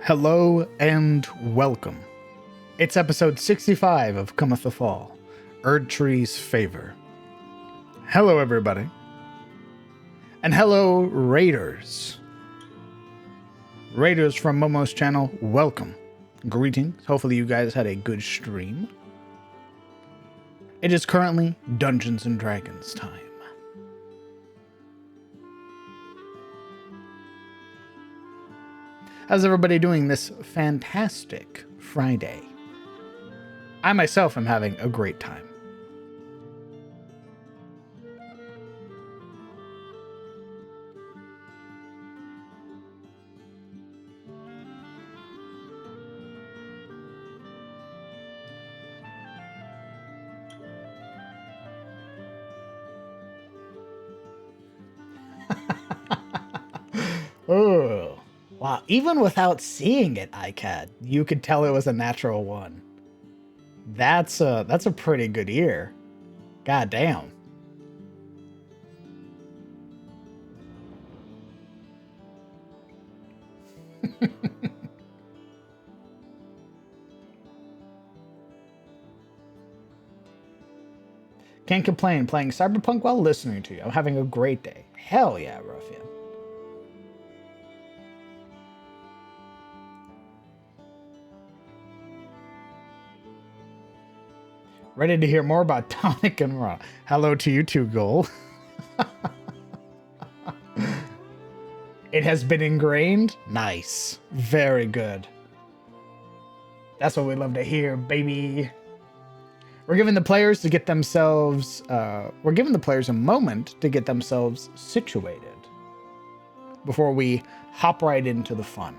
Hello and welcome. It's episode 65 of Cometh the Fall, Elidtree's Favor. Hello everybody. And hello Raiders. Raiders from Momo's channel, welcome. Greetings. Hopefully you guys had a good stream. It is currently Dungeons and Dragons time. How's everybody doing this fantastic Friday? I myself am having a great time. Oh. Wow, even without seeing it, ICAD, you could tell it was a natural one. That's a pretty good ear. God damn. Can't complain playing Cyberpunk while listening to you. I'm having a great day. Hell yeah, Ruffian. Ready to hear more about Tonic and Raw. Hello to you too, Goal. It has been ingrained. Nice. Very good. That's what we love to hear, baby. We're giving the players to get themselves... we're giving the players a moment to get themselves situated before we hop right into the fun.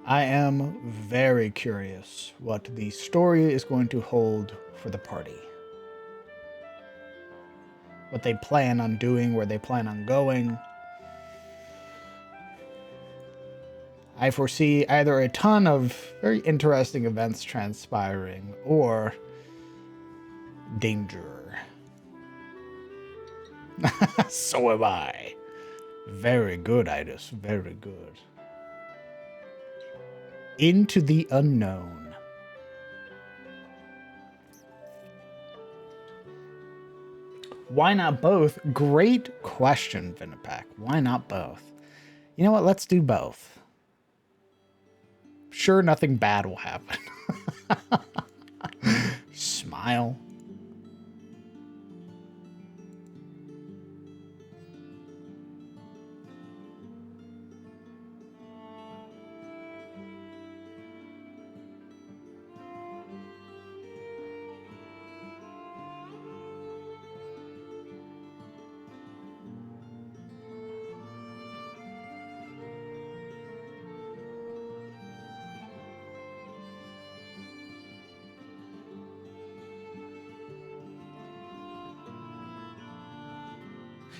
I am very curious what the story is going to hold for the party. What they plan on doing, where they plan on going. I foresee either a ton of very interesting events transpiring or danger. So am I. Very good, Idis. Very good. Into the unknown. Why not both? Great question, Vinipack. Why not both? You know what? Let's do both. Sure, nothing bad will happen. Smile.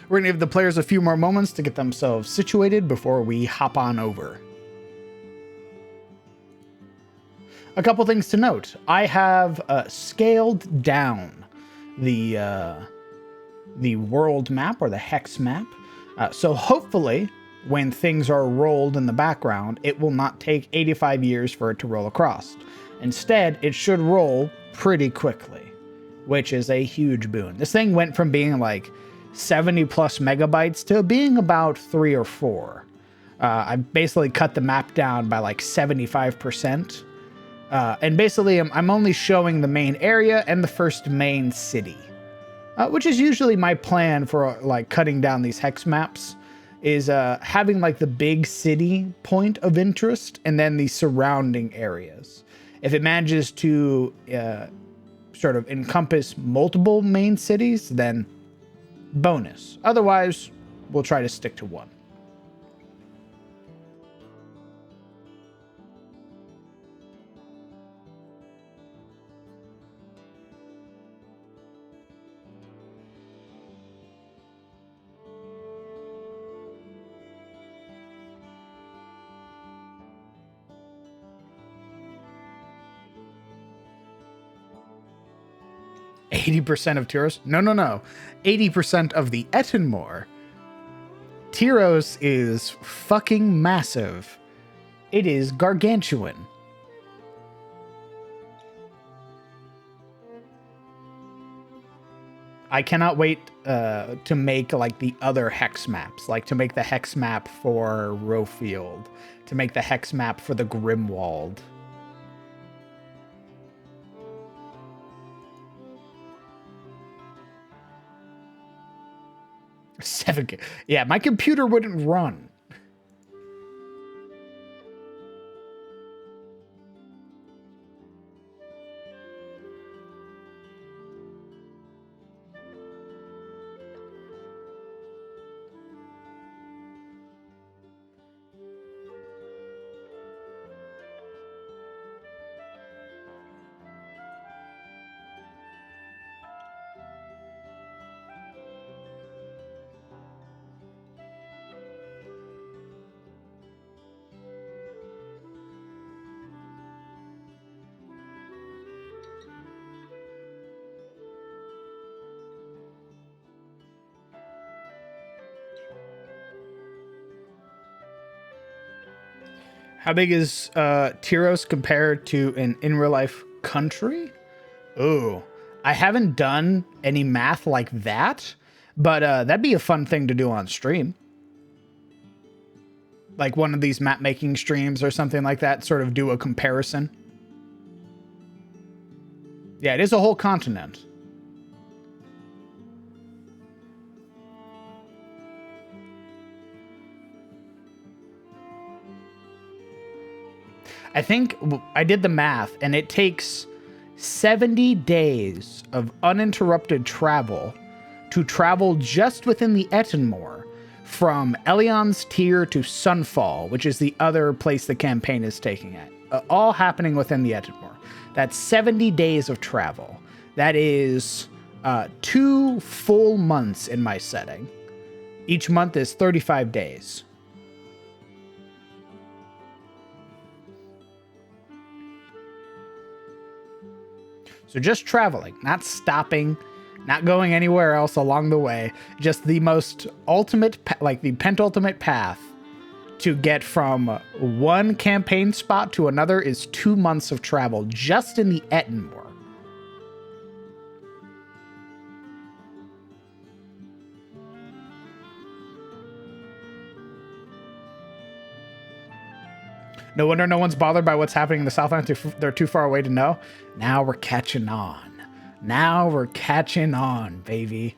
We're going to give the players a few more moments to get themselves situated before we hop on over. A couple things to note. I have scaled down the world map or the hex map. So hopefully when things are rolled in the background, it will not take 85 years for it to roll across. Instead, it should roll pretty quickly, which is a huge boon. This thing went from being like 70 plus megabytes to being about 3 or 4. I basically cut the map down by like 75%. And basically I'm only showing the main area and the first main city, which is usually my plan for like cutting down these hex maps, is having like the big city point of interest and then the surrounding areas. If it manages to sort of encompass multiple main cities, then bonus. Otherwise, we'll try to stick to one. 80% of Tyros? No. 80% of the Etenmore. Tyros is fucking massive. It is gargantuan. I cannot wait to make like the other hex maps, like to make the hex map for Rowfield, to make the hex map for the Grimwald. Yeah, my computer wouldn't run. How big is Tyros compared to an in real life country? Oh, I haven't done any math like that, but that'd be a fun thing to do on stream. Like one of these map making streams or something like that, sort of do a comparison. Yeah, it is a whole continent. I think I did the math, and it takes 70 days of uninterrupted travel to travel just within the Etenmore from Elion's Tier to Sunfall, which is the other place the campaign is taking it. All happening within the Etenmore. That's 70 days of travel. That is 2 full months in my setting. Each month is 35 days. So just traveling, not stopping, not going anywhere else along the way. Just the most ultimate, like the penultimate path to get from one campaign spot to another is 2 months of travel just in the Etenmore. No wonder no one's bothered by what's happening in the Southland. They're too far away to know. Now we're catching on. Now we're catching on, baby.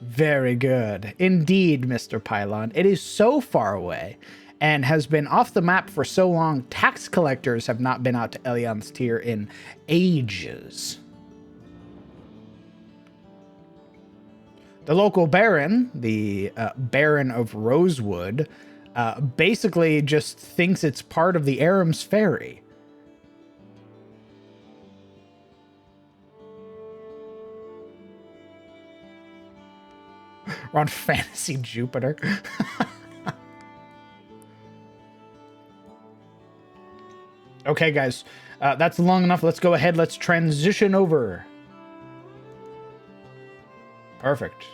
Very good. Indeed, Mr. Pylon. It is so far away and has been off the map for so long, tax collectors have not been out to Elion's Tier in ages. The local baron, the Baron of Rosewood, basically just thinks it's part of the Aram's Ferry. We're on Fantasy Jupiter. Okay, guys, that's long enough. Let's go ahead. Let's transition over. Perfect.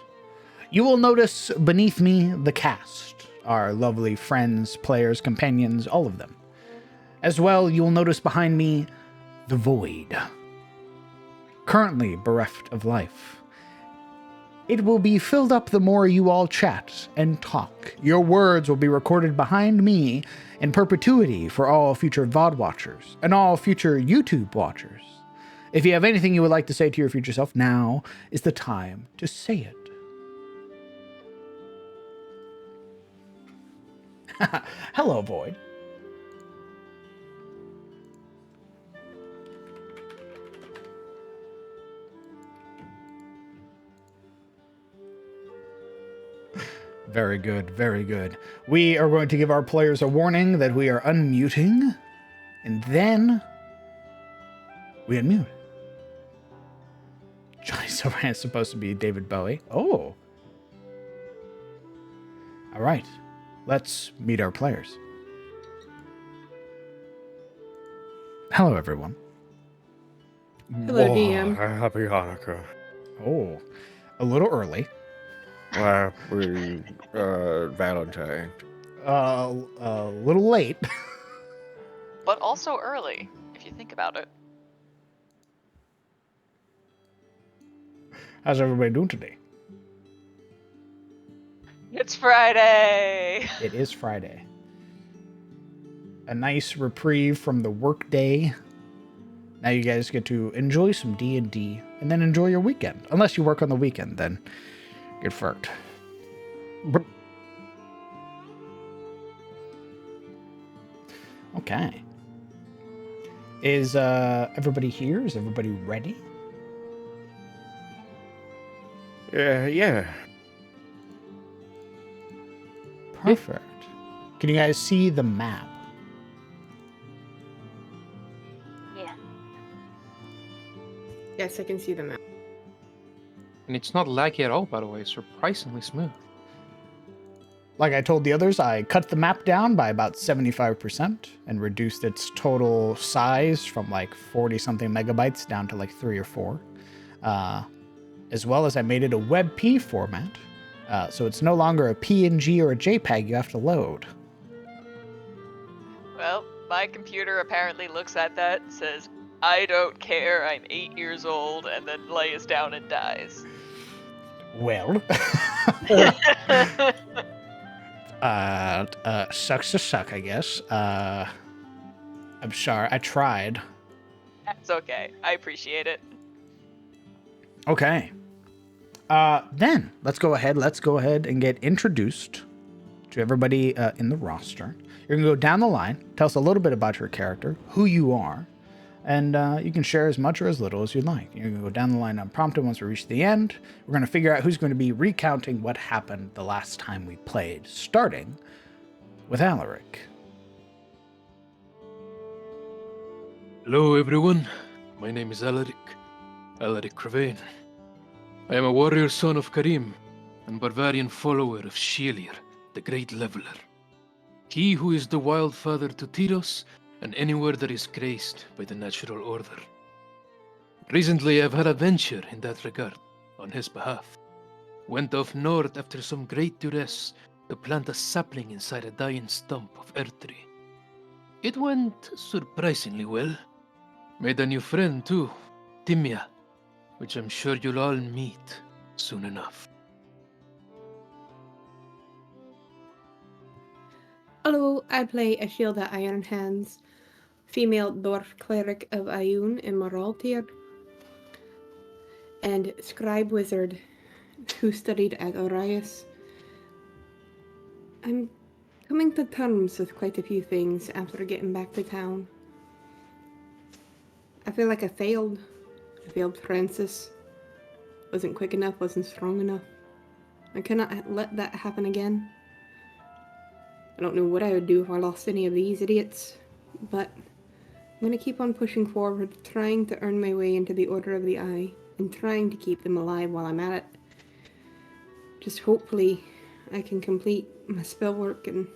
You will notice beneath me the cast. Our lovely friends, players, companions, all of them. As well, you'll notice behind me the void. Currently bereft of life. It will be filled up the more you all chat and talk. Your words will be recorded behind me in perpetuity for all future VOD watchers and all future YouTube watchers. If you have anything you would like to say to your future self, now is the time to say it. Hello, Void. Very good, very good. We are going to give our players a warning that we are unmuting, and then we unmute. Johnny Silverhand is supposed to be David Bowie. Oh. All right. Let's meet our players. Hello, everyone. Hello, Oh, DM. happy Hanukkah. Oh, a little early. Happy Valentine. A little late. But also early, if you think about it. How's everybody doing today? It's Friday! It is Friday. A nice reprieve from the workday. Now you guys get to enjoy some D&D and then enjoy your weekend. Unless you work on the weekend, then get fucked. Okay. Is everybody here? Is everybody ready? Yeah. Perfect. Can you guys see the map? Yeah. Yes, I can see the map. And it's not laggy at all, by the way. It's surprisingly smooth. Like I told the others, I cut the map down by about 75% and reduced its total size from like 40 something megabytes down to like 3 or 4. As well as I made it a WebP format. So it's no longer a PNG or a JPEG you have to load. Well, my computer apparently looks at that and says, I don't care, I'm 8 years old, and then lays down and dies. Well, sucks to suck, I guess. I'm sorry, I tried. That's okay, I appreciate it. Okay. Then let's go ahead and get introduced to everybody in the roster. You're gonna go down the line, tell us a little bit about your character, who you are, and you can share as much or as little as you'd like. You're gonna go down the line unprompted. Once we reach the end, we're gonna figure out who's going to be recounting what happened the last time we played, starting with Alaric. Hello, everyone. My name is Elidtree Cravain. I am a warrior son of Karim and barbarian follower of Shelir, the Great Leveler. He who is the wild father to Tyros and anywhere that is graced by the natural order. Recently, I've had adventure in that regard, on his behalf. Went off north after some great duress to plant a sapling inside a dying stump of Elidtree. It went surprisingly well. Made a new friend too, Timia, which I'm sure you'll all meet soon enough. Hello, I play Ashilda Ironhands, female dwarf cleric of Ayun in Moraltir, and scribe wizard who studied at Orias. I'm coming to terms with quite a few things after getting back to town. I feel like I failed. I failed Francis. Wasn't quick enough, wasn't strong enough. I cannot let that happen again. I don't know what I would do if I lost any of these idiots, but I'm gonna keep on pushing forward, trying to earn my way into the Order of the Eye, and trying to keep them alive while I'm at it. Just hopefully I can complete my spell work and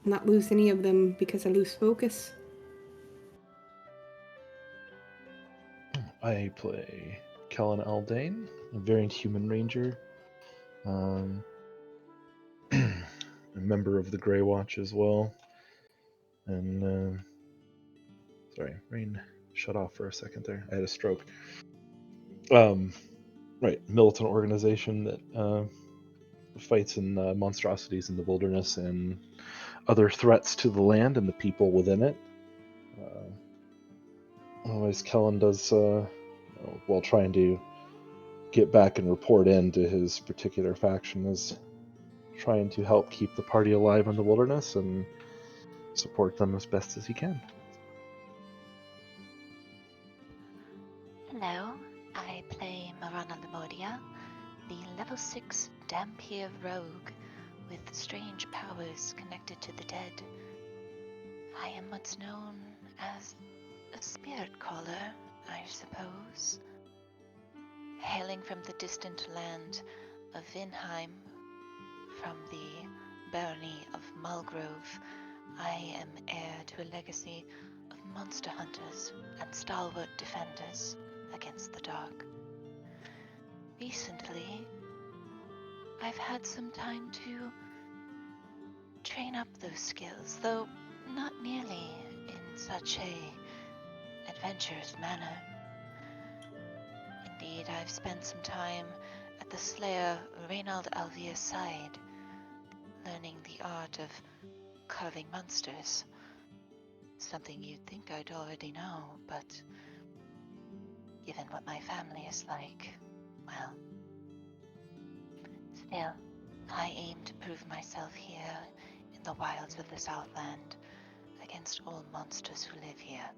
not lose any of them because I lose focus. I play Kellen Aldane, a variant human ranger, a member of the Grey Watch as well. And sorry, rain shut off for a second there. I had a stroke. Right, militant organization that fights in monstrosities in the wilderness and other threats to the land and the people within it. Always Kellen does while trying to get back and report in to his particular faction is trying to help keep the party alive in the wilderness and support them as best as he can. Hello, I play Marana Lemodia, the level 6 Dampier rogue with strange powers connected to the dead. I am what's known as a spirit caller, I suppose. Hailing from the distant land of Vinheim, from the barony of Mulgrove, I am heir to a legacy of monster hunters and stalwart defenders against the dark. Recently, I've had some time to train up those skills, though not nearly in such a adventurous manner. Indeed, I've spent some time at the Slayer Reynald Alvia's side, learning the art of carving monsters. Something you'd think I'd already know, but given what my family is like, well, still, I aim to prove myself here in the wilds of the Southland against all monsters who live here,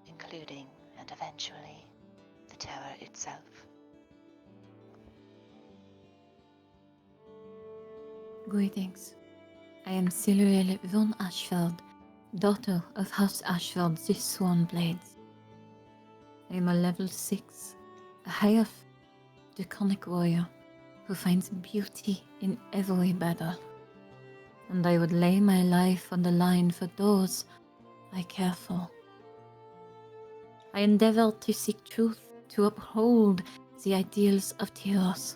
including, and eventually, the Terror itself. Greetings. I am Siluriel von Ashfeld, daughter of House Ashfeld's Sworn Blades. I am a level 6, a high-elf, draconic warrior who finds beauty in every battle. And I would lay my life on the line for those I care for. I endeavor to seek truth, to uphold the ideals of Tyros.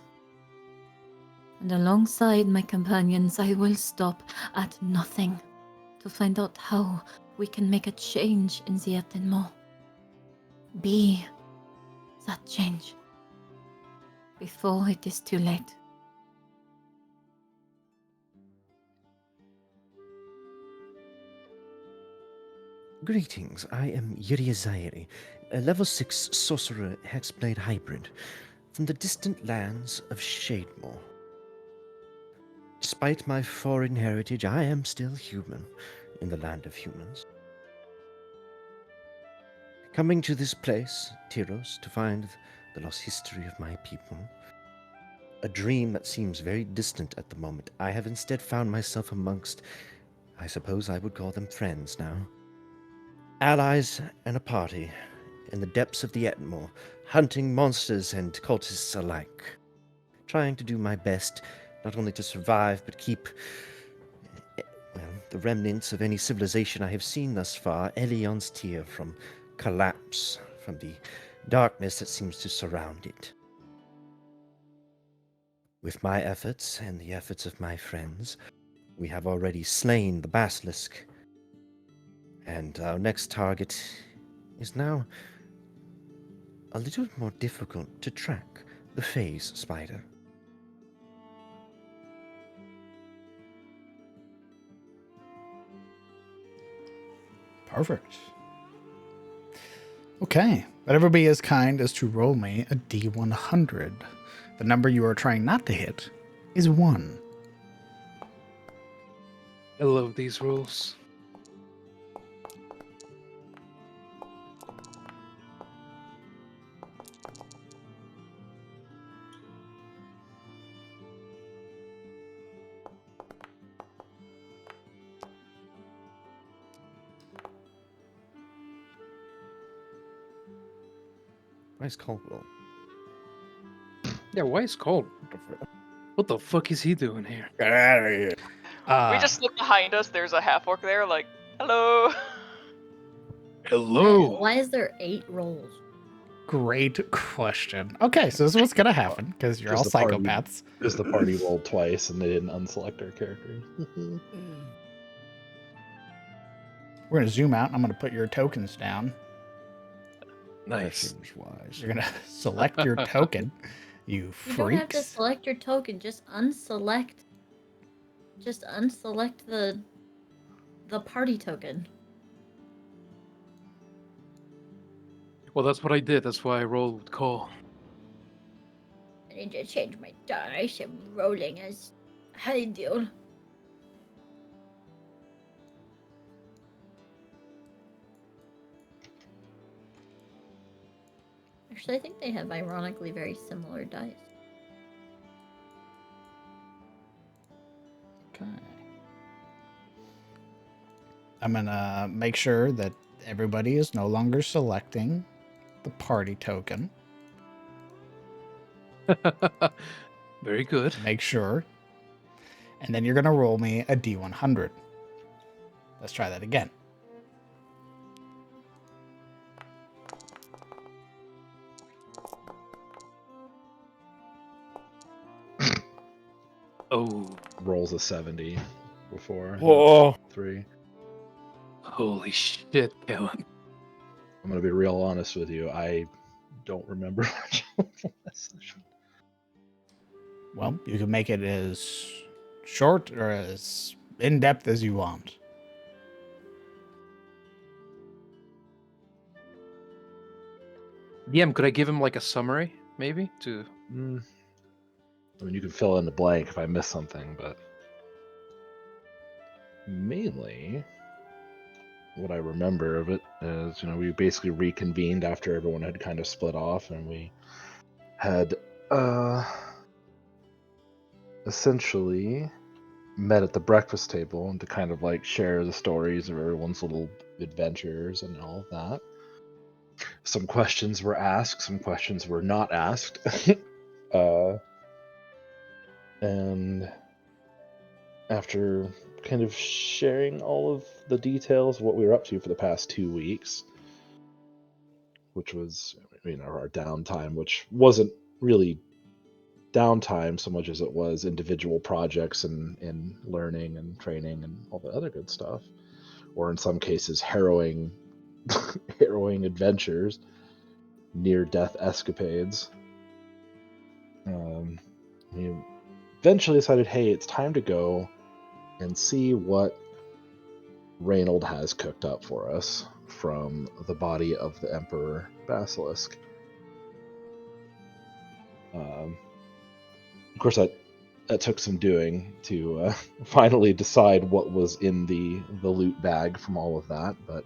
And alongside my companions, I will stop at nothing to find out how we can make a change in the Ettenmo. Be that change before it is too late. Greetings, I am Yuri Zairi, a level 6 sorcerer hexblade hybrid from the distant lands of Shademore. Despite my foreign heritage, I am still human in the land of humans. Coming to this place, Tyros, to find the lost history of my people, a dream that seems very distant at the moment, I have instead found myself amongst, I suppose I would call them friends now. Allies and a party in the depths of the Ettenmoor, hunting monsters and cultists alike. Trying to do my best, not only to survive, but keep, the remnants of any civilization I have seen thus far, Elion's Tier, from collapse, from the darkness that seems to surround it. With my efforts and the efforts of my friends, we have already slain the basilisk, and our next target is now a little more difficult to track, the phase spider. Perfect. Okay, but everybody is kind as to roll me a D100. The number you are trying not to hit is 1. I love these rules. Nice call, Will. Yeah, why is Cole? What the fuck is he doing here? Get out of here. We just look behind us. There's a half orc there, like, hello. Hello. Why is there 8 rolls? Great question. Okay, so this is what's gonna happen because you're all Just the party. psychopaths. Because the party rolled twice and they didn't unselect our characters. We're gonna zoom out. And I'm gonna put your tokens down. That Nice. seems wise. You're gonna select your token. You You don't have to freaks. select your token, just unselect the party token. Well, that's what I did. That's why I rolled with Cole. I need to change my dice. I'm rolling as Halidil. Actually, I think they have ironically very similar dice. Okay. I'm gonna make sure that everybody is no longer selecting the party token. Very good. Make sure. And then you're gonna roll me a D100. Let's try that again. Oh, rolls a 70 before. Whoa. 3. holy shit, Kellen. I'm gonna be real honest with you. I don't remember much of this session. Well, you can make it as short or as in depth as you want. DM, could I give him like a summary, maybe? To I mean, you can fill in the blank if I miss something, but mainly what I remember of it is, we basically reconvened after everyone had kind of split off, and we had essentially met at the breakfast table and to kind of like share the stories of everyone's little adventures and all of that. Some questions were asked, some questions were not asked. And after kind of sharing all of the details of what we were up to for the past 2 weeks, which was our downtime, which wasn't really downtime so much as it was individual projects and learning and training and all the other good stuff, or in some cases harrowing adventures, near death escapades. We eventually decided, hey, it's time to go and see what Reynold has cooked up for us from the body of the Emperor Basilisk. Of course, that took some doing to finally decide what was in the loot bag from all of that, but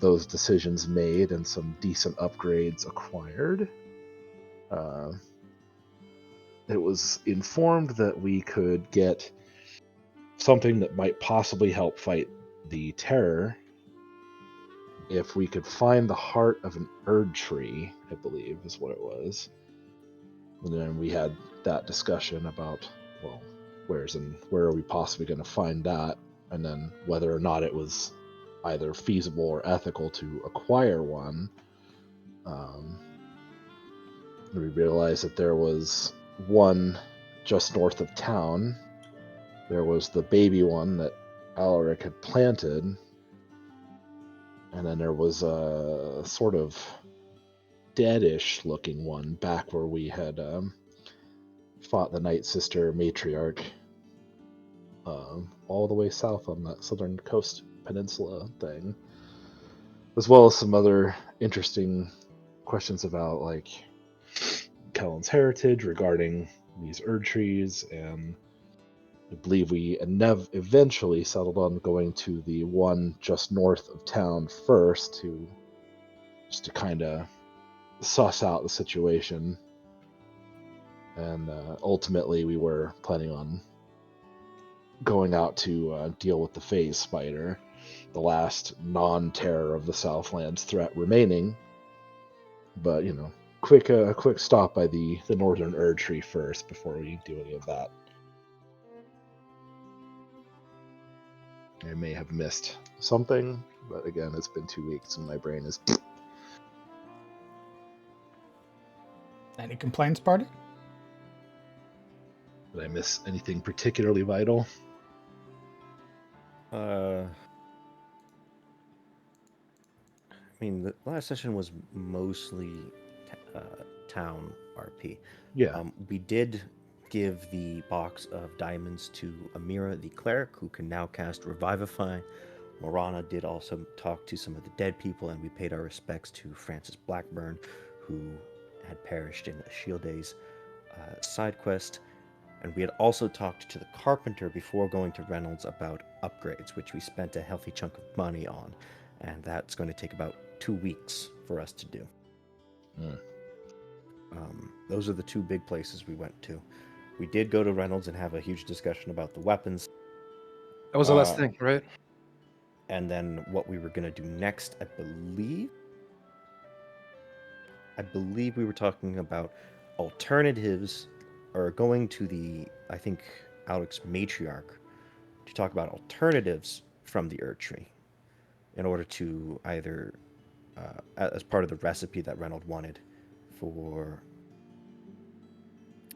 those decisions made and some decent upgrades acquired. It was informed that we could get something that might possibly help fight the terror if we could find the heart of an Elidtree, I believe is what it was. And then we had that discussion about, well, where are we possibly going to find that, and then whether or not it was either feasible or ethical to acquire one. We realized that there was one just north of town. There was the baby one that Alaric had planted, and then there was a sort of deadish looking one back where we had fought the Night Sister matriarch, all the way south on that southern coast peninsula thing, as well as some other interesting questions about like Kellen's heritage regarding these Elidtrees, and I believe we eventually settled on going to the one just north of town first just to kind of suss out the situation. And ultimately, we were planning on going out to deal with the phase spider, the last non-terror of the Southlands threat remaining. But a quick stop by the northern Elidtree first before we do any of that. I may have missed something, but again, it's been 2 weeks and my brain is. Any complaints, party? Did I miss anything particularly vital? I mean, the last session was mostly town RP. Yeah. We did give the box of diamonds to Amira, the cleric, who can now cast Revivify. Morana did also talk to some of the dead people, and we paid our respects to Francis Blackburn, who had perished in a Shield Days side quest. And we had also talked to the carpenter before going to Reynolds about upgrades, which we spent a healthy chunk of money on, and that's going to take about 2 weeks for us to do. Those are the two big places we went to. We did go to Reynolds and have a huge discussion about the weapons. That was the last thing, right? And then what we were going to do next, I believe we were talking about alternatives, or going to the, I think, Alec's matriarch to talk about alternatives from the Elidtree in order to either, as part of the recipe that Reynolds wanted for,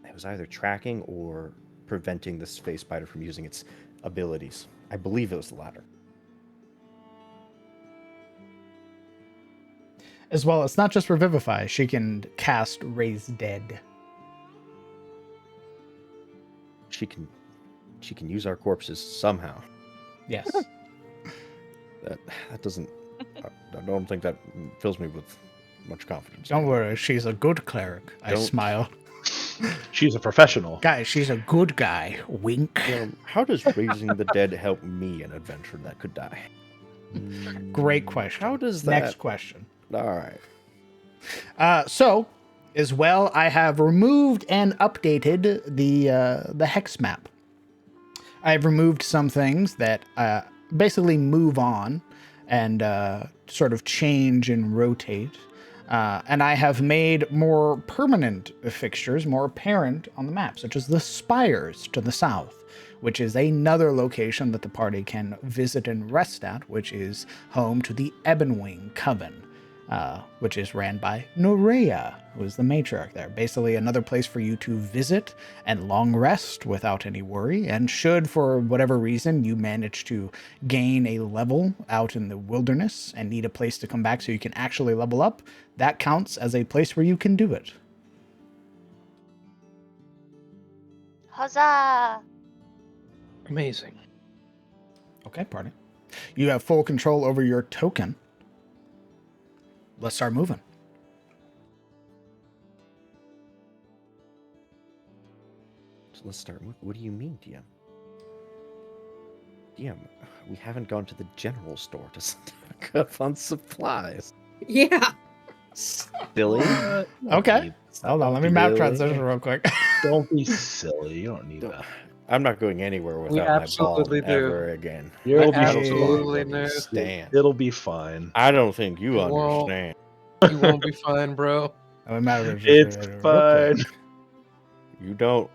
it was either tracking or preventing this phase spider from using its abilities. I believe it was the latter. As well, it's not just Revivify. She can cast Raise Dead. She can use our corpses somehow. Yes. That doesn't. I don't think that fills me with much confidence. Don't worry, she's a good cleric. I Don't- smile. She's a professional. Guys, she's a good guy. Wink. How does raising the dead help me, an adventurer that could die? Great question. How does that? Next question. All right. So, as well, I have removed and updated the hex map. I've removed some things that basically move on and sort of change and rotate. And I have made more permanent fixtures more apparent on the map, such as the spires to the south, which is another location that the party can visit and rest at, which is home to the Ebonwing Coven, which is ran by Norea, who is the matriarch there. Basically, another place for you to visit and long rest without any worry. And should, for whatever reason, you manage to gain a level out in the wilderness and need a place to come back so you can actually level up, that counts as a place where you can do it. Huzzah! Amazing. Okay, party. You have full control over your token. Let's start moving. So let's start. What do you mean, DM? DM, we haven't gone to the general store to stock up on supplies. Yeah. Silly. Okay. Hold on, let me map Really? transition real quick. Don't be silly. You don't need that. I'm not going anywhere We without my ball absolutely do. ever again. You'll be absolutely fine. do. Understand. It'll be fine. I don't think you It won't. understand. You won't be fine, bro. Let me map transition It's real quick. fine. You don't.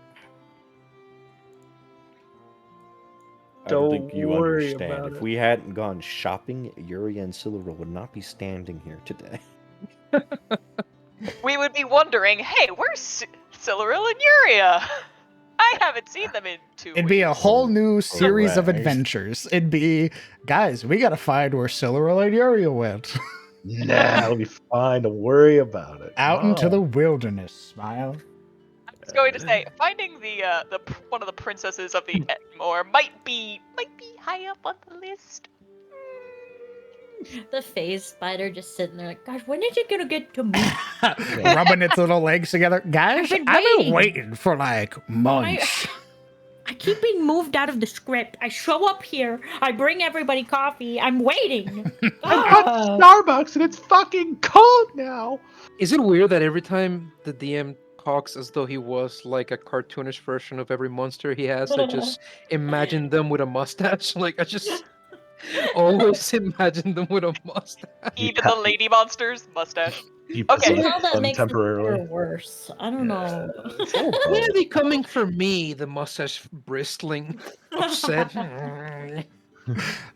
I don't think Don't you worry understand. about If it. we hadn't gone shopping, Yuria and Silveril would not be standing here today. We would be wondering, hey, where's Siluril and Yuria? I haven't seen them in 2 weeks. It'd be a whole new series of Correct. adventures. It'd be, guys, we gotta find where Siluril and Uriel went. Nah, it'll be fine. Don't worry about it. Out into the Come wilderness, smile. I was going to say, finding the one of the princesses of the Etmore might be high up on the list. The phase spider just sitting there like, gosh, when is it gonna get to me? Rubbing its little legs together. Guys, I've been I've been waiting. waiting for like months. I keep being moved out of the script. I show up here, I bring everybody coffee, I'm waiting. I got Starbucks and it's fucking cold now. Is it weird that every time the DM talks as though he was like a cartoonish version of every monster he has, I just imagine them with a mustache? Like, I just always imagine them with a mustache. Even the lady monsters, mustache. You Okay. possess Somehow that them makes it temporarily. worse. I don't know. Why are they coming for me? The mustache bristling, upset.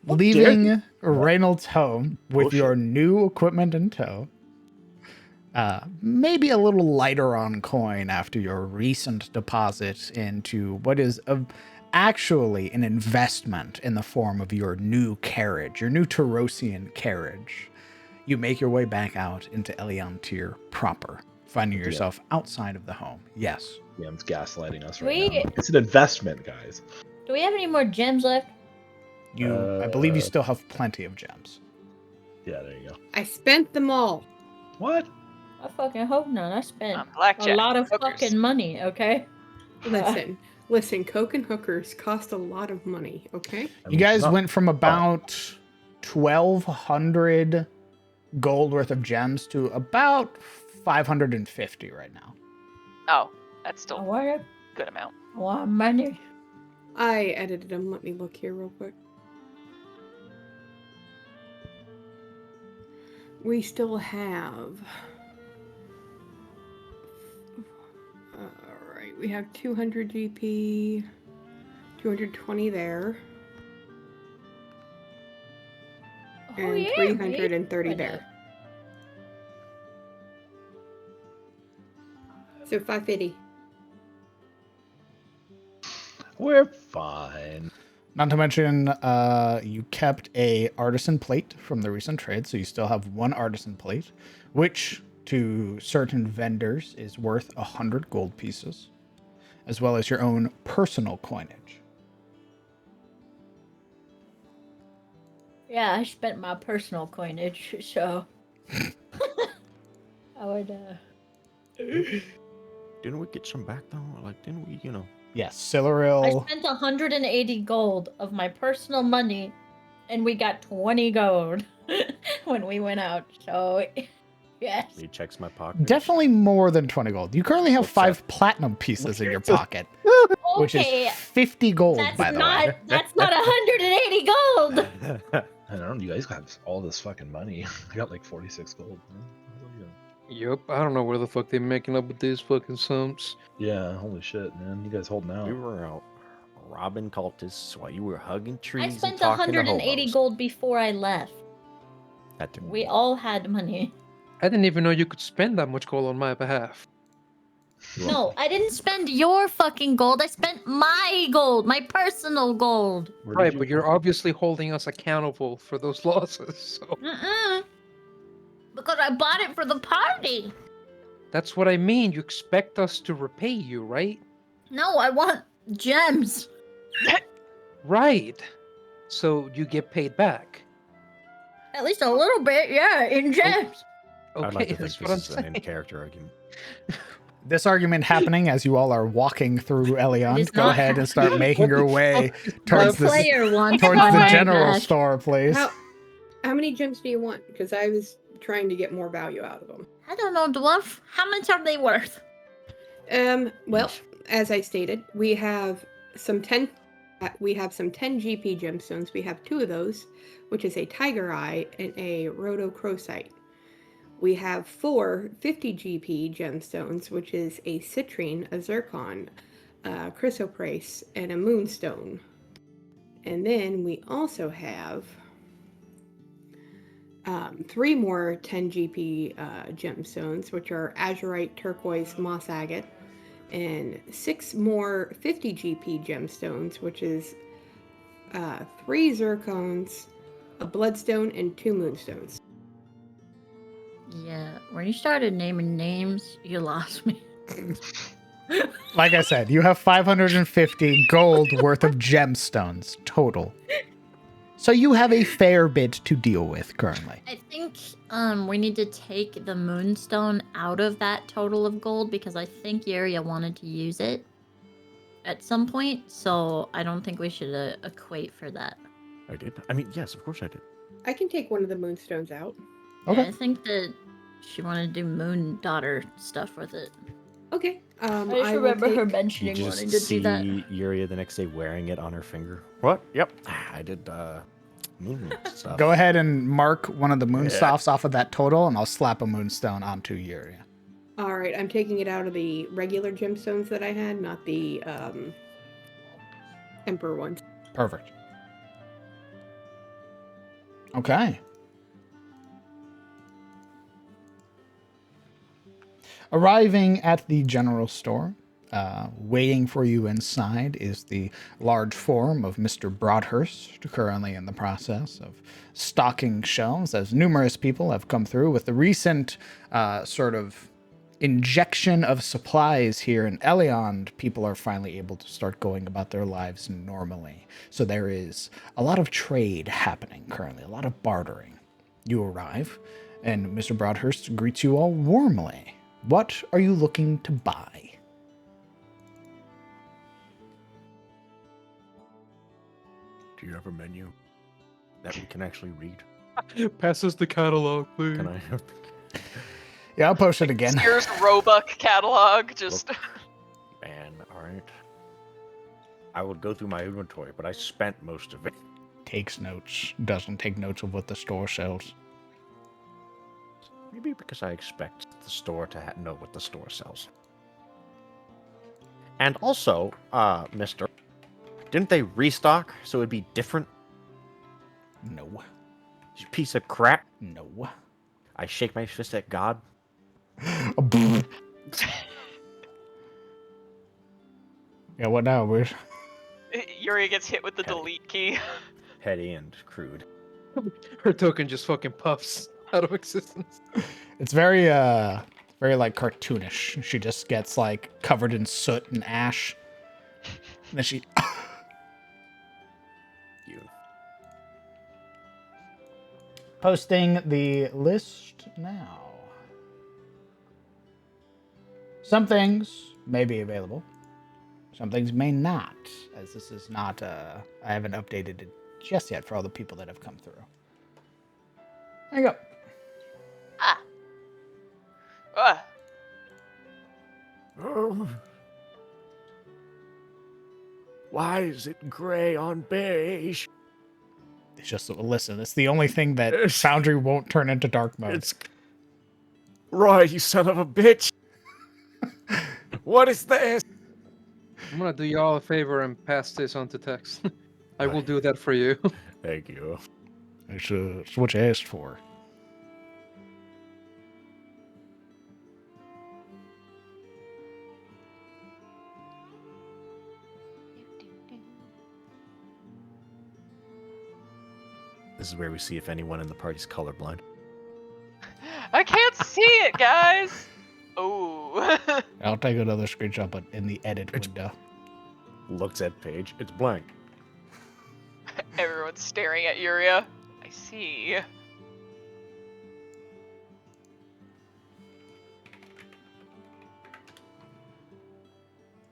Leaving Reynolds' home with Bullshit. your new equipment in tow. Maybe a little lighter on coin after your recent deposit into what is actually an investment in the form of your new carriage, your new Tarosian carriage. You make your way back out into Elidtree proper, finding yourself outside of the home. Yes. DM's gaslighting us We- right now. It's an investment, guys. Do we have any more gems left? I believe you still have plenty of gems. Yeah, there you go. I spent them all. What? I fucking hope not. I spent Blackjack. a lot of hookers. fucking money, okay? Listen, coke and hookers cost a lot of money, okay? I You mean, guys it's not- went from about 1,200 gold worth of gems to about 550 right now. Oh, that's I still a want a good amount. lot of money. I edited them. Let me look here real quick. We still have... Alright, we have 200 GP, 220 there, Oh, and yeah, 330 babe. there. So 550. We're fine. Not to mention, you kept a artisan plate from the recent trade, so you still have one artisan plate, which to certain vendors is worth 100 gold pieces, as well as your own personal coinage. Yeah, I spent my personal coinage, so I would. Didn't we get some back though? Like, didn't we? Yes, I Sillaril. spent 180 gold of my personal money, and we got 20 gold when we went out. So, yes. He checks my pocket. Definitely more than 20 gold. You currently have What's 5 that? platinum pieces in your pocket, which Okay, is 50 gold, that's by the not way. that's not 180 gold. I don't know. You guys got all this fucking money. I got like 46 gold. Yup, I don't know where the fuck they're making up with these fucking sums. Yeah, holy shit, man. You guys holding out. We were out robbing cultists while you were hugging trees I and spent talking to 180 hobos. gold before I left. That didn't We all had money. I didn't even know you could spend that much gold on my behalf. No, I didn't spend your fucking gold. I spent my gold, my personal gold. Where did Right, you- but you're obviously holding us accountable for those losses, so... Because I bought it for the party. That's what I mean, you expect us to repay you, right? No, I want gems. Right. So you get paid back. At least a little bit, yeah, in gems. Okay, I'd like to think that's this what I'm is an saying. in-character argument. This argument happening as you all are walking through It Elion. is Go not ahead and start making your way The towards the player wants towards the money general back. store, please. How many gems do you want? Because I was trying to get more value out of them. I don't know, dwarf. How much are they worth? Well, as I stated, we have some 10 GP gemstones. We have 2 of those, which is a tiger eye and a rhodochrosite. We have 4 50 GP gemstones, which is a citrine, a zircon, a chrysoprase, and a moonstone. And then we also have 3 more 10 GP gemstones, which are azurite, turquoise, moss agate, and 6 more 50 GP gemstones, which is 3 zircons, a bloodstone, and 2 moonstones. Yeah, when you started naming names, you lost me. Like I said, you have 550 gold worth of gemstones total. So you have a fair bit to deal with currently. I think we need to take the moonstone out of that total of gold because I think Yuria wanted to use it at some point, so I don't think we should equate for that. I did. I mean, yes, of course I did. I can take one of the moonstones out. Okay. Yeah, I think that she wanted to do moon daughter stuff with it. Okay. I just will remember her take- You mentioning just wanting to see do that. Yuria the next day wearing it on her finger. What? Yep. I did moon stuff. Go ahead and mark one of the Yeah. moonstones off of that total, and I'll slap a moonstone onto Yuria. All right, I'm taking it out of the regular gemstones that I had, not the emperor ones. Perfect. Okay. Arriving at the general store, waiting for you inside is the large form of Mr. Broadhurst, currently in the process of stocking shelves, as numerous people have come through with the recent sort of injection of supplies here in Elion. People are finally able to start going about their lives normally. So there is a lot of trade happening currently, a lot of bartering. You arrive, and Mr. Broadhurst greets you all warmly. What are you looking to buy? Do you have a menu that we can actually read? Pass us the catalog, please. Can I have Yeah, I'll post it again. Here's Roebuck catalog. Just Man, alright. I would go through my inventory, but I spent most of it. Takes notes, doesn't take notes of what the store sells. Maybe because I expect the store to know what the store sells. And also, mister, didn't they restock so it'd be different? No. You piece of crap. No. I shake my fist at God. Yeah, what now, Bruce? Yuri gets hit with the Heavy. delete key. Heady and crude. Her token just fucking puffs out of existence. It's very like cartoonish. She just gets like covered in soot and ash. And then she You. posting the list now. Some things may be available. Some things may not, as this is not I haven't updated it just yet for all the people that have come through. There you go. Ah. Ah. Oh. Why is it gray on beige? It's just listen, it's the only thing that Foundry won't turn into dark mode. It's Roy, you son of a bitch. What is this? I'm gonna do y'all a favor and pass this on to text. I will do that for you. Thank you. It's what you asked for. This is where we see if anyone in the party's colorblind. I can't see it, guys. Oh. I'll take another screenshot, but in the edit window. Looks at page. It's blank. Everyone's staring at Yuria. I see.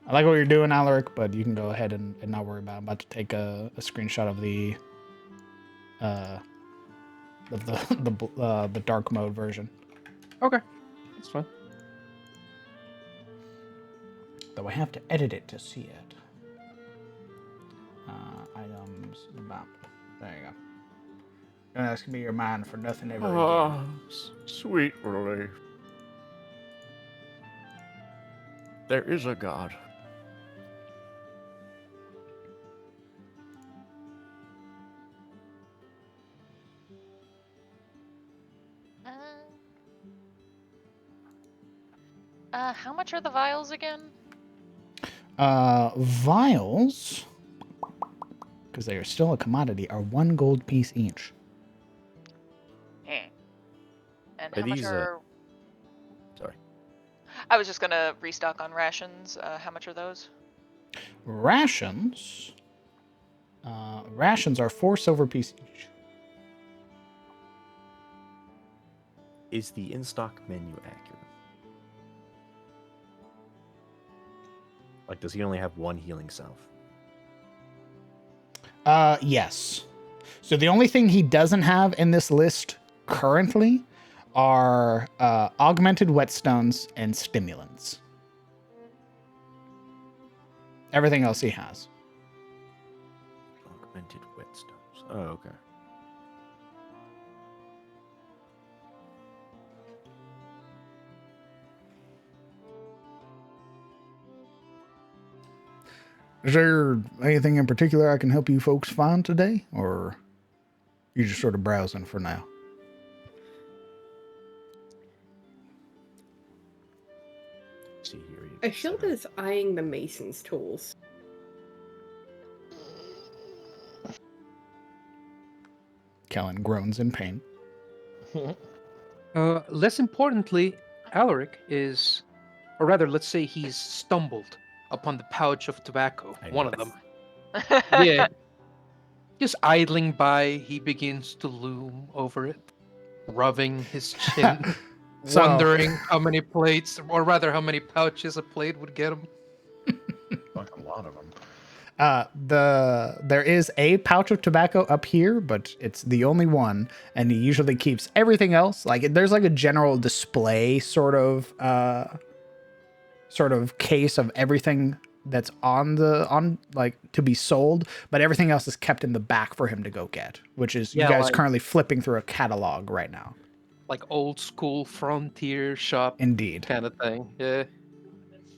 I like what you're doing, Alaric, but you can go ahead and not worry about it. I'm about to take a screenshot of the dark mode version. Okay, that's fine. Though I have to edit it to see it. Items, map. There you go. Don't ask me your mind for nothing ever again. Oh, sweet relief. There is a God. How much are the vials again? Vials, because they are still a commodity, are 1 gold piece each. And Are how much these, are... Sorry. I was just gonna restock on rations. How much are those? Rations are 4 silver piece each. Is the in-stock menu accurate? Like, does he only have 1 healing salve? Yes. So the only thing he doesn't have in this list currently are augmented whetstones and stimulants. Everything else he has. Augmented whetstones. Oh, okay. Is there anything in particular I can help you folks find today? Or you just sort of browsing for now? See here. Ashilda is eyeing the mason's tools. Kellen groans in pain. Less importantly, Alaric is, or rather, let's say he's stumbled upon the pouch of tobacco, one of them. Yeah. Just idling by, he begins to loom over it, rubbing his chin, wondering how many plates, or rather how many pouches a plate would get him. Like a lot of them. There is a pouch of tobacco up here, but it's the only one, and he usually keeps everything else. Like there's like a general display sort of case of everything that's on like to be sold, but everything else is kept in the back for him to go get, which is you guys currently flipping through a catalog right now. Like old school frontier shop Indeed. kind of thing. Yeah.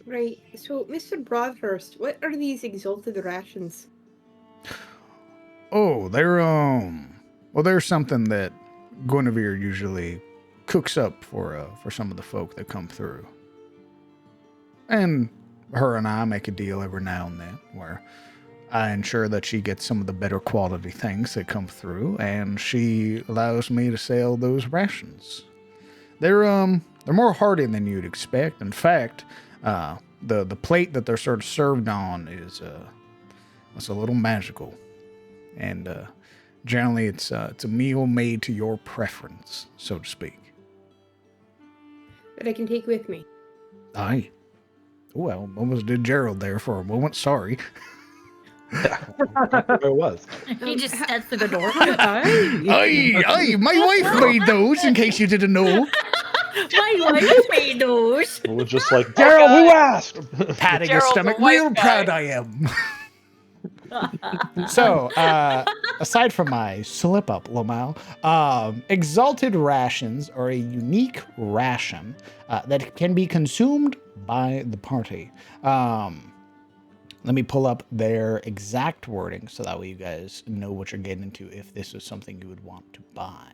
Right, so Mr. Broadhurst, what are these exalted rations? Oh, they're something that Guinevere usually cooks up for some of the folk that come through. And her and I make a deal every now and then where I ensure that she gets some of the better quality things that come through, and she allows me to sell those rations. They're more hearty than you'd expect. In fact, the plate that they're sort of served on is it's a little magical, and generally it's a meal made to your preference, so to speak. That I can take with me. Aye. Well, almost did Gerald there for a moment. Sorry. Where it was. He just steps to the door. Aye, my wife made those, in case you didn't know. My wife made those. We're just like, Daryl, who asked? Patting his Gerald, the stomach. white Real guy. proud I am. So, aside from my slip up, Lamal, exalted rations are a unique ration that can be consumed by the party. Let me pull up their exact wording so that way you guys know what you're getting into if this is something you would want to buy.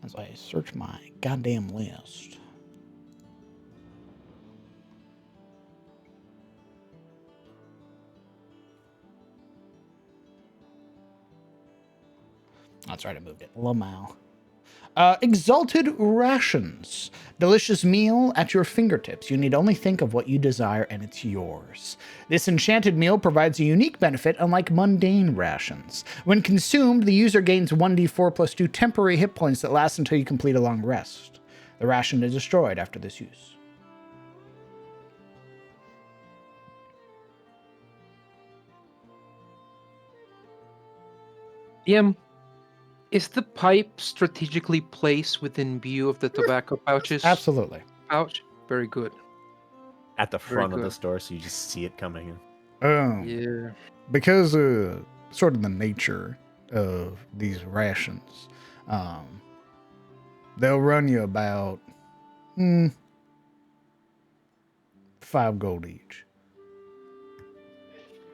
As I search my goddamn list. That's right, I moved it. Lamal. Exalted rations. Delicious meal at your fingertips. You need only think of what you desire and it's yours. This enchanted meal provides a unique benefit unlike mundane rations. When consumed, the user gains 1d4 plus 2 temporary hit points that last until you complete a long rest. The ration is destroyed after this use. Is the pipe strategically placed within view of the tobacco pouches? Absolutely. Pouch? Very good. At the Very front of the good. store, so you just see it coming in. Yeah. Because sort of the nature of these rations, they'll run you about 5 gold each.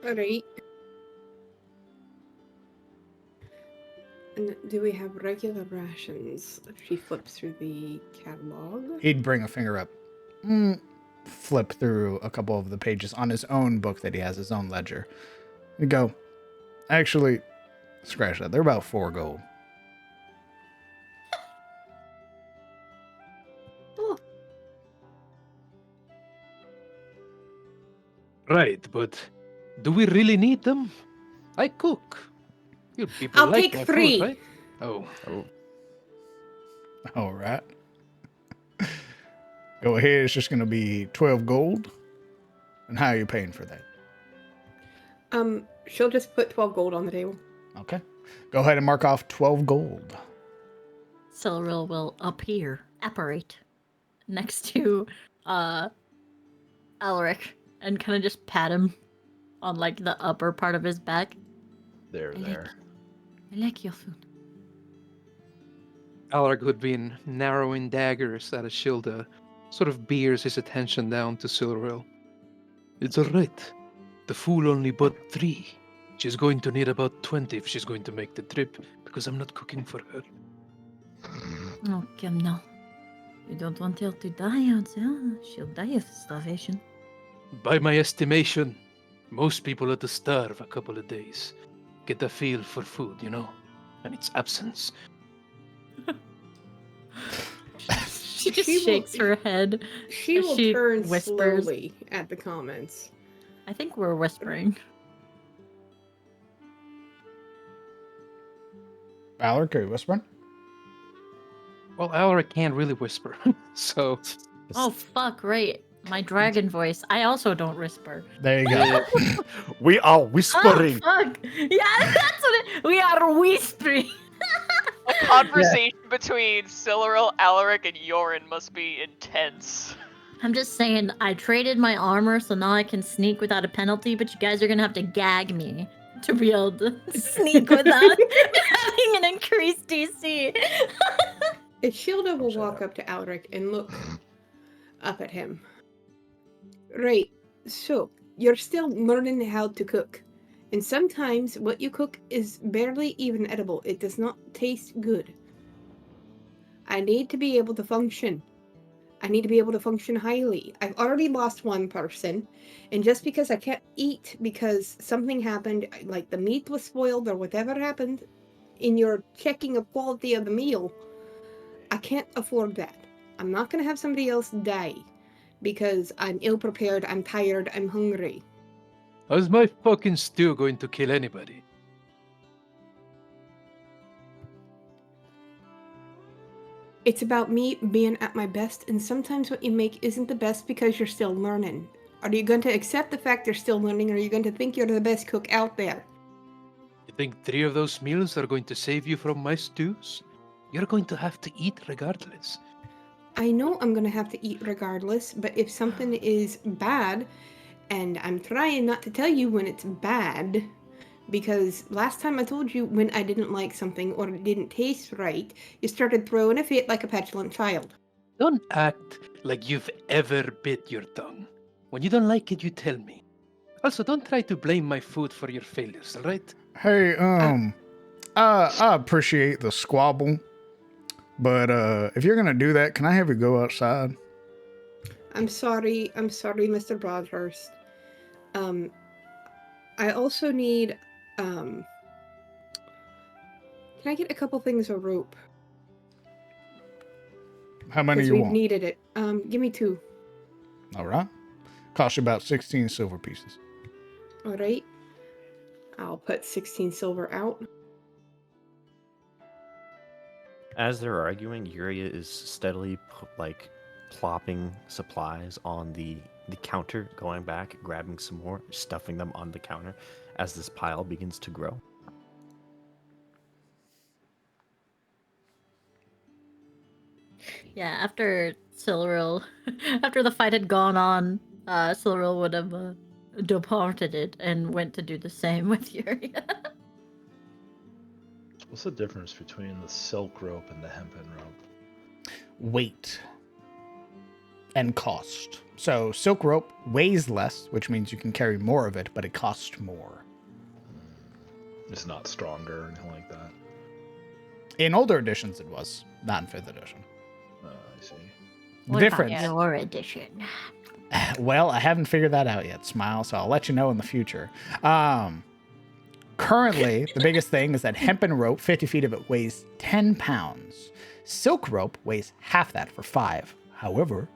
Alright. And do we have regular rations? She flips through the catalog. He'd bring a finger up, flip through a couple of the pages on his own book that he has, his own ledger. He'd go, actually, scratch that. They're about 4 gold. Right, but do we really need them? I cook. You people I'll like take my 3. food, right? Oh. All right. Go ahead. It's just going to be 12 gold. And how are you paying for that? She'll just put 12 gold on the table. Okay. Go ahead and mark off 12 gold. Silril will apparate next to Alaric and kind of just pat him on like the upper part of his back. There. I like your food. Alaric, who'd been narrowing daggers at Ashilda, sort of bears his attention down to Silril. It's alright. The fool only bought 3. She's going to need about 20 if she's going to make the trip, because I'm not cooking for her. Oh, come now. You don't want her to die out there. She'll die of starvation. By my estimation, most people had to starve a couple of days. Get a feel for food, and its absence. She just She will- shakes her head. She As will she turn whispers. slowly at the comments. I think we're whispering. Alaric, are you whispering? Well, Alaric can't really whisper, so... Oh, fuck, right. My dragon voice. I also don't whisper. There you go. We are whispering. Oh, fuck. Yeah, that's what we are whispering. A conversation between Silril, Alaric, and Yorin must be intense. I'm just saying, I traded my armor, so now I can sneak without a penalty, but you guys are gonna have to gag me to be able to sneak without having an increased DC. Ishilda will walk up to Alaric and look up at him. Right, so you're still learning how to cook. And sometimes what you cook is barely even edible. It does not taste good. I need to be able to function. I need to be able to function highly. I've already lost one person, and just because I can't eat because something happened, like the meat was spoiled or whatever happened in your checking of quality of the meal, I can't afford that. I'm not going to have somebody else die because I'm ill prepared, I'm tired, I'm hungry. How's my fucking stew going to kill anybody? It's about me being at my best, and sometimes what you make isn't the best because you're still learning. Are you going to accept the fact you're still learning, or are you going to think you're the best cook out there? You think 3 of those meals are going to save you from my stews? You're going to have to eat regardless. I know I'm going to have to eat regardless, but if something is bad, and I'm trying not to tell you when it's bad, because last time I told you when I didn't like something or it didn't taste right, you started throwing a fit like a petulant child. Don't act like you've ever bit your tongue. When you don't like it, you tell me. Also, don't try to blame my food for your failures, alright? Hey, I appreciate the squabble, but if you're gonna do that, can I have you go outside? I'm sorry, Mr. Broadhurst. I also need, can I get a couple things of rope? How many Because you we've want? needed it. Give me 2. All right. Cost you about 16 silver pieces. All right. I'll put 16 silver out. As they're arguing, Yuria is steadily plopping supplies on the counter, going back, grabbing some more, stuffing them on the counter as this pile begins to grow. Yeah, after Silril, after the fight had gone on, Silril would have departed it and went to do the same with Yuria. What's the difference between the silk rope and the hempen rope? Weight and cost. So silk rope weighs less, which means you can carry more of it, but it costs more. It's not stronger or anything like that. In older editions, it was, not in 5th edition. I see. The What difference. about your edition? Well, I haven't figured that out yet, Smile, so I'll let you know in the future. Currently, the biggest thing is that hempen rope, 50 feet of it, weighs 10 pounds. Silk rope weighs half that for 5. However,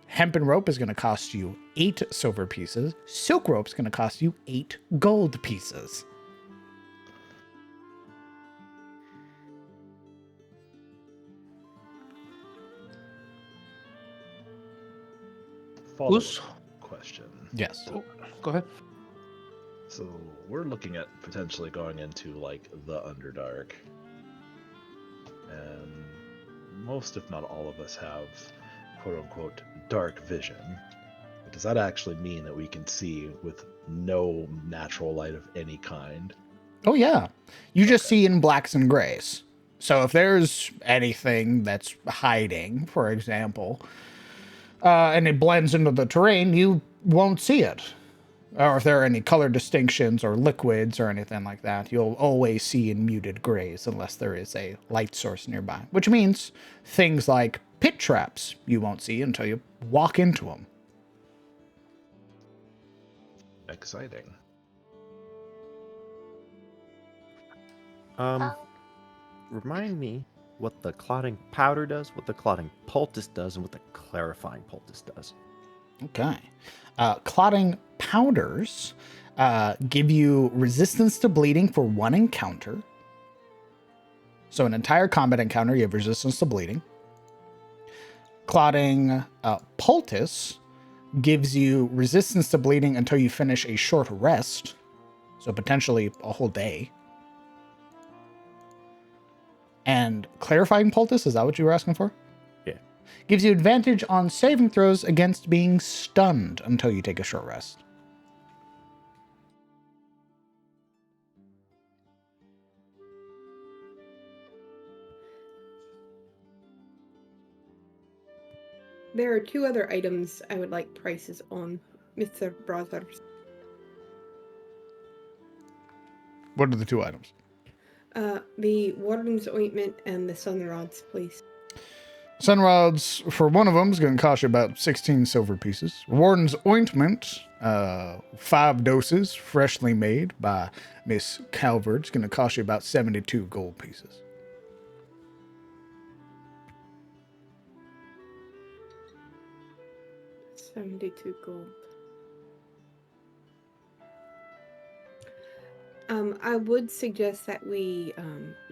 hempen rope is going to cost you 8 silver pieces. Silk rope is going to cost you 8 gold pieces. Follow-up question. Yes. Oh, go ahead. So we're looking at potentially going into like the Underdark, and most, if not all of us, have quote-unquote dark vision. But does that actually mean that we can see with no natural light of any kind? Oh, yeah. You just see in blacks and grays. So if there's anything that's hiding, for example, and it blends into the terrain, you won't see it. Or if there are any color distinctions or liquids or anything like that, you'll always see in muted grays unless there is a light source nearby. Which means things like pit traps you won't see until you walk into them. Exciting. Remind me what the clotting powder does, what the clotting poultice does, and what the clarifying poultice does. Okay. Clotting powders give you resistance to bleeding for 1 encounter. So an entire combat encounter, you have resistance to bleeding. Clotting poultice gives you resistance to bleeding until you finish a short rest. So potentially a whole day. And clarifying poultice, is that what you were asking for? Yeah. Gives you advantage on saving throws against being stunned until you take a short rest. There are 2 other items I would like prices on, Mr. Brothers. What are the 2 items? The Warden's Ointment and the Sun Rods, please. Sunrod's, for one of them, is going to cost you about 16 silver pieces. Warden's Ointment, 5 doses, freshly made by Miss Calvert, is going to cost you about 72 gold pieces. $72 gold. I would suggest that we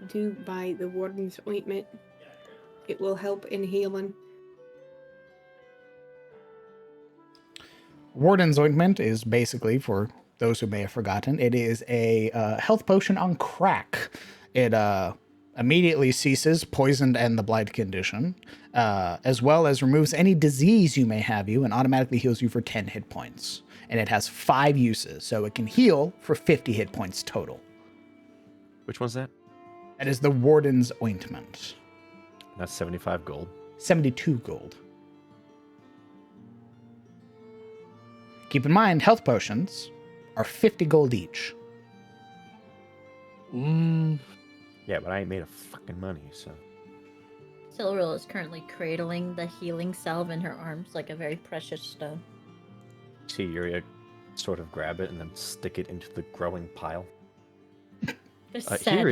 do buy the Warden's Ointment. It will help in healing. Warden's Ointment is basically, for those who may have forgotten, it is a health potion on crack. It immediately ceases poisoned and the blight condition, as well as removes any disease you may have you and automatically heals you for 10 hit points. And it has 5 uses, so it can heal for 50 hit points total. Which one's that? That is the Warden's Ointment. That's 75 gold. 72 gold. Keep in mind, health potions are 50 gold each. Yeah, but I ain't made a fucking money, so. Silril is currently cradling the healing salve in her arms like a very precious stone. See Yuria sort of grab it and then stick it into the growing pile. Here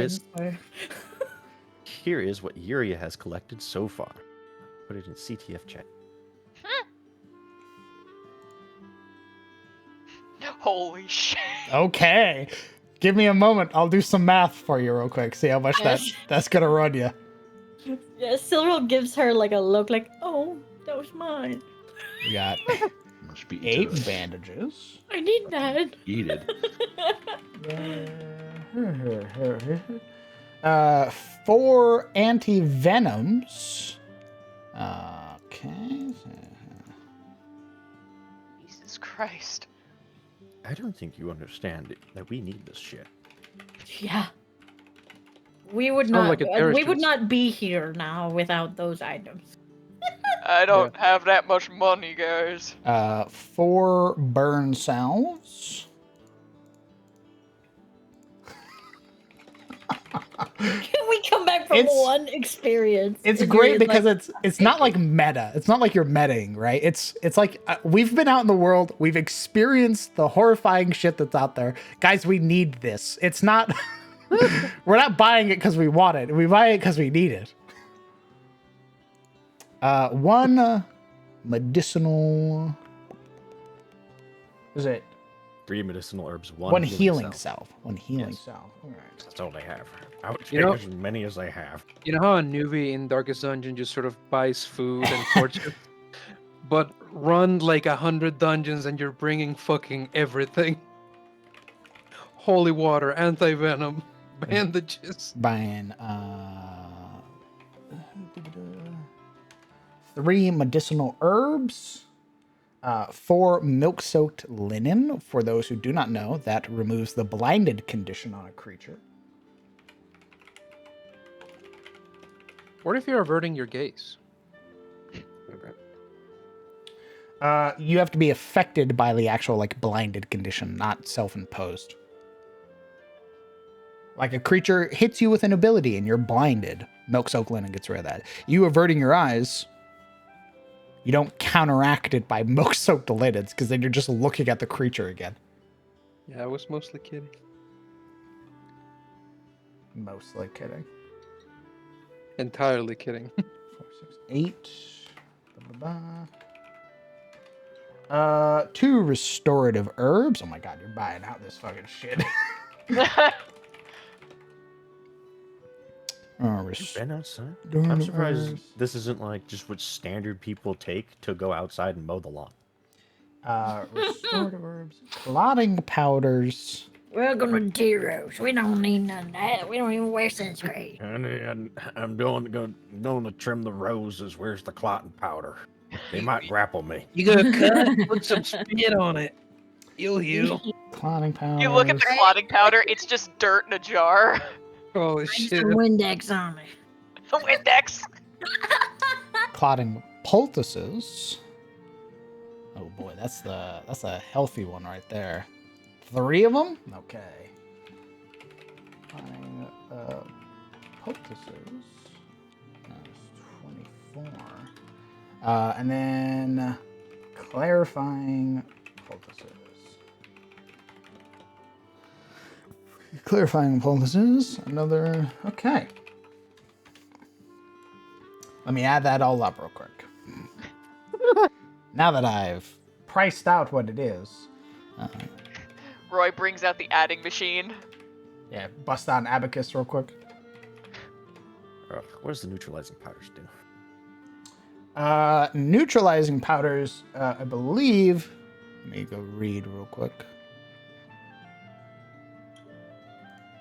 is what Yuria has collected so far. Put it in CTF chat. Holy shit. Okay. Give me a moment. I'll do some math for you real quick. See how much that's gonna run you. Yeah, Silril gives her like a look like, oh, that was mine. You got Must be 8 bandages. I need that. Eat it. 4 anti-venoms. Okay. Jesus Christ. I don't think you understand that we need this shit. Yeah. We would Sounds not like a we terrorist. would not be here now without those items. I don't have that much money, guys. 4 burn salves. Can we come back from one experience? It's and great you're because like, it's not like meta. It's not like you're metaing, right? It's like we've been out in the world. We've experienced the horrifying shit that's out there. Guys, we need this. It's not we're not buying it because we want it. We buy it because we need it. 1 medicinal. Is it 3 medicinal herbs, 1 healing salve? 1 healing Yes. salve. All right. That's all they have. I would You take know- as many as they have. You know how a newbie in Darkest Dungeon just sort of buys food and torture? But run like 100 dungeons and you're bringing fucking everything. Holy water, anti-venom, bandages. Buying 3 medicinal herbs, 4 milk-soaked linen. For those who do not know, that removes the blinded condition on a creature. What if you're averting your gaze? You have to be affected by the actual blinded condition, not self-imposed. Like a creature hits you with an ability and you're blinded. Milk-soaked linen gets rid of that. You averting your eyes, you don't counteract it by milk-soaked linens, because then you're just looking at the creature again. Yeah, I was mostly kidding. Mostly kidding. Entirely kidding. 4, 6, 8. 2 restorative herbs. Oh my god, you're buying out this fucking shit. Been outside? I'm surprised this isn't like just what standard people take to go outside and mow the lawn. Restorative herbs. Clotting powders. We're gonna zeros. We don't need none of that. We don't even wear sunscreen. And I'm going to trim the roses. Where's the clotting powder? They might grapple me. You gotta cut, put some spit on it. You'll heal. Clotting powders. You look at the clotting powder, it's just dirt in a jar. Holy Put shit. some Windex on me. Windex. Clotting poultices. Oh boy, that's a healthy one right there. 3 of them? Okay. Clotting poultices. That's 4. And then clarifying poultices. Clarifying poultices. Another. Okay. Let me add that all up real quick. Now that I've priced out what it is. Roy brings out the adding machine. Yeah, bust out an abacus real quick. What does the neutralizing powders do? Neutralizing powders, I believe. Let me go read real quick.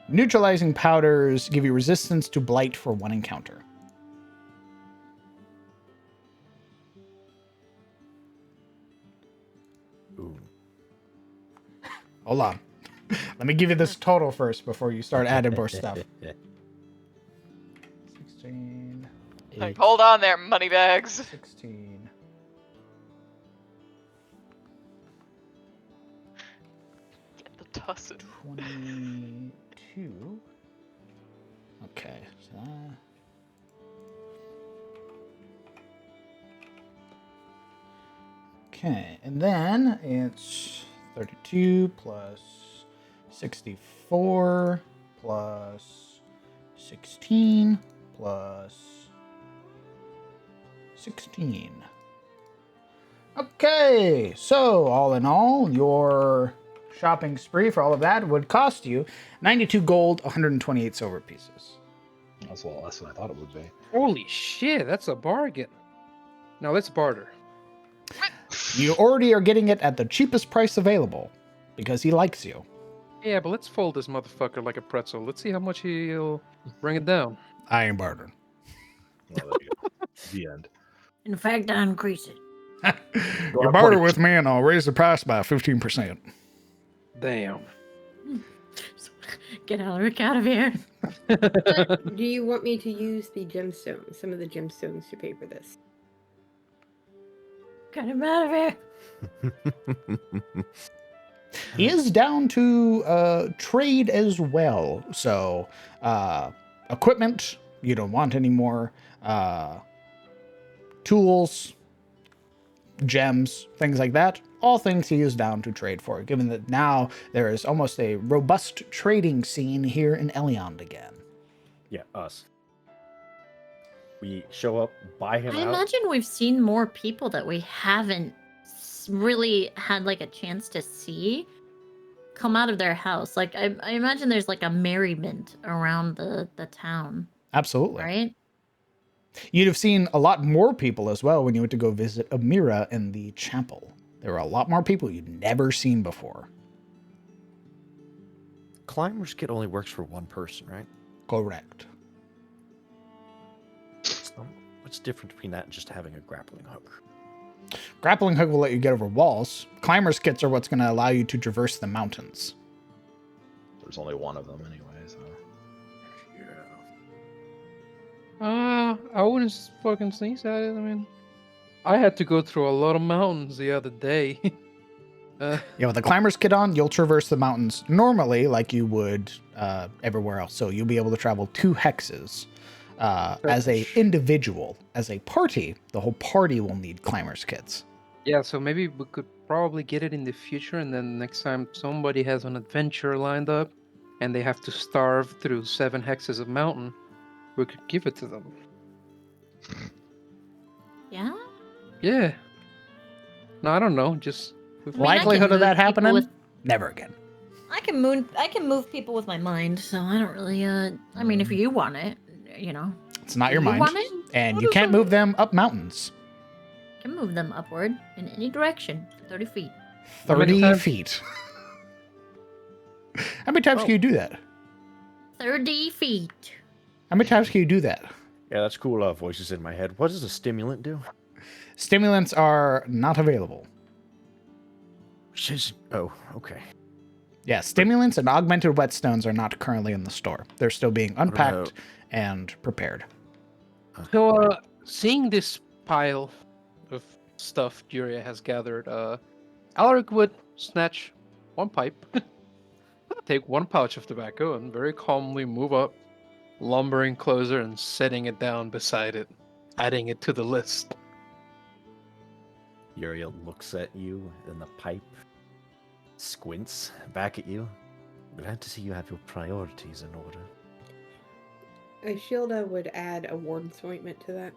Neutralizing powders give you resistance to blight for 1 encounter. Ooh. Hold on. Let me give you this total first before you start adding more stuff. 16. Like, hold on there, moneybags. 16. Get the tussin. 22. Okay. So okay, and then it's 32 plus 64 plus 16 plus 16. Okay, so all in all, your shopping spree for all of that would cost you 92 gold, 128 silver pieces. That's a lot less than I thought it would be. Holy shit, that's a bargain. Now let's barter. You already are getting it at the cheapest price available because he likes you. Yeah, but let's fold this motherfucker like a pretzel. Let's see how much he'll bring it down. I ain't bartering. Well, there you go. The end. In fact, I increase it. You barter with me and I'll raise the price by 15%. Damn. Get Alaric out of here. Do you want me to use the gemstones, some of the gemstones to pay for this? Get him out of here. He is down to trade as well. So, equipment, you don't want any more. Tools, gems, things like that. All things he is down to trade for, given that now there is almost a robust trading scene here in Eliond again. Yeah, us. We show up, buy him I out. imagine we've seen more people that we haven't really had like a chance to see come out of their house. Like I imagine there's like a merriment around the town, Absolutely. right? You'd have seen a lot more people as well when you went to go visit Amira in the chapel. There were a lot more people you'd never seen before. Climber's kit only works for 1 person, right? Correct. So, what's different between that and just having a grappling hook? Grappling hook will let you get over walls. Climber's kits are what's going to allow you to traverse the mountains. There's only one of them anyway, so. I wouldn't fucking sneeze at it. I mean, I had to go through a lot of mountains the other day. Yeah, with the climber's kit on, you'll traverse the mountains normally like you would everywhere else. So you'll be able to travel 2 hexes as a individual. As a party, the whole party will need climber's kits. Yeah, so maybe we could probably get it in the future, and then next time somebody has an adventure lined up and they have to starve through 7 hexes of mountain, we could give it to them. Yeah. Yeah. No, I don't know. Just Likelihood of that happening? with- Never again. I can move people with my mind, so I don't really. I mean, if you want it, you know. It's not your You mind. want it? And you can't move them up mountains. I can move them upward in any direction for 30 feet. How many 30 times- feet. How many times can you do that? 30 feet. How many times can you do that? Yeah, that's cool. Voices in my head. What does a stimulant do? Stimulants are not available. Oh, okay. Yeah, stimulants and augmented whetstones are not currently in the store. They're still being unpacked and prepared. So, seeing this pile of stuff Juria has gathered, Alaric would snatch 1 pipe, take 1 pouch of tobacco, and very calmly move up, lumbering closer and setting it down beside it. adding it to the list. Uriel looks at you in the pipe, squints back at you. Glad to see you have your priorities in order. Shilda would add a warden's ointment to that.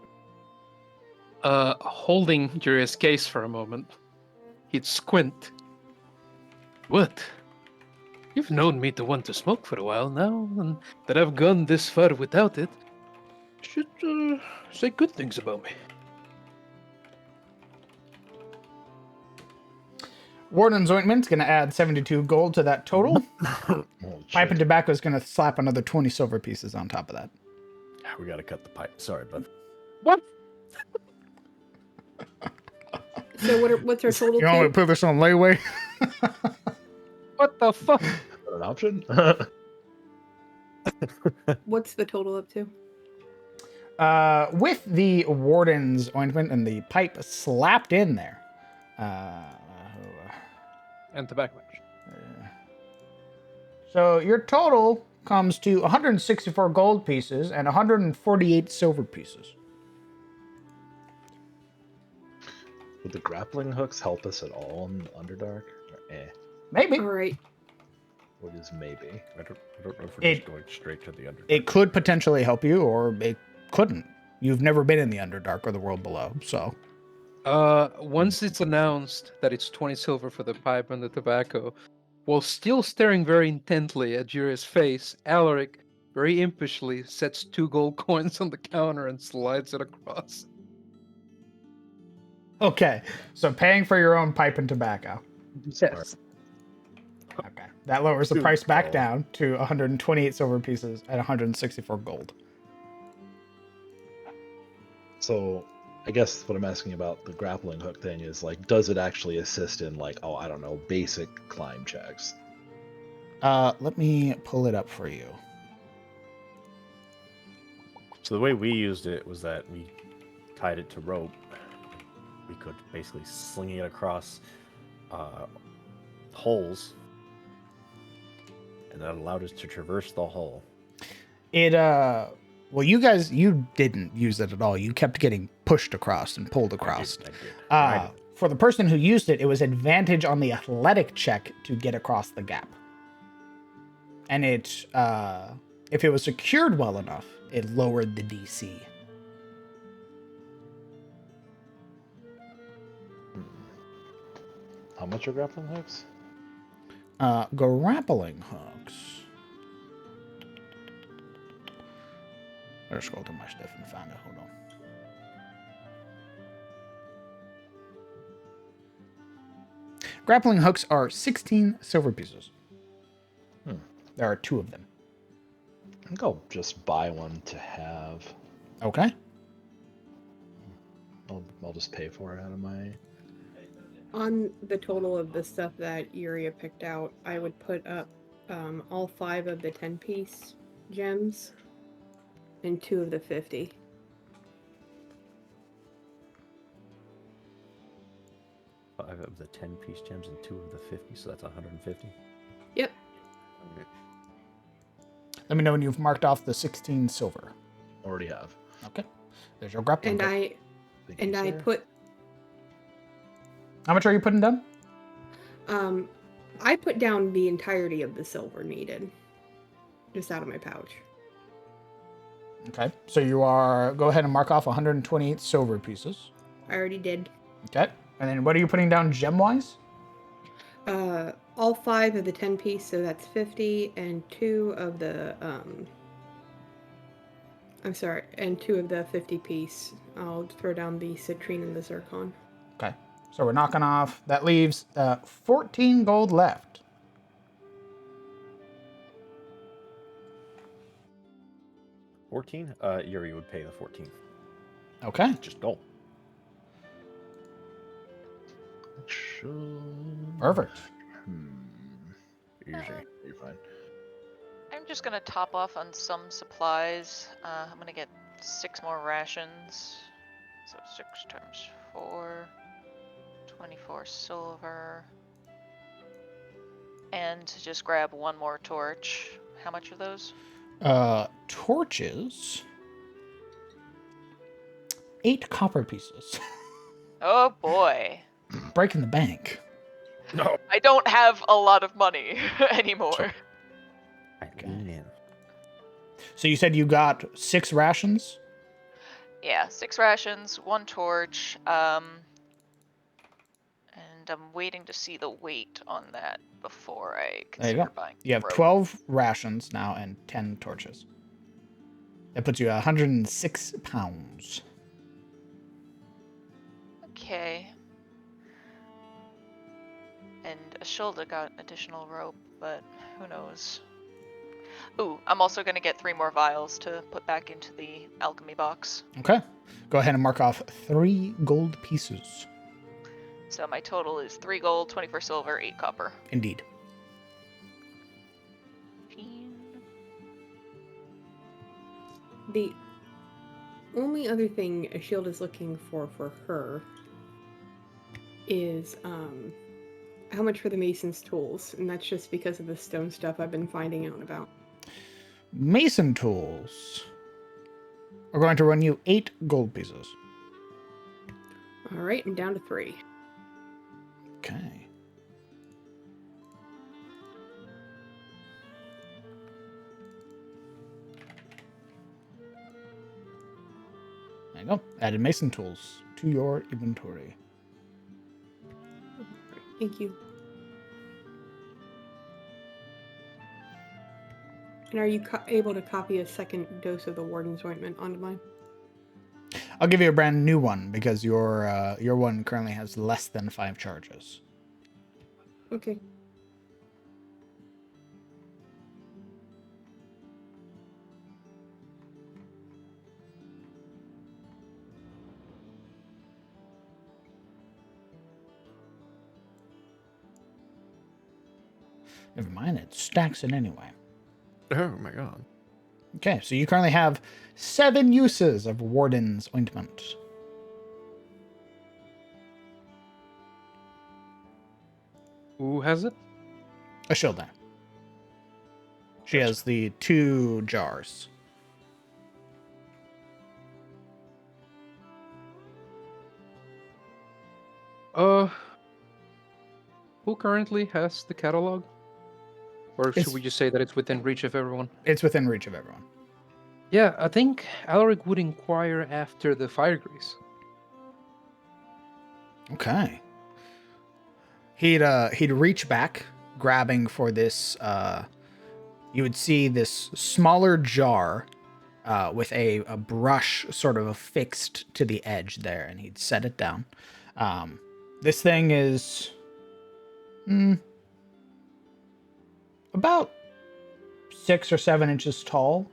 Holding Juria's case for a moment, he'd squint. What? You've known me to want to smoke for a while now, and that I've gone this far without it. Should say good things about me. Warden's Ointment's going to add 72 gold to that total. Holy Pipe and shit. Tobacco is going to slap another 20 silver pieces on top of that. We gotta cut the pipe. Sorry, bud. What? So what's our total? You want me to to? put this on layaway? What the fuck? Is that an option? What's the total up to? With the Warden's Ointment and the pipe slapped in there. And tobacco. So your total comes to 164 gold pieces and 148 silver pieces. Would the grappling hooks help us at all in Underdark? Or Maybe. All right. What is maybe? I don't know if we're It- just going straight to the under. It could potentially help you, or it couldn't. You've never been in the Underdark or the world below, so. Once it's announced that it's 20 silver for the pipe and the tobacco, while still staring very intently at Juria's face, Alaric very impishly sets 2 gold coins on the counter and slides it across. Okay, so paying for your own pipe and tobacco. Yes. Okay, that lowers the Two price back gold. down to 128 silver pieces and 164 gold. So, I guess what I'm asking about the grappling hook thing is like, does it actually assist in like, oh, I don't know, basic climb checks? Let me pull it up for you. So the way we used it was that we tied it to rope. We could basically sling it across holes, and that allowed us to traverse the hole. Well, you didn't use it at all. You kept getting pushed across and pulled across. I did. For the person who used it, it was advantage on the athletic check to get across the gap. And it, if it was secured well enough, it lowered the DC. How much are grappling hooks? Grappling hooks. Better scroll through my stuff and find it. Hold on. Grappling hooks are 16 silver pieces. There are 2 of them. I think I'll just buy one to have. Okay. I'll just pay for it out of my. On the total of the stuff that Yuria picked out, I would put up all 5 of the 10-piece gems and 2 of the 50. Five of the 10-piece gems and 2 of the 50, so that's 150. Yep. Okay. Let me know when you've marked off the 16 silver. Already have. Okay. There's your grappling And hook. Thank you, sir. put How much are you putting down? I put down the entirety of the silver needed. Just out of my pouch. Okay. So you are, go ahead and mark off 128 silver pieces. I already did. Okay. And then what are you putting down gem-wise? All 5 of the 10-piece, so that's 50, and 2 of the I'm sorry, and 2 of the 50-piece. I'll throw down the citrine and the zircon. Okay. So we're knocking off, that leaves 14 gold left. Yuri would pay the 14. Okay. Just gold. Perfect. Usually. You're fine. I'm just gonna top off on some supplies. I'm gonna get 6 more rations. So 6 times 4, 24 silver. And just grab 1 more torch. How much are those? Torches. 8 copper pieces. Oh boy. Breaking the bank. No. I don't have a lot of money anymore. I lean in. So you said you got 6 rations? Yeah, 6 rations, 1 torch, and I'm waiting to see the weight on that before I There you consider go. buying You have rope. 12 rations now and 10 torches. That puts you at 106 pounds. Okay. And Ashilda got additional rope, but who knows. Ooh, I'm also gonna get 3 more vials to put back into the alchemy box. Okay. Go ahead and mark off 3 gold pieces. So my total is 3 gold, 24 silver, 8 copper. Indeed. The only other thing a shield is looking for her is how much for the mason's tools, and that's just because of the stone stuff I've been finding out about. Mason tools are going to run you 8 gold pieces. All right, I'm down to 3. Okay. There you go. Added mason tools to your inventory. Thank you. And are you able to copy a second dose of the Warden's Ointment onto mine? I'll give you a brand new one because your one currently has less than 5 charges. Okay. Never mind, it stacks it anyway. Oh my god. Okay, so you currently have 7 uses of Warden's Ointment. Who has it? Ashilda. She has the 2 jars. Who currently has the catalog? Or should It's- we just say that it's within reach of everyone? It's within reach of everyone. Yeah, I think Alaric would inquire after the fire grease. Okay. He'd reach back, grabbing for this. You would see this smaller jar with a brush sort of affixed to the edge there, and he'd set it down. This thing is about 6 or 7 inches tall.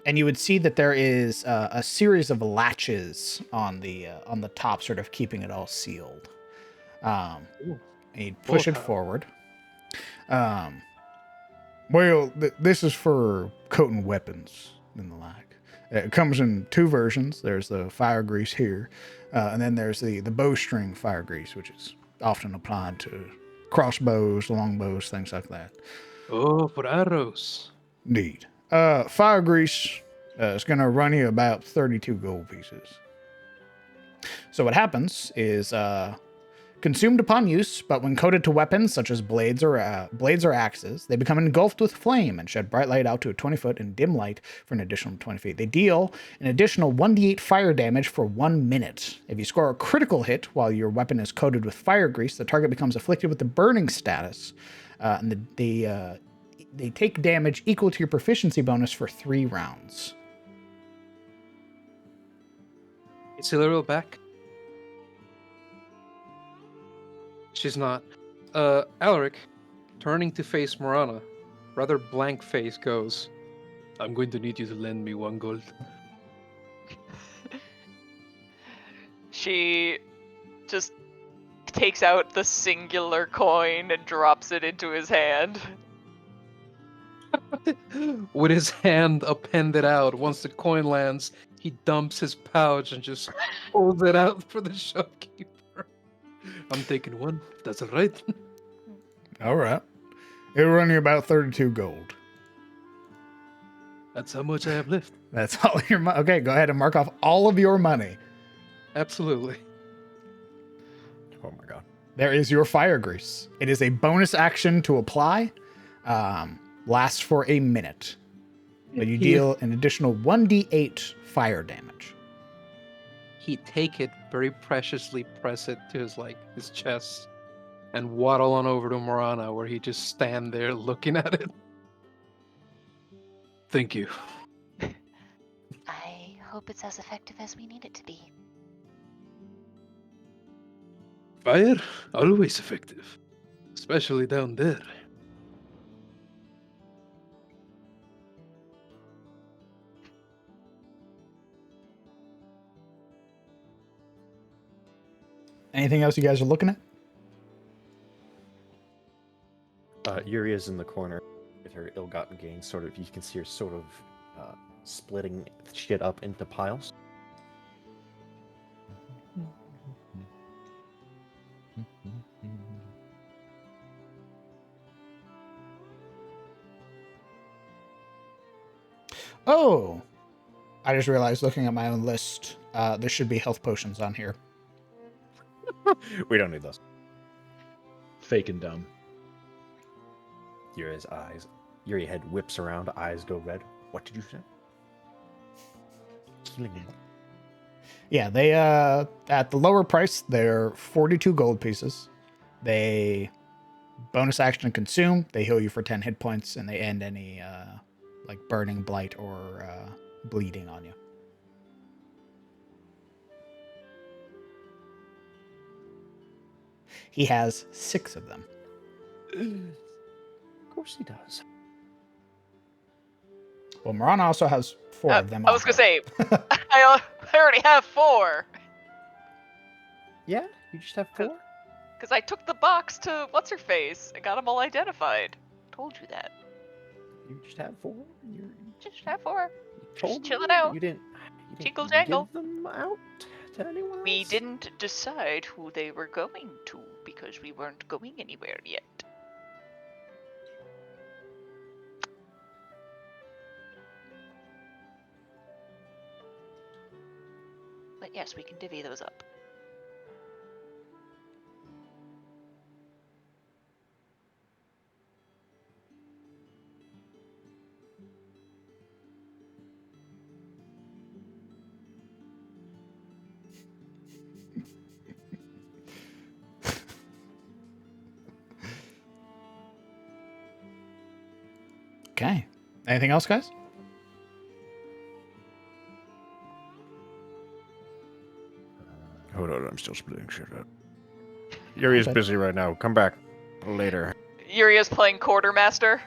And you would see that there is a series of latches on the top, sort of keeping it all sealed. And you'd push it forward. Well, this is for coating weapons and the like. It comes in 2 versions. There's the fire grease here, and then there's the bowstring fire grease, which is often applied to crossbows, longbows, things like that. Oh, for arrows. Indeed. Fire grease is going to run you about 32 gold pieces. So what happens is consumed upon use, but when coated to weapons such as blades or axes, they become engulfed with flame and shed bright light out to a 20 foot and dim light for an additional 20 feet. They deal an additional 1d8 fire damage for 1 minute. If you score a critical hit while your weapon is coated with fire grease, the target becomes afflicted with the burning status, and they take damage equal to your proficiency bonus for 3 rounds. It's a little back. She's not. Alaric, turning to face Morana, rather blank face, goes, I'm going to need you to lend me 1 gold. She just takes out the singular coin and drops it into his hand. With his hand appended out, once the coin lands, he dumps his pouch and just pulls it out for the shopkeeper. I'm taking 1. That's all right. All right. It'll run you about 32 gold. That's how much I have left. That's all your money. Okay, go ahead and mark off all of your money. Absolutely. Oh my god. There is your fire grease. It is a bonus action to apply. Lasts for a minute. But you deal an additional 1d8 fire damage. He take it very preciously, press it to his chest, and waddle on over to Morana, where he just stand there looking at it. Thank you. I hope it's as effective as we need it to be. Fire, always effective. Especially down there. Anything else you guys are looking at? Yuria's in the corner with her ill-gotten gains. Sort of, you can see her sort of splitting shit up into piles. Oh, I just realized looking at my own list, there should be health potions on here. We don't need those. Fake and dumb. Yuria head whips around, eyes go red. What did you say? Killing him. Yeah, they at the lower price, they're 42 gold pieces. They bonus action consume. They heal you for 10 hit points, and they end any like burning, blight, or bleeding on you. He has 6 of them. Of course he does. Well, Marana also has 4 of them. I was gonna say, I already have 4. Yeah, you just have 4. Because I took the box to what's her face and got them all identified. Told you that. You just have 4. You Just have 4. told Just chilling me out. You didn't Jingle jangle. give them out to anyone We else? didn't decide who they were going to because we weren't going anywhere yet. But yes, we can divvy those up. Okay. Anything else, guys? Hold on, I'm still splitting shit up. Yuri's Okay. busy right now. Come back later. Yuria's playing quartermaster.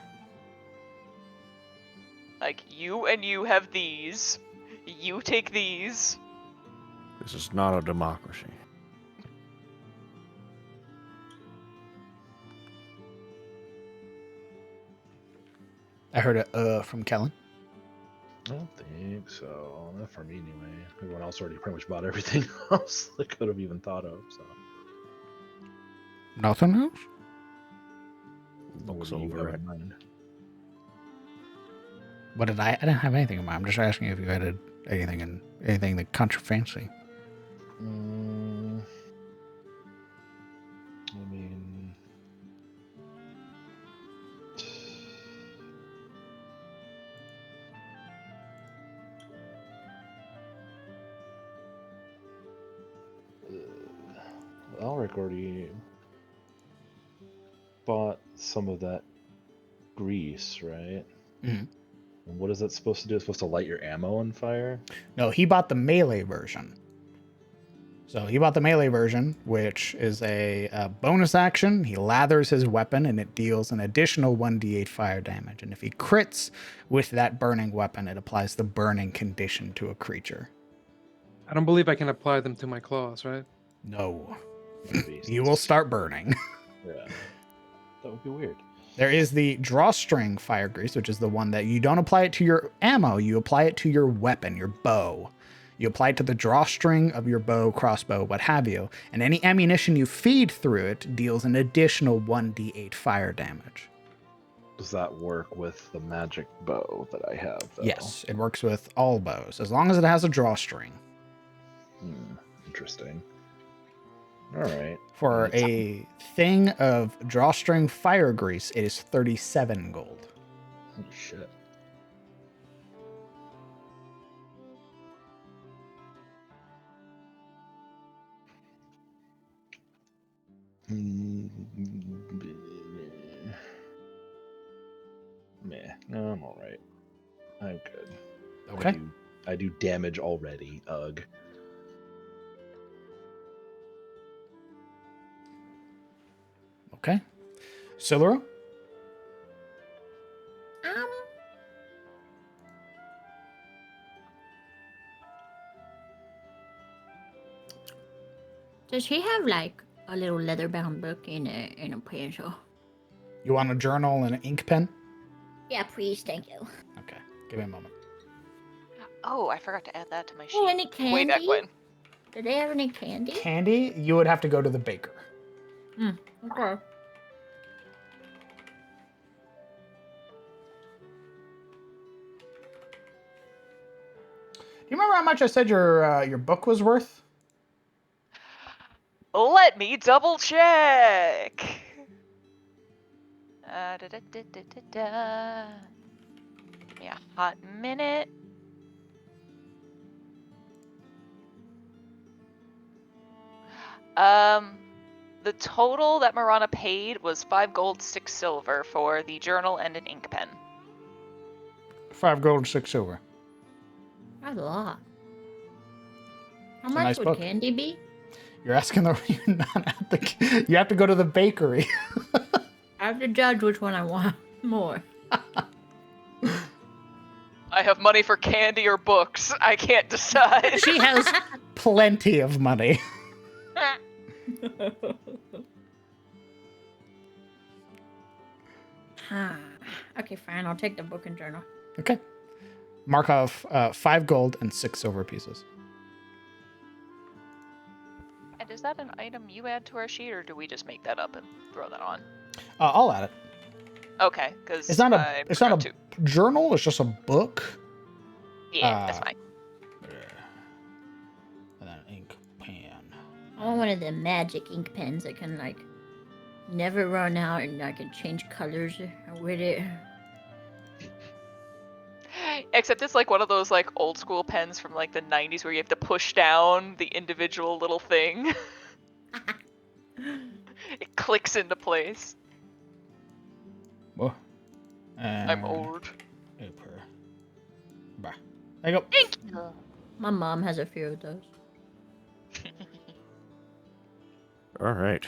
Like, you and you have these. You take these. This is not a democracy. I heard a from Kellen. I don't think so. Not for me anyway. Everyone else already pretty much bought everything else they could have even thought of. So Nothing else? Looks what do you over have it. in mind? What did I didn't have anything in mind. I'm just asking if you had anything that caught your fancy. I mean, Alric already bought some of that grease, right? Mhm. And what is that supposed to do? It's supposed to light your ammo on fire? No, he bought the melee version. So he bought the melee version, which is a bonus action. He lathers his weapon, and it deals an additional 1d8 fire damage. And if he crits with that burning weapon, it applies the burning condition to a creature. I don't believe I can apply them to my claws, right? No. Beasts. You will start burning. Yeah. That would be weird. There is the drawstring fire grease, which is the one that you don't apply it to your ammo, you apply it to your weapon, your bow. You apply it to the drawstring of your bow, crossbow, what have you, and any ammunition you feed through it deals an additional 1d8 fire damage. Does that work with the magic bow that I have, though? Yes, it works with all bows, as long as it has a drawstring. Interesting. Alright. For a thing of drawstring fire grease, it is 37 gold. Holy shit. Meh. No, I'm alright. I'm good. Okay. I do damage already. Ugh. Okay. Siluro? Does he have like a little leather-bound book in a pencil? You want a journal and an ink pen? Yeah, please, thank you. Okay. Give me a moment. Oh, I forgot to add that to my sheet. Oh, any Way back candy? when. Do they have any candy? Candy, you would have to go to the baker. Okay. Do you remember how much I said your book was worth? Let me double check. Da. Give me a hot minute. The total that Marana paid was 5 gold, 6 silver for the journal and an ink pen. 5 gold, 6 silver. That's a lot. How It's a much nice would book. candy be? You're asking the you're not at the you have to go to the bakery. I have to judge which one I want more. I have money for candy or books. I can't decide. She has plenty of money. Okay, fine. I'll take the book and journal. Okay. Mark off 5 gold and 6 silver pieces. And is that an item you add to our sheet, or do we just make that up and throw that on? I'll add it. Okay, because It's not a journal. It's just a book. Yeah, that's fine. And an ink pen. I want one of the magic ink pens that can like never run out, and I can change colors with it. Except it's like one of those like old school pens from like the 90s where you have to push down the individual little thing. It clicks into place. Whoa. I'm old. There you go. Thank you. My mom has a few of those. All right.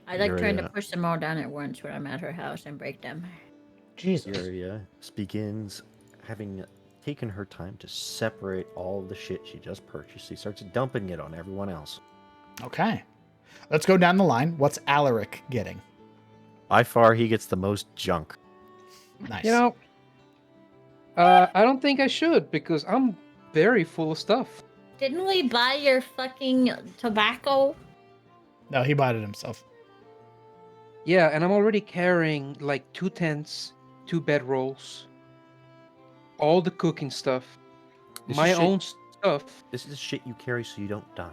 I like trying to Yuria- push them all down at once when I'm at her house and break them. Jesus. Yuria begins having taken her time to separate all the shit she just purchased. She starts dumping it on everyone else. Okay. Let's go down the line. What's Alaric getting? By far, he gets the most junk. Nice. You know, I don't think I should because I'm very full of stuff. Didn't we buy your fucking tobacco? No, he bought it himself. Yeah, and I'm already carrying like 2 tents, 2 bedrolls, all the cooking stuff, This my is shit- own stuff. This is shit you carry so you don't die.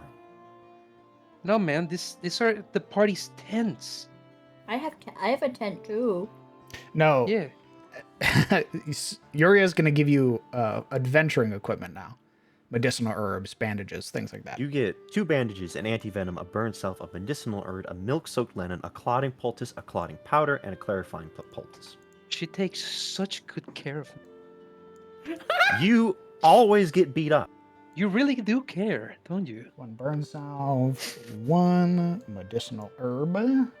No, man, these are the party's tents. I have a tent too. No. Yeah. Uria's going to give you adventuring equipment now. Medicinal herbs, bandages, things like that. You get 2 bandages, an anti-venom, a burn self, a medicinal herb, a milk-soaked linen, a clotting poultice, a clotting powder, and a clarifying poultice. She takes such good care of me. You always get beat up. You really do care, don't you? 1 burn salve, 1 medicinal herb,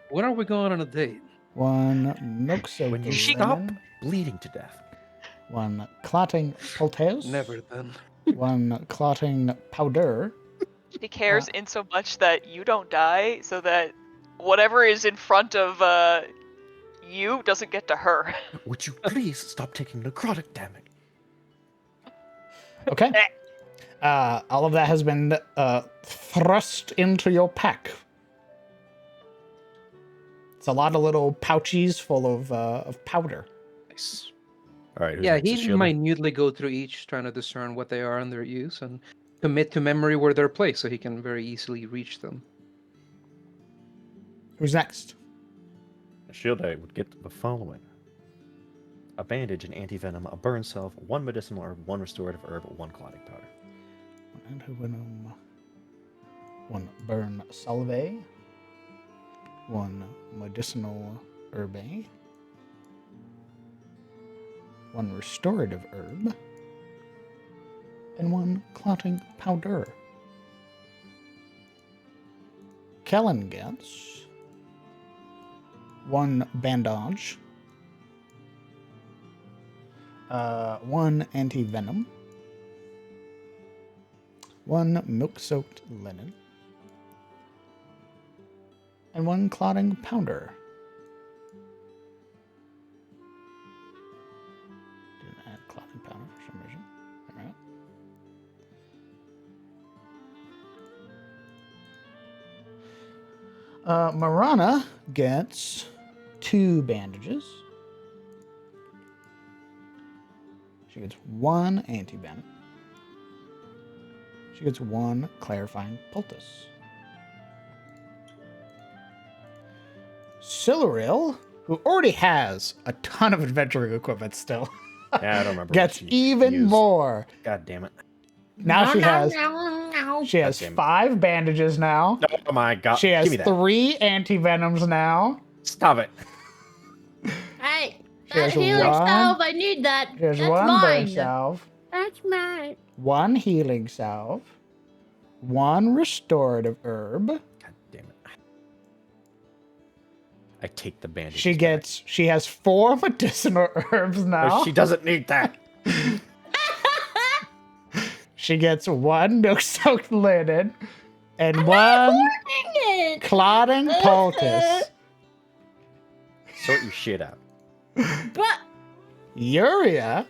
When are we going on a date? 1 milk soaked When you She- stop linen, bleeding to death. 1 clotting poultice, Never then. 1 clotting powder. She cares in so much that you don't die, so that whatever is in front of you doesn't get to her. Would you please stop taking necrotic damage? Okay. All of that has been thrust into your pack. It's a lot of little pouches full of powder. Nice. All right. Who's Yeah, next? he Is Sheila? minutely go through each, trying to discern what they are and their use, and commit to memory where they're placed, so he can very easily reach them. Who's next? Shield-A would get the following: a bandage, an anti-venom, a burn salve, 1 medicinal herb, 1 restorative herb, 1 clotting powder. 1 antivenom, 1 burn salve, 1 medicinal herb, 1 restorative herb, and 1 clotting powder. Kellen gets 1 bandage, 1 anti-venom, 1 milk-soaked linen, and 1 clotting powder. Didn't add clotting powder for some reason. Alright. Marana gets 2 bandages. She gets 1 anti-venom. She gets 1 clarifying poultice. Siluril, who already has a ton of adventuring equipment still, Yeah, I don't remember. gets what she even used. more. God damn it! Now she has God damn it. 5 bandages now. Oh my god! She has Give me that. 3 anti-venoms now. Stop it! Hey, She that has healing 1. salve, I need that. She has That's 1 burn mine. salve, That's mine. 1 healing salve, 1 restorative herb. God damn it! I take the bandage. She has 4 medicinal herbs now. No, she doesn't need that. She gets 1 milk-soaked linen and 1 it. clotting poultice. Sort your shit out. But Yuria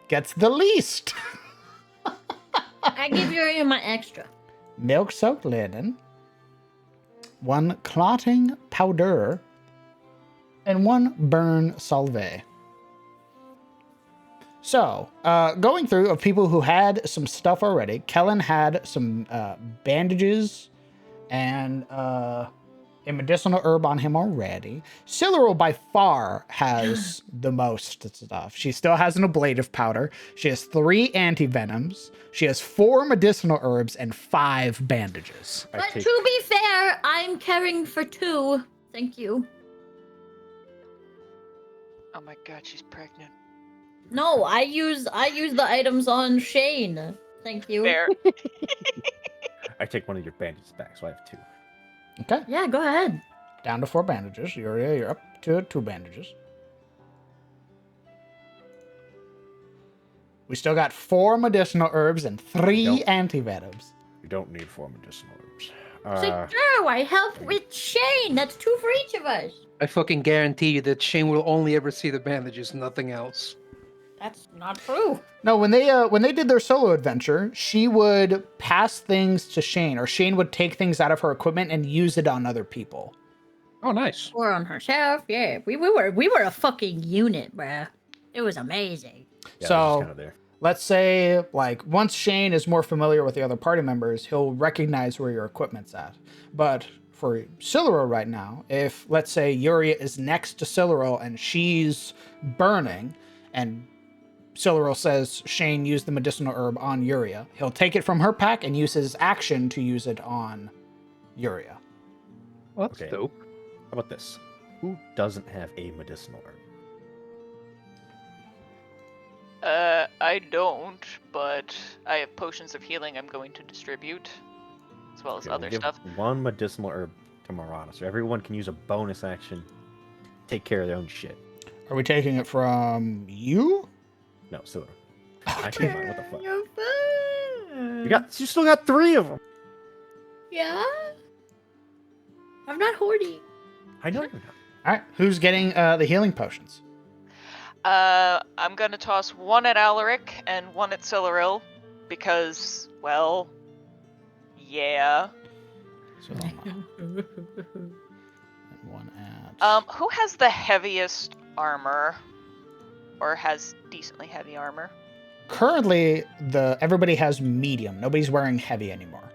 gets the least. I give you my extra. Milk-soaked linen, 1 clotting powder, and 1 burn salve. So, going through of people who had some stuff already, Kellen had some bandages and a medicinal herb on him already. Siluril by far has the most stuff. She still has an ablative powder. She has 3 anti-venoms. She has 4 medicinal herbs and 5 bandages. But to be fair, I'm caring for 2. Thank you. Oh my god, she's pregnant. No, I use the items on Shane. Thank you. Fair. I take one of your bandages back, so I have 2. Okay, Yeah, go ahead. down to 4 bandages. Yuria, you're up to 2 bandages. We still got 4 medicinal herbs and 3 Nope. anti-venoms. You don't need 4 medicinal herbs. It's true, I helped with Shane. That's 2 for each of us. I fucking guarantee you that Shane will only ever see the bandages, nothing else. That's not true. No, when they did their solo adventure, she would pass things to Shane, or Shane would take things out of her equipment and use it on other people. Oh, nice. Or on herself, yeah. We were a fucking unit, bruh. It was amazing. Yeah, So- I was just kind of there. Let's say, like, once Shane is more familiar with the other party members, he'll recognize where your equipment's at. But for Siluril right now, if, let's say, Yuria is next to Siluril and she's burning, and Siluril says, Shane, use the medicinal herb on Yuria, he'll take it from her pack and use his action to use it on Yuria. Well, that's Okay. dope. How about this? Who doesn't have a medicinal herb? I don't, but I have potions of healing I'm going to distribute, as well as Okay, we'll other give stuff. 1 medicinal herb to Marana, so everyone can use a bonus action, take care of their own shit. Are we taking it from you? No, Silver. I can't find what the fuck. You're fine. You still got 3 of them. Yeah? I'm not hoarding. I know you're not. All right, who's getting the healing potions? I'm gonna toss 1 at Alaric and 1 at Siluril, because, well, yeah. So, and 1 at Who has the heaviest armor? Or has decently heavy armor? Currently, everybody has medium. Nobody's wearing heavy anymore.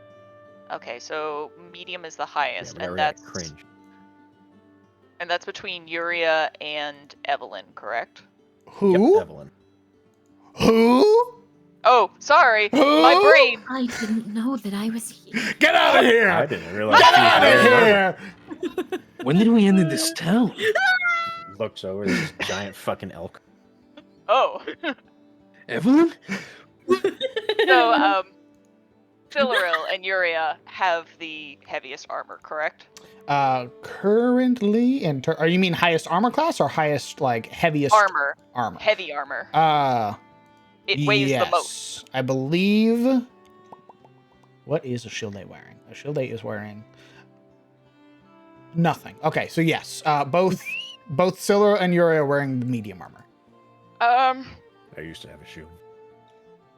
Okay, so medium is the Yeah, highest, we got and rid of that that's cringe. and that's between Yuria and Evelyn, correct? Who? Yep, Evelyn. Who? Oh, sorry, Who? my brain. I didn't know that I was here. Get out of here! I didn't realize Get she was out of wearing armor. here! When did we end in this town? Looks over, there's this giant fucking elk. Oh, Evelyn? so Philoril and Yuria have the heaviest armor, correct? Currently, are you mean highest armor class or highest like heaviest Armor, armor? heavy armor. It weighs the most. Yes, I believe. What is a Ashilde wearing? Ashilde is wearing nothing. Okay, so yes, both Scylla and Yuria are wearing the medium armor. I used to have a shoe.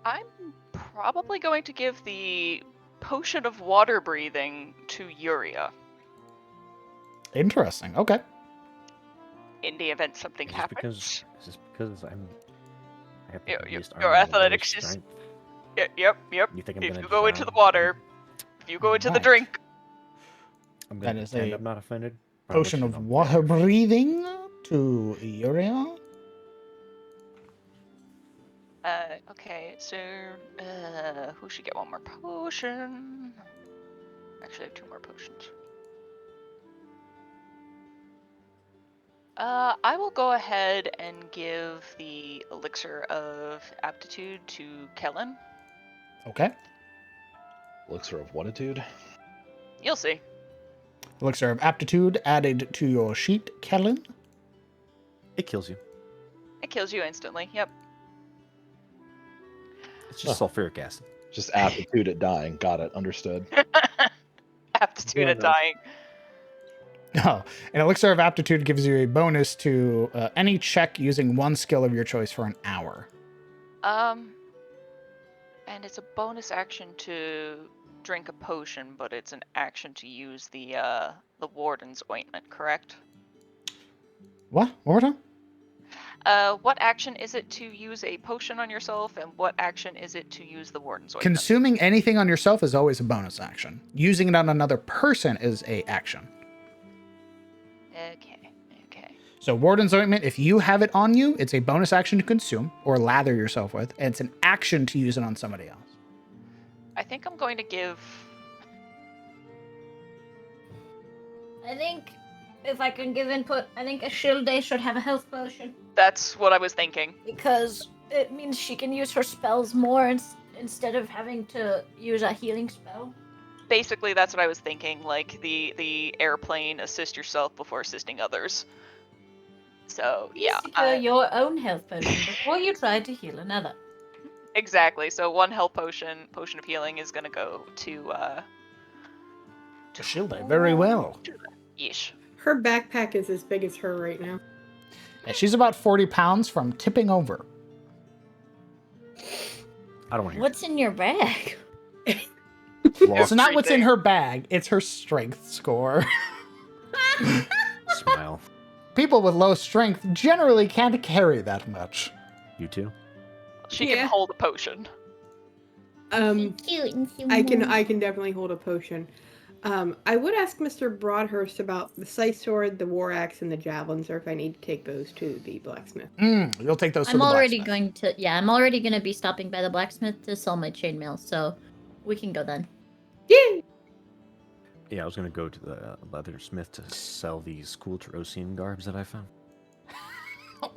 I'm probably going to give the potion of water breathing to Yuria Interesting. Okay. in the event something happens. Is this because I have the Your heaviest your armor and the athletics lowest is- strength? Yep. You think I'm If gonna you go into the drown? water, if you go into the Alright. drink, I'm gonna That is pretend a I'm not offended. but I'm Potion let of you know water better. breathing to Yuria. okay, so, who should get one more potion? Actually, I have 2 more potions. I will go ahead and give the Elixir of Aptitude to Kellen. Okay. Elixir of Whatitude. You'll see. Elixir of Aptitude added to your sheet, Kellen. It kills you. It kills you instantly, yep. It's just sulfuric acid. Just aptitude at dying. Got it. Understood. Aptitude Fair at enough. dying. Oh, an Elixir of Aptitude gives you a bonus to any check using one skill of your choice for an hour. And it's a bonus action to drink a potion, but it's an action to use the Warden's Ointment, correct? What? One more time? What action is it to use a potion on yourself, and what action is it to use the Warden's Ointment? Consuming anything on yourself is always a bonus action. Using it on another person is a action. Okay. So Warden's Ointment, if you have it on you, it's a bonus action to consume or lather yourself with, and it's an action to use it on somebody else. I think I'm going to give... I think if I can give input, I think Ashilde should have a health potion That's what I was thinking. because it means she can use her spells more instead of having to use a healing spell. Basically, that's what I was thinking, like the airplane, assist yourself before assisting others. So, yeah. Secure your own health potion before you try to heal another. Exactly, so 1 health potion of healing is gonna go to Ashilde, very well. Yeesh. Her backpack is as big as her right now. Yeah, she's about 40 pounds from tipping over. I don't want to hear What's in your bag? It's not what's in Everything. her bag, it's her strength score. it. Smile. People with low strength generally can't carry that much. You too? She Yeah. can hold a potion. Cute and I can definitely hold a potion. I would ask Mr. Broadhurst about the scythe sword, the war axe, and the javelins, or if I need to take those to the blacksmith. You'll take those to I'm the already blacksmith. going to. Yeah, I'm already going to be stopping by the blacksmith to sell my chainmail, so we can go then. Yay! Yeah, I was gonna go to the leathersmith to sell these cool Tarosian garbs that I found.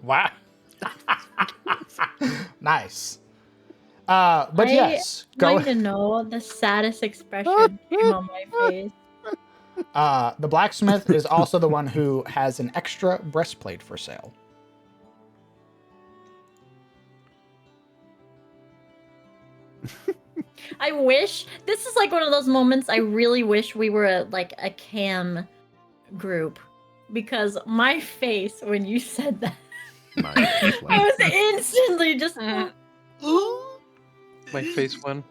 Wow. Nice. But I yes, go. want to know the saddest expression came on my face. The blacksmith is also the one who has an extra breastplate for sale. I wish this is like one of those moments I really wish we were a cam group, because my face when you said that, My I was instantly just. My face one.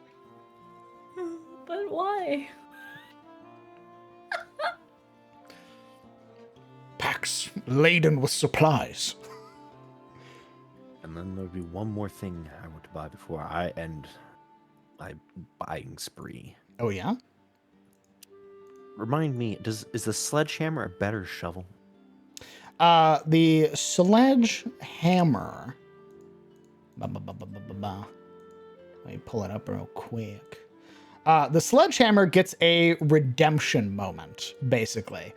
But why? Pax laden with supplies. And then there'll be one more thing I want to buy before I end my buying spree. Oh yeah? Remind me, is the sledgehammer a better shovel? The sledgehammer. Let me pull it up real quick. The sledgehammer gets a redemption moment, basically.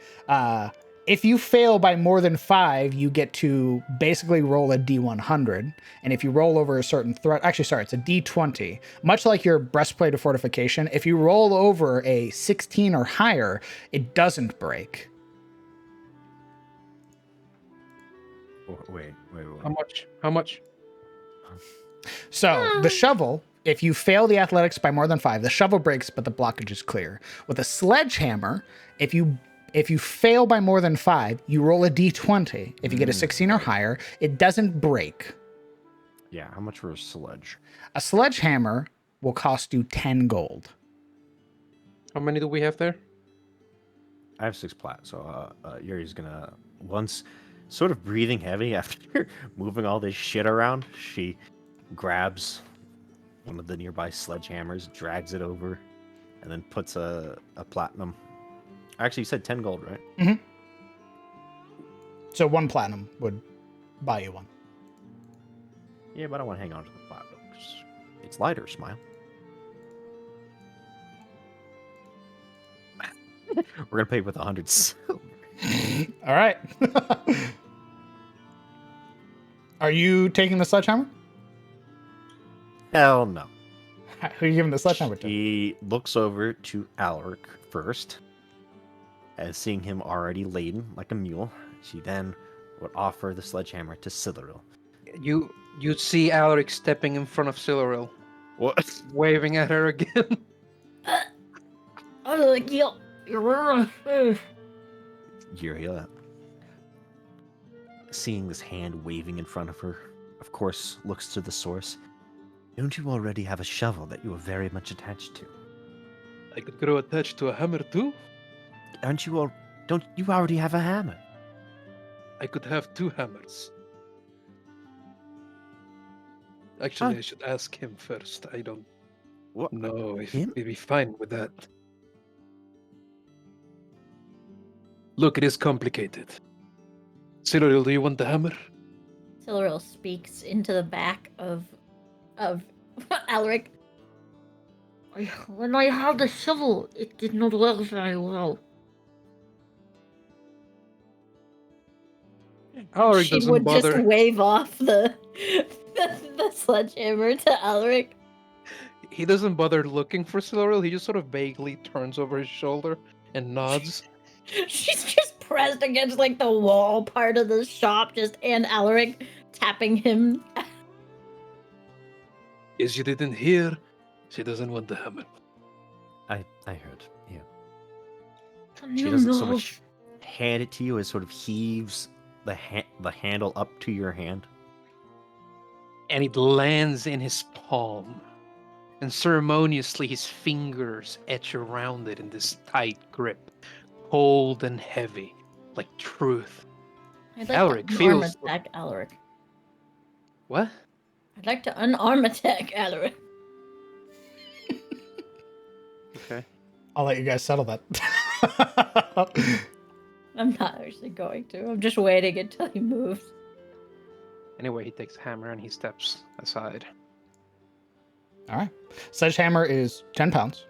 If you fail by more than 5, you get to basically roll a D100. And if you roll over a certain threat, actually, sorry, it's a D20. Much like your breastplate of fortification, if you roll over a 16 or higher, it doesn't break. Wait. How much? So the shovel, if you fail the athletics by more than 5, the shovel breaks, but the blockage is clear. With a sledgehammer, if you fail by more than 5, you roll a d20. If you get a 16 or higher, it doesn't break. Yeah, how much for a sledge? A sledgehammer will cost you 10 gold. How many do we have there? I have 6 plat, so Yuri's gonna, once sort of breathing heavy after moving all this shit around, she grabs one of the nearby sledgehammers, drags it over, and then puts a platinum. Actually, you said 10 gold, right? Mm-hmm. So 1 platinum would buy you 1. Yeah, but I don't want to hang on to the platinum. It's lighter, Smile. We're gonna pay with 100 silver. All right. Are you taking the sledgehammer? Hell no. Who are you giving the sledgehammer to? He looks over to Alaric first, and seeing him already laden like a mule, she then would offer the sledgehammer to Siluril. You see Alaric stepping in front of Siluril, What? waving at her again. Yuria, seeing this hand waving in front of her, of course, looks to the source. Don't you already have a shovel that you are very much attached to? I could grow attached to a hammer too. Don't you already have a hammer? I could have 2 hammers. Actually, I should ask him first. I don't know if him? he'd be fine with that. Look, it is complicated. Cyril, do you want the hammer? Siluril speaks into the back of Alaric. When I had the shovel, it did not work very well. Alaric She doesn't would bother. just wave off the sledgehammer to Alaric. He doesn't bother looking for Siluril. He just sort of vaguely turns over his shoulder and nods. She's just pressed against like the wall part of the shop, and Alaric tapping him. Yes, you didn't hear. She doesn't want the hammer. I heard, yeah. Can She you doesn't so move? much hand it to you as sort of heaves the handle up to your hand. And it lands in his palm. And ceremoniously, his fingers etch around it in this tight grip, cold and heavy, like truth. I'd like Alaric to unarm feels- attack Alaric. What? I'd like to unarm attack Alaric. Okay. I'll let you guys settle that. I'm not actually going to. I'm just waiting until he moves. Anyway, he takes the hammer and he steps aside. All right. Sledgehammer is 10 pounds.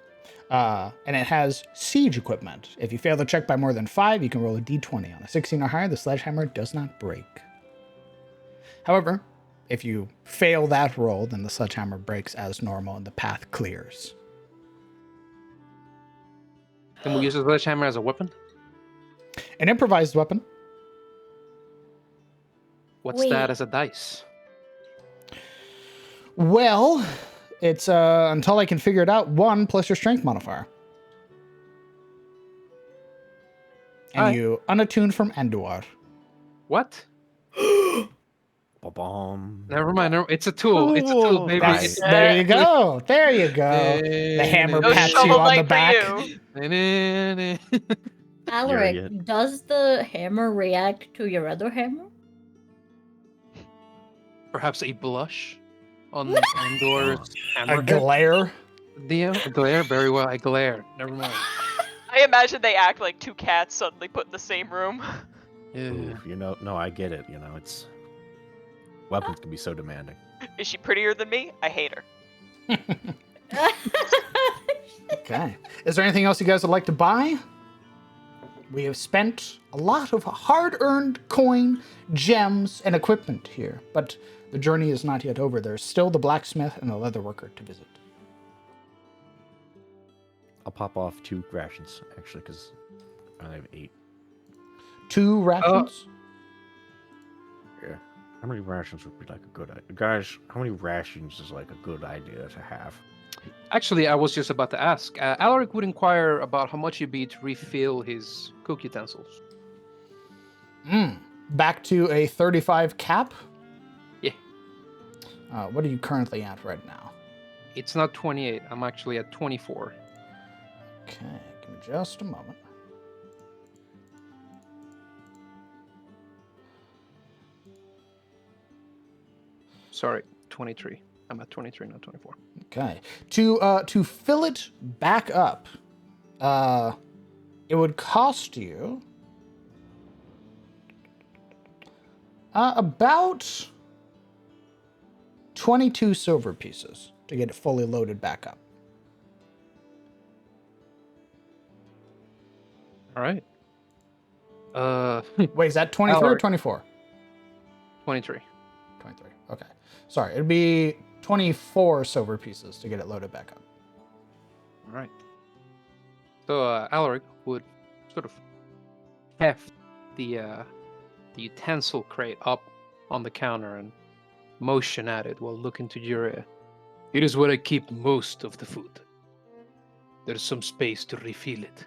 And it has siege equipment. If you fail the check by more than 5, you can roll a d20. On a 16 or higher, the sledgehammer does not break. However, if you fail that roll, then the sledgehammer breaks as normal and the path clears. Can we use the sledgehammer as a weapon? An improvised weapon. What's Wait. that as a dice? Well, it's until I can figure it out, 1 plus your strength modifier. And Alright. you unattuned from Enduar. What? Ba-bom. Never mind. It's a tool. It's a tool, baby. That's, It's- there you go. There you go. The hammer No pats you shovel on the knight for back. you. Alaric, Yuria. does the hammer react to your other hammer? Perhaps a blush on Andor's A hammerhead. glare. A glare? Very well. A glare. Never mind. I imagine they act like two cats suddenly put in the same room. Yeah. Ooh, no, I get it. It's weapons can be so demanding. Is she prettier than me? I hate her. Okay. Is there anything else you guys would like to buy? We have spent a lot of hard-earned coin, gems, and equipment here, but the journey is not yet over. There's still the blacksmith and the leatherworker to visit. I'll pop off 2 rations actually, because I have 8. 2 rations? Yeah. How many rations would be like a good idea? Guys, how many rations is like a good idea to have? Actually, I was just about to ask. Alaric would inquire about how much it'd be to refill his cook utensils. Back to a 35 cap? Yeah. What are you currently at right now? It's not 28. I'm actually at 24. Okay, give me just a moment. Sorry, 23. I'm at 23, not 24. Okay. To fill it back up, it would cost you about 22 silver pieces to get it fully loaded back up. All right. Wait, is that 23 or Alaric. 24? 23. 23. Okay. Sorry, it'd be 24 silver pieces to get it loaded back up. All right. So Alaric would sort of heft the utensil crate up on the counter and motion at it while looking to Juria. It is where I keep most of the food. There's some space to refill it.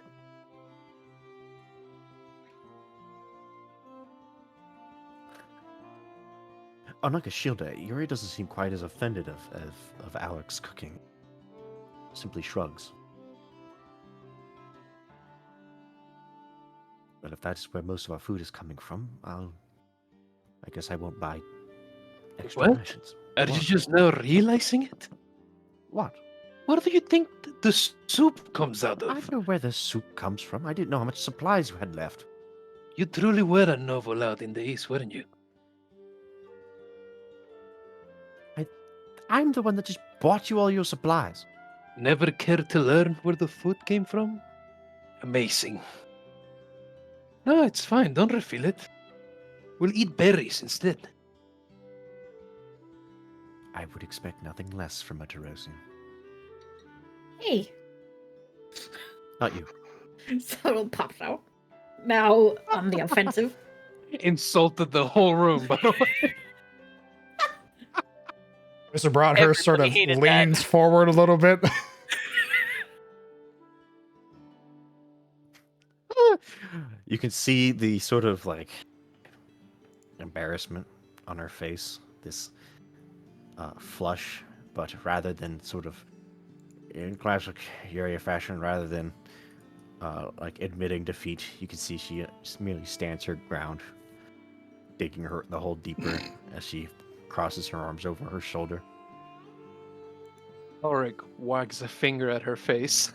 Unlike a Shielda, Yuri doesn't seem quite as offended of Alec's cooking. Simply shrugs. But if that's where most of our food is coming from, I guess I won't buy extra What? rations. Are you just now realizing it? What? Where do you think the soup comes out I of? know where the soup comes from. I didn't know how much supplies you had left. You truly were a novel out in the east, weren't you? I'm the one that just bought you all your supplies. Never cared to learn where the food came from? Amazing. No, it's fine. Don't refill it. We'll eat berries instead. I would expect nothing less from a Tarosian. Hey, Not you. Subtle pops out. Now on the offensive. Insulted the whole room, by the way. Mr. Broadhurst sort of Everybody hated that. leans forward a little bit. You can see the sort of like embarrassment on her face, this flush, but rather than sort of in classic Yuria fashion, rather than like admitting defeat, you can see she just merely stands her ground, digging the hole deeper as she crosses her arms over her shoulder. Ulrich wags a finger at her face.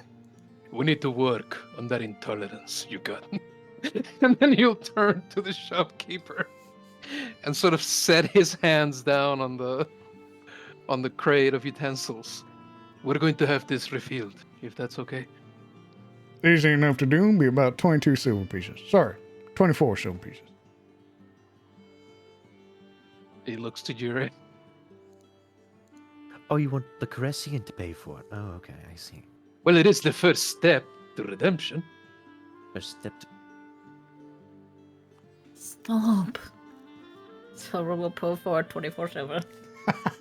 We need to work on that intolerance you got. And then he'll turn to the shopkeeper and sort of set his hands down on the crate of utensils. We're going to have this refilled, if that's okay. Easy enough to do. Be about 22 silver pieces. Sorry, 24 silver pieces. He looks to Jure. Oh, you want the Caressian to pay for it? Oh, okay, I see. Well, it is the first step to redemption. First step to... Stop. Silver will pull for 24 silver.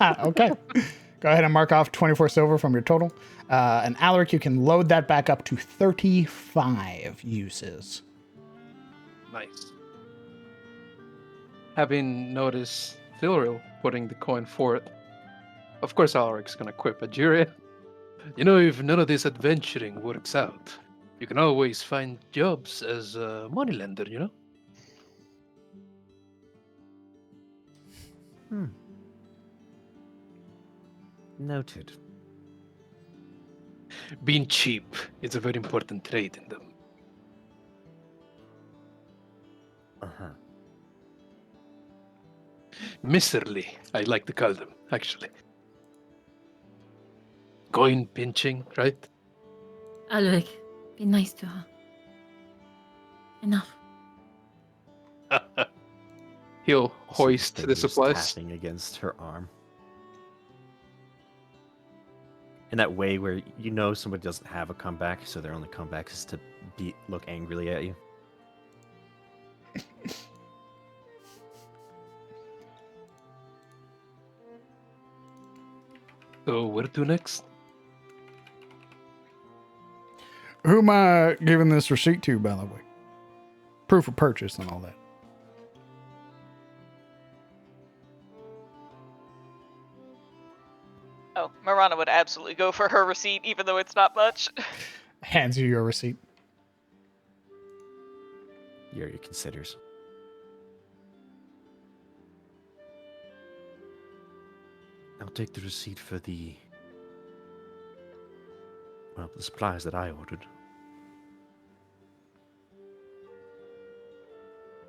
Okay. Go ahead and mark off 24 silver from your total. And Alaric, you can load that back up to 35 uses. Nice. Having noticed Thilril putting the coin forth, of course Alaric's gonna quip at Juria. You know, if none of this adventuring works out, You can always find jobs as a moneylender, you know? Noted. Being cheap is a very important trait in them. Uh-huh. Miserly, I like to call them, actually. Coin pinching, right? Alec, be nice to her. Enough. He'll You see his hoist the fingers supplies. tapping against her arm. In that way where you know somebody doesn't have a comeback, so their only comeback is to look angrily at you. So where to next? Who am I giving this receipt to, by the way? Proof of purchase and all that. Oh, Marana would absolutely go for her receipt, even though it's not much. Hands you your receipt. Yuria considers. I'll take the receipt for the supplies that I ordered.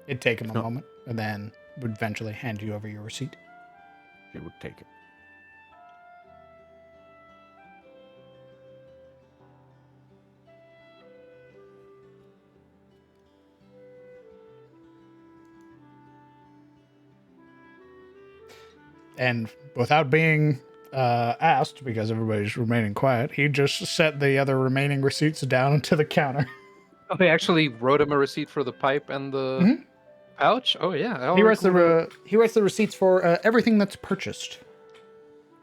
It'd take him a No. moment, and then would eventually hand you over your receipt. She would take it. And without being asked, because everybody's remaining quiet, he just set the other remaining receipts down into the counter. Oh, they actually wrote him a receipt for the pipe and the Mhm. pouch? Oh, yeah. I'll He writes include he writes the receipts for everything that's purchased.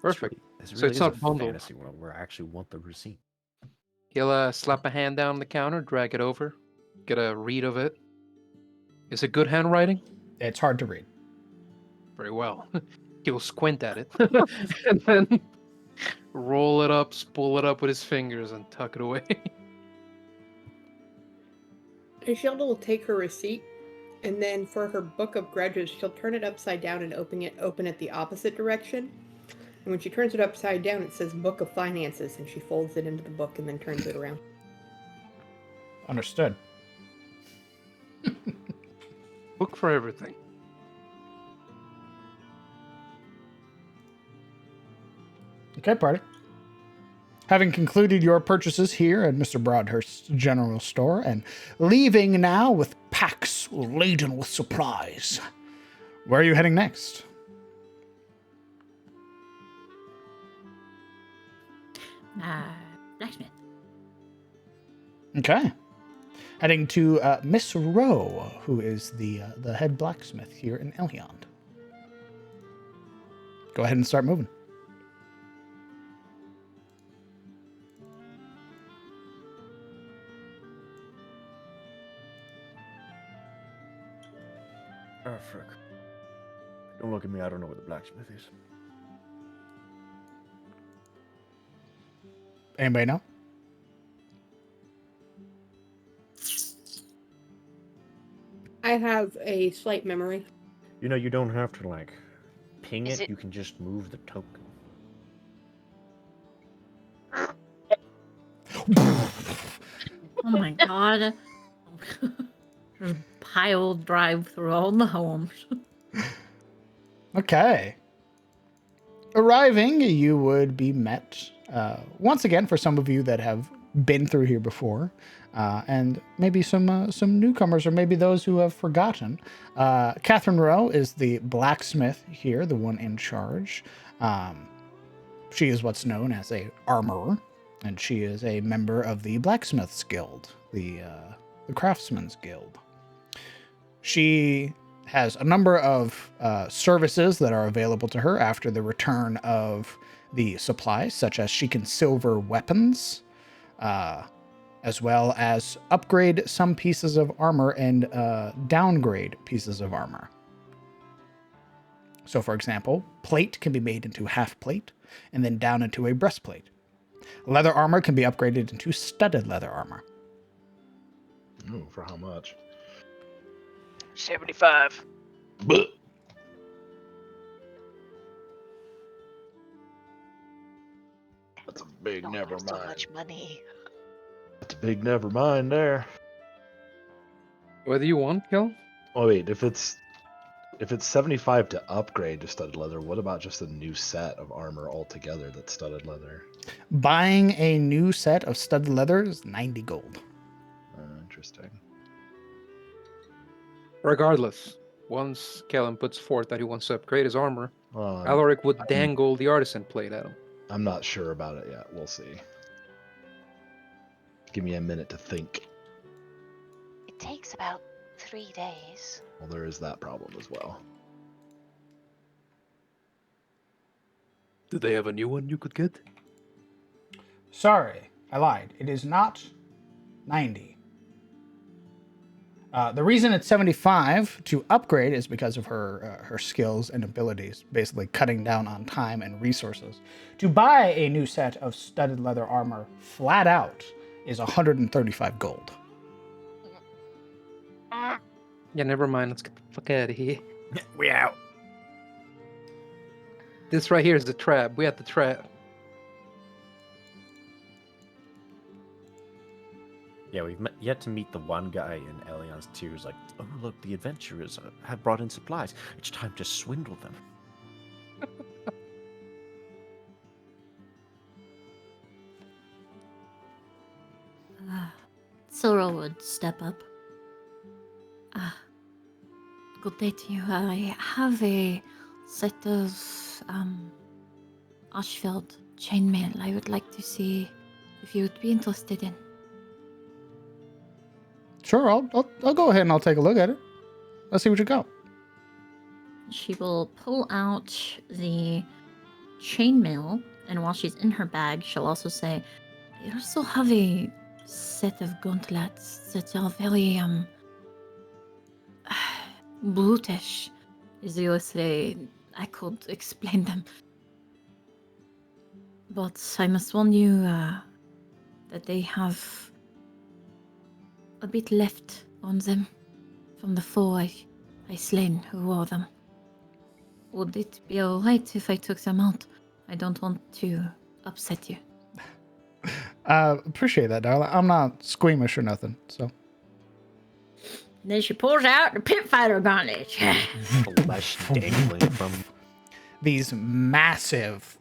Perfect. This So really it's is not a bundled. fantasy world where I actually want the receipt. He'll slap a hand down on the counter, drag it over, get a read of it. Is it good handwriting? It's hard to read. Very well. He'll squint at it and then roll it up, spool it up with his fingers, and tuck it away. Ishilda will take her receipt, and then for her book of grudges, she'll turn it upside down and open it the opposite direction. And when she turns it upside down, it says Book of Finances, and she folds it into the book and then turns it around. Understood. Book for everything. Okay, party. Having concluded your purchases here at Mr. Broadhurst's general store and leaving now with packs laden with supplies, where are you heading next? Blacksmith. Okay. Heading to Miss Rowe, who is the head blacksmith here in Eliond. Go ahead and start moving. Oh, frick. Don't look at me, I don't know where the blacksmith is. Anybody know? I have a slight memory. You know, you don't have to, like, ping Is it. it- You can just move the token. Oh my god. Just pile drive through all the homes. Okay. Arriving, you would be met once again for some of you that have been through here before, and maybe some newcomers, or maybe those who have forgotten. Catherine Rowe is the blacksmith here, the one in charge. She is what's known as a armorer, and she is a member of the Blacksmiths Guild, the Craftsmen's Guild. She has a number of services that are available to her after the return of the supplies, such as she can silver weapons, as well as upgrade some pieces of armor and downgrade pieces of armor. So, for example, plate can be made into half plate and then down into a breastplate. Leather armor can be upgraded into studded leather armor. Ooh, for how much? 75. Blech. That's a big Don't never have so mind. much money. That's a big never mind there. What do you want, Kel? Oh wait, if it's 75 to upgrade to studded leather, what about just a new set of armor altogether that's studded leather? Buying a new set of studded leather is 90 gold. Interesting. Regardless, once Kellen puts forth that he wants to upgrade his armor, Well, Alaric would dangle the artisan plate at him. I'm not sure about it yet. We'll see. Give me a minute to think. It takes about 3 days. Well, there is that problem as well. Do they have a new one you could get? Sorry, I lied. It is not 90. The reason it's 75 to upgrade is because of her skills and abilities, basically cutting down on time and resources. To buy a new set of studded leather armor flat out is 135 gold. Yeah, never mind. Let's get the fuck out of here. We out. This right here is the trap. We at the trap. Yeah, we've yet to meet the one guy in Elion's tier who's like, oh, look, the adventurers have brought in supplies. It's time to swindle them. Sora would step up. Good day to you. I have a set of Ashfeld chainmail I would like to see if you would be interested in. Sure, I'll go ahead and I'll take a look at it. Let's see what you got. She will pull out the chainmail, and while she's in her bag, she'll also say, I also have a set of gauntlets that are very, brutish, as you would say. I could explain them. But I must warn you, that they have a bit left on them from the foe I slain who wore them. Would it be alright if I took them out? I don't want to upset you. Appreciate that, darling. I'm not squeamish or nothing, so. Then she pulls out the pit fighter gauntlet. Flesh dangling from. These massive,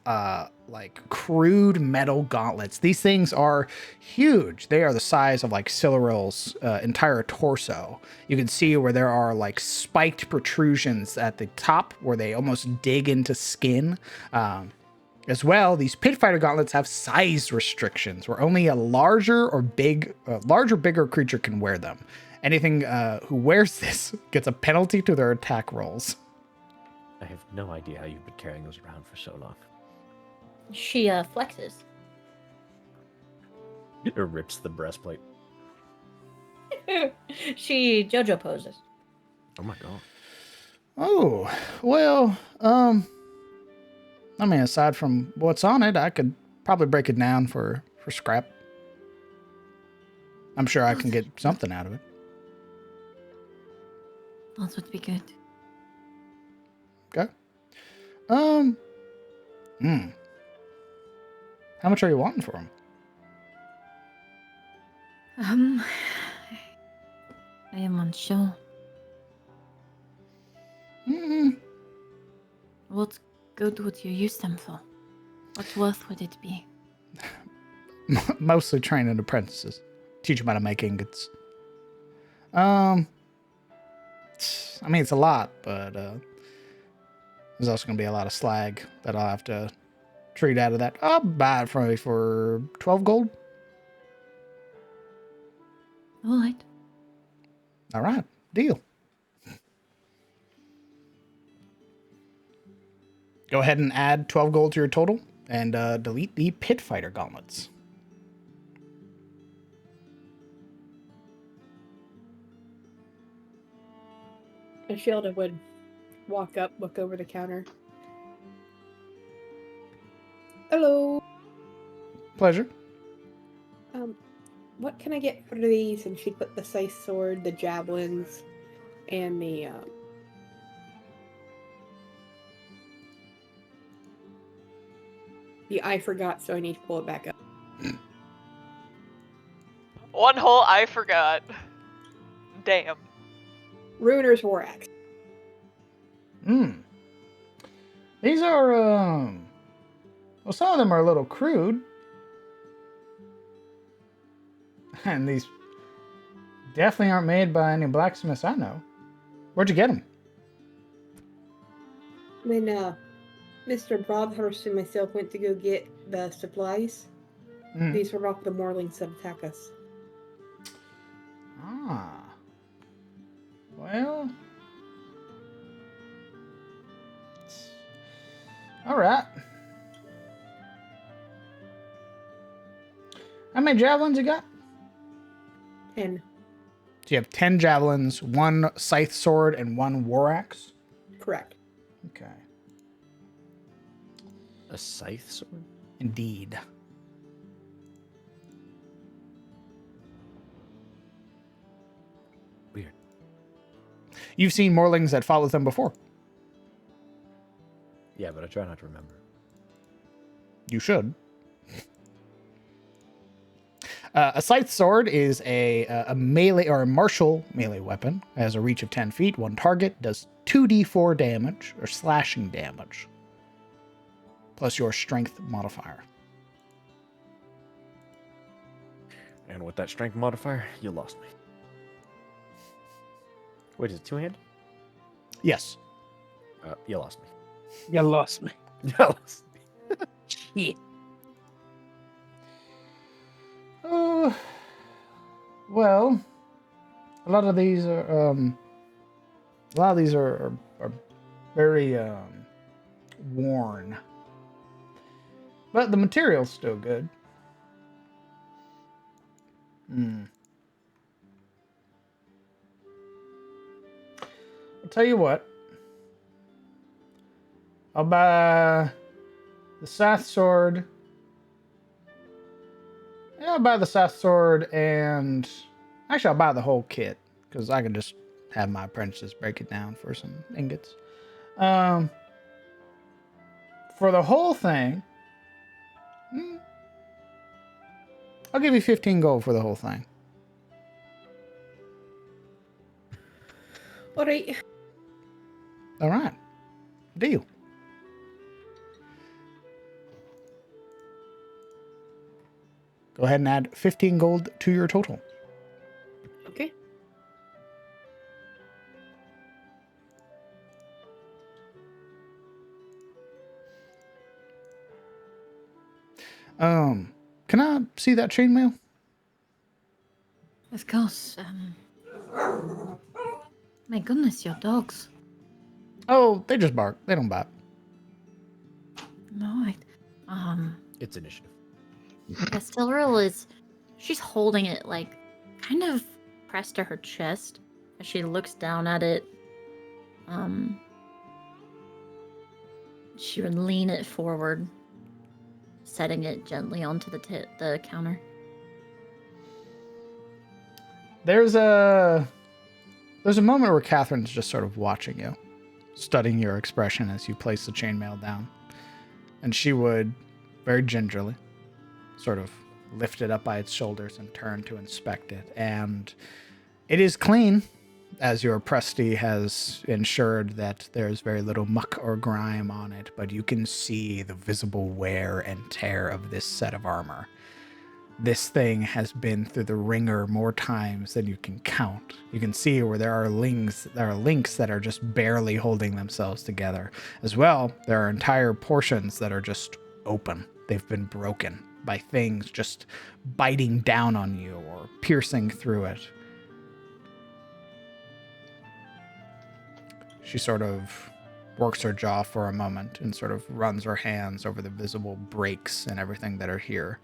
like crude metal gauntlets. These things are huge. They are the size of like Silurill's entire torso. You can see where there are like spiked protrusions at the top where they almost dig into skin. As well, these pit fighter gauntlets have size restrictions where only a larger, bigger creature can wear them. Anything who wears this gets a penalty to their attack rolls. I have no idea how you've been carrying those around for so long. She flexes. Or rips the breastplate. She JoJo poses. Oh my god. Oh, well, I mean, aside from what's on it, I could probably break it down for scrap. I'm sure I can get something out of it. That would be good. Okay. How much are you wanting for them? I am unsure. What good would you use them for? What worth would it be? Mostly training apprentices. Teach them how to make ingots. I mean, it's a lot, but there's also going to be a lot of slag that I'll have to treat out of that. I'll buy it probably for 12 gold. All right. All right. Deal. Go ahead and add 12 gold to your total and delete the pit fighter gauntlets. And Shielda would walk up, look over the counter. Hello. Pleasure. what can I get for these? And she put the scythe sword, the javelins, and the I forgot, so I need to pull it back up. One whole I forgot. Damn. Ruiner's War Axe. These are, well, some of them are a little crude. And these definitely aren't made by any blacksmiths I know. Where'd you get them? When Mr. Broadhurst and myself went to go get the supplies, these were off the moorlings that attack us. Ah. Well. Alright. How many javelins you got? 10. So you have 10 javelins, 1 scythe sword, and 1 war axe? Correct. Okay. A scythe sword? Indeed. Weird. You've seen Morlings that fought with them before. Yeah, but I try not to remember. You should. A scythe sword is a melee or a martial melee weapon. It has a reach of 10 feet. One target does 2d4 damage or slashing damage, plus your strength modifier. And with that strength modifier, you lost me. Wait, is it two-handed? Yes. You lost me. You lost me. You lost me. Shit. Well, a lot of these are very worn, but the material's still good. I'll tell you what. I'll buy the scythe sword. Yeah, I'll buy the scythe sword, and actually I'll buy the whole kit because I can just have my apprentices break it down for some ingots. For the whole thing, I'll give you 15 gold for the whole thing. All right. All right. Deal. Go ahead and add 15 gold to your total. Okay. Can I see that chainmail? Of course. My goodness, your dogs. Oh, they just bark. They don't bite. No, It's initiative. Estelril is, she's holding it like kind of pressed to her chest as she looks down at it. She would lean it forward, setting it gently onto the counter. There's a moment where Catherine's just sort of watching you, studying your expression as you place the chainmail down. And she would, very gingerly, sort of lift it up by its shoulders and turn to inspect it. And it is clean, as your Presty has ensured that there's very little muck or grime on it, but you can see the visible wear and tear of this set of armor. This thing has been through the ringer more times than you can count. You can see where there are links that are just barely holding themselves together. As well, there are entire portions that are just open. They've been broken by things just biting down on you or piercing through it. She sort of works her jaw for a moment and sort of runs her hands over the visible breaks and everything that are here.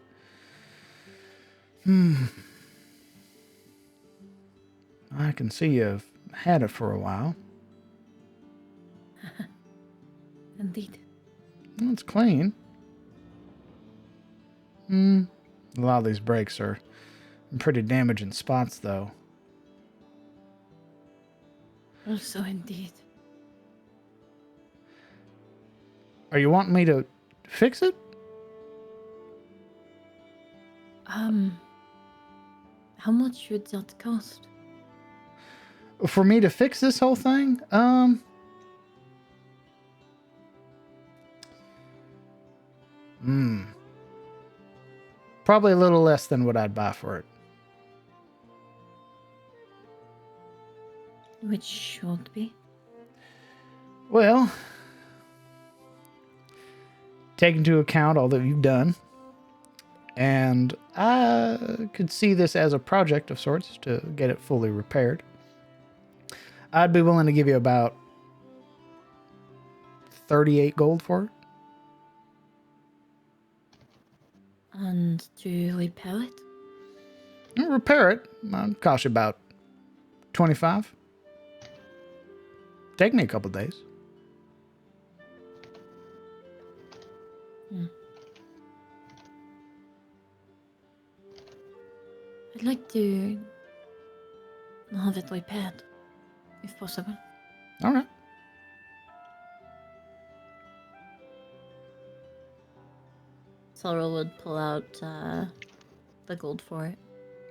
I can see you've had it for a while. Indeed. It's clean. A lot of these breaks are Pretty damaging spots, though. Also, indeed. Are you wanting me to fix it? How much would that cost? For me to fix this whole thing? Probably a little less than what I'd buy for it. Which should be? Well, take into account all that you've done, and I could see this as a project of sorts to get it fully repaired. I'd be willing to give you about 38 gold for it. And to repair it? Repair it. I'd cost you about 25. Take me a couple days. I'd like to have it repaired, if possible. All right. Sorrel would pull out the gold for it.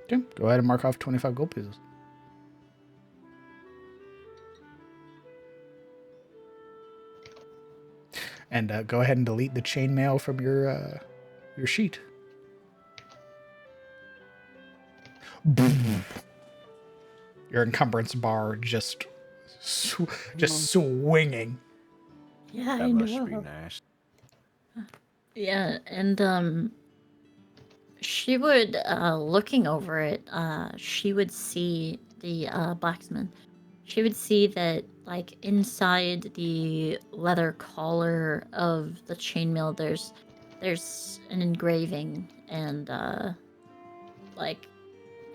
Okay. Go ahead and mark off 25 gold pieces. And go ahead and delete the chainmail from your sheet. Your encumbrance bar just swinging. Yeah, That I must know. be nice. Yeah, and she would, looking over it, she would see the blacksmith. She would see that, like, inside the leather collar of the chainmail, there's an engraving, and like,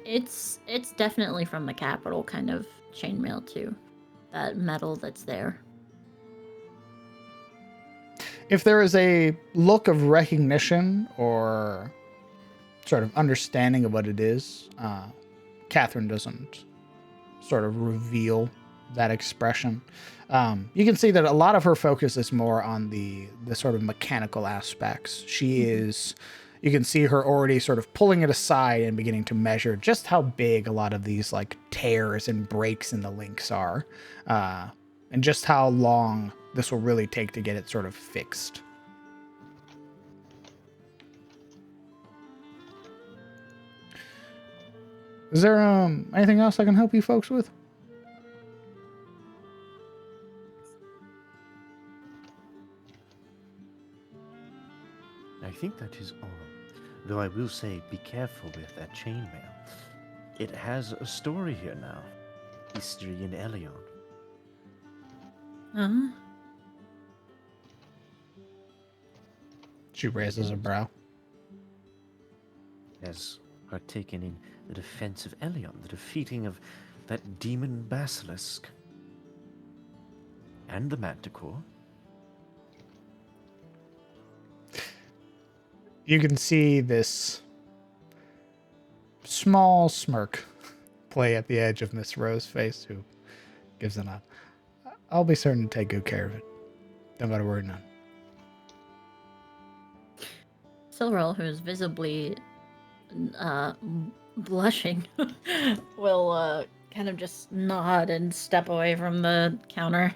it's definitely from the capital kind of chainmail too. That metal that's there. If there is a look of recognition or sort of understanding of what it is, Catherine doesn't sort of reveal that expression. You can see that a lot of her focus is more on the sort of mechanical aspects. She is, you can see her already sort of pulling it aside and beginning to measure just how big a lot of these like tears and breaks in the links are, and just how long this will really take to get it sort of fixed. Is there anything else I can help you folks with? I think that is all. Though I will say, be careful with that chainmail. It has a story here now. History in Elion. Uh-huh. She raises a brow. Has partaken in the defense of Elion, the defeating of that demon basilisk. And the manticore. You can see this small smirk play at the edge of Miss Rose's face, who gives a nod. I'll be certain to take good care of it. Don't gotta worry none. Silverl, who is visibly blushing, will kind of just nod and step away from the counter.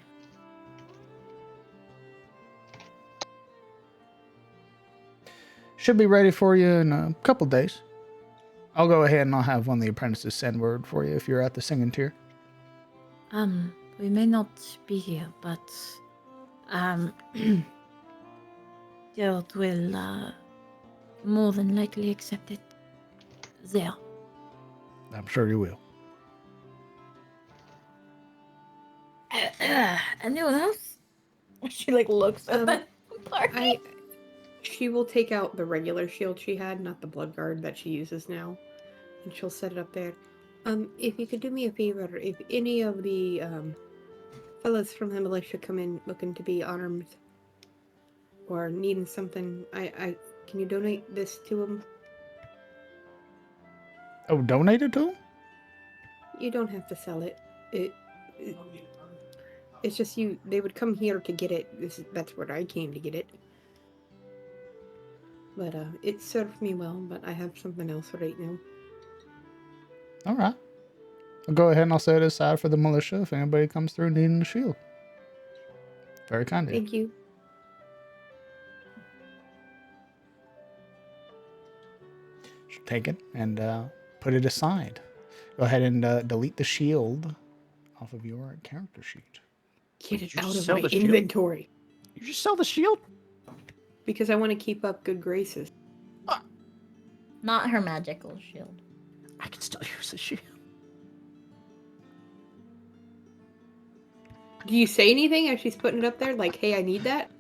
Should be ready for you in a couple days. I'll go ahead and I'll have one of the apprentices send word for you if you're at the singing tier. We may not be here, but Gerald will more than likely accept it there. I'm sure you will. Anyone else? She like looks at the party. She will take out the regular shield she had, not the blood guard that she uses now, and she'll set it up there. If you could do me a favor, if any of the fellas from the militia come in looking to be armed or needing something, I can you donate this to them? Oh, donated to him? You don't have to sell it. It's just you. They would come here to get it. That's where I came to get it. But it served me well. But I have something else right now. All right. I'll go ahead and I'll set it aside for the militia if anybody comes through needing a shield. Very kind of you. Thank you. Take it and put it aside. Go ahead and delete the shield off of your character sheet. Get it you out of sell my the shield? inventory. You just sell the shield? Because I want to keep up good graces. Not her magical shield. I can still use the shield. Do you say anything as she's putting it up there? Like, hey, I need that?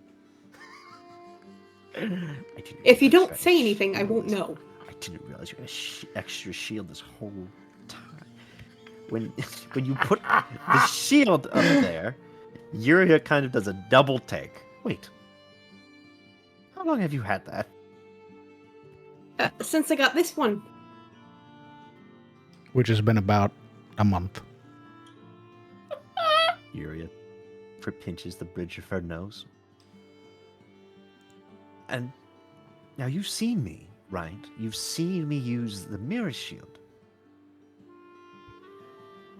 If you don't say anything, I won't know. I didn't realize you had an extra shield this whole time. When you put the shield up there, Yuria kind of does a double take. Wait. How long have you had that? Since I got this one. Which has been about a month. Yuria pinches the bridge of her nose. And now you've seen me, right? You've seen me use the mirror shield.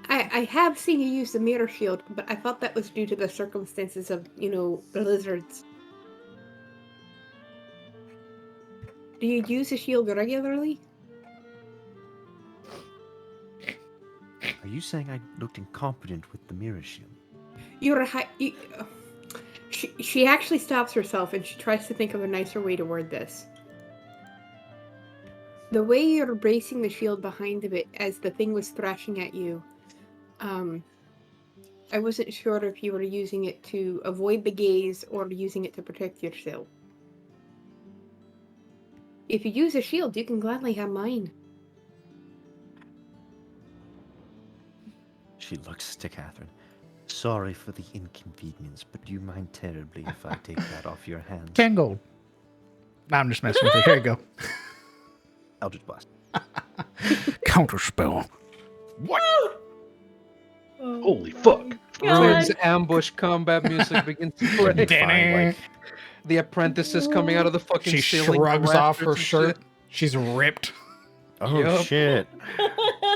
I have seen you use the mirror shield, but I thought that was due to the circumstances of, the lizards. Do you use the shield regularly? Are you saying I looked incompetent with the mirror shield? She actually stops herself and she tries to think of a nicer way to word this. The way you're bracing the shield behind of it as the thing was thrashing at you, I wasn't sure if you were using it to avoid the gaze or using it to protect yourself. If you use a shield, you can gladly have mine. She looks to Catherine. Sorry for the inconvenience, but do you mind terribly if I take that off your hands? 10 gold. Nah, I'm just messing with you. Here you go. Eldritch Blast. Counterspell. What? Holy fuck. Rune's ambush combat music begins to play. Fine, like, The apprentice is coming out of the fucking she ceiling. shrugs off her rafters and shirt. shit. She's ripped. Oh, Yup. shit.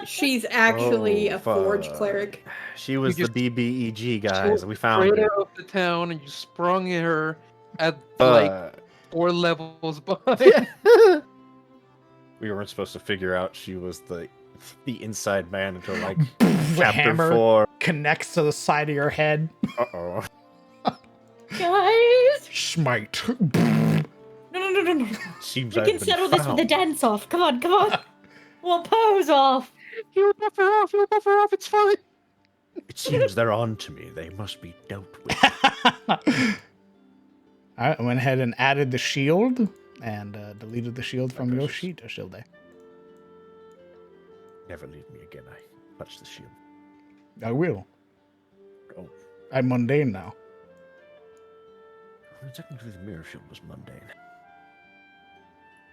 She's actually a forge fuck. cleric. She was You the BBEG, She guys. was We found straight her. out of the town, and you sprung her at like Uh, 4 levels behind. we weren't supposed to figure out she was the inside man until like The chapter hammer 4. connects to the side of your head. Uh-oh. Guys! Smite. No. Seems We I've can been settle this with a found. dance off. Come on. We'll pose off. You buff her off, it's fine. It seems they're on to me. They must be dealt with. Alright, I went ahead and added the shield and deleted the shield from your precious. sheet, Ashilde. Never leave me again. I touch the shield. I will. Oh. I'm mundane now. Well, technically, the mirror shield was mundane.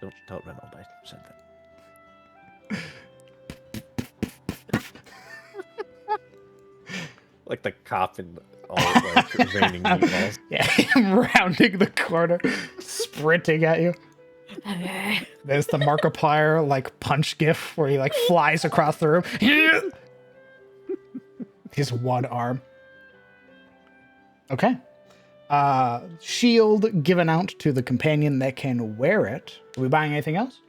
Don't tell Reynold I said that. Like the cop in all like raining meatballs. Yeah, I'm rounding the corner, sprinting at you. There's the Markiplier like punch gif where he like flies across the room. His one arm. Okay. Shield given out to the companion that can wear it. Are we buying anything else?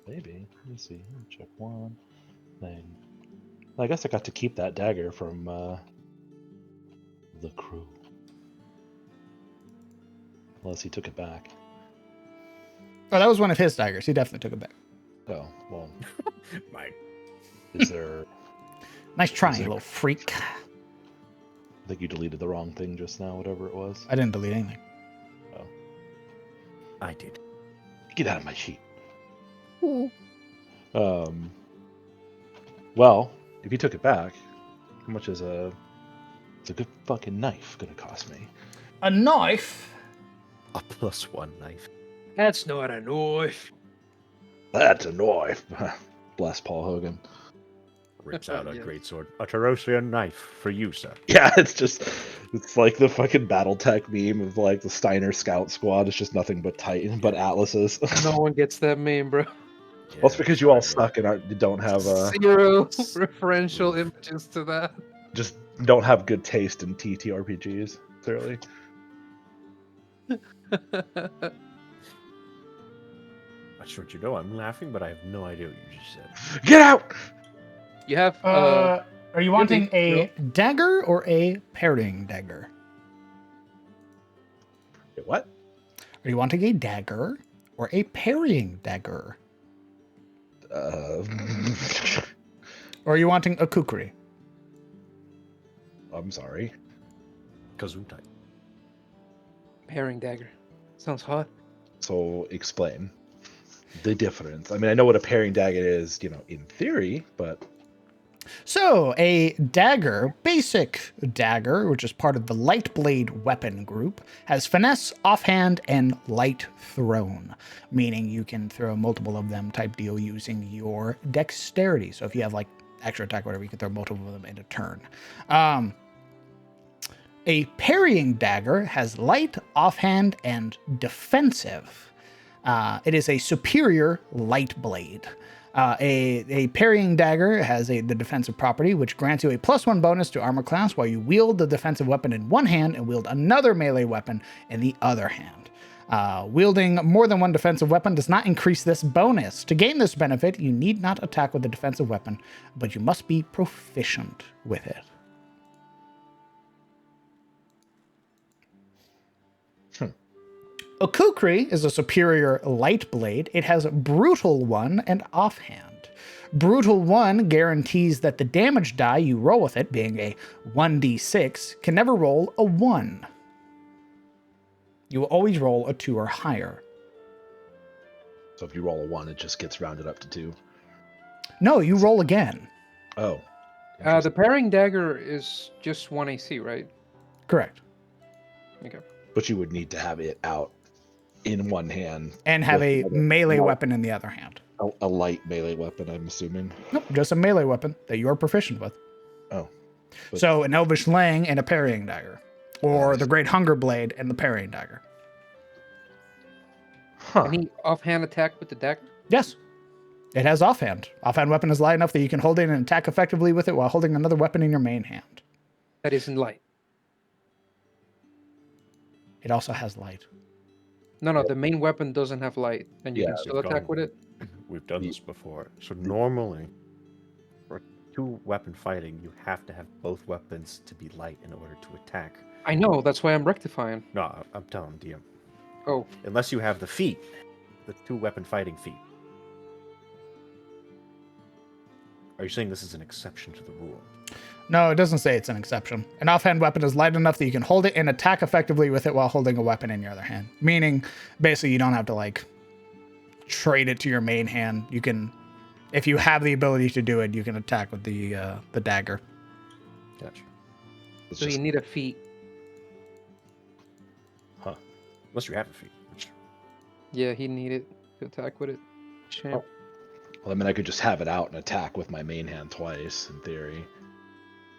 Maybe. Let me see. Let me check one thing. I guess I got to keep that dagger from the crew. Unless he took it back. Oh, that was one of his daggers. He definitely took it back. Oh, well. Mike. Is there... Nice try, Is you it- little freak. I think you deleted the wrong thing just now, whatever it was. I didn't delete anything. I did. Get out of my sheet. Well, if you took it back, how much is it's a good fucking knife gonna cost me? A knife? a +1 knife. That's not a knife. That's a knife. Bless Paul Hogan. Rips out a Yes. greatsword. A Tarosian knife for you, sir. Yeah, it's like the fucking BattleTech meme of like the Steiner Scout Squad. It's just nothing but Titan, but Atlases. No one gets that meme, bro. Well, it's Yeah, because you all sorry, suck and don't have Zero referential images to that. just don't have good taste in TTRPGs. Clearly, Not sure what you know. I'm laughing, but I have no idea what you just said. get out. You have Are you wanting Really? a dagger or a parrying dagger? What? Are you wanting a dagger or a parrying dagger? Or are you wanting a kukri? I'm sorry. Gesundheit. Parrying dagger. Sounds hot. So explain the difference. I mean, I know what a parrying dagger is, in theory, but So, a dagger, basic dagger, which is part of the light blade weapon group, has finesse, offhand, and light thrown, meaning you can throw multiple of them type deal using your dexterity. So, if you have like extra attack, whatever, you can throw multiple of them in a turn. A parrying dagger has light, offhand, and defensive. It is a superior light blade. A parrying dagger has the defensive property, which grants you a +1 bonus to armor class while you wield the defensive weapon in one hand and wield another melee weapon in the other hand. Wielding more than one defensive weapon does not increase this bonus. To gain this benefit, you need not attack with a defensive weapon, but you must be proficient with it. A kukri is a superior light blade. It has brutal 1 and offhand. Brutal 1 guarantees that the damage die you roll with it, being a 1d6, can never roll a 1. You will always roll a 2 or higher. so if you roll a 1, it just gets rounded up to 2. No, you roll again. Oh. The parrying dagger is just 1 AC, right? Correct. Okay. But you would need to have it out in one hand. And have with a another melee light- weapon in the other hand. A light melee weapon, I'm assuming. Nope, just a melee weapon that you are proficient with. Oh. But- So an Elvish Lang and a parrying dagger. Or Nice. the Great Hunger Blade and the parrying dagger. Huh. Any offhand attack with the dagger? Yes. It has offhand. Offhand weapon is light enough that you can hold it and attack effectively with it while holding another weapon in your main hand. That isn't light. It also has light. No, the main weapon doesn't have light, and you Yeah, can still we've attack gone- with it. We've done this before. So normally, for 2-weapon fighting, you have to have both weapons to be light in order to attack. I know, that's why I'm rectifying. No, I'm telling DM. Oh, Unless you have the feat, the 2-weapon fighting feat. Are you saying this is an exception to the rule? No, it doesn't say it's an exception. An offhand weapon is light enough that you can hold it and attack effectively with it while holding a weapon in your other hand. Meaning, basically, you don't have to, like, trade it to your main hand. You can, if you have the ability to do it, you can attack with the dagger. Gotcha. It's so just- you need a feat. Huh. Unless you have a feat. Which, Yeah, he needed to attack with it. Champ. well, I mean, I could just have it out and attack with my main hand twice, in theory.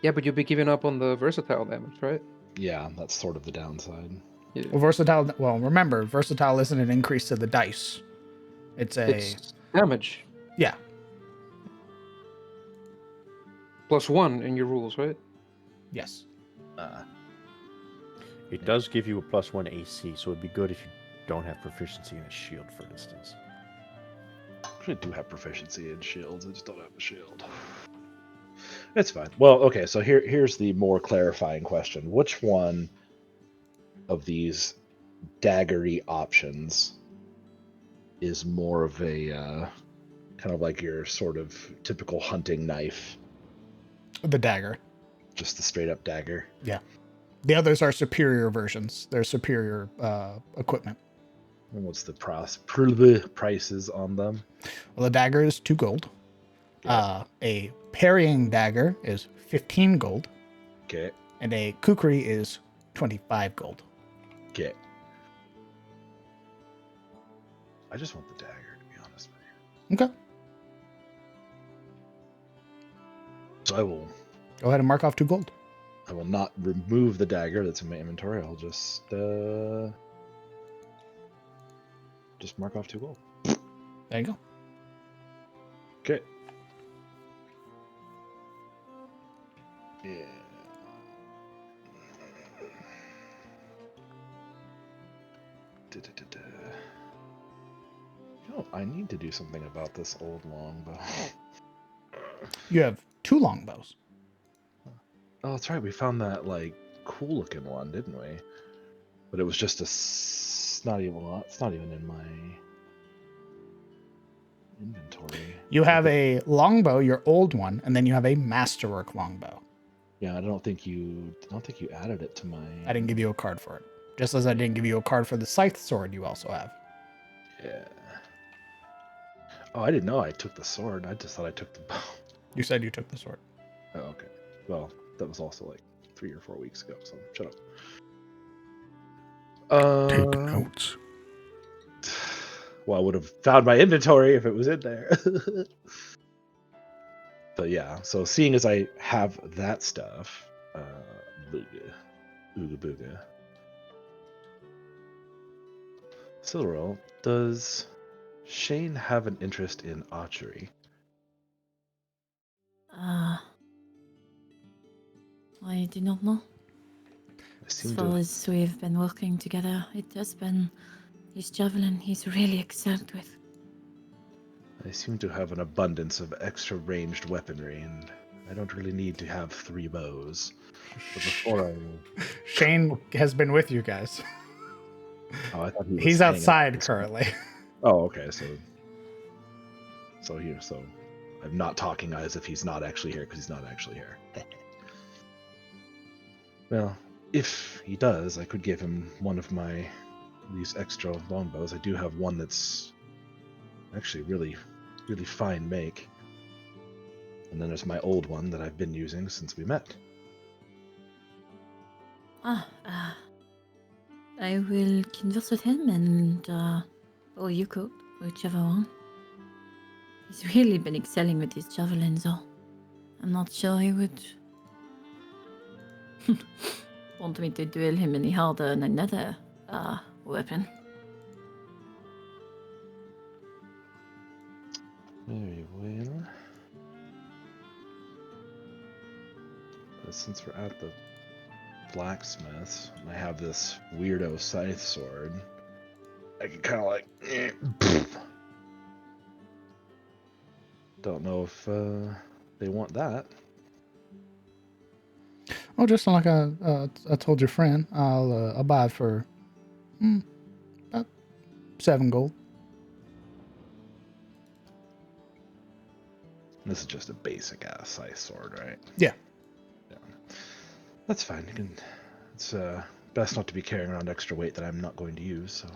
Yeah, but you'll be giving up on the versatile damage, right? Yeah, that's sort of the downside. Yeah. Well, versatile, well, remember, versatile isn't an increase to the dice. It's a, It's damage. yeah. +1 in your rules, right? Yes. it does give you a +1 AC, so it'd be good if you don't have proficiency in a shield, for instance. I do have proficiency in shields, I just don't have the shield. It's fine. Well, okay, so here's the more clarifying question. Which one of these daggery options is more of a kind of like your sort of typical hunting knife, The dagger. just the straight up dagger? Yeah. The others are superior versions. They're superior equipment. And what's the prices on them? Well, the dagger is 2 gold. A parrying dagger is 15 gold. Okay, And a kukri is 25 gold. okay. I just want the dagger, to be honest with you. Okay. So I will Go ahead and mark off 2 gold. I will not remove the dagger that's in my inventory. I'll just mark off 2 gold. There you go. Okay. Yeah. Da-da-da-da. You know, I need to do something about this old longbow. You have 2 longbows. Oh, that's right. We found that like cool looking one, didn't we? But it was just it's not even in my inventory. You have a longbow, your old one, and then you have a masterwork longbow. Yeah, I don't think you added it to my. I didn't give you a card for it. Just as I didn't give you a card for the scythe sword you also have. Yeah. Oh, I didn't know I took the sword. I just thought I took the bow. You said you took the sword. Oh, okay. Well, that was also like 3 or 4 weeks ago, so shut up. Take notes. Well, I would have found my inventory if it was in there. But yeah, so seeing as I have that stuff, booga, ooga booga. Silverell, does Shane have an interest in archery? I do not know. As far as we've been working together, it has been his javelin he's really excelled with. I seem to have an abundance of extra ranged weaponry, and I don't really need to have 3 bows. But before I... Shane has been with you guys. Oh, I thought he was He's hanging outside out. currently. Oh, okay, so I'm not talking as if he's not actually here, because he's not actually here. Well, if he does, I could give him one of these extra longbows. I do have one that's actually really, really fine make. And then there's my old one that I've been using since we met. I will converse with him and, or you could, whichever one. He's really been excelling with his javelins, though. I'm not sure he would want me to duel him any harder than another, weapon. Very well. Since we're at the blacksmiths, and I have this weirdo scythe sword, I can kind of like... Don't know if they want that. Oh, just like I told your friend, I'll buy it for about 7 gold. This is just a basic ass scythe sword, right? Yeah. That's fine. It's best not to be carrying around extra weight that I'm not going to use, so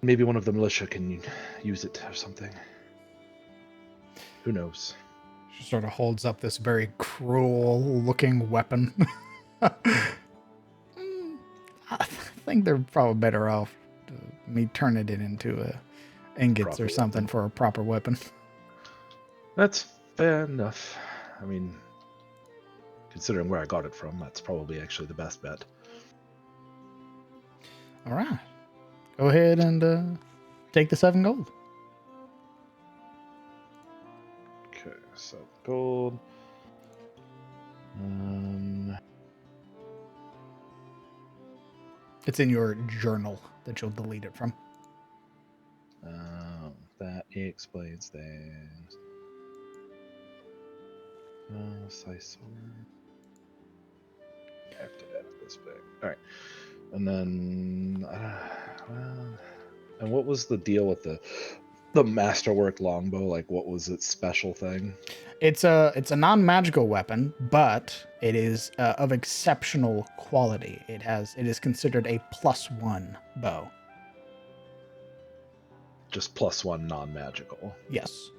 maybe one of the militia can use it or something. Who knows? She sort of holds up this very cruel-looking weapon. I think they're probably better off me turning it into ingots or something for a proper weapon. That's fair enough. I mean, considering where I got it from, that's probably actually the best bet. All right. Go ahead and take the 7 gold. Okay, 7 gold. It's in your journal that you'll delete it from. That explains things. Scythe sword. I have to edit this bit. All right, and then and what was the deal with the masterwork longbow? Like, what was its special thing? It's a non-magical weapon, but it is of exceptional quality. It is considered a +1 bow. Just +1 non-magical. Yes.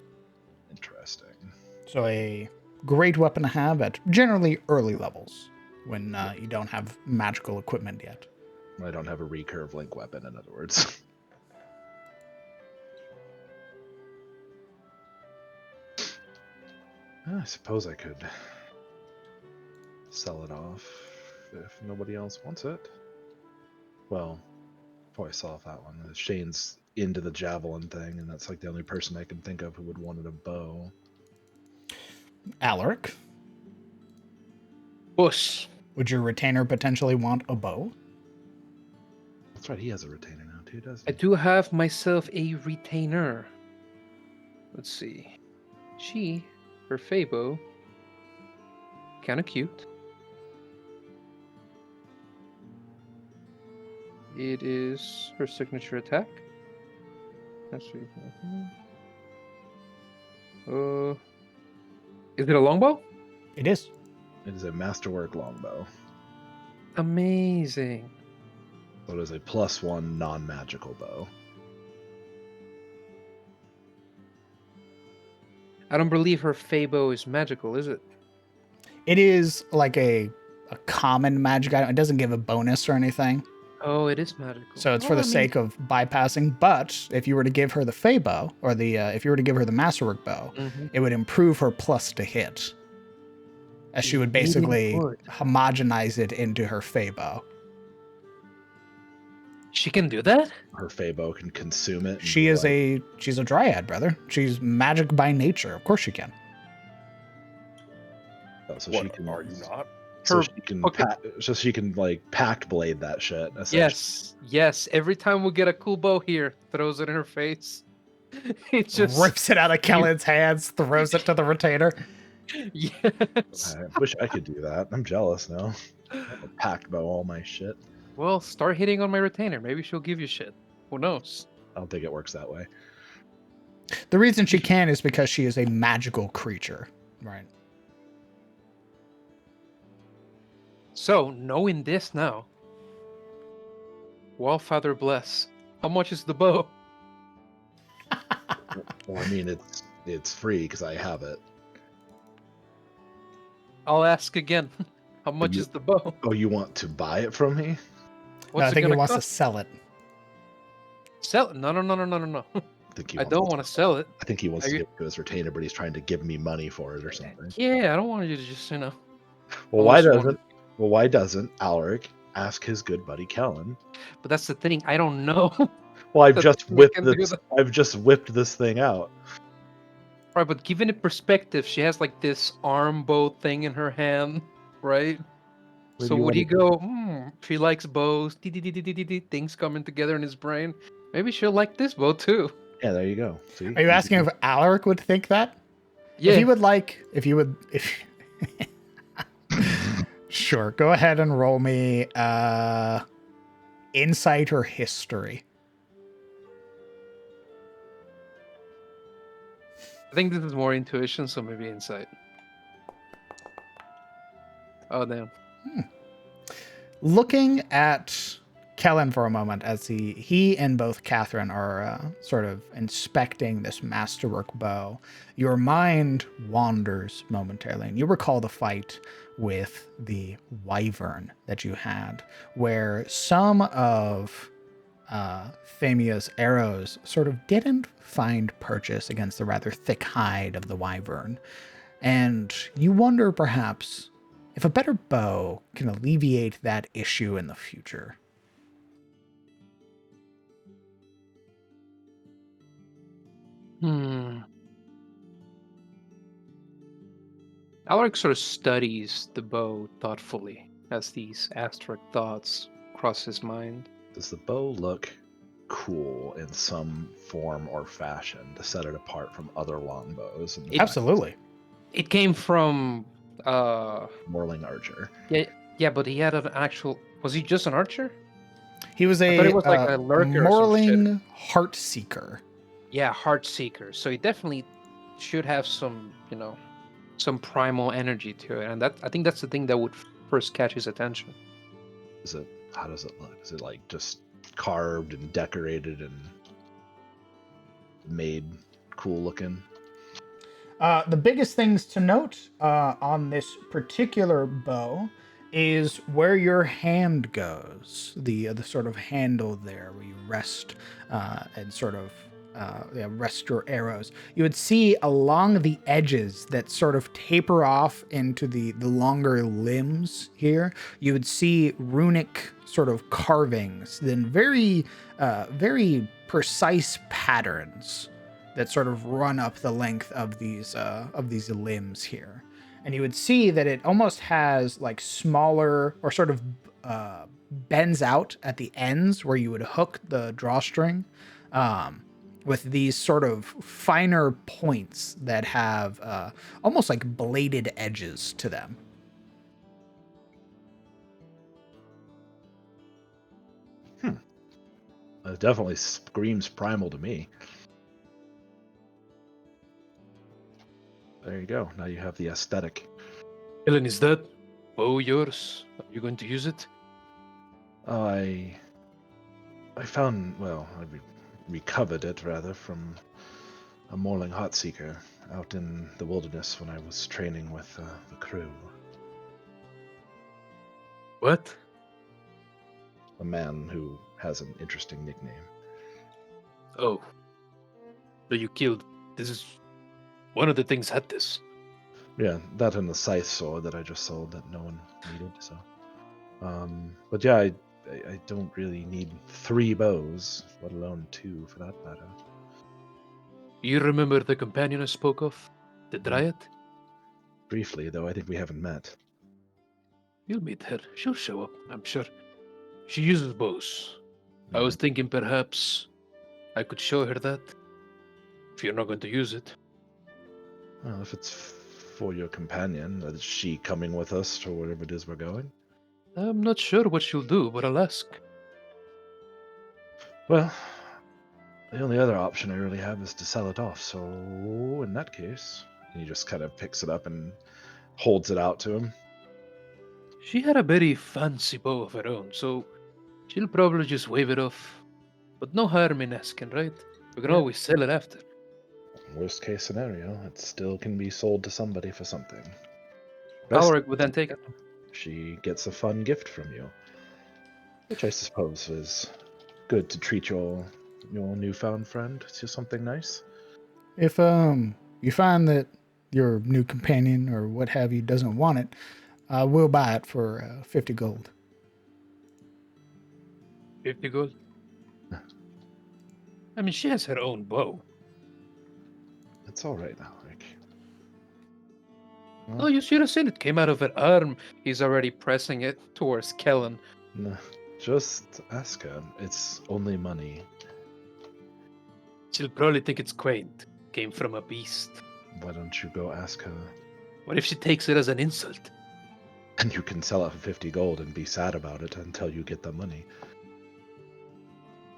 Interesting. So a great weapon to have at generally early levels when you don't have magical equipment yet. I don't have a recurve link weapon, in other words. I suppose I could sell it off if nobody else wants it. Well, before I sell off that one, Shane's into the javelin thing, and that's like the only person I can think of who would want a bow. Alaric, Bush. would your retainer potentially want a bow? That's right, he has a retainer now too, doesn't I he? do have myself a retainer. Let's see. Her Fabo, kind of cute. It is her signature attack. Let's see. Is it a longbow? It is. It is a masterwork longbow. Amazing. So it is a +1 non-magical bow. I don't believe her Fabo is magical, is it? It is like a common magic item. It doesn't give a bonus or anything. Oh, it is magical. So it's for the sake of bypassing. But if you were to give her the Fey bow, or if you were to give her the Masterwork bow, it would improve her plus to hit. As she would basically homogenize it into her Fey bow. She can do that? Her Fabo can consume it. She's a dryad, brother. She's magic by nature. Of course she can. So What she can, are you not? So she can like pact blade that shit. Yes. Every time we get a cool bow here, throws it in her face. It just rips it out of Kellen's hands, throws it to the retainer. Yes. I wish I could do that. I'm jealous now. I pact bow all my shit. Well, start hitting on my retainer. Maybe she'll give you shit. Who knows? I don't think it works that way. The reason she can is because she is a magical creature, right? So, knowing this now, Wallfather bless. How much is the bow? Well, I mean, it's free because I have it. I'll ask again. How much is the bow? Oh, you want to buy it from me? No, I think he wants to sell it. Sell it? No. I don't want to sell it. I think he wants to give it to his retainer, but he's trying to give me money for it or something. Yeah, I don't want you to just, Well, why doesn't Alaric ask his good buddy Kellen? But that's the thing. I don't know. Well, I've just whipped this thing out. Right, but given it perspective, she has like this arm bow thing in her hand, right? So would he go, she likes bows, things coming together in his brain. Maybe she'll like this bow too. Yeah, there you go. See? Are you asking if Alaric would think that? Yeah. If you would Sure, go ahead and roll me insight or history. I think this is more intuition, so maybe insight. Oh, damn. Looking at Kellen for a moment as he and both Catherine are sort of inspecting this masterwork bow, your mind wanders momentarily, and you recall the fight with the wyvern that you had, where some of Thamia's arrows sort of didn't find purchase against the rather thick hide of the wyvern. And you wonder perhaps if a better bow can alleviate that issue in the future. Alaric sort of studies the bow thoughtfully as these abstract thoughts cross his mind. Does the bow look cool in some form or fashion to set it apart from other longbows? Absolutely. It came from Morling Archer. Yeah, but he had an actual. Was he just an archer? He was I thought he was like a lurker or some shit. Morling Heartseeker. Yeah, Heartseeker. So he definitely should have some, some primal energy to it, and I think that's the thing that would first catch his attention. How does it look? Is it like just carved and decorated and made cool looking? The biggest things to note on this particular bow is where your hand goes, the sort of handle there where you rest and sort of rest your arrows. You would see along the edges that sort of taper off into the longer limbs here, you would see runic sort of carvings, then very precise patterns that sort of run up the length of these limbs here. And you would see that it almost has like smaller or sort of bends out at the ends where you would hook the drawstring, with these sort of finer points that have almost like bladed edges to them. It definitely screams primal to me. There you go. Now you have the aesthetic. Ellen, is that bow yours? Are you going to use it? I found, well, I recovered it rather from a Morling Hotseeker out in the wilderness when I was training with the crew. What? A man who has an interesting nickname. Oh. So you killed. This is. One of the things had this. Yeah, that and the scythe sword that I just sold that no one needed. So, but yeah, I don't really need 3 bows, let alone 2 for that matter. You remember the companion I spoke of? The Dryad? Briefly, though, I think we haven't met. You'll meet her. She'll show up, I'm sure. She uses bows. I was thinking perhaps I could show her that. If you're not going to use it. Well, if it's for your companion, is she coming with us to wherever it is we're going? I'm not sure what she'll do, but I'll ask. Well, the only other option I really have is to sell it off, so in that case... And he just kind of picks it up and holds it out to him. She had a very fancy bow of her own, so she'll probably just wave it off. But no harm in asking, right? We can always sell it after. Worst case scenario, it still can be sold to somebody for something. Alric would then take it. She gets a fun gift from you, which I suppose is good to treat your newfound friend to something nice. If you find that your new companion or what have you doesn't want it, we'll buy it for 50 gold. 50 gold? I mean, she has her own bow. It's all right, Alric. Oh, you should have seen it. Came out of her arm. He's already pressing it towards Kellen. No, just ask her. It's only money. She'll probably think it's quaint. Came from a beast. Why don't you go ask her? What if she takes it as an insult? And you can sell it for 50 gold and be sad about it until you get the money.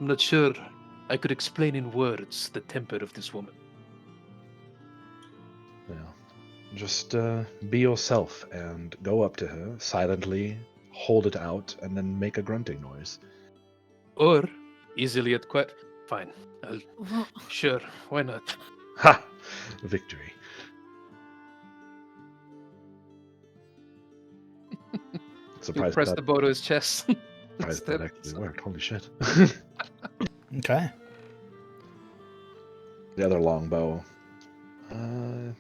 I'm not sure I could explain in words the temper of this woman. Well, just be yourself and go up to her silently, hold it out, and then make a grunting noise. Or easily at quiet. Fine. Sure, why not? Ha! Victory. You Surprised press that, the bow to his chest. surprised that actually worked. Holy shit. Okay. The other longbow. I'm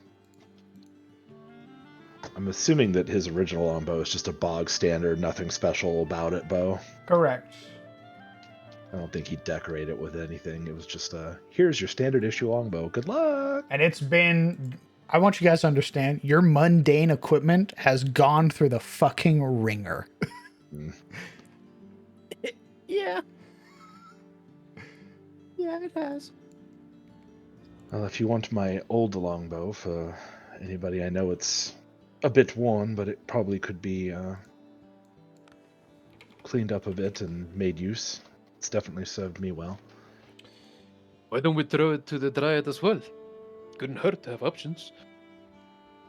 assuming that his original longbow is just a bog standard, nothing special about it bow. Correct. I don't think he decorated it with anything. It was just here's your standard issue longbow. Good luck. And it's been, I want you guys to understand, your mundane equipment has gone through the fucking ringer. Yeah. Yeah, it has. Well, if you want my old longbow, for anybody I know, it's a bit worn, but it probably could be cleaned up a bit and made use. It's definitely served me well. Why don't we throw it to the Dryad as well? Couldn't hurt to have options.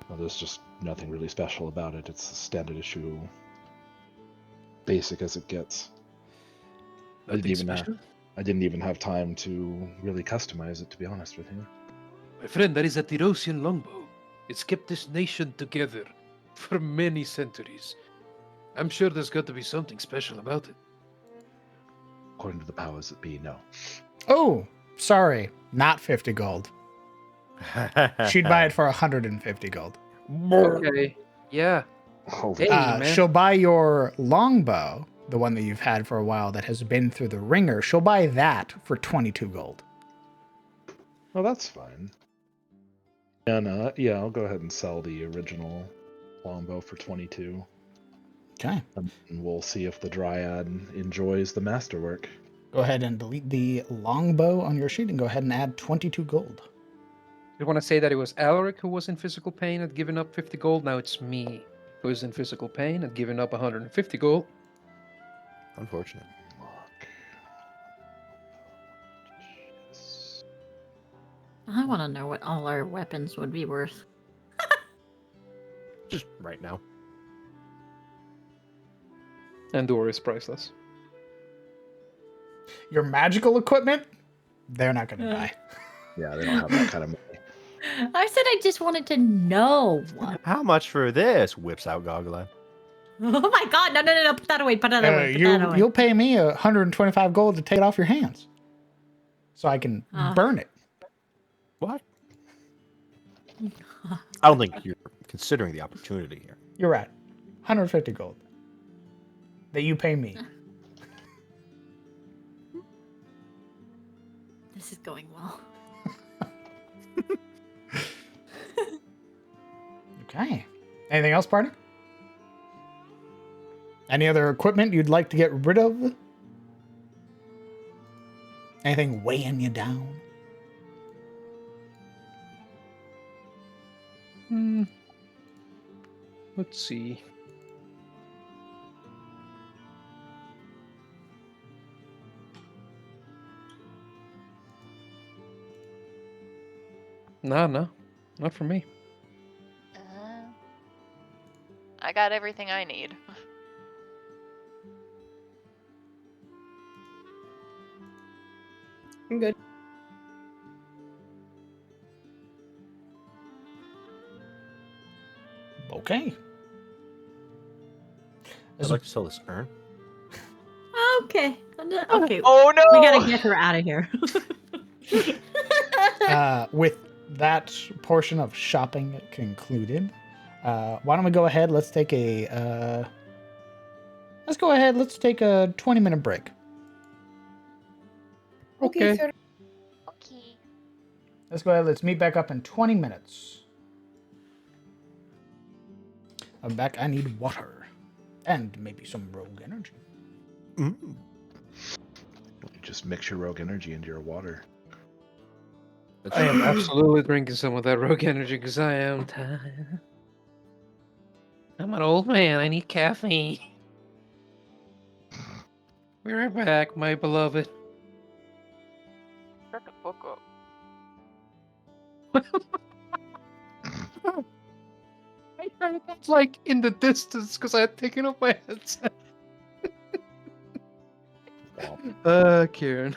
Well, there's just nothing really special about it. It's a standard issue, basic as it gets. Nothing special? I didn't even have time to really customize it, to be honest with you. My friend, that is a Tirosian longbow. It's kept this nation together for many centuries. I'm sure there's got to be something special about it. According to the powers that be, no. Oh, sorry, not 50 gold. She'd buy it for 150 gold. Okay. Yeah. Holy Hey, man. She'll buy your longbow, the one that you've had for a while that has been through the ringer. She'll buy that for 22 gold. Oh, that's fine. And yeah, I'll go ahead and sell the original longbow for 22. Okay. And we'll see if the dryad enjoys the masterwork. Go ahead and delete the longbow on your sheet and go ahead and add 22 gold. I want to say that it was Alaric who was in physical pain, had given up 50 gold. Now it's me who is in physical pain, had given up 150 gold. Unfortunate. Look. I want to know what all our weapons would be worth. Just right now. And Dora is priceless. Your magical equipment, they're not going to buy. Yeah, they don't have that kind of money. I said I just wanted to know. How much for this? Whips out Goggle Eye. Oh my god, no, put that away, put that away, put that away. You'll pay me 125 gold to take it off your hands. So I can burn it. What? I don't think you're considering the opportunity here. You're right. 150 gold. That you pay me. This is going well. Okay. Anything else, partner? Any other equipment you'd like to get rid of? Anything weighing you down? Let's see. No, not for me. I got everything I need. I'm good. Okay. I'd like to sell this urn. Okay. Okay. Oh no! We gotta get her out of here. With that portion of shopping concluded, why don't we go ahead? Let's take a. Let's go ahead. Let's take a 20-minute break. Okay. Sir. Okay. Let's go ahead. Let's meet back up in 20 minutes. I'm back. I need water. And maybe some rogue energy. Mm. You just mix your rogue energy into your water. I am absolutely drinking some of that rogue energy because I am tired. I'm an old man. I need caffeine. Be right back, my beloved. Shut the fuck up. I heard that's like in the distance because I had taken off my headset. Kieran.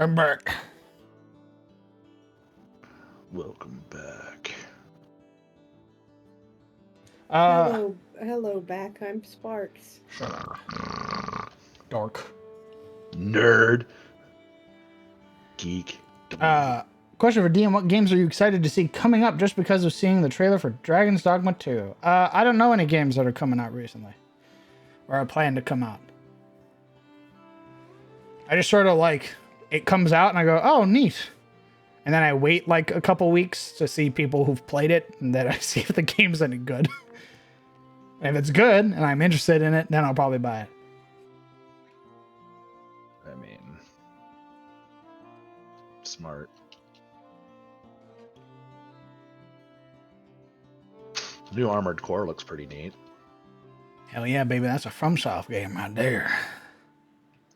I'm back. Welcome back. Hello, back. I'm Sparks. Shut up. Dork. Nerd. Geek. Question for DM: what games are you excited to see coming up just because of seeing the trailer for Dragon's Dogma 2? I don't know any games that are coming out recently, or are planned to come out. I just sort of like it comes out and I go, oh, neat. And then I wait like a couple weeks to see people who've played it, and then I see if the game's any good. And if it's good and I'm interested in it, then I'll probably buy it. I mean, smart. The new Armored Core looks pretty neat. Hell yeah, baby, that's a FromSoft game right there.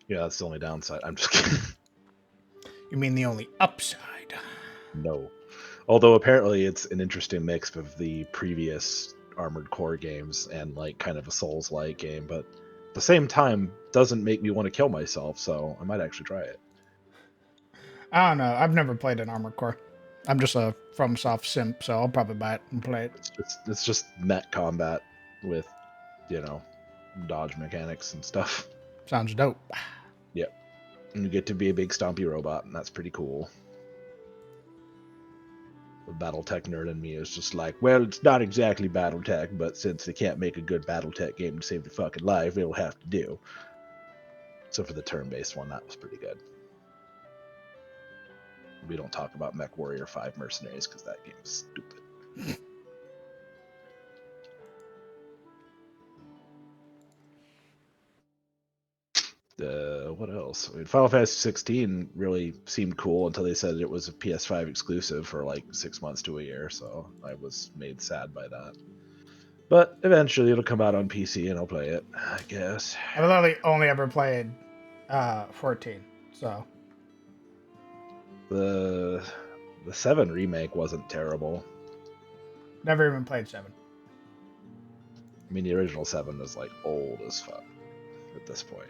Yeah, that's the only downside. I'm just kidding. You mean the only upside? No. Although apparently it's an interesting mix of the previous Armored Core games and like kind of a Souls-like game, but at the same time doesn't make me want to kill myself, so I might actually try it. I don't know. I've never played an Armored Core. I'm just a FromSoft simp, so I'll probably buy it and play it. It's just mech combat with, you know, dodge mechanics and stuff. Sounds dope. Yep. And you get to be a big stompy robot, and that's pretty cool. The Battletech nerd in me is just like, well, it's not exactly Battletech, but since they can't make a good Battletech game to save the fucking life, it'll have to do. So for the turn-based one, that was pretty good. We don't talk about MechWarrior 5 Mercenaries because that game is stupid. What else? I mean, Final Fantasy 16 really seemed cool until they said it was a PS5 exclusive for like 6 months to a year, so I was made sad by that. But eventually it'll come out on PC and I'll play it, I guess. I've literally only ever played 14, so. The 7 remake wasn't terrible. Never even played 7. I mean, the original 7 is like old as fuck at this point.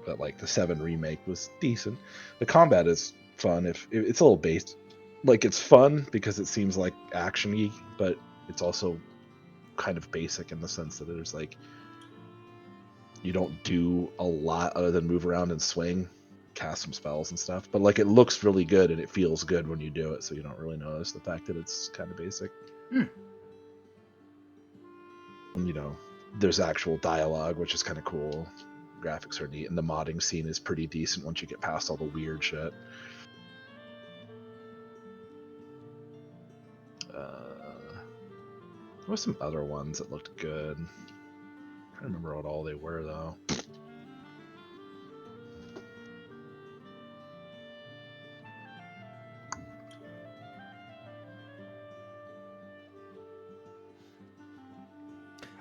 But like the 7 remake was decent. The combat is fun. If it's a little based, like it's fun because it seems like action-y, but it's also kind of basic in the sense that there's like you don't do a lot other than move around and swing, cast some spells and stuff. But like it looks really good and it feels good when you do it, so you don't really notice the fact that it's kind of basic. And, you know, there's actual dialogue, which is kind of cool. Graphics are neat, and the modding scene is pretty decent once you get past all the weird shit. There were some other ones that looked good. I don't remember what all they were, though.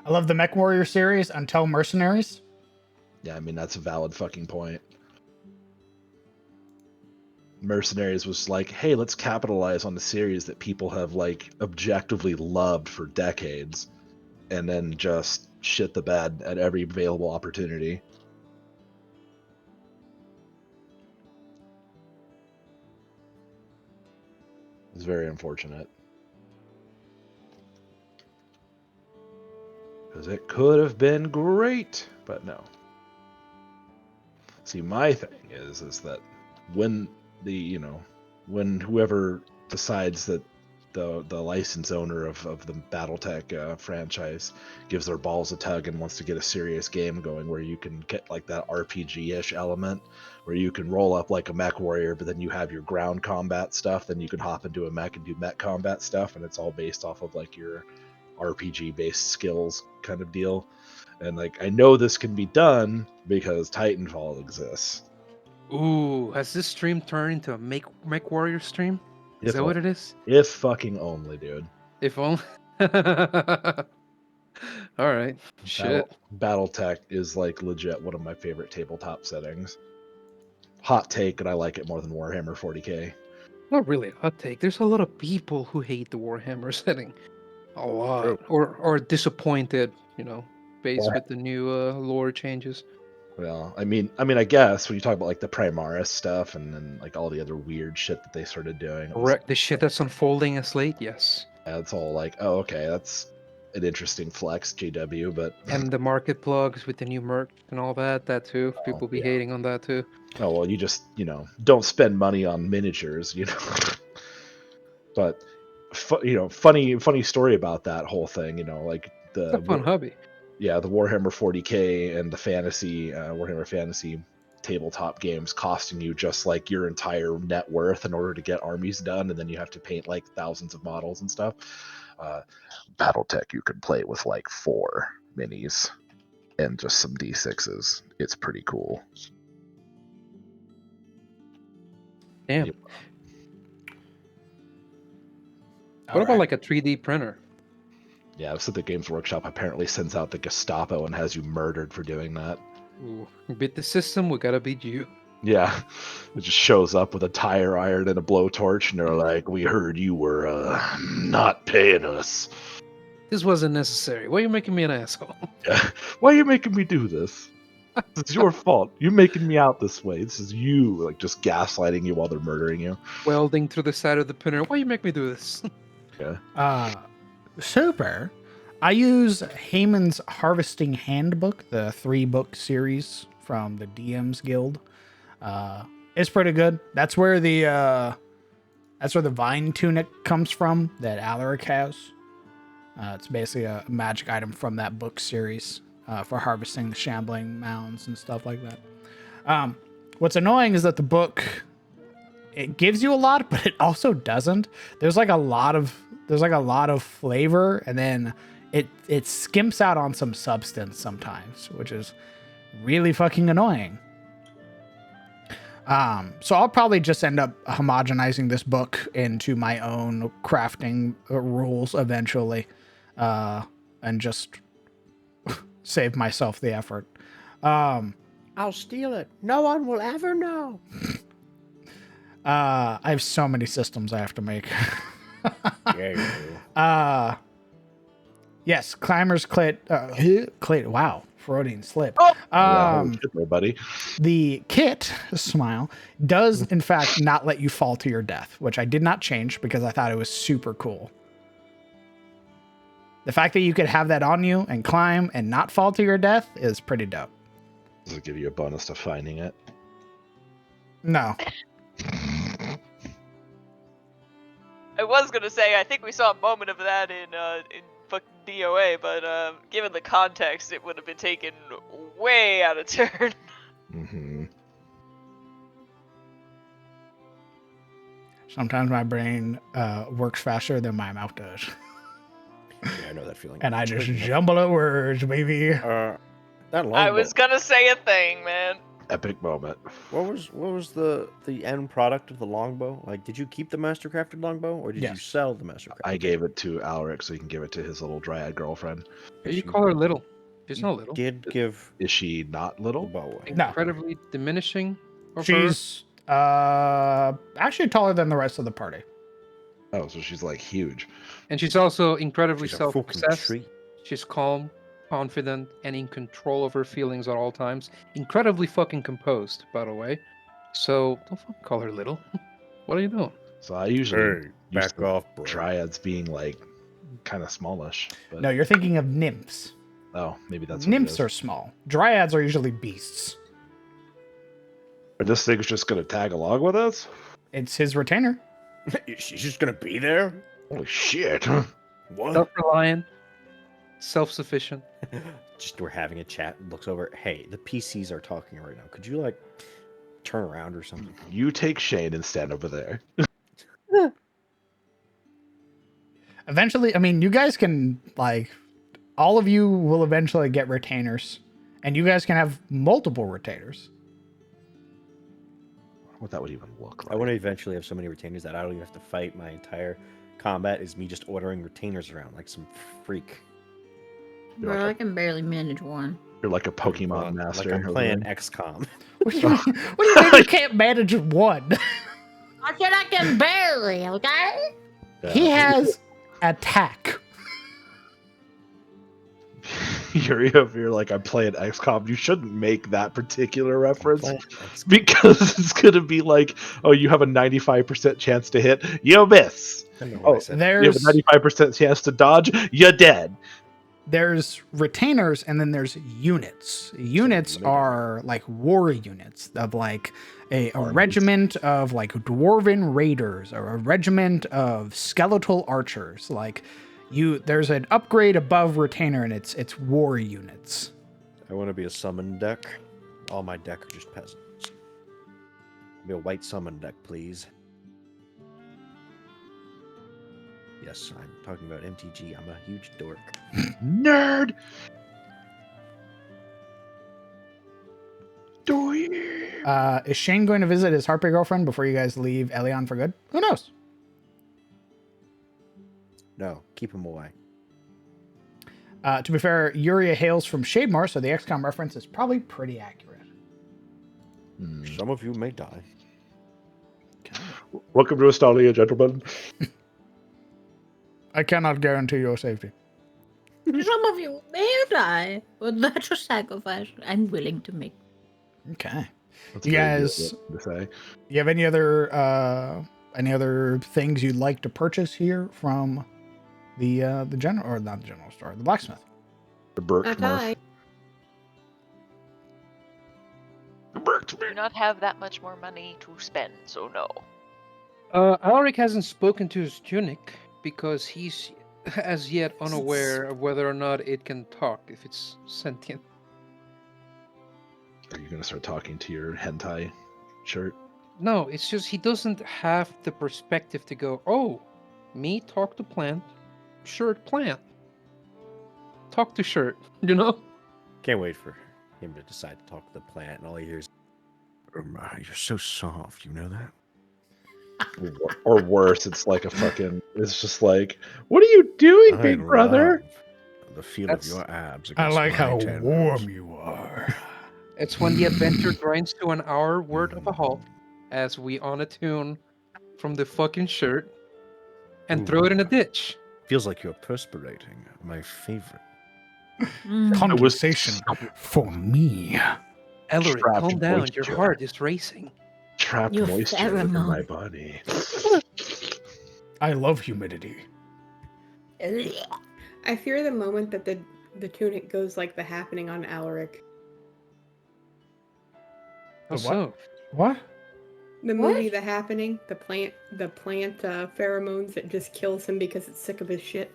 I love the MechWarrior series until Mercenaries. Yeah, I mean, that's a valid fucking point. Mercenaries was like, hey, let's capitalize on the series that people have, like, objectively loved for decades, and then just shit the bed at every available opportunity. It's very unfortunate. Because it could have been great, but no. See, my thing is that when when whoever decides that the license owner of the Battletech franchise gives their balls a tug and wants to get a serious game going where you can get like that RPG-ish element where you can roll up like a mech warrior, but then you have your ground combat stuff, then you can hop into a mech and do mech combat stuff, and it's all based off of like your RPG-based skills kind of deal. And like I know this can be done because Titanfall exists. Ooh, has this stream turned into a Make Warrior stream? Is that what it is? If fucking only, dude. If only. All right. Shit. Battletech is like legit one of my favorite tabletop settings. Hot take, and I like it more than Warhammer 40k. Not really a hot take. There's a lot of people who hate the Warhammer setting. A lot. True. Or disappointed, based with the new lore changes. Well, I mean, I guess when you talk about like the Primaris stuff and then like all the other weird shit that they started doing, it was, The shit that's unfolding as late, yes. it's all like, oh, okay, that's an interesting flex, JW, but And the market plugs with the new merch and all that, that too. People be yeah. hating on that too. oh well, you just don't spend money on miniatures, But funny story about that whole thing, like It's a fun hobby. yeah, the Warhammer 40K and the fantasy Warhammer Fantasy tabletop games costing you just like your entire net worth in order to get armies done, and then you have to paint like thousands of models and stuff. BattleTech, you can play with like 4 minis and just some D6s. It's pretty cool. Damn. Yep. What about like a 3D printer? Yeah, so the Games Workshop apparently sends out the Gestapo and has you murdered for doing that. Ooh, beat the system, we gotta beat you. Yeah, it just shows up with a tire iron and a blowtorch, and they're like, "We heard you were not paying us. This wasn't necessary. Why are you making me an asshole? Yeah. Why are you making me do this? It's your fault. You're making me out this way. This is you, like, just gaslighting you while they're murdering you." Welding through the side of the printer. Why you make me do this? Yeah. Super. I use Heyman's Harvesting Handbook, the 3-book series from the DM's Guild. It's pretty good. That's where the vine tunic comes from that Alaric has. It's basically a magic item from that book series for harvesting the shambling mounds and stuff like that. What's annoying is that the book, it gives you a lot, but it also doesn't. There's like a lot of flavor, and then it skimps out on some substance sometimes, which is really fucking annoying. So I'll probably just end up homogenizing this book into my own crafting rules eventually, and just save myself the effort. I'll steal it. No one will ever know. I have so many systems I have to make. Yeah, you do. Yes, Climber's Clit. Wow, Freudian slip. Buddy. The kit, smile, does in fact not let you fall to your death, which I did not change because I thought it was super cool. The fact that you could have that on you and climb and not fall to your death is pretty dope. Does it give you a bonus to finding it? No. I was gonna say I think we saw a moment of that in fucking DOA, but given the context, it would have been taken way out of turn. Mm-hmm. Sometimes my brain works faster than my mouth does. Yeah, I know that feeling. And I just jumble at words, baby. That longbow. I was gonna say a thing, man. Epic moment. What was the end product of the longbow? Like, did you keep the mastercrafted longbow, or did you sell the mastercrafted? I gave it to Alaric so he can give it to his little dryad girlfriend. You call her little. She's not little. Did give Is she not the little? bow away. No. Incredibly diminishing. Of She's actually taller than the rest of the party. Oh, so she's like huge. her. And she's also incredibly She's a fucking self-obsessed. treat. She's calm, confident, and in control of her feelings at all times. Incredibly fucking composed, by the way. So don't fucking call her little. What are you doing? So I usually Hey, used back off, bro. dryads being like kind of smallish. But No, you're thinking of nymphs. oh, maybe that's Nymphs what are small. Dryads are usually beasts. are this thing's just gonna tag along with us? It's his retainer. She's just gonna be there. Holy shit! What? Self-reliant, self-sufficient. Just we're having a chat. Looks over. Hey, the PCs are talking right now. Could you like turn around or something? You take Shane and stand over there. Eventually, I mean, you guys can, like, all of you will eventually get retainers. And you guys can have multiple retainers. What that would even look like? I want to eventually have so many retainers that I don't even have to fight. My entire combat is me just ordering retainers around like some freak. You're Bro, I like, can barely manage one. you're like a Pokemon master. Like I'm over playing there. XCOM. What do you mean you can't manage one? I said I can barely, okay? He has attack. if you're like, I'm playing XCOM, you shouldn't make that particular reference Playing XCOM. because it's gonna be like, oh, you have a 95% chance to hit, you miss. I know what I Oh, said. you have a 95% chance to dodge, you're dead. There's retainers and then there's units. Units you may die. are like war units of like a Armies. regiment of like dwarven raiders or a regiment of skeletal archers. Like there's an upgrade above retainer and it's war units. I want to be a summon deck. All my deck are just peasants. Be a white summon deck, please. Yes, I'm talking about MTG. I'm a huge dork. Nerd. Is Shane going to visit his Harpy girlfriend before you guys leave Elion for good? Who knows? No, keep him away. To be fair, Yuria hails from Shademar, so the XCOM reference is probably pretty accurate. Some of you may die. Welcome to Astonia, gentlemen. I cannot guarantee your safety. Some of you may die, but that's a sacrifice I'm willing to make. Okay. That's You very good guys, to say. you have any other things you'd like to purchase here from the general, or not the general store, the blacksmith? The Burke Not Murph. I. Do not have that much more money to spend, so no. Alaric hasn't spoken to his tunic because he's as yet unaware of whether or not it can talk if it's sentient. Are you gonna start talking to your hentai shirt? No, it's just he doesn't have the perspective to go, oh, me talk to plant, shirt plant. Talk to shirt, you know? Can't wait for him to decide to talk to the plant, and all he hears, "You're so soft." You know that? Or worse, it's like it's just like, what are you doing, I big brother? love the feel That's- of your abs. I against like my how tendons. warm you are. It's when the adventure grinds to an hour word of a halt as we on a tune from the fucking shirt and Ooh. throw it in a ditch. Feels like you're perspirating. My favorite. Conversation for me. Ellery, Trapped calm down. moisture. Your heart is racing. Trapped Your moisture in my pheromone. body. I love humidity. I fear the moment that the tunic goes like the happening on Alaric. How The what? so? What? The What? movie The Happening, the plant pheromones that just kills him because it's sick of his shit.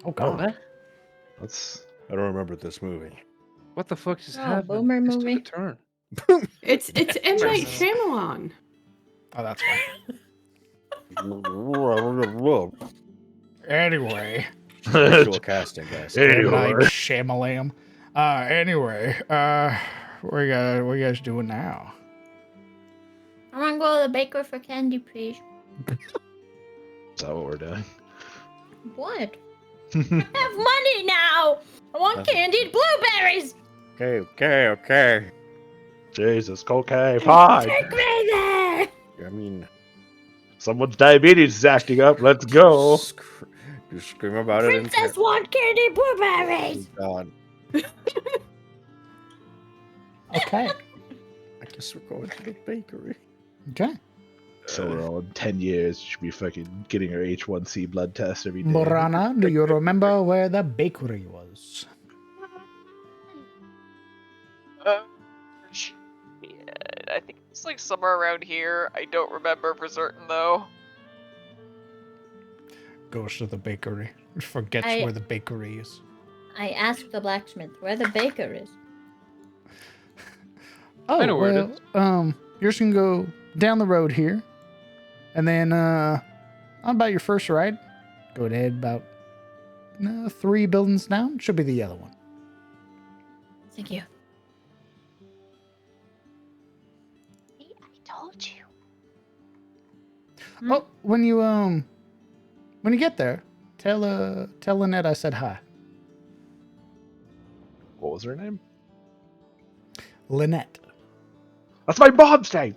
Oh god. What? That's I don't remember this movie. What the fuck just Oh, happened? boomer This took movie. a turn. It's M. Night Jesus. Shyamalan. Oh, that's why. Anyway, Visual casting, guys. M. Anyway. Night Shyamalan. Anyway, what you guys doing now? I want to go to the baker for candy, please. is that what we're doing? What? I have money now! I want Nothing. candied blueberries! Okay. Jesus, okay, fine. Take me there! I mean, Someone's diabetes is acting up. Let's go. You scream about it. Princess want candy blueberries! God. Okay. I guess we're going to the bakery. Okay. So we're all in 10 years. Should be fucking getting our H1C blood test every day. Morana, do you remember where the bakery was? Shit. I think it's like somewhere around here. I don't remember for certain though. Goes to the bakery. Forgets I- where the bakery is. I asked the blacksmith where the baker is. Oh, I know where it well, you're just gonna go down the road here, and then on about your first ride, go ahead about 3 buildings down. Should be the yellow one. Thank you. See, I told you. Hmm? Oh, when you get there, tell Lynette I said hi. What was her name? Lynette. That's my mom's name.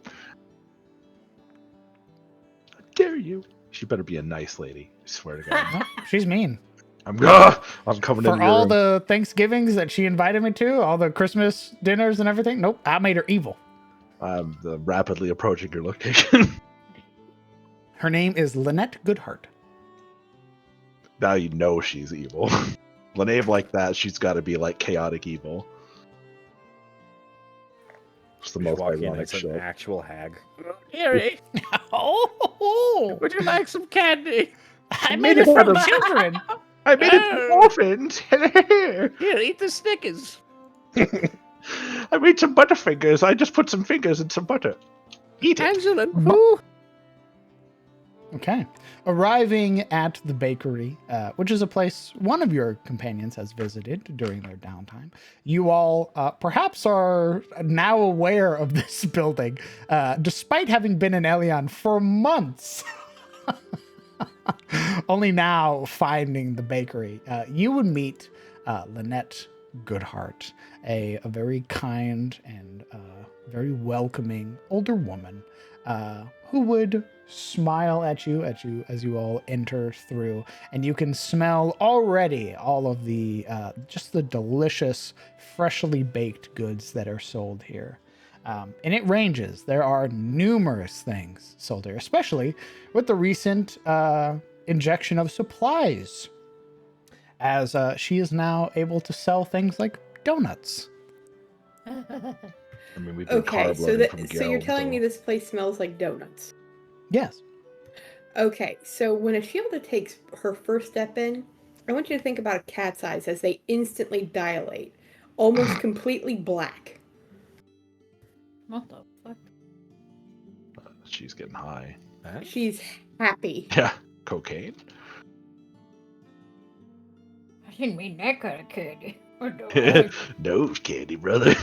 How dare you? She better be a nice lady. I swear to God. Oh, she's mean. I'm coming For into your all room. the Thanksgivings that she invited me to, all the Christmas dinners and everything, nope, I made her evil. I'm rapidly approaching your location. Her name is Lynette Goodhart. Now you know she's evil. A name like that, she's got to be like chaotic evil. It's the Just most walk in ironic as an shit. actual hag. Harry, Oh, would you like some candy? I made made it it out for of- children. I made it to Oh. orphans. Here, eat the Snickers. I made some Butterfingers. I just put some fingers in some butter. Eat it. Angela, Bu- who? Okay. Arriving at the bakery, which is a place one of your companions has visited during their downtime, you all perhaps are now aware of this building, despite having been in Elion for months. Only now finding the bakery. You would meet Lynette Goodhart, a very kind and very welcoming older woman who would smile at you as you all enter through, and you can smell already all of the just the delicious freshly baked goods that are sold here. And it ranges. There are numerous things sold here, especially with the recent injection of supplies, as she is now able to sell things like donuts. I mean, we've been Okay, carb so loading from so you're Geld, telling me this place smells like donuts. Yes. Okay, so when a Shielda takes her first step in, I want you to think about a cat's eyes as they instantly dilate, almost completely black. What the fuck? She's getting high. She's happy. Yeah, cocaine. I didn't mean that kind of candy. No candy, brother.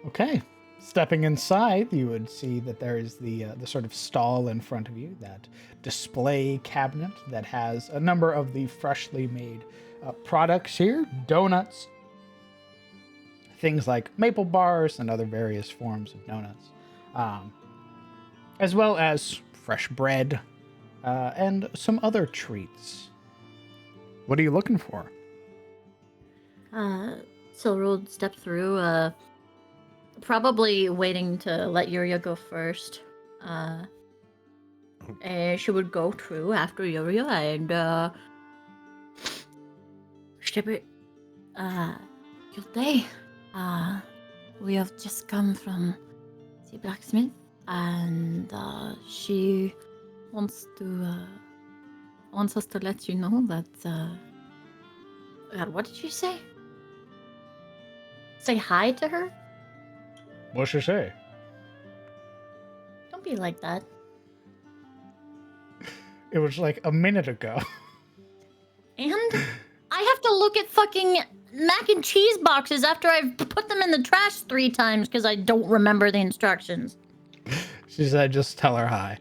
Okay. Stepping inside, you would see that there is the sort of stall in front of you, that display cabinet that has a number of the freshly made products here, donuts, things like maple bars and other various forms of donuts, as well as fresh bread and some other treats. What are you looking for? Silver would step through, probably waiting to let Yuria go first. And she would go through after Yuria and step it. Good day. We have just come from the blacksmith, and she wants us to let you know that. God, what did you say? Say hi to her? What's she say? Don't be like that. It was like a minute ago. And I have to look at fucking mac and cheese boxes after I've put them in the trash 3 times because I don't remember the instructions. She said, just tell her hi.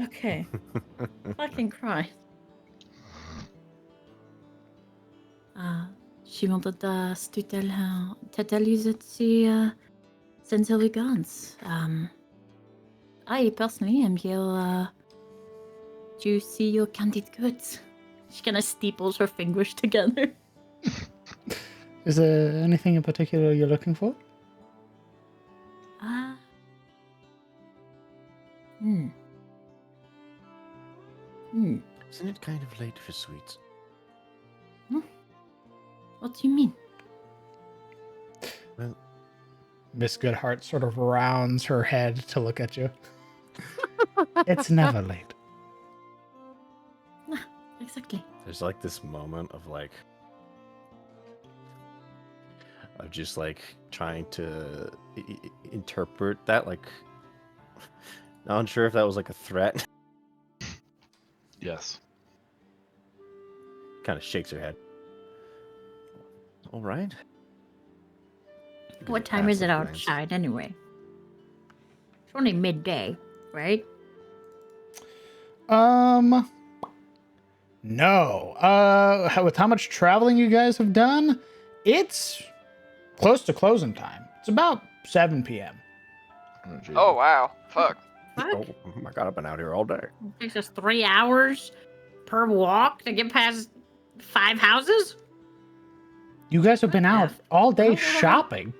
Okay. Fucking Christ. She wanted us to tell you that she sends her regards. I personally am here to see your candied goods. She kind of steeples her fingers together. Is there anything in particular you're looking for? Isn't it kind of late for sweets? What do you mean? Well, Miss Goodhart sort of rounds her head to look at you. It's never late. Exactly. There's like this moment of like, of just like trying to interpret that, like, not unsure if that was like a threat. Yes. Kind of shakes her head. All right. What time is it outside anyway? It's only midday, right? No. With how much traveling you guys have done, it's close to closing time. It's about 7 p.m. Oh wow, fuck. Oh my god, I've been out here all day. It takes us 3 hours per walk to get past 5 houses? You guys have been out all day Oh. shopping.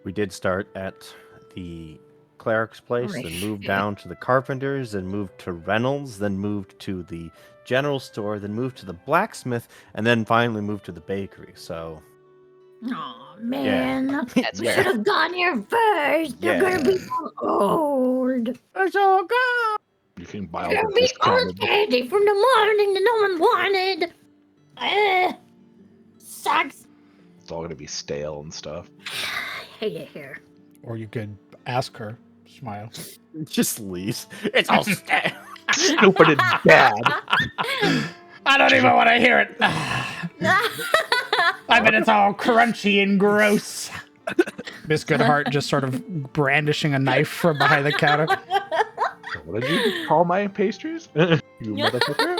We did start at the cleric's place, Holy then moved shit. down to the carpenter's, then moved to Reynolds, then moved to the general store, then moved to the blacksmith, and then finally moved to the bakery. So, Oh man, That's we Yeah. should have gone here first. They're gonna be so old. it's all gone. You can buy all They're the gonna be discounted. old candy from the morning that no one wanted. Sucks. It's all gonna be stale and stuff. I hate it here. Or you could ask her. Smile. Just leaves. It's all stale. Stupid and bad. I don't even want to hear it. I bet it's all crunchy and gross. Miss Goodhart just sort of brandishing a knife from behind the counter. What did you call my pastries? You motherfucker.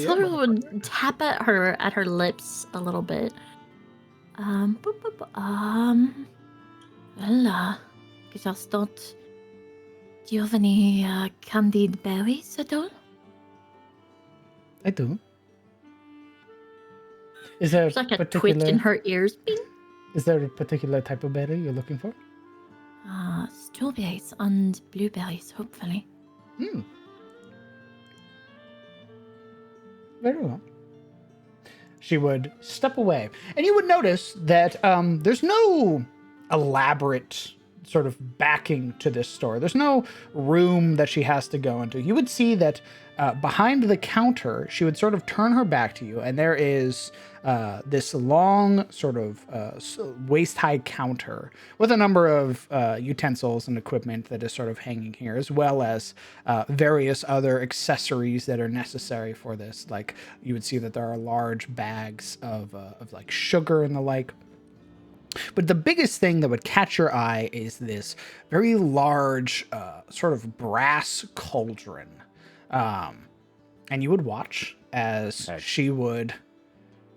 Silver would tap at her lips a little bit. Well, guess I'll start. Do you have any candied berries at all? I do. Is there There's like a twitch particular? in her ears. Bing. Is there a particular type of berry you're looking for? Strawberries and blueberries, hopefully. Hmm. Very well. She would step away, and you would notice that there's no elaborate sort of backing to this store. There's no room that she has to go into. You would see that behind the counter, she would sort of turn her back to you, and there is this long sort of waist-high counter with a number of utensils and equipment that is sort of hanging here, as well as various other accessories that are necessary for this. Like you would see that there are large bags of like sugar and the like. But the biggest thing that would catch your eye is this very large sort of brass cauldron. And you would watch as she would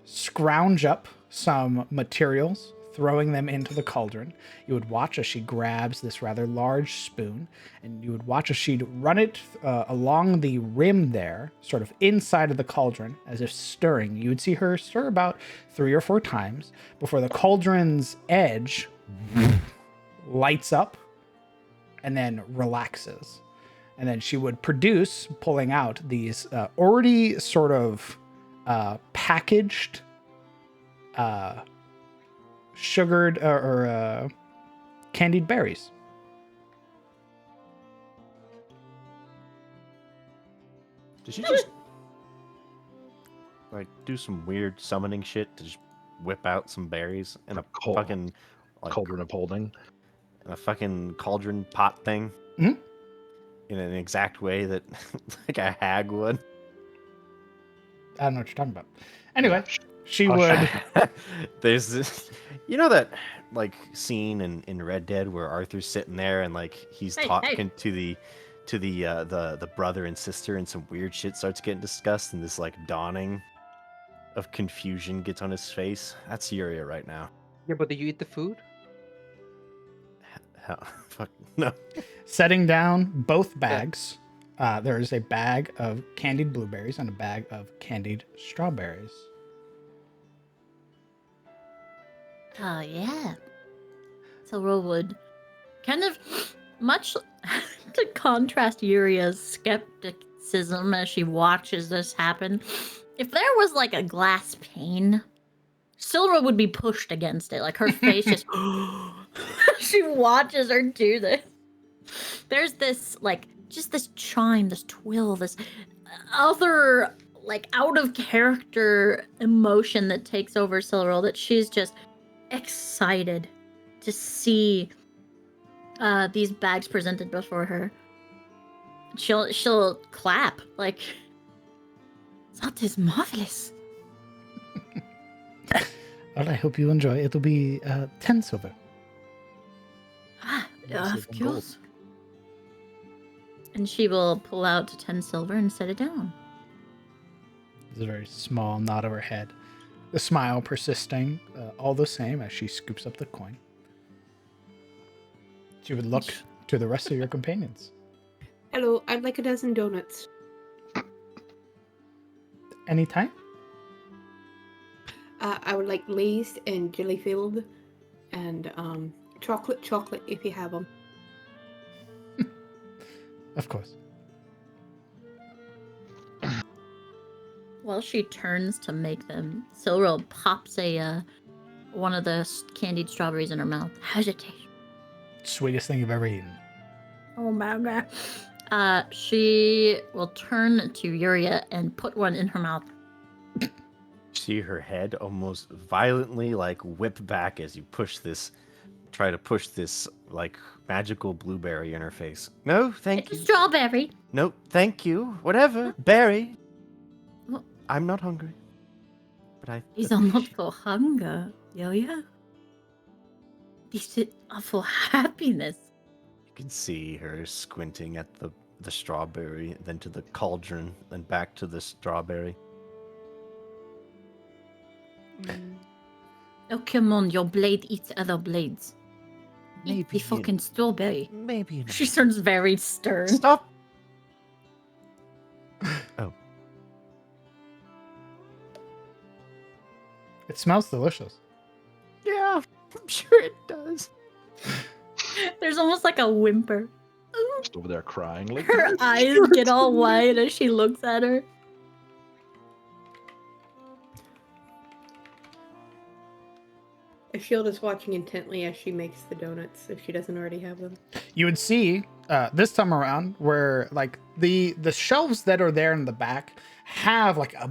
scrounge up some materials, throwing them into the cauldron. You would watch as she grabs this rather large spoon, and you would watch as she'd run it along the rim there, sort of inside of the cauldron, as if stirring. You would see her stir about 3 or 4 times before the cauldron's edge lights up and then relaxes. And then she would produce, pulling out these already sort of packaged sugared or candied berries. Did she just like do some weird summoning shit to just whip out some berries in a fucking like, Cauldron of holding. in a fucking cauldron pot thing? Mhm. In an exact way that like a hag would. I don't know what you're talking about. Anyway, she would. There's this, you know that like scene in Red Dead where Arthur's sitting there and like he's talking to the brother and sister, and some weird shit starts getting discussed, and this like dawning of confusion gets on his face. That's Yuria right now. Yeah, but do you eat the food? Hell, fuck no. Setting down both bags. There is a bag of candied blueberries and a bag of candied strawberries. Oh, yeah. Silver would kind of much to contrast Yuria's skepticism as she watches this happen. If there was like a glass pane, Silver would be pushed against it. Like her face just. She watches her do this. There's this, like, just this chime, this twill, this other, like, out of character emotion that takes over Silver, that she's just excited to see these bags presented before her. She'll clap, like, that is marvelous. Well, I hope you enjoy. It'll be 10 silver. Of course. And she will pull out 10 silver and set it down. There's a very small nod of her head. The smile persisting all the same as she scoops up the coin. She would look to the rest of your companions. Hello, I'd like a dozen donuts. Anytime. I would like glazed and jelly filled, and chocolate if you have them. Of course. While she turns to make them, Silro pops one of the candied strawberries in her mouth. How's it taste? Sweetest thing you've ever eaten. Oh my god. She will turn to Yuria and put one in her mouth. See her head almost violently like whip back as you try to push this like magical blueberry in her face. No, thank It's a you. strawberry. No, thank you. Whatever. Berry. What? I'm not hungry. But I These are not appreciate- for hunger, Yuria. These are for happiness. You can see her squinting at the strawberry, then to the cauldron, then back to the strawberry. Oh, come on, your blade eats other blades. Eat Maybe the fucking strawberry. Maybe. She turns very stern. Stop. Oh. It smells delicious. Yeah, I'm sure it does. There's almost like a whimper. Just over there crying. Like, Her eyes get all wide as she looks at her. Shield is watching intently as she makes the donuts, if she doesn't already have them. You would see this time around where like the shelves that are there in the back have like a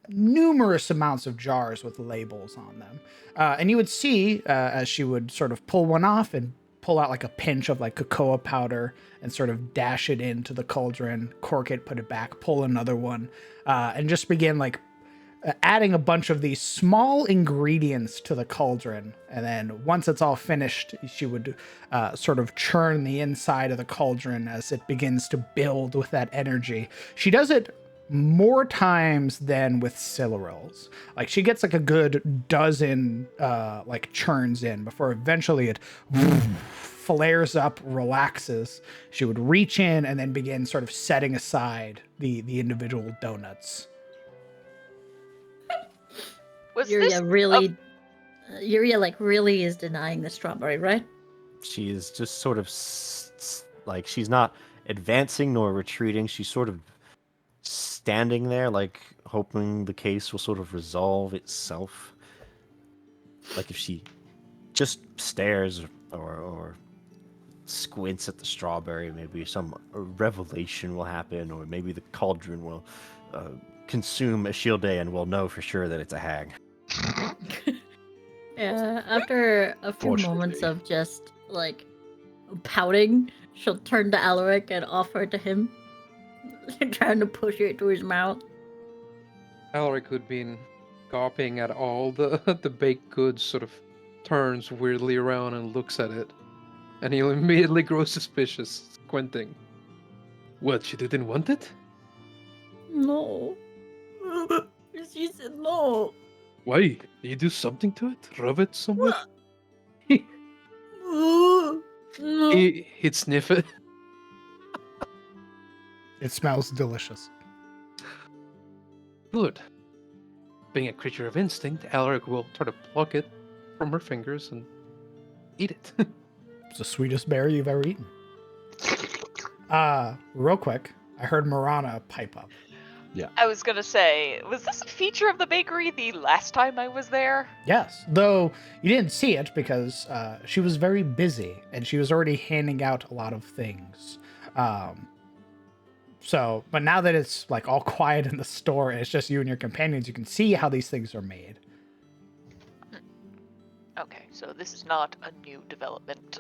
numerous amounts of jars with labels on them, and you would see as she would sort of pull one off and pull out like a pinch of like cocoa powder and sort of dash it into the cauldron, cork it, put it back, pull another one, and just begin like adding a bunch of these small ingredients to the cauldron. And then once it's all finished, she would sort of churn the inside of the cauldron as it begins to build with that energy. She does it more times than with Sillerils. Like she gets like a good dozen like churns in before eventually it flares up, relaxes. She would reach in and then begin sort of setting aside the individual donuts. Was Yuria this really, Yuria like really is denying the strawberry, right? She is just sort of like she's not advancing nor retreating. She's sort of standing there, like hoping the case will sort of resolve itself. Like if she just stares or squints at the strawberry, maybe some revelation will happen, or maybe the cauldron will consume a shield day and we'll know for sure that it's a hag. Yeah, after a few moments Fortunately. of just like pouting, she'll turn to Alaric and offer it to him, trying to push it to his mouth. Alaric, who'd been gawping at all the baked goods, sort of turns weirdly around and looks at it. And he'll immediately grow suspicious, squinting. What, she didn't want it? No. She said no. Why? Did you do something to it? Rub it somewhere? No. He'd sniff it. It smells delicious. Good. Being a creature of instinct, Alaric will try to pluck it from her fingers and eat it. It's the sweetest berry you've ever eaten. Real quick, I heard Marana pipe up. I was gonna say, was this a feature of the bakery the last time I was there? Yes, though you didn't see it because she was very busy and she was already handing out a lot of things. But now that it's like all quiet in the store and it's just you and your companions, you can see how these things are made. Okay, so this is not a new development.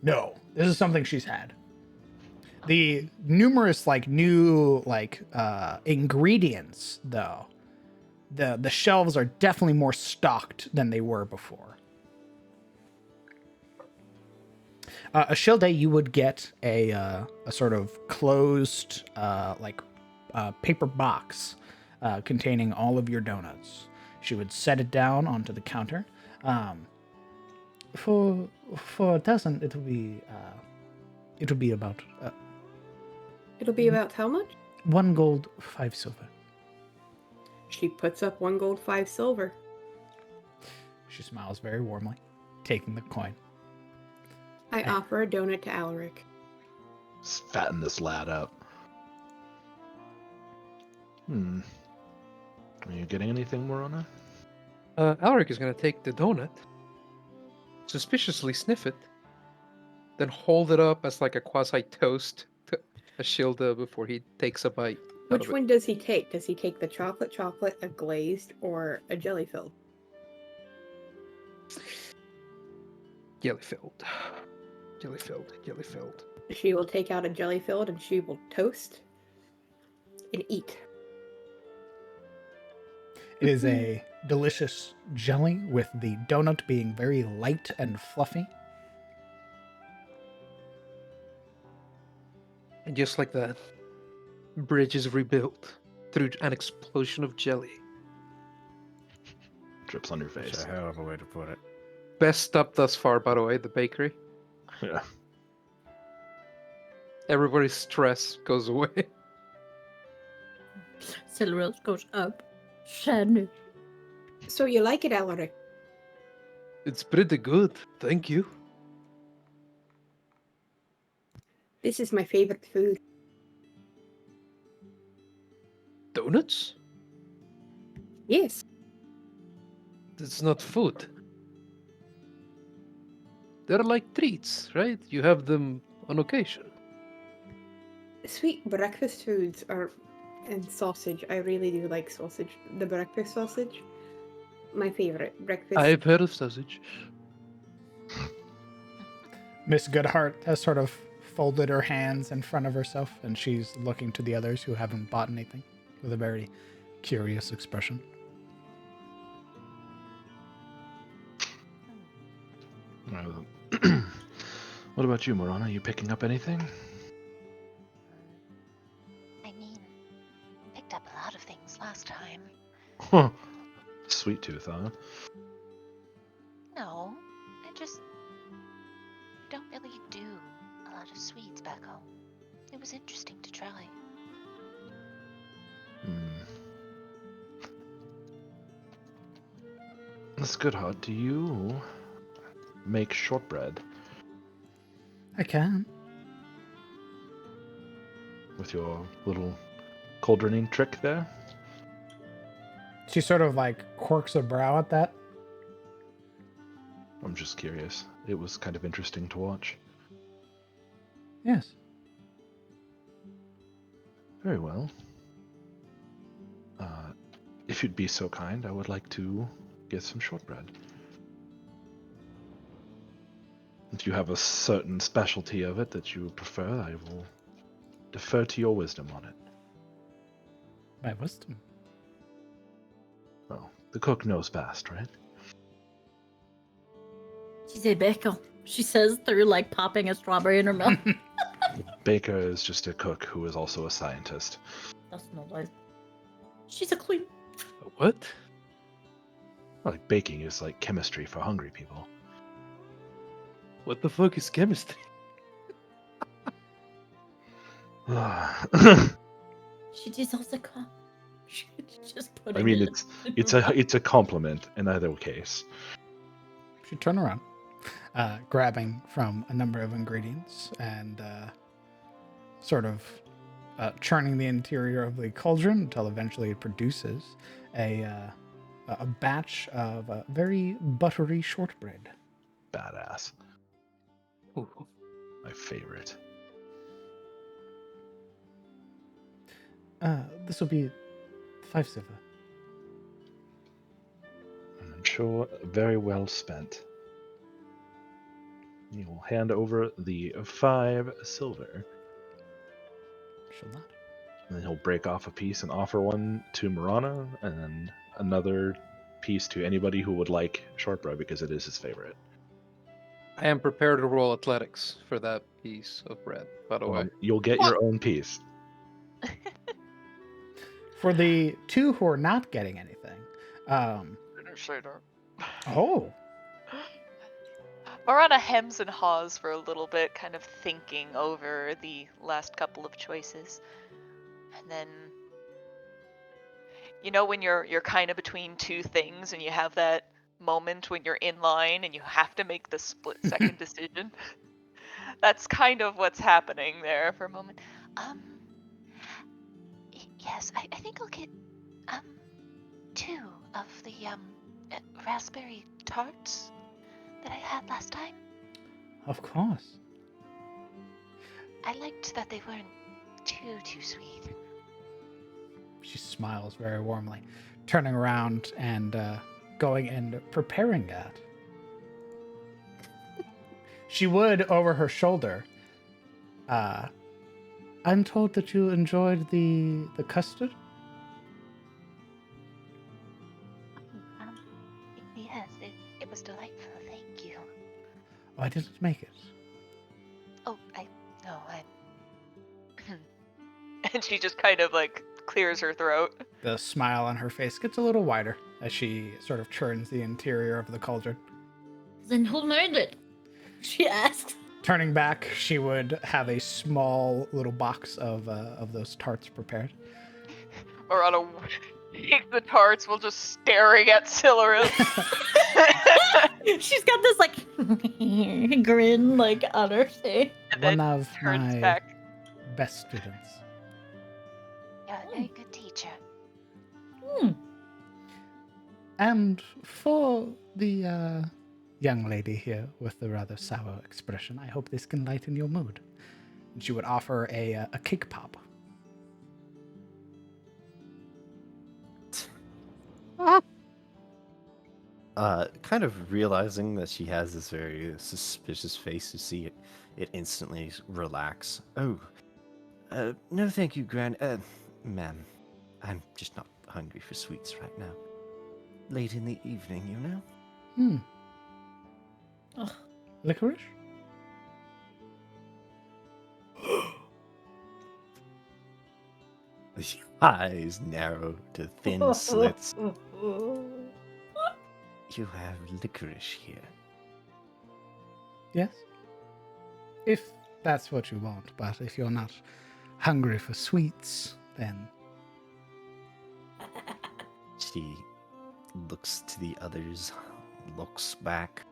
No, this is something she's had. The numerous like new like ingredients though, the shelves are definitely more stocked than they were before. A shield day, you would get a sort of closed paper box containing all of your donuts. She would set it down onto the counter. For a dozen, it would be about It'll be about how much? 1 gold, 5 silver. She puts up 1 gold, 5 silver. She smiles very warmly, taking the coin. I offer a donut to Alaric. Let's fatten this lad up. Are you getting anything, Morana? Alaric is going to take the donut, suspiciously sniff it, then hold it up as like a quasi-toast to Ashilda before he takes a bite. out Which of it. one does he take? Does he take the chocolate, a glazed, or a jelly filled? Jelly filled. Jelly filled. Jelly filled. She will take out a jelly filled and she will toast and eat. It is a delicious jelly with the donut being very light and fluffy. And just like that, bridge is rebuilt through an explosion of jelly. Drips on your That's face. a hell of a way to put it. Best stop thus far, by the way, the bakery. Yeah. Everybody's stress goes away. Silverils goes up. Shanu. So you like it, Alaric? It's pretty good, thank you. This is my favorite food. Donuts? Yes. It's not food. They're like treats, right? You have them on occasion. Sweet breakfast foods are... and sausage. I really do like sausage. The breakfast sausage. My favorite. Breakfast. I've heard of sausage. Miss Goodhart has sort of folded her hands in front of herself, and she's looking to the others who haven't bought anything with a very curious expression. What about you, Morana? Are you picking up anything? I mean, picked up a lot of things last time. Huh. Sweet tooth, huh? No, I just don't really do a lot of sweets back home. It was interesting to try. Miss Goodhart, do you make shortbread I can. with your little cauldroning trick there? She sort of like quirks a brow at that. I'm just curious. It was kind of interesting to watch. Yes. Very well. If you'd be so kind, I would like to get some shortbread. If you have a certain specialty of it that you would prefer, I will defer to your wisdom on it. My wisdom. Well, the cook knows best, right? She's a baker. She says through like popping a strawberry in her mouth. Baker is just a cook who is also a scientist. That's not right. She's a queen. What? Like, baking is like chemistry for hungry people. What the fuck is chemistry? She dissolves the cup. She just put I it mean, in. it's a compliment in either case. She turned around, grabbing from a number of ingredients and sort of churning the interior of the cauldron until eventually it produces a batch of very buttery shortbread. Badass. Ooh. My favorite. This will be 5 silver. I'm sure very well spent. You will hand over the 5 silver. Shall not. And then he'll break off a piece and offer one to Marana, and then another piece to anybody who would like shortbread because it is his favorite. I am prepared to roll athletics for that piece of bread, by the way. You'll get your own piece. For the two who are not getting anything, Didn't say that. oh, Marana hems and haws for a little bit, kind of thinking over the last couple of choices. And then, you know, when you're kind of between two things and you have that moment when you're in line and you have to make the split second decision? That's kind of what's happening there for a moment. Yes, I think I'll get 2 of the raspberry tarts that I had last time. Of course. I liked that they weren't too sweet. She smiles very warmly, turning around and going and preparing that. She would, over her shoulder, I'm told that you enjoyed the custard? Yes, it was delightful, thank you. Oh, I didn't make it. Oh, no, And she just kind of like clears her throat. The smile on her face gets a little wider as she sort of churns the interior of the cauldron. Then who made it? She asks. Turning back, she would have a small little box of those tarts prepared. Marana takes the tarts while just staring at Silurus. She's got this like grin like on her face. And One then of turns my back. best students. you're a very good teacher. And for the young lady here with the rather sour expression, I hope this can lighten your mood. And she would offer a cake pop. Kind of realizing that she has this very suspicious face, you see it instantly relax. Oh, no thank you, ma'am. I'm just not hungry for sweets right now. Late in the evening, you know? Ugh. Licorice? The eyes narrow to thin slits. You have licorice here. Yes. If that's what you want, but if you're not hungry for sweets, then... She looks to the others, looks back.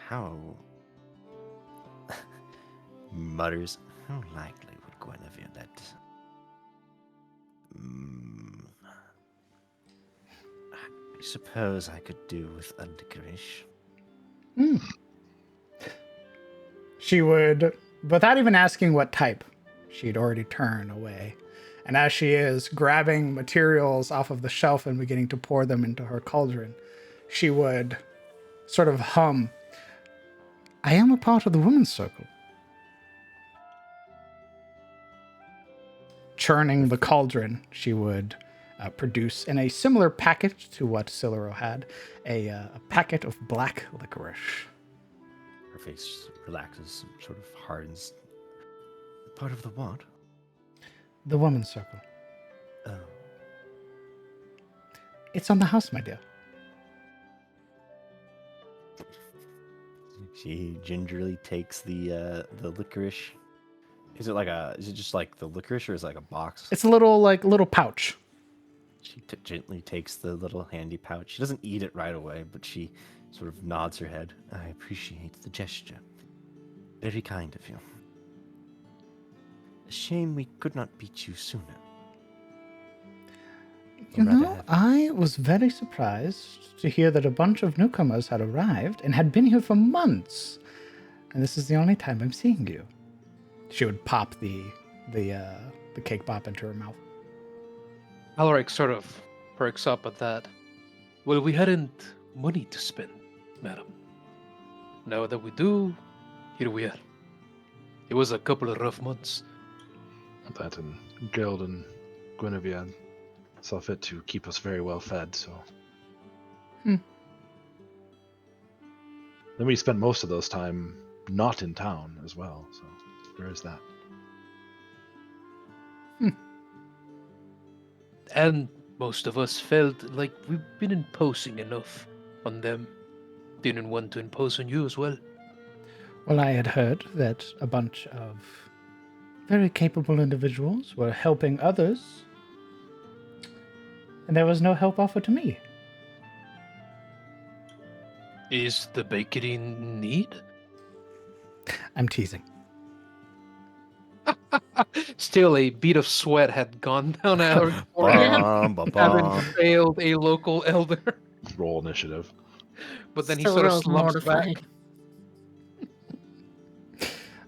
How... mutters, how likely would Guinevere let... I suppose I could do with a licorice. She would, without even asking what type, she'd already turn away. And as she is grabbing materials off of the shelf and beginning to pour them into her cauldron, she would sort of hum, I am a part of the women's circle. Churning the cauldron, she would produce, in a similar packet to what Siluro had, a packet of black licorice. Her face relaxes, sort of hardens. Part of the what? The women's circle. Oh. It's on the house, my dear. She gingerly takes the licorice. Is it just like the licorice, or is it like a box? It's a little pouch. She gently takes the little handy pouch. She doesn't eat it right away, but she sort of nods her head. I appreciate the gesture. Very kind of you. A shame we could not beat you sooner. You know, I was very surprised to hear that a bunch of newcomers had arrived and had been here for months. And this is the only time I'm seeing you. She would pop the cake pop into her mouth. Alaric sort of perks up at that. Well, we hadn't money to spend, madam. Now that we do, here we are. It was a couple of rough months. That and Gerald and Guinevere saw fit to keep us very well fed, so. Then we spent most of those time not in town as well, so there is that. And most of us felt like we've been imposing enough on them. didn't want to impose on you as well. Well, I had heard that a bunch of very capable individuals were helping others, and there was no help offered to me. Is the bakery in need? I'm teasing. Still, a bead of sweat had gone down Alaric's forehead, having failed a local elder. Roll initiative. But then he Still sort of rolls slumps back. mortified.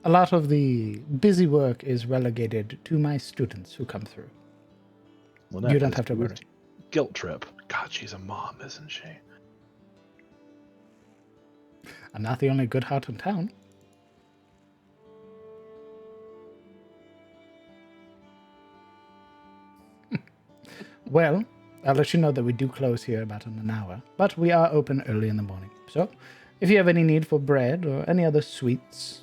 A lot of the busy work is relegated to my students who come through. Lynette You don't has have to worry. used Guilt trip. God, she's a mom, isn't she? I'm not the only good heart in town. Well, I'll let you know that we do close here about in an hour, but we are open early in the morning. So, if you have any need for bread or any other sweets,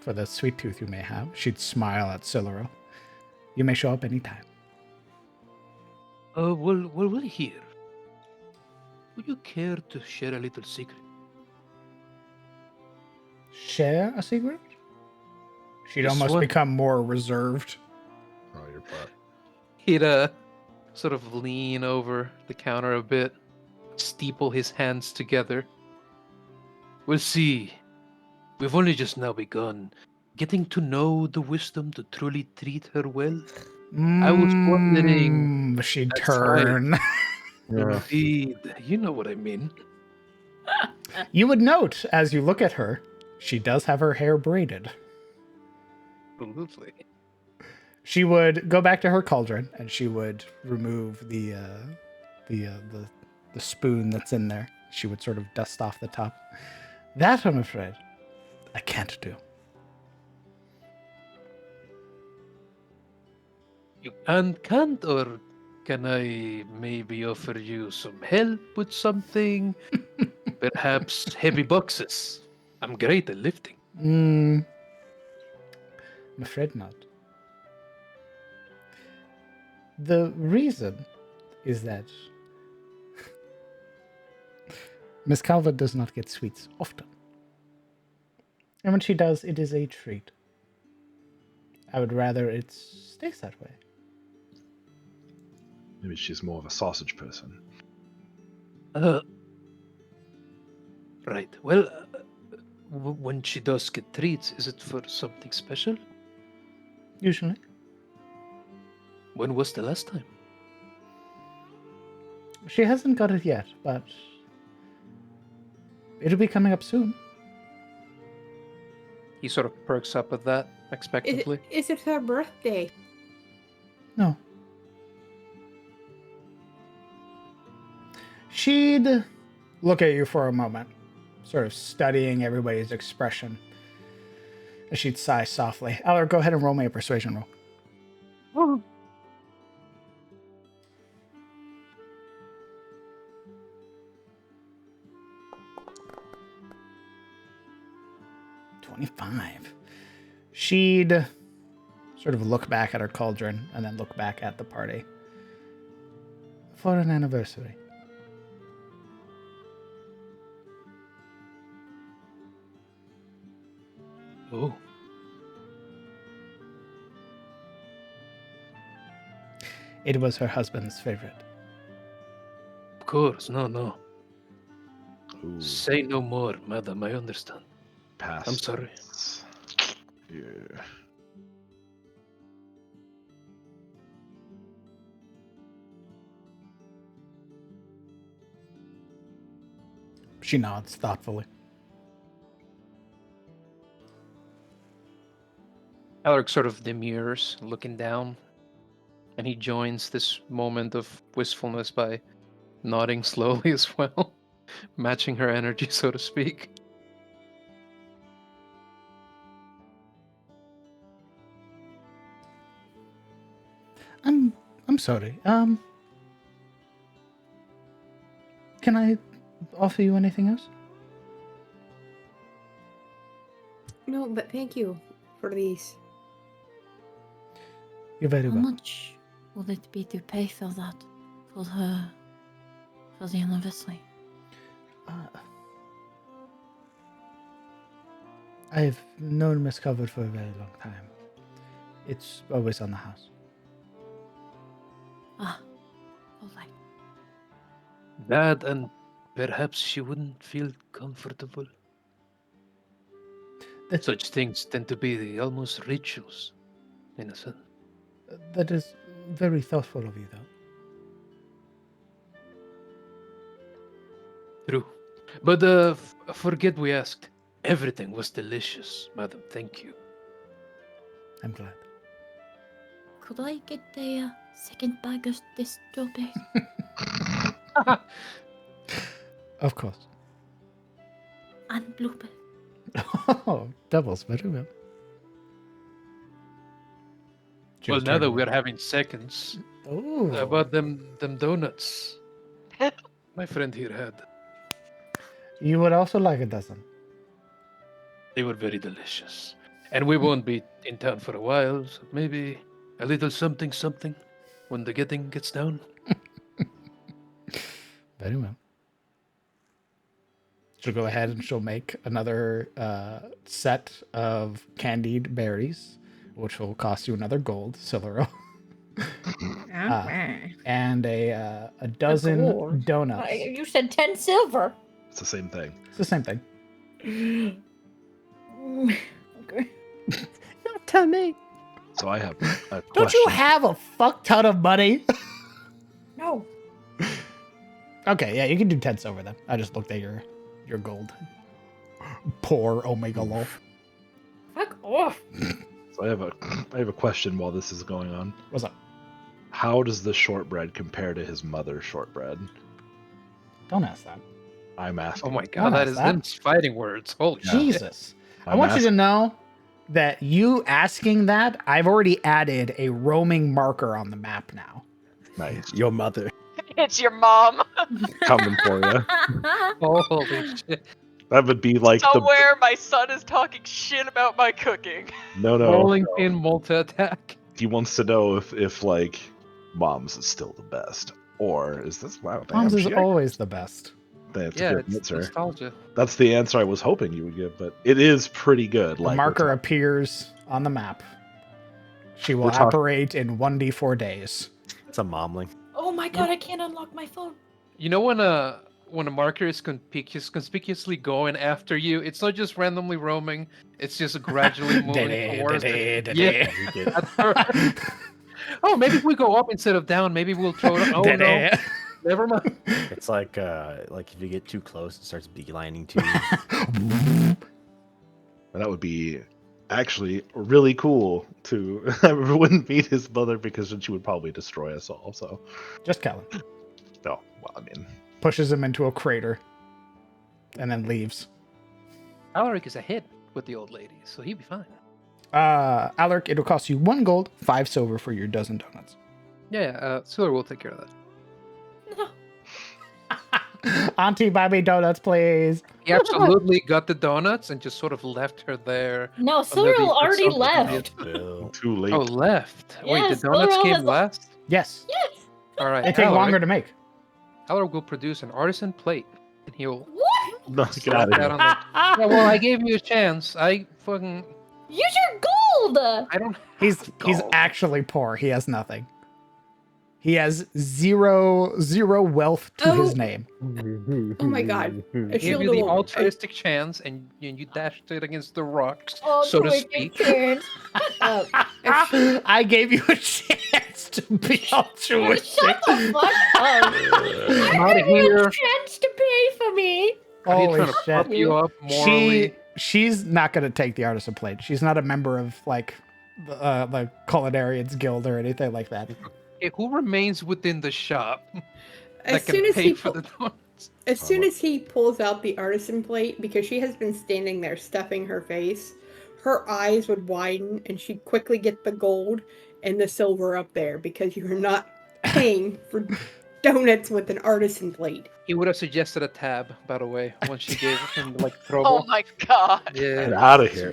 for the sweet tooth you may have, she'd smile at Siluro. You may show up anytime. Well, we're here. Would you care to share a little secret? Share a secret? She'd Just almost one. become more reserved. Oh, your butt. He'd sort of lean over the counter a bit, steeple his hands together. We'll see. We've only just now begun getting to know the wisdom to truly treat her well. I was wondering. She'd That's turn. Yeah. Indeed, you know what I mean. You would note, as you look at her, she does have her hair braided. Absolutely. She would go back to her cauldron and she would remove the spoon that's in there. She would sort of dust off the top. That, I'm afraid, I can't do. You can't, or can I maybe offer you some help with something? Perhaps heavy boxes. I'm great at lifting. I'm afraid not. The reason is that Miss Calvert does not get sweets often. And when she does, it is a treat. I would rather it stays that way. Maybe she's more of a sausage person. Right. Well, when she does get treats, is it for something special? Usually. When was the last time? She hasn't got it yet, but it'll be coming up soon. He sort of perks up at that, expectantly. Is it her birthday? No. She'd look at you for a moment, sort of studying everybody's expression. As she'd sigh softly. Eller, go ahead and roll me a persuasion roll. Oh. 25. She'd sort of look back at her cauldron and then look back at the party. For an anniversary. Oh. It was her husband's favorite. Of course, no. Ooh, Say no more, madam, I understand. pass. I'm sorry. Yeah. She nods thoughtfully. Alaric sort of demurs, looking down, and he joins this moment of wistfulness by nodding slowly as well, matching her energy, so to speak. I'm sorry. Can I offer you anything else? No, but thank you for these. You're very How welcome. much will it be to pay for that? For the anniversary? I've known Miss Covered for a very long time. It's always on the house. Ah, all right. That and perhaps she wouldn't feel comfortable. That, Such things tend to be almost rituals, in a sense. that is very thoughtful of you, though. True. But forget we asked. Everything was delicious, madam. Thank you. I'm glad. Could I get a second bag of this strawberries? Of course. And blueberry. Oh, doubles, very well. Well, Just now turn that we're around. having seconds, Ooh. about them donuts my friend here had. You would also like a dozen. They were very delicious. And we won't be in town for a while, so maybe a little something something when the getting gets down. Very well. She'll go ahead and she'll make another set of candied berries, which will cost you another gold, Siluro. And a dozen gold. donuts. You said 10 silver. It's the same thing. It's the same thing. Okay. Don't tell me. So I have a question. Don't you have a fuck ton of money? No. Okay, yeah, you can do 10 silver then. I just looked at your gold. Poor Omega Loaf. Fuck off. So I have a question while this is going on. What's up? How does the shortbread compare to his mother's shortbread? Don't ask that. I'm asking. Oh my Don't god, that ask is that. them fighting words. Holy shit. Jesus. I I'm want you to asking. know that you asking that, I've already added a roaming marker on the map now. Nice. Your mother. It's your mom. Coming for you. Holy shit. That would be like Somewhere my son is talking shit about my cooking. no. Rolling pin multi attack. He wants to know if like Mom's is still the best, or is this wow? Damn, Mom's is she- always the best. That's Yeah, a good it's answer. nostalgia. That's the answer I was hoping you would give, but it is pretty good. The Like marker we're appears on the map. She will We're talk- operate in 1d4 days. It's a momling. Oh my god, I can't unlock my phone. You know when a marker is conspicuously going after you, it's not just randomly roaming, it's just gradually moving towards it. Yeah. That's right. Oh, maybe if we go up instead of down, maybe we'll throw it. Oh no, never mind. It's like if you get too close, it starts beelining to you. that would be actually really cool to. I wouldn't meet his mother because then she would probably destroy us all. So Just Kellen. no, well, I mean, Pushes him into a crater. And then leaves. Alaric is ahead with the old lady, so he'd be fine. Alaric, it'll cost you 1 gold, 5 silver for your dozen donuts. Yeah, Sealer will take care of that. Auntie, buy me donuts, please. He absolutely got the donuts and just sort of left her there. No, the Cyril already persona. left. Bill. too late. Oh, left. Wait, Yes, the donuts Cyril came has- last? Yes. Yes. All right. They take longer to make. Alaric will produce an artisan plate, and he'll What? No, get slap out of that here. on the... Yeah, well, I gave you a chance. I fucking... Use your gold. I don't have He's gold. actually poor. He has nothing. He has zero wealth to his Oh. name. Oh my god. A Gave shield you the will- altruistic chance, and you dashed it against the rocks, Oh, so to wicked speak. chance. I gave you a chance to be altruistic. Shut the fuck up. I'm out of You here. had a chance to pay for me. Are you Holy trying to shit. prop you up morally? She's not gonna take the artisan plate. She's not a member of like the Culinarians Guild or anything like that. Okay, who remains within the shop As that can soon as pay he for pu- the donuts? As soon as he pulls out the artisan plate, because she has been standing there stuffing her face, her eyes would widen and she'd quickly get the gold and the silver up there because you're not paying for donuts with an artisan plate. He would have suggested a tab, by the way, once she gave him like Oh trouble. my god. Get Yeah. out of here.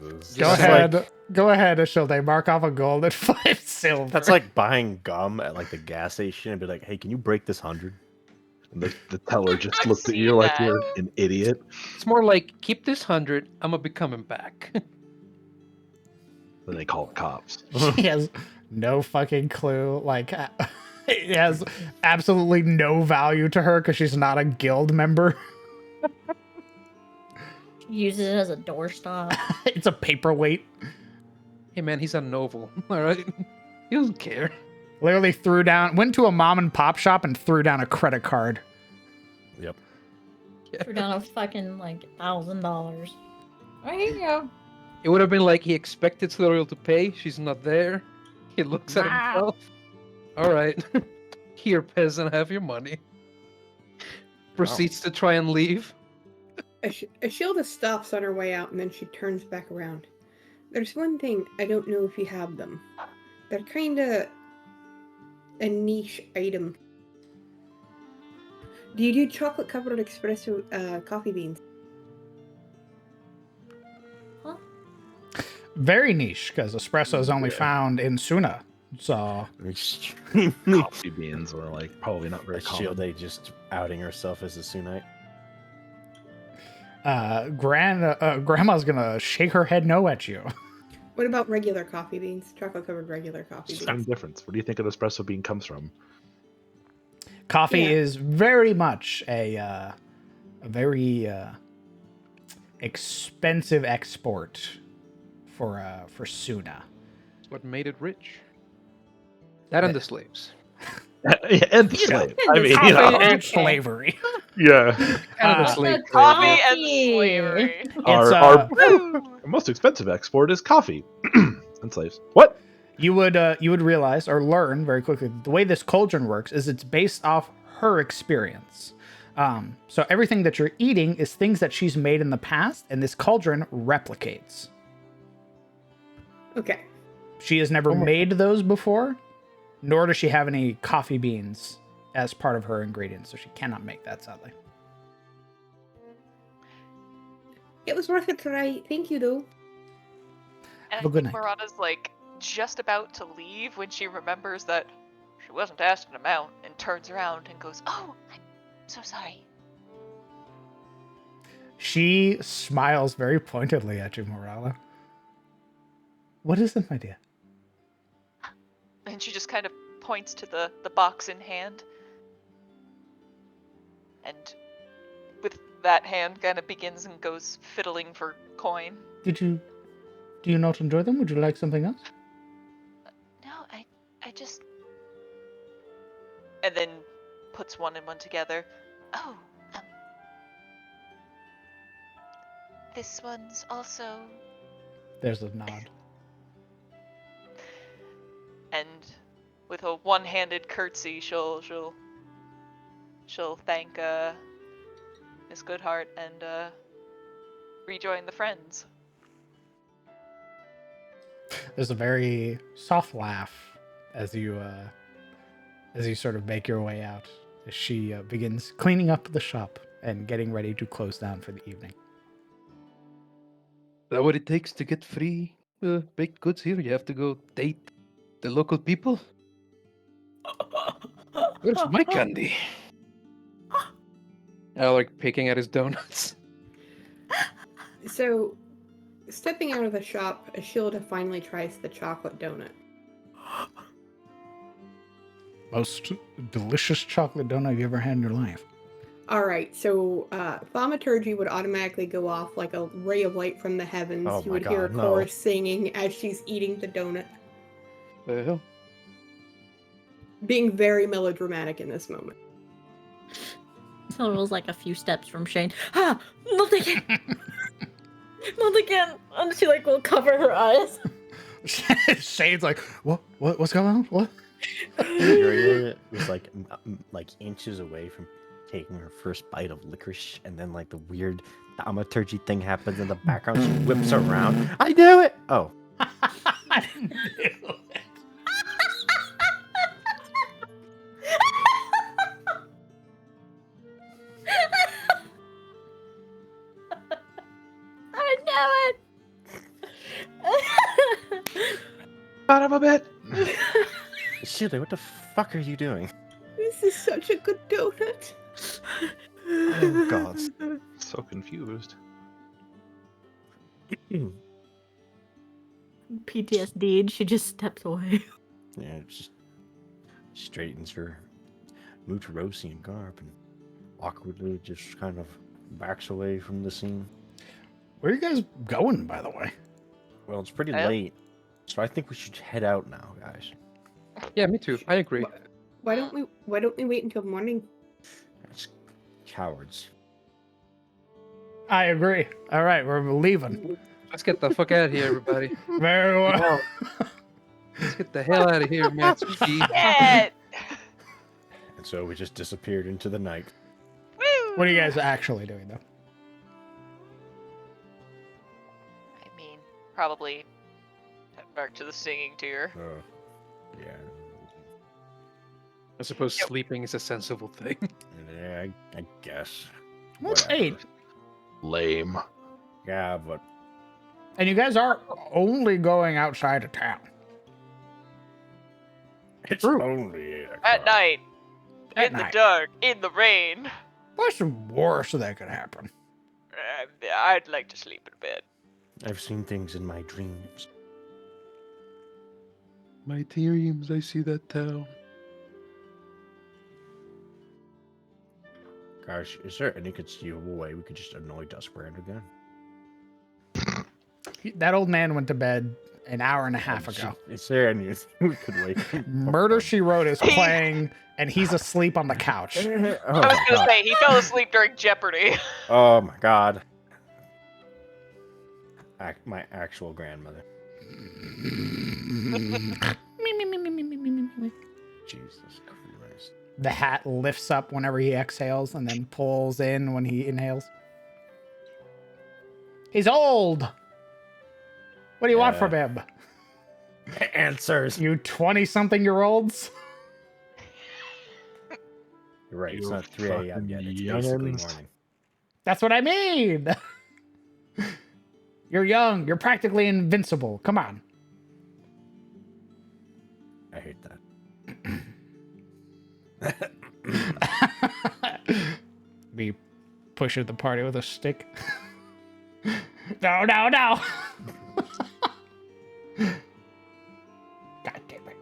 Go Just ahead. Go ahead, Ashilde. Mark off a gold and 5 silver. That's like buying gum at like the gas station and be like, "Hey, can you break this 100?" And the teller just I've looks at you seen like that. you're an idiot. It's more like, keep this 100, I'm gonna be coming back. Then they call the cops. She has no fucking clue. Like, it has absolutely no value to her because she's not a guild member. Uses it as a doorstop. It's a paperweight. Hey man, he's a noble, alright? He doesn't care. Literally went to a mom and pop shop and threw down a credit card. Yep. Threw down a fucking like $1,000. Right, here you go. It would have been like he expected Sluriel to pay, she's not there. He looks at himself. Alright. Here, peasant, have your money. Proceeds to try and leave. Ashilda stops on her way out and then she turns back around. There's one thing, I don't know if you have them. They're kinda a niche item. Do you do chocolate covered espresso coffee beans? Huh? Very niche because espresso is only found in Suna. So Coffee beans are like probably not very common. Shieldé just outing herself as a Sunite. grandma's gonna shake her head no at you. What about regular coffee beans? Chocolate covered regular coffee beans. Same difference. Where do you think an espresso bean comes from? Coffee Yeah. is very much a very expensive export for Suna. That's what made it rich. That and the slaves. And the slave. I mean, Coffee you know, and slavery. yeah. And the Uh, slave trade, Coffee yeah. and slavery. Our Woo! most expensive export is coffee and slaves. What? You would realize or learn very quickly that the way this cauldron works is it's based off her experience. So everything that you're eating is things that she's made in the past, and this cauldron replicates. Okay. She has never made those before, nor does she have any coffee beans as part of her ingredients, so she cannot make that, sadly. It was worth a try. Thank you, though. And Have a I good think night. Marana's like just about to leave when she remembers that she wasn't asked an amount and turns around and goes, Oh, I'm so sorry. She smiles very pointedly at you, Morala. What is it, my dear? and she just kind of points to the box in hand. And with that hand kind of begins and goes fiddling for coin. Do you not enjoy them? Would you like something else? No, I just. And then puts one and one together. Oh, this one's also. There's a nod. And with a one-handed curtsy, she'll thank Miss Goodheart and rejoin the friends. There's a very soft laugh as you sort of make your way out, as she begins cleaning up the shop and getting ready to close down for the evening. Is that what it takes to get free baked goods here? You have to go date the local people? Where's my candy? Alec picking at his donuts. So, stepping out of the shop, Ashilda finally tries the chocolate donut. Most delicious chocolate donut you've ever had in your life. Alright, so thaumaturgy would automatically go off like a ray of light from the heavens. Oh You my would hear a God, no. chorus singing as she's eating the donut. The hell? Being very melodramatic in this moment. Total's like a few steps from Shane. Ah, not again. Not again. And she like will cover her eyes. Shane's like, what's going on? What? Yuria was like inches away from taking her first bite of licorice, and then like the weird thaumaturgy thing happens in the background. She whips around. I knew it. Oh, I knew it. I know it. Son of a bit. Shirley, what the fuck are you doing? This is such a good donut. Oh, God. So confused. PTSD. She just steps away. Yeah, just straightens her Mutarosian garb and awkwardly just kind of backs away from the scene. Where are you guys going, by the way? Well, it's pretty Well. late, so I think we should head out now, guys. Yeah, me too. I agree. Why don't we wait until morning? That's cowards. I agree. All right, we're leaving. Let's get the fuck out of here, everybody. Very well. Let's get the hell out of here, Master G. Yeah. And so we just disappeared into the night. Woo! What are you guys actually doing, though? I mean, probably head back to the singing tier. Yeah. I suppose sleeping is a sensible thing. Yeah, I guess. Well, it's Whatever. 8. Lame. Yeah, but And you guys are only going outside of town. it's True. only 8 o'clock. At night, At in the night. dark, in the rain. What's the worst that could happen? I'd like to sleep in bed. I've seen things in my dreams. My dreams, I see that town. Gosh, is there any conceivable way we could just annoy Duskbrand again? That old man went to bed an hour and a half ago. Is there anything we could wake him Murder, up She Wrote is playing, and he's asleep on the couch. on? Oh, I was my gonna God. say, he fell asleep during Jeopardy. Oh my God. My actual grandmother. Jesus Christ. The hat lifts up whenever he exhales and then pulls in when he inhales. He's old. What do you want Yeah. from him? Answers. You 20-something-year-olds? You're right, it's You not 3 a.m. yet. It's basically youngins. morning. That's what I mean. You're young. You're practically invincible. Come on. I hate that. Be pushing the party with a stick. No, no, no. God damn it.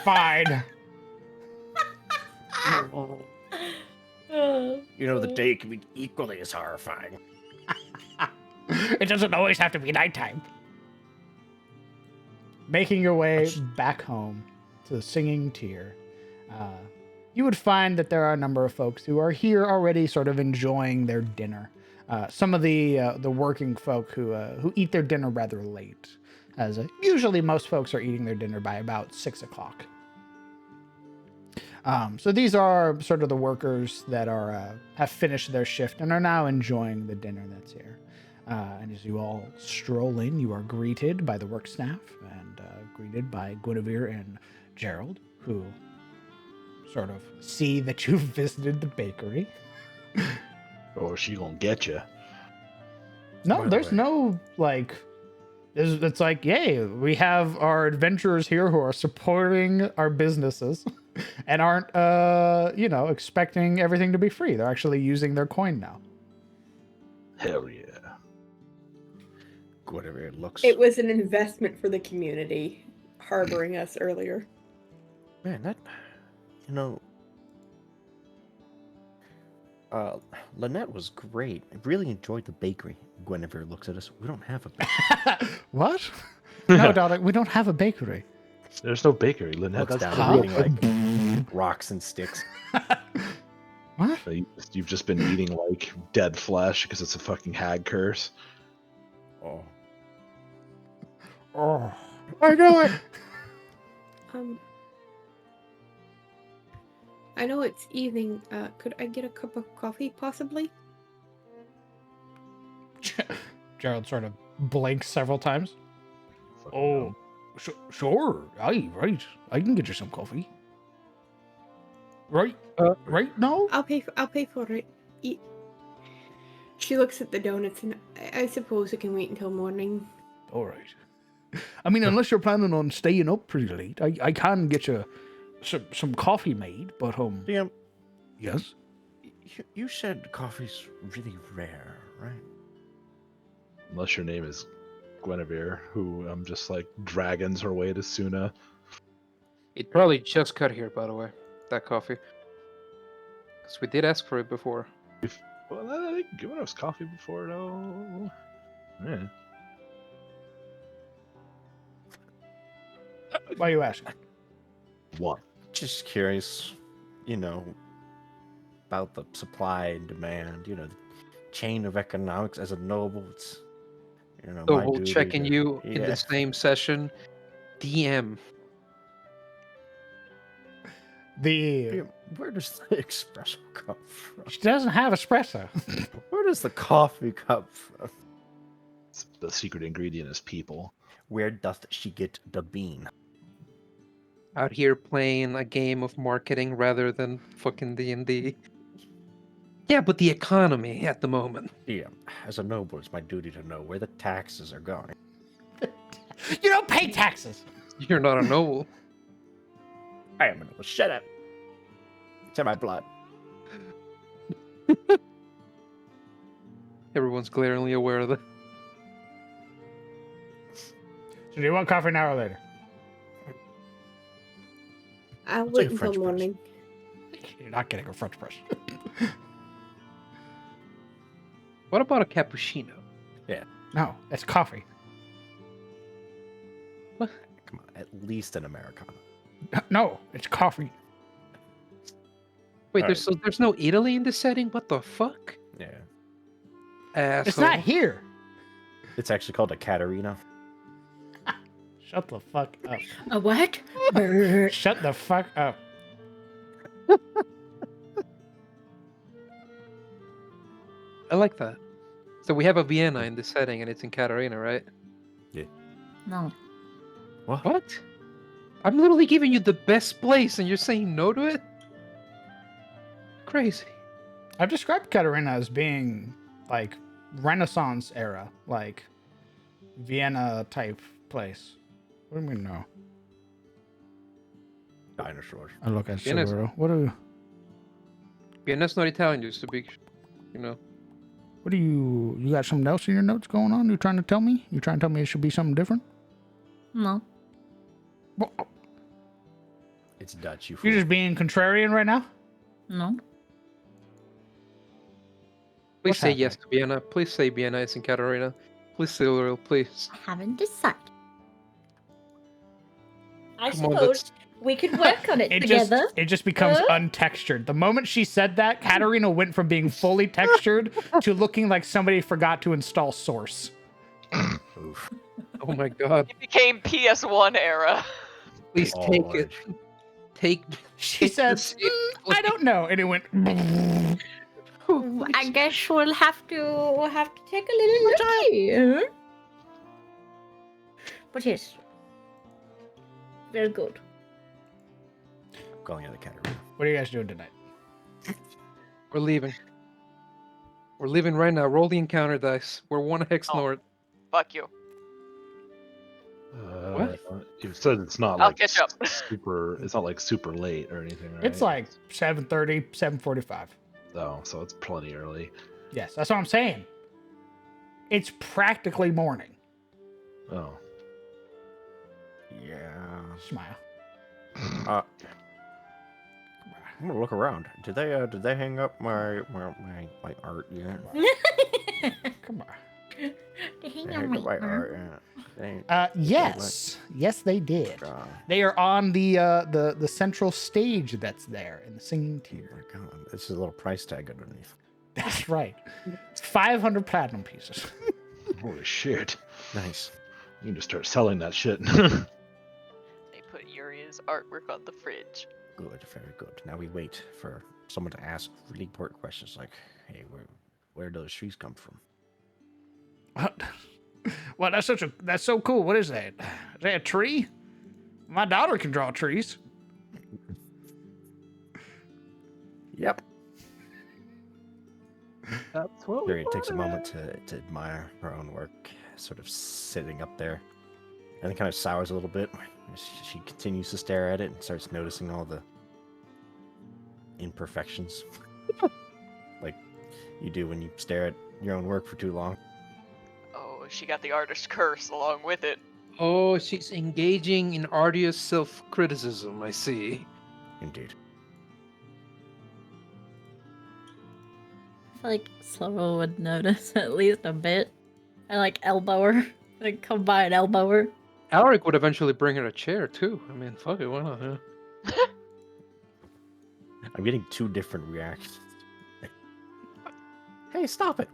Fine. You know, the day can be equally as horrifying. It doesn't always have to be nighttime. Making your way back home to the singing tier, you would find that there are a number of folks who are here already sort of enjoying their dinner. Some of the working folk who eat their dinner rather late, as usually most folks are eating their dinner by about 6 o'clock. So these are sort of the workers that are have finished their shift and are now enjoying the dinner that's here. And as you all stroll in, you are greeted by the work staff and greeted by Guinevere and Gerald, who sort of see that you've visited the bakery. Or she gonna get you. No, By the there's way. no, like, it's like, yay, we have our adventurers here who are supporting our businesses and aren't, expecting everything to be free. They're actually using their coin now. Hell yeah. Whatever it looks. It was an investment for the community, harboring us earlier. Man, that. Lynette was great. I really enjoyed the bakery. Guinevere looks at us. We don't have a bakery. What? No, darling, we don't have a bakery. There's no bakery. Lynette, Looks that's down, the real eating thing. like rocks and sticks. What? So you've just been eating like dead flesh because it's a fucking hag curse. Oh. Oh, I know it. I know it's evening. Could I get a cup of coffee, possibly? Gerald sort of blinks several times. Fucking Oh, sure. Right. I can get you some coffee. Right? Right? No? I'll pay for it. She looks at the donuts, and I suppose it can wait until morning. All right. I mean, unless you're planning on staying up pretty late, I can get you some coffee made, but DM, yes. you said coffee's really rare, right? Unless your name is Guinevere, who just like dragons her way to Suna. It probably just got here, by the way. That coffee. Because we did ask for it before. Well, I think given us coffee before, though. Yeah. Why are you asking? One. Just curious, About the supply and demand, the chain of economics as a noble. It's, So my we'll duty check in to- you in yeah. the same session. DM. The Where does the espresso come from? she doesn't have espresso. Where does the coffee come from? The secret ingredient is people. Where doth she get the bean? Out here playing a game of marketing rather than fucking D&D. Yeah, but the economy at the moment. Yeah, as a noble, it's my duty to know where the taxes are going. You don't pay taxes. You're not a noble. I am a noble. Shut up. It's in my blood. Everyone's glaringly aware of that. So do you want coffee now or later? I'll take wait a until French press. morning. You're not getting a French press. What about a cappuccino? No, it's coffee. Come on, at least an Americano. No, it's coffee. Wait, All there's no Italy in this setting? What the fuck? Yeah. Asshole. It's not here. It's actually called a Caterina. Shut the fuck up. A what? Shut the fuck up. I like that. So we have a Vienna in this setting, and it's in Katarina, right? No. What? I'm literally giving you the best place, and you're saying no to it? Crazy. I've described Katerina as being like Renaissance era, like Vienna type place. What do you mean no? Dinosaurs. I look at Vienna's- Silvero. What do Vienna's not Italian, just a big, what do you got something else in your notes going on? You trying to tell me? You trying to tell me it should be something different? No. Well, It's Dutch, you fool. you're just being contrarian right now? No. Please What's say yes happening? to Vienna. Please say Vienna is in Katarina. Please say Lorel, please. I haven't decided. I Come on, suppose we could work on it, It together. just becomes untextured. The moment she said that, Katarina went from being fully textured to looking like somebody forgot to install Source. Oof. Oh my god. It became PS1 era. Please take it. She Take said, this, I don't know. And it went, I guess we'll have to take a little look here. But yes, very good. Calling it a Caterina. what are you guys doing tonight? We're leaving. We're leaving right now. Roll the encounter dice. We're one hex Oh. north. Fuck you. What? You said it's not I'll like catch up. super. It's not like super late or anything, right? It's like 7:30, 7:45. Oh, so it's plenty early. Yes, that's what I'm saying. It's practically morning. Oh. Yeah. Smile. I'm gonna look around. Did they hang up my art yet? Come on. They hang up my art yet? They- Yes. Yes, they did. God. They are on the central stage that's there in the singing Oh tier. my god. This is a little price tag underneath. That's right. It's 500 platinum pieces. Holy shit. Nice. You can just start selling that shit. They put Uria's artwork on the fridge. Good, very good. Now we wait for someone to ask really important questions like, hey, where do those trees come from? What? Well, that's so cool. What is that? Is that a tree? My daughter can draw trees. Yep. That's what Yuri takes a moment to admire her own work, sort of sitting up there, And it kind of sours a little bit. She continues to stare at it and starts noticing all the imperfections. Like you do when you stare at your own work for too long. Oh, she got the artist curse along with it. Oh, she's engaging in arduous self-criticism, I see. Indeed. I feel like Slovo would notice at least a bit. I like elbow her. Like come by and elbow her. Alaric would eventually bring her a chair, too. I mean, fuck it, why not? Yeah. I'm getting two different reactions. Hey, stop it!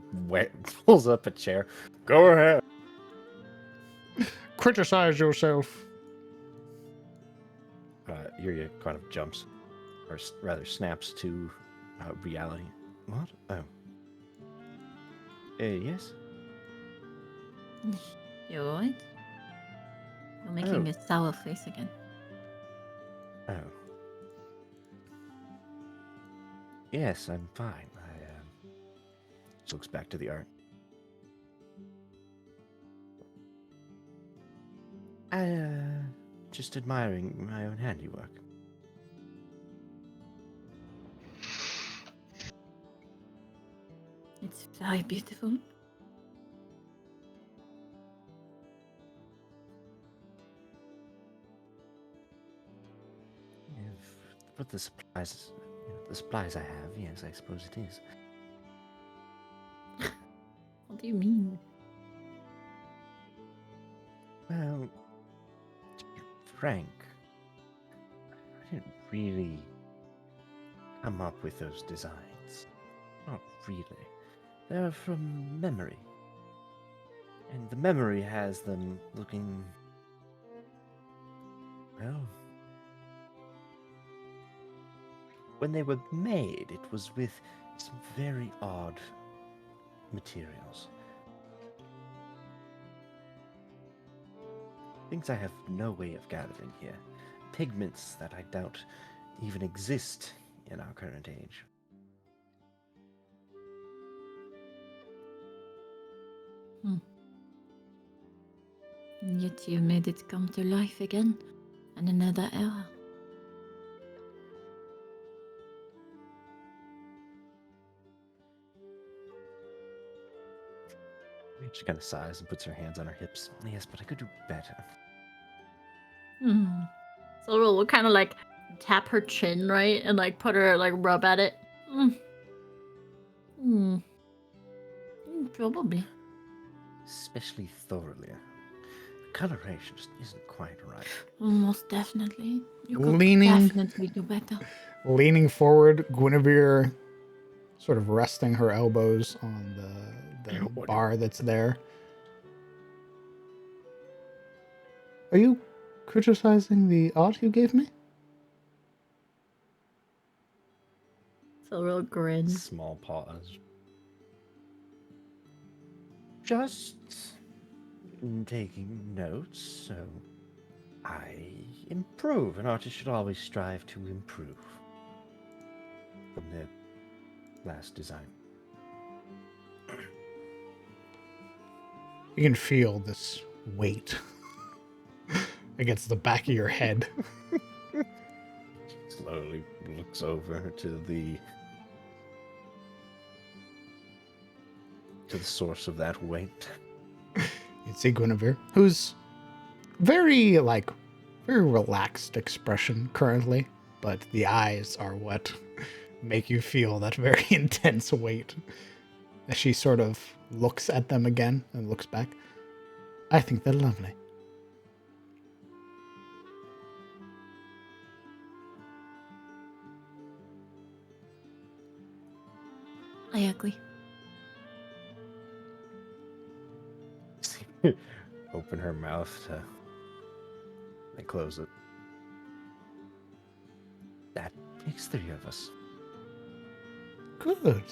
Pulls up a chair. Go ahead. Criticize yourself. Yuria kind of jumps, or rather snaps to reality. What? Oh. Yes? You alright? You're making Oh. a sour face again. Oh. Yes, I'm fine. She looks back to the art. Just admiring my own handiwork. It's very beautiful. But the supplies, the supplies I have, yes, I suppose it is. What do you mean? Well, to be frank, I didn't really come up with those designs. Not really. They're from memory. And the memory has them looking, well, when they were made, it was with some very odd materials. Things I have no way of gathering here. Pigments that I doubt even exist in our current age. And yet you made it come to life again in another era. She kind of sighs and puts her hands on her hips. Yes, but I could do better. So we'll kind of like tap her chin, right? And like put her, like rub at it. Probably. Especially thoroughly. The coloration just isn't quite right. Most definitely. You could Leaning- definitely do better. Leaning forward, Guinevere sort of resting her elbows on the bar that's there. Are you criticizing the art you gave me? So real grin. Small pause. Just taking notes, so I improve. An artist should always strive to improve from their last design. You can feel this weight against the back of your head. Slowly looks over to the source of that weight. You see Guinevere, who's very relaxed expression currently, but the eyes are what make you feel that very intense weight. As she sort of looks at them again and looks back. I think they're lovely. I agree. Open her mouth and close it. That makes 3 of us. Good.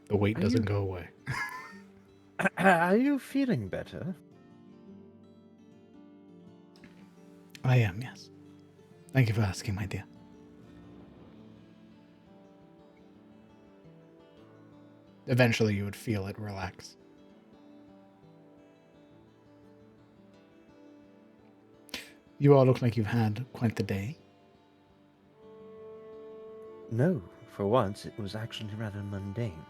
The weight doesn't go away. Are you feeling better? I am, yes. Thank you for asking, my dear. Eventually, you would feel it relax. You all look like you've had quite the day. No, for once, it was actually rather mundane.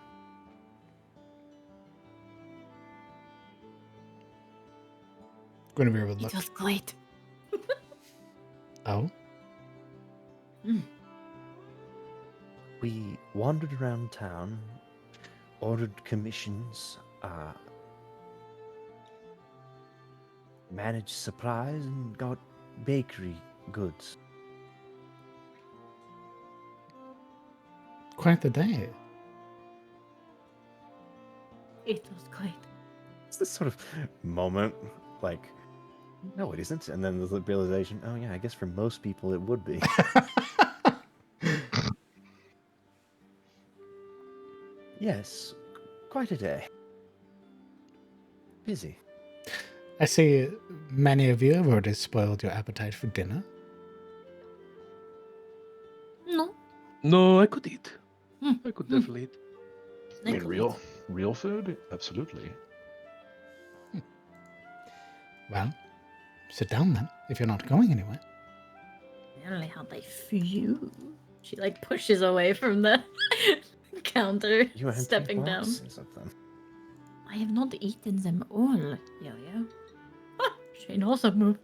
Guinevere would It look. was great. Oh? We wandered around town, ordered commissions, managed supplies, and got bakery goods. Quite the day. It was great. It's this sort of moment, like, no, it isn't. And then the realization, oh yeah, I guess for most people it would be. Yes, quite a day. Busy. I see many of you have already spoiled your appetite for dinner. No. No, I could eat. Hmm. I could definitely eat. I mean, real food? Absolutely. Well, sit down then, if you're not going anywhere. Apparently how they feel. She like pushes away from the counter, You empty stepping down. boxes of them. I have not eaten them all, Yo-Yo. She knows a move.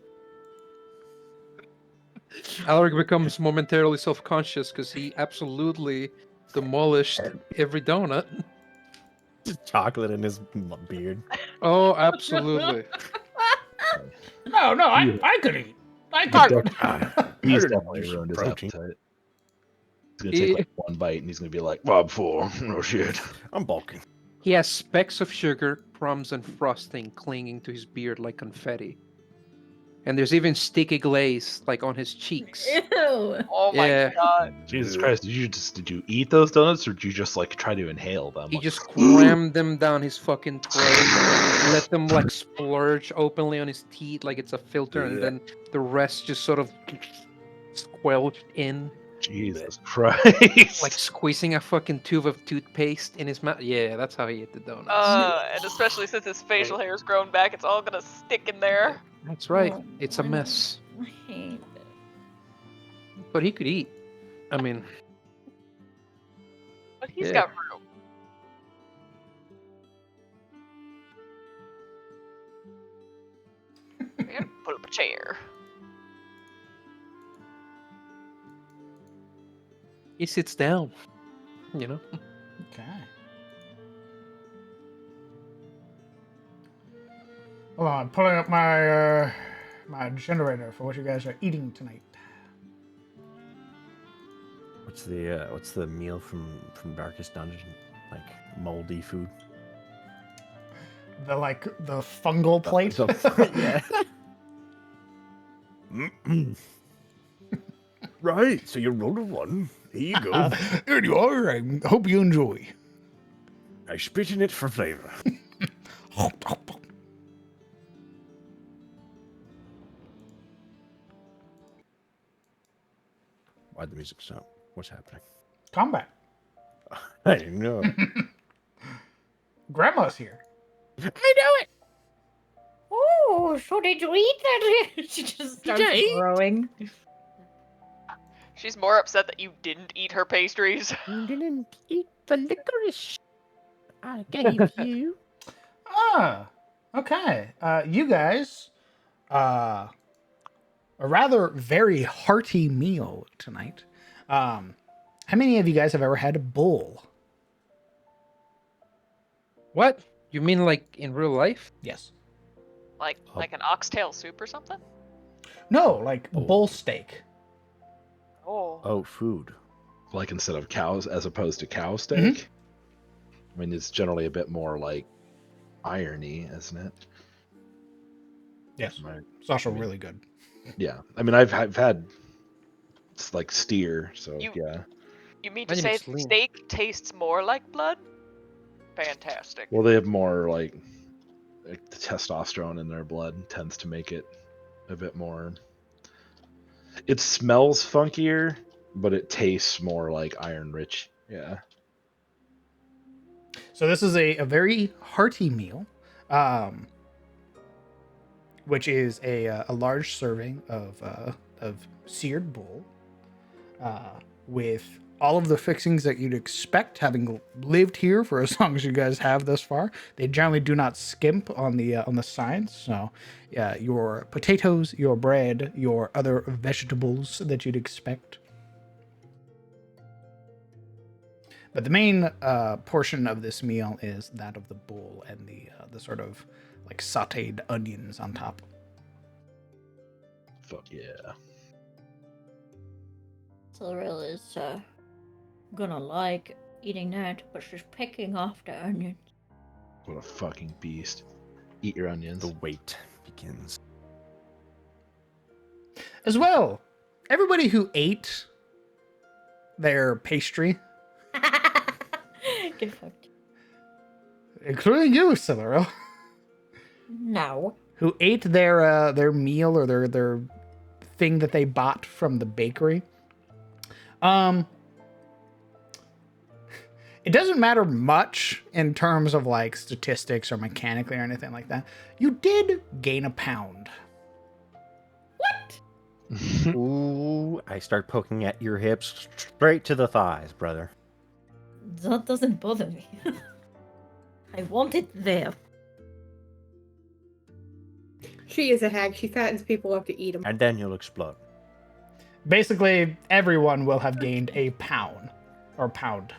Alaric becomes momentarily self-conscious because he absolutely demolished every donut. Just chocolate in his beard. Oh, absolutely. No, I could eat. I He's didn't definitely use ruined his protein. appetite. He's gonna take like one bite and he's gonna be like, Bob 4, no shit. I'm bulking. He has specks of sugar, crumbs, and frosting clinging to his beard like confetti. And there's even sticky glaze like on his cheeks. Ew. Oh my Yeah. god. Jesus Christ, did you eat those donuts or did you just like try to inhale them? He Like, just crammed them down his fucking throat, let them like splurge openly on his teeth like it's a filter, and then the rest just sort of squelched in, Jesus Christ. like squeezing a fucking tube of toothpaste in his mouth. Yeah, that's how he ate the donuts. And especially since his facial hair's grown back, it's all gonna stick in there. That's right. Oh, It's a I mess. hate it. But he could eat. I mean, But he's Yeah. got room. We gotta pull up a chair. he sits down. You know? Okay. Hold on, I'm pulling up my my generator for what you guys are eating tonight. What's the meal from Darkest Dungeon? Like moldy food? The fungal plate. Yeah. Right, so you rolled a 1. Here you go. Here you are. I hope you enjoy. I spit in it for flavor. Why'd the music stop? What's happening? Combat. I know. Grandma's here. I know it. Oh, so did you eat that? She just starts growing. She's more upset that you didn't eat her pastries. You didn't eat the licorice I gave you. Ah, okay. You guys, a rather very hearty meal tonight. How many of you guys have ever had a bull? What? You mean like in real life? Yes. Like an oxtail soup or something? No, like bull steak. Oh. Oh, food. Like instead of cows as opposed to cow steak? I mean, it's generally a bit more like irony, isn't it? Yes. Right. It's also I mean- really good. Yeah. I mean, I've had it's like steer, so yeah. You mean to Imagine say it's lean. steak tastes more like blood? Fantastic. Well, they have more like the testosterone in their blood tends to make it a bit more. It smells funkier, but it tastes more like iron rich. Yeah. So this is a very hearty meal, which is a large serving of seared bull, with all of the fixings that you'd expect, having lived here for as long as you guys have thus far. They generally do not skimp on the sides. So, yeah, your potatoes, your bread, your other vegetables that you'd expect. But the main portion of this meal is that of the bull and the sort of like sautéed onions on top. Fuck yeah. Silveril is gonna like eating that, but she's picking off the onions. What a fucking beast. Eat your onions. The wait begins. As well, everybody who ate their pastry, Get fucked. including you, Silveril, No. who ate their meal or their thing that they bought from the bakery. It doesn't matter much in terms of like statistics or mechanically or anything like that. You did gain a pound. What? Ooh, I start poking at your hips straight to the thighs, brother. That doesn't bother me. I want it there. She is a hag. She fattens people up to eat them. And then you'll explode. Basically, everyone will have gained a pound or pound.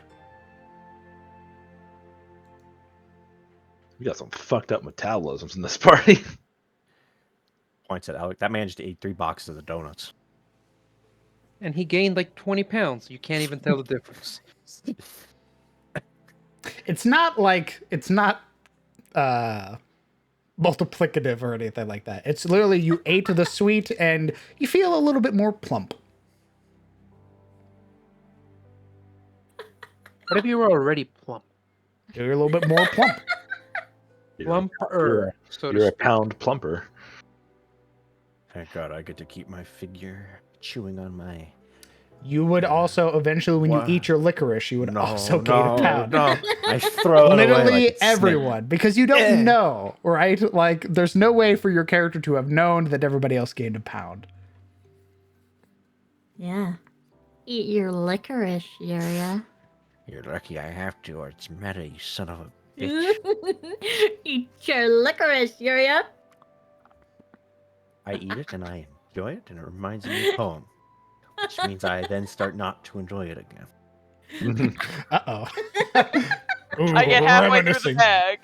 We got some fucked up metabolisms in this party. Points at Alec. That man just ate 3 boxes of donuts. And he gained like 20 pounds. You can't even tell the difference. It's not multiplicative or anything like that. It's literally you ate the sweet and you feel a little bit more plump. What if you were already plump? You're a little bit more plump. Plumper, so to You're a speak. pound plumper. Thank God I get to keep my figure chewing on my... You would also eventually, when What? you eat your licorice, you would No, also gain a pound. No. I throw it away Literally like a snake. everyone, because you don't Eh. know, right? Like, there's no way for your character to have known that everybody else gained a pound. Yeah. Eat your licorice, Yuria. You're lucky I have to, or it's meta, you son of a bitch. Eat your licorice, Yuria. I eat it and I enjoy it, and it reminds me of home. Which means I then start not to enjoy it again. Uh-oh. I get halfway through the bag.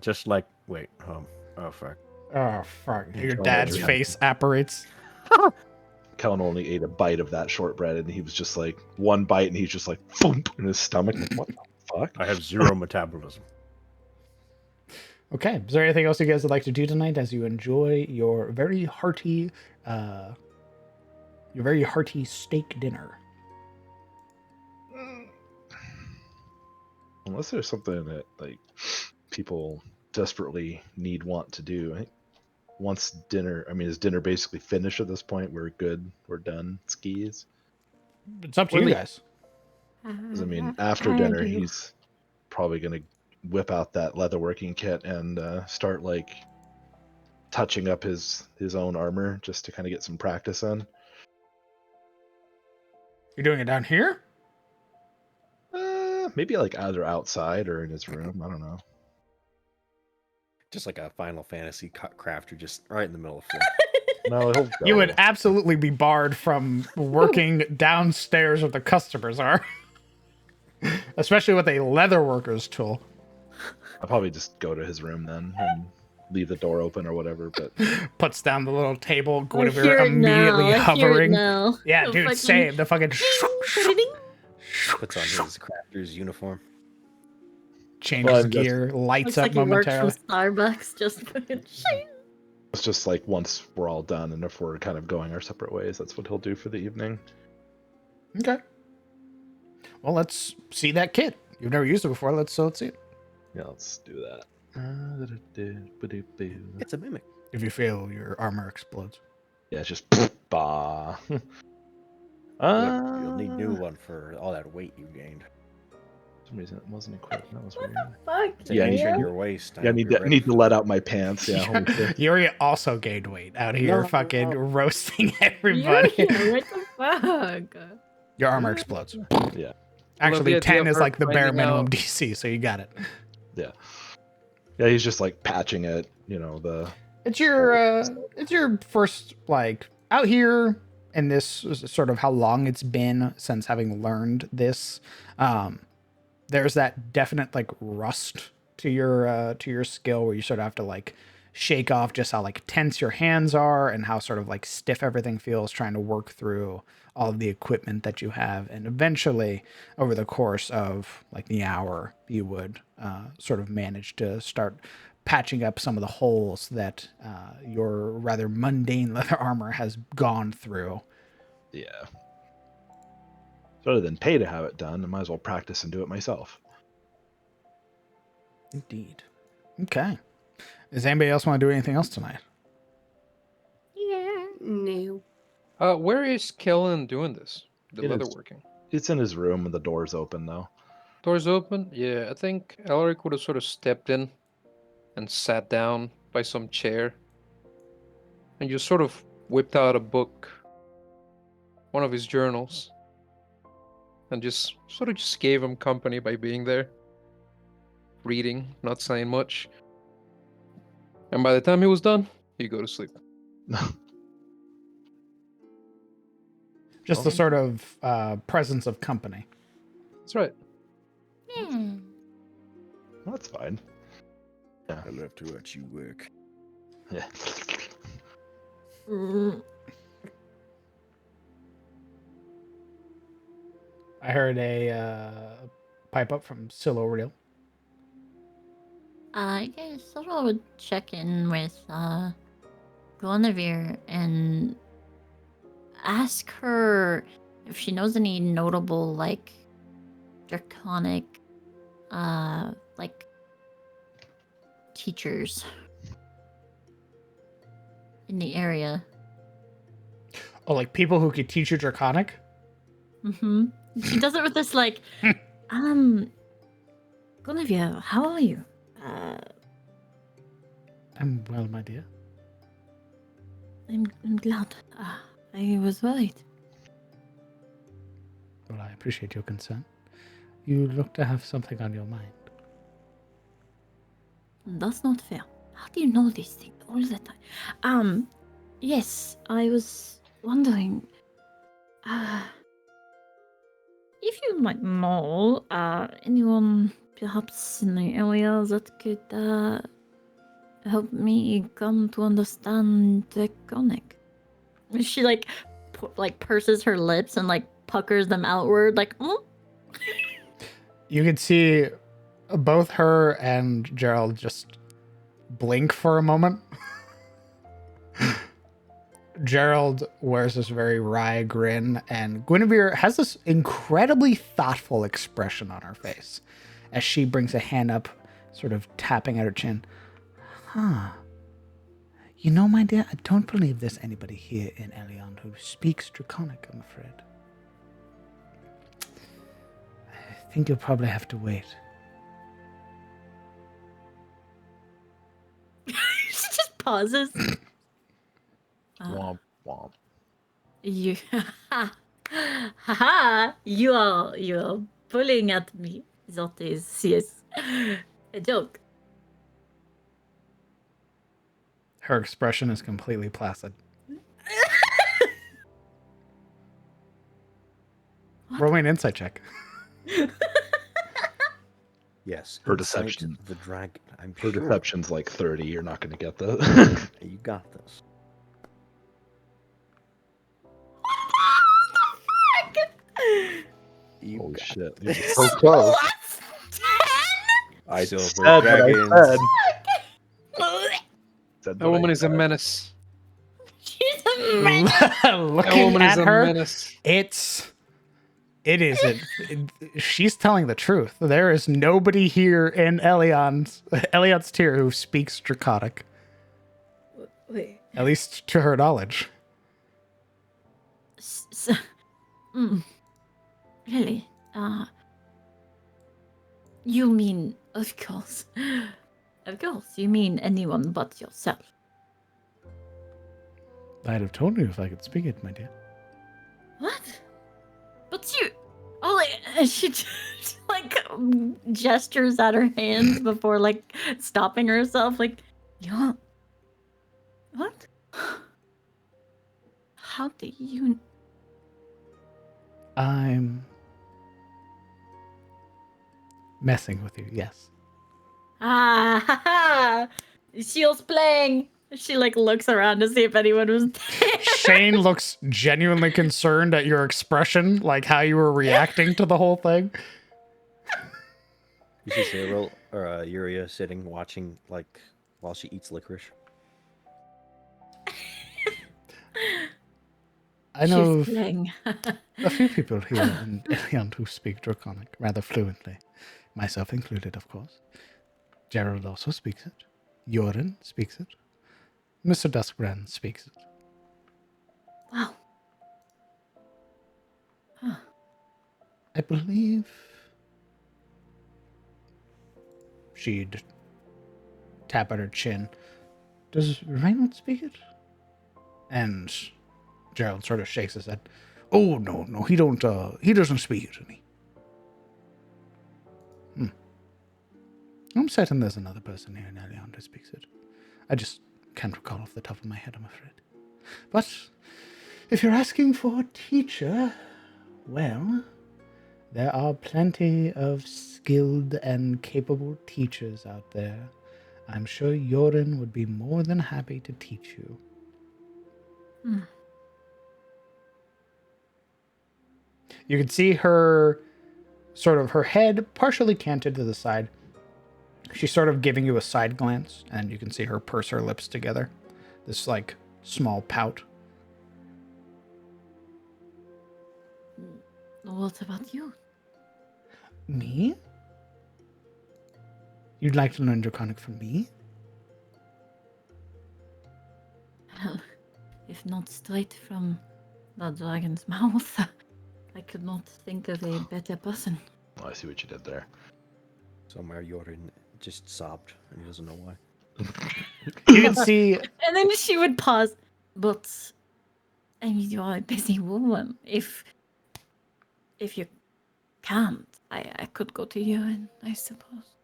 Just like, wait, oh fuck. Oh, fuck. Your Enjoy dad's it. face apparates. Kellen only ate a bite of that shortbread, and he was just like, one bite, and he's just like, thump, in his stomach. Like, what the fuck? I have 0 metabolism. Okay. Is there anything else you guys would like to do tonight as you enjoy your very hearty steak dinner? Unless there's something that like people desperately want to do. I think once dinner, I mean, is dinner basically finished at this point? We're good. We're done. Skis. It's up to you guys. 'Cause, I mean, after dinner, he's probably gonna whip out that leatherworking kit and start like touching up his own armor just to kind of get some practice in. You're doing it down here? Maybe like either outside or in his room. I don't know. Just like a Final Fantasy crafter, just right in the middle of the No, he'll You would go. absolutely be barred from working downstairs where the customers are. Especially with a leatherworker's tool. I'll probably just go to his room then and leave the door open or whatever. But Puts down the little table, I hear Guinevere it now. immediately I hear it hovering. now. Yeah, The dude, fucking- same. The fucking puts on his crafter's uniform. changes Well, I'm just- gear, lights Looks up like he works momentarily. from Starbucks. Just fucking shing. it's just like once we're all done and if we're kind of going our separate ways, that's what he'll do for the evening. Okay. Well, let's see that kit. You've never used it before. Let's see it. Yeah, let's do that. It's a mimic. If you fail, your armor explodes. Yeah, it's just Bah. Good. You'll need new one for all that weight you gained. For some reason it wasn't equipped. That was weird. Fuck, It's an Yeah, inch you- in your waist. Yeah, I need to let out my pants. Yeah, holy shit. Yuri also gained weight out here, No. fucking roasting everybody. What the fuck? Your armor explodes. Yeah. Actually, the idea 10 of is her like the bare finding minimum out- DC, so you got it. Yeah. Yeah, he's just like patching it, you know, the It's your first like out here, and this is sort of how long it's been since having learned this. There's that definite like rust to your skill where you sort of have to like shake off just how like tense your hands are and how sort of like stiff everything feels trying to work through all of the equipment that you have, and eventually over the course of like the hour you would sort of manage to start patching up some of the holes that your rather mundane leather armor has gone through. yeah. So rather than pay to have it done, I might as well practice and do it myself. Indeed. Okay. Does anybody else want to do anything else tonight? Yeah. No. Where is Kellen doing this? The It is- leatherworking. It's in his room and the door's open though. Doors open? Yeah, I think Elric would have sort of stepped in and sat down by some chair and just sort of whipped out a book, one of his journals, and just sort of just gave him company by being there, reading, not saying much. And by the time he was done, he'd go to sleep. Just the Okay. sort of presence of company. That's right. Hmm. That's fine. I love to watch you work. Yeah. I heard a pipe up from Silo Real. I guess I would check in with Guinevere and ask her if she knows any notable like draconic like teachers in the area. Oh, like people who could teach you Draconic? Mm-hmm. She does it with this like Guinevere, how are you? I'm well, my dear. I'm glad. I was worried. Well, I appreciate your concern. You look to have something on your mind. That's not fair. How do you know these things all the time? Yes, I was wondering, if you might know, anyone perhaps in the area that could, help me come to understand Draconic. She, like, purses her lips and, like, puckers them outward, like, You could see both her and Gerald just blink for a moment. Gerald wears this very wry grin, and Guinevere has this incredibly thoughtful expression on her face as she brings a hand up, sort of tapping at her chin. Huh. You know, my dear, I don't believe there's anybody here in Elion who speaks Draconic, I'm afraid. I think you'll probably have to wait. she just pauses. Womp womp. You, haha, you are pulling at me. That is, yes, a joke. Her expression is completely placid. Roll me an insight check. Yes. Her inside deception. The dragon. I'm Her sure. deception's like 30. You're not going to get that. You got this. You Holy got shit. this. You're so close. I Silver said what I dragons. said. Said That what I woman is a said. menace. She's a man. That Looking woman at is a her, menace. she's telling the truth. There is nobody here in Elion's tier who speaks Draconic, Wait. at least to her knowledge. Really? You mean, of course. Of course, you mean anyone but yourself. I'd have told you if I could speak it, my dear. What? But you... Oh, like, she just, like, gestures at her hands before, like, stopping herself. Like, you're... What? How do you... I'm messing with you, yes. Ah, ha, ha. She was playing. She, like, looks around to see if anyone was there. Shane looks genuinely concerned at your expression, like how you were reacting to the whole thing. You see Cyril or Yuria sitting watching like while she eats licorice. I know She's playing. a few people here in Ilion who speak Draconic rather fluently, myself included, of course. Gerald also speaks it. Yorin speaks it. Mr. Duskbrand speaks it. Wow. Huh. I believe she'd tap at her chin. Does Reynolds speak it? And Gerald sort of shakes his head. Oh, no, he doesn't speak it, any. I'm certain there's another person here in Elion who speaks it. I just can't recall off the top of my head, I'm afraid. But if you're asking for a teacher, well, there are plenty of skilled and capable teachers out there. I'm sure Yorin would be more than happy to teach you. You can see her, sort of her head partially canted to the side. She's sort of giving you a side glance, and you can see her purse her lips together. This, like, small pout. What about you? Me? You'd like to learn Draconic from me? Well, if not straight from the dragon's mouth, I could not think of a better person. Oh, I see what you did there. Somewhere Yorin just sobbed and he doesn't know why. You can see... And then she would pause. But, I mean, you are a busy woman. If you can't, I could go to you, and I suppose.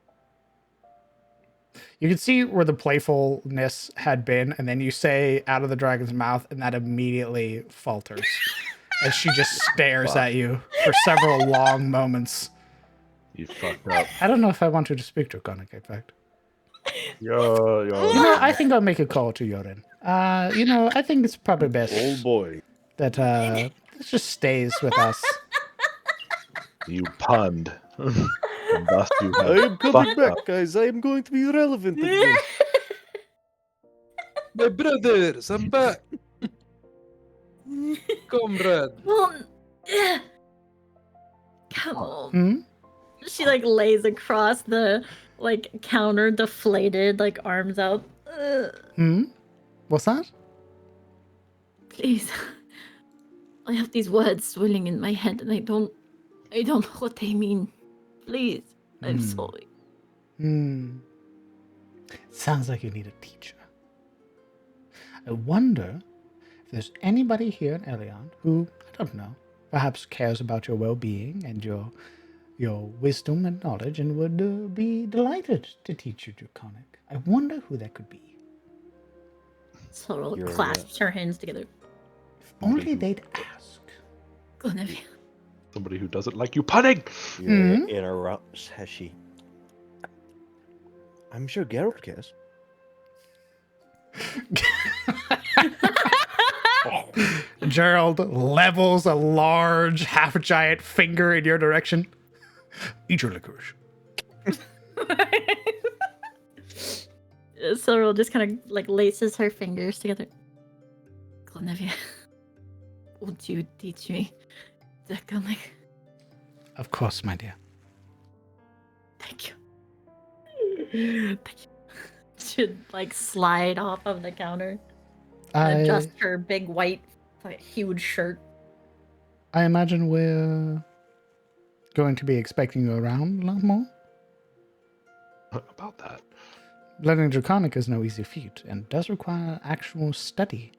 You can see where the playfulness had been, and then you say out of the dragon's mouth, and that immediately falters. As she just stares at you for several long moments. You fucked up. I don't know if I want you to speak Draconic, in fact. Yo. You know, I think I'll make a call to Yorin. I think it's probably best Old boy. that this just stays with us. You punned. And thus you have I am coming fucked back, up. guys. I am going to be relevant again. My brothers, I'm back. Comrade. Well, come on. Hmm? She, like, lays across the, like, counter, deflated, like, arms out. Hmm? What's that? Please. I have these words swirling in my head, and I don't know what they mean. Please. I'm sorry. Sounds like you need a teacher. I wonder if there's anybody here in Elion who, I don't know, perhaps cares about your well-being and your wisdom and knowledge and would be delighted to teach you Draconic. I wonder who that could be. Sorrel You're, clasps her hands together. If only they'd ask. Guinevere. Somebody who doesn't like you punning. Yuria interrupts as she. I'm sure Geralt cares. Gerald levels a large, half-giant finger in your direction. Eat your licorice. Sorrel just kind of, like, laces her fingers together. Guinevere, would you teach me Draconic? Of course, my dear. Thank you. Thank you. She'd, like, slide off of the counter and adjust her big white, like, huge shirt. I imagine we're going to be expecting you around a lot more. About that. Learning Draconic is no easy feat and does require actual study.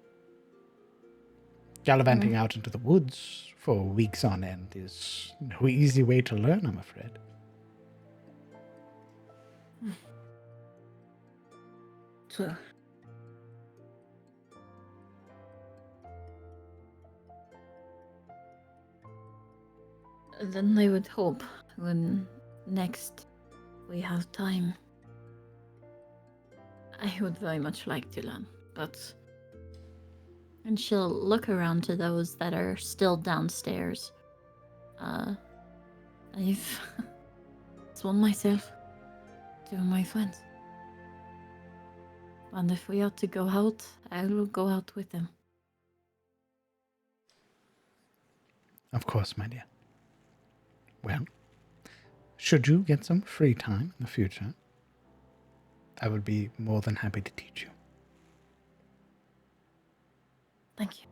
Gallivanting out into the woods for weeks on end is no easy way to learn, I'm afraid. So, then I would hope when next we have time, I would very much like to learn, but... And she'll look around to those that are still downstairs. I've sworn myself to my friends. And if we are to go out, I will go out with them. Of course, my dear. Well, should you get some free time in the future, I would be more than happy to teach you. Thank you.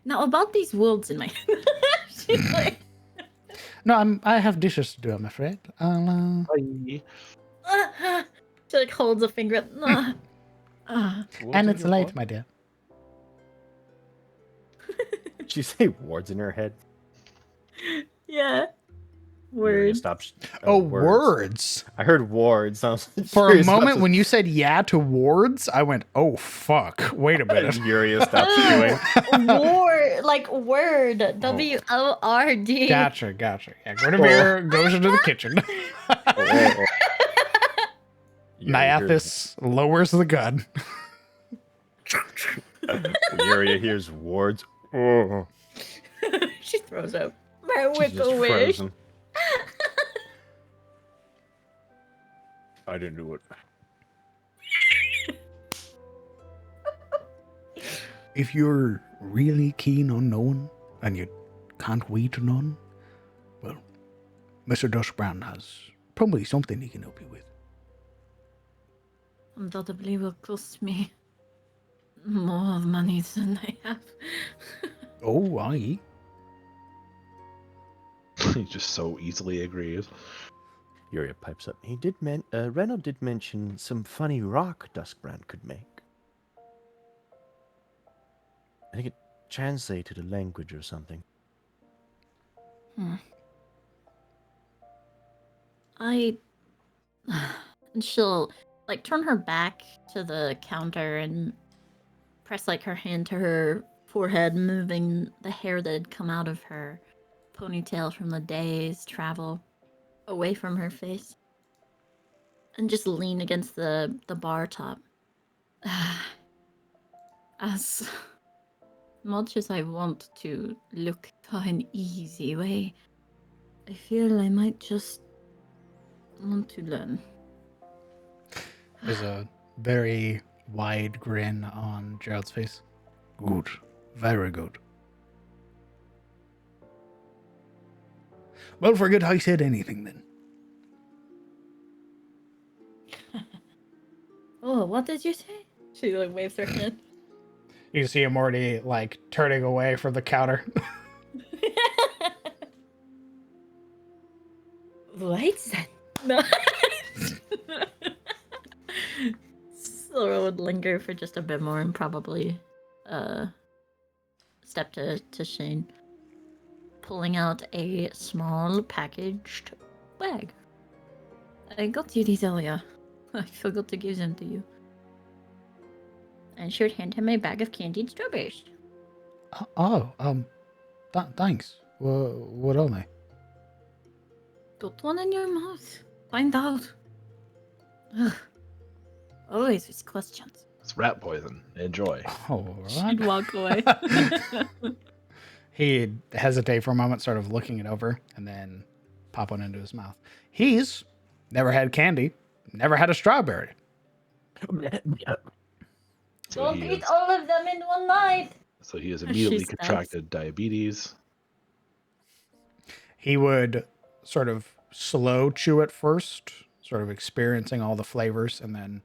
Now about these wolves in my she's like No, I have dishes to do, I'm afraid. I'll, Bye. she like holds a finger up. and it's late, my dear. Did she say wards in her head? Yeah. Yuria Word. stops. Oh, words. I heard wards. I was For a curious about moment, the- when you said yeah to wards, I went, oh, fuck. Wait a minute. Yuria stops chewing. Word, like word. W-O-R-D. Gotcha. Yeah, Guinevere goes into the kitchen. Yuria Nyathis lowers the gun. Yuria hears wards. Oh, She throws up. My she's whip just a wish. frozen. I didn't do it. If you're really keen on knowing and you can't wait to know, well, Mr. Dusk Brown has probably something he can help you with. Undoubtedly will cost me more money than I have. Oh, aye. He just so easily agrees. Yuria pipes up. Reno did mention some funny rock Duskbrand could make. I think it translated a language or something. And she'll like turn her back to the counter and press like her hand to her forehead, moving the hair that had come out of her ponytail from the day's travel away from her face, and just lean against the bar top. As much as I want to look for an easy way, I feel I might just want to learn. There's a very wide grin on Gerald's face. Good. Very good. Well, forget I said anything then. Oh, what did you say? She like waves her hand. You see him already like turning away from the counter. Right then. No. Sora would linger for just a bit more and probably step to Shane, pulling out a small packaged bag. I got you these earlier. I forgot to give them to you. And she would hand him a bag of candied strawberries. Thanks. What are they? Put one in your mouth. Find out. Ugh. Always with questions. It's rat poison. Enjoy. All She'd right. walk away. He'd hesitate for a moment, sort of looking it over, and then pop one into his mouth. He's never had candy, never had a strawberry. So Don't he eat is- all of them in one night. So he has immediately She stops. contracted diabetes. He would sort of slow chew it first, sort of experiencing all the flavors, and then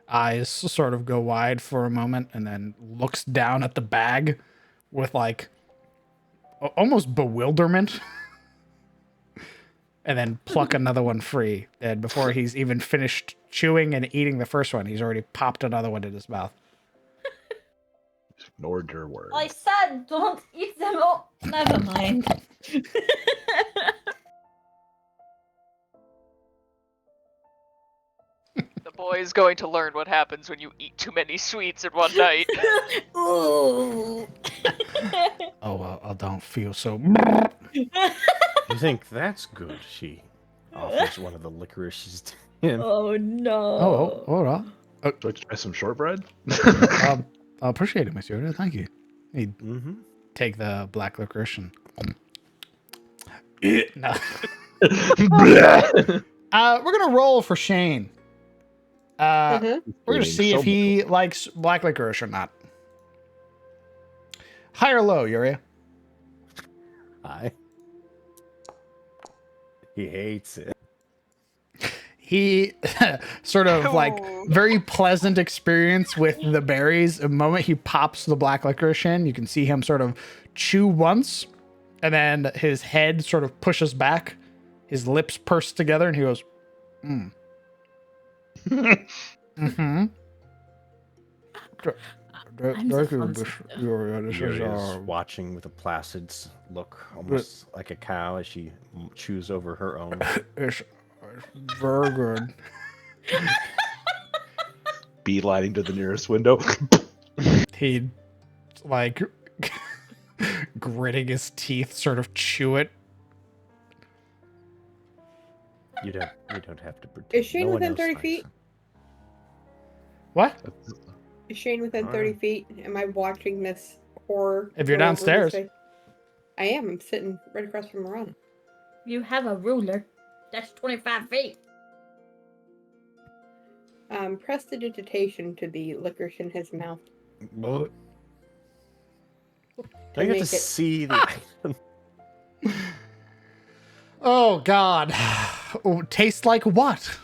eyes sort of go wide for a moment and then looks down at the bag with like almost bewilderment and then pluck another one free. And before he's even finished chewing and eating the first one, he's already popped another one in his mouth. Ignored your word. I said don't eat them all. Never mind. The boy is going to learn what happens when you eat too many sweets in one night. Ooh. Oh, I don't feel so. You think that's good? She offers one of the licorices to him. Oh no. Oh, all right. Would you like to try some shortbread? I appreciate it, Monsieur. Thank you. He'd Mm-hmm. take the black licorice and. No. We're gonna roll for Shane. We're gonna see if he likes black licorice or not. High or low, Yuria? Hi. He hates it. He sort of like very pleasant experience with the berries. The moment he pops the black licorice in, you can see him sort of chew once, and then his head sort of pushes back, his lips pursed together, and he goes, mm-hmm. I'm Thank you, responsible. Yuria. This is Yuri is watching with a placid look, almost like a cow, as she chews over her own. it's very good. Beelining to the nearest window. He'd like gritting his teeth, sort of chew it. You don't have to pretend. Is Shane No one within else 30 likes feet? it. What? Is Shane within Alright. 30 feet? Am I watching this horror? If you're go over his downstairs. face? I am. I'm sitting right across from Marana. You have a ruler. That's 25 feet. Prestidigitation to the licorice in his mouth. What? To Don't you have make to it- see the item? Oh God. Oh, tastes like what?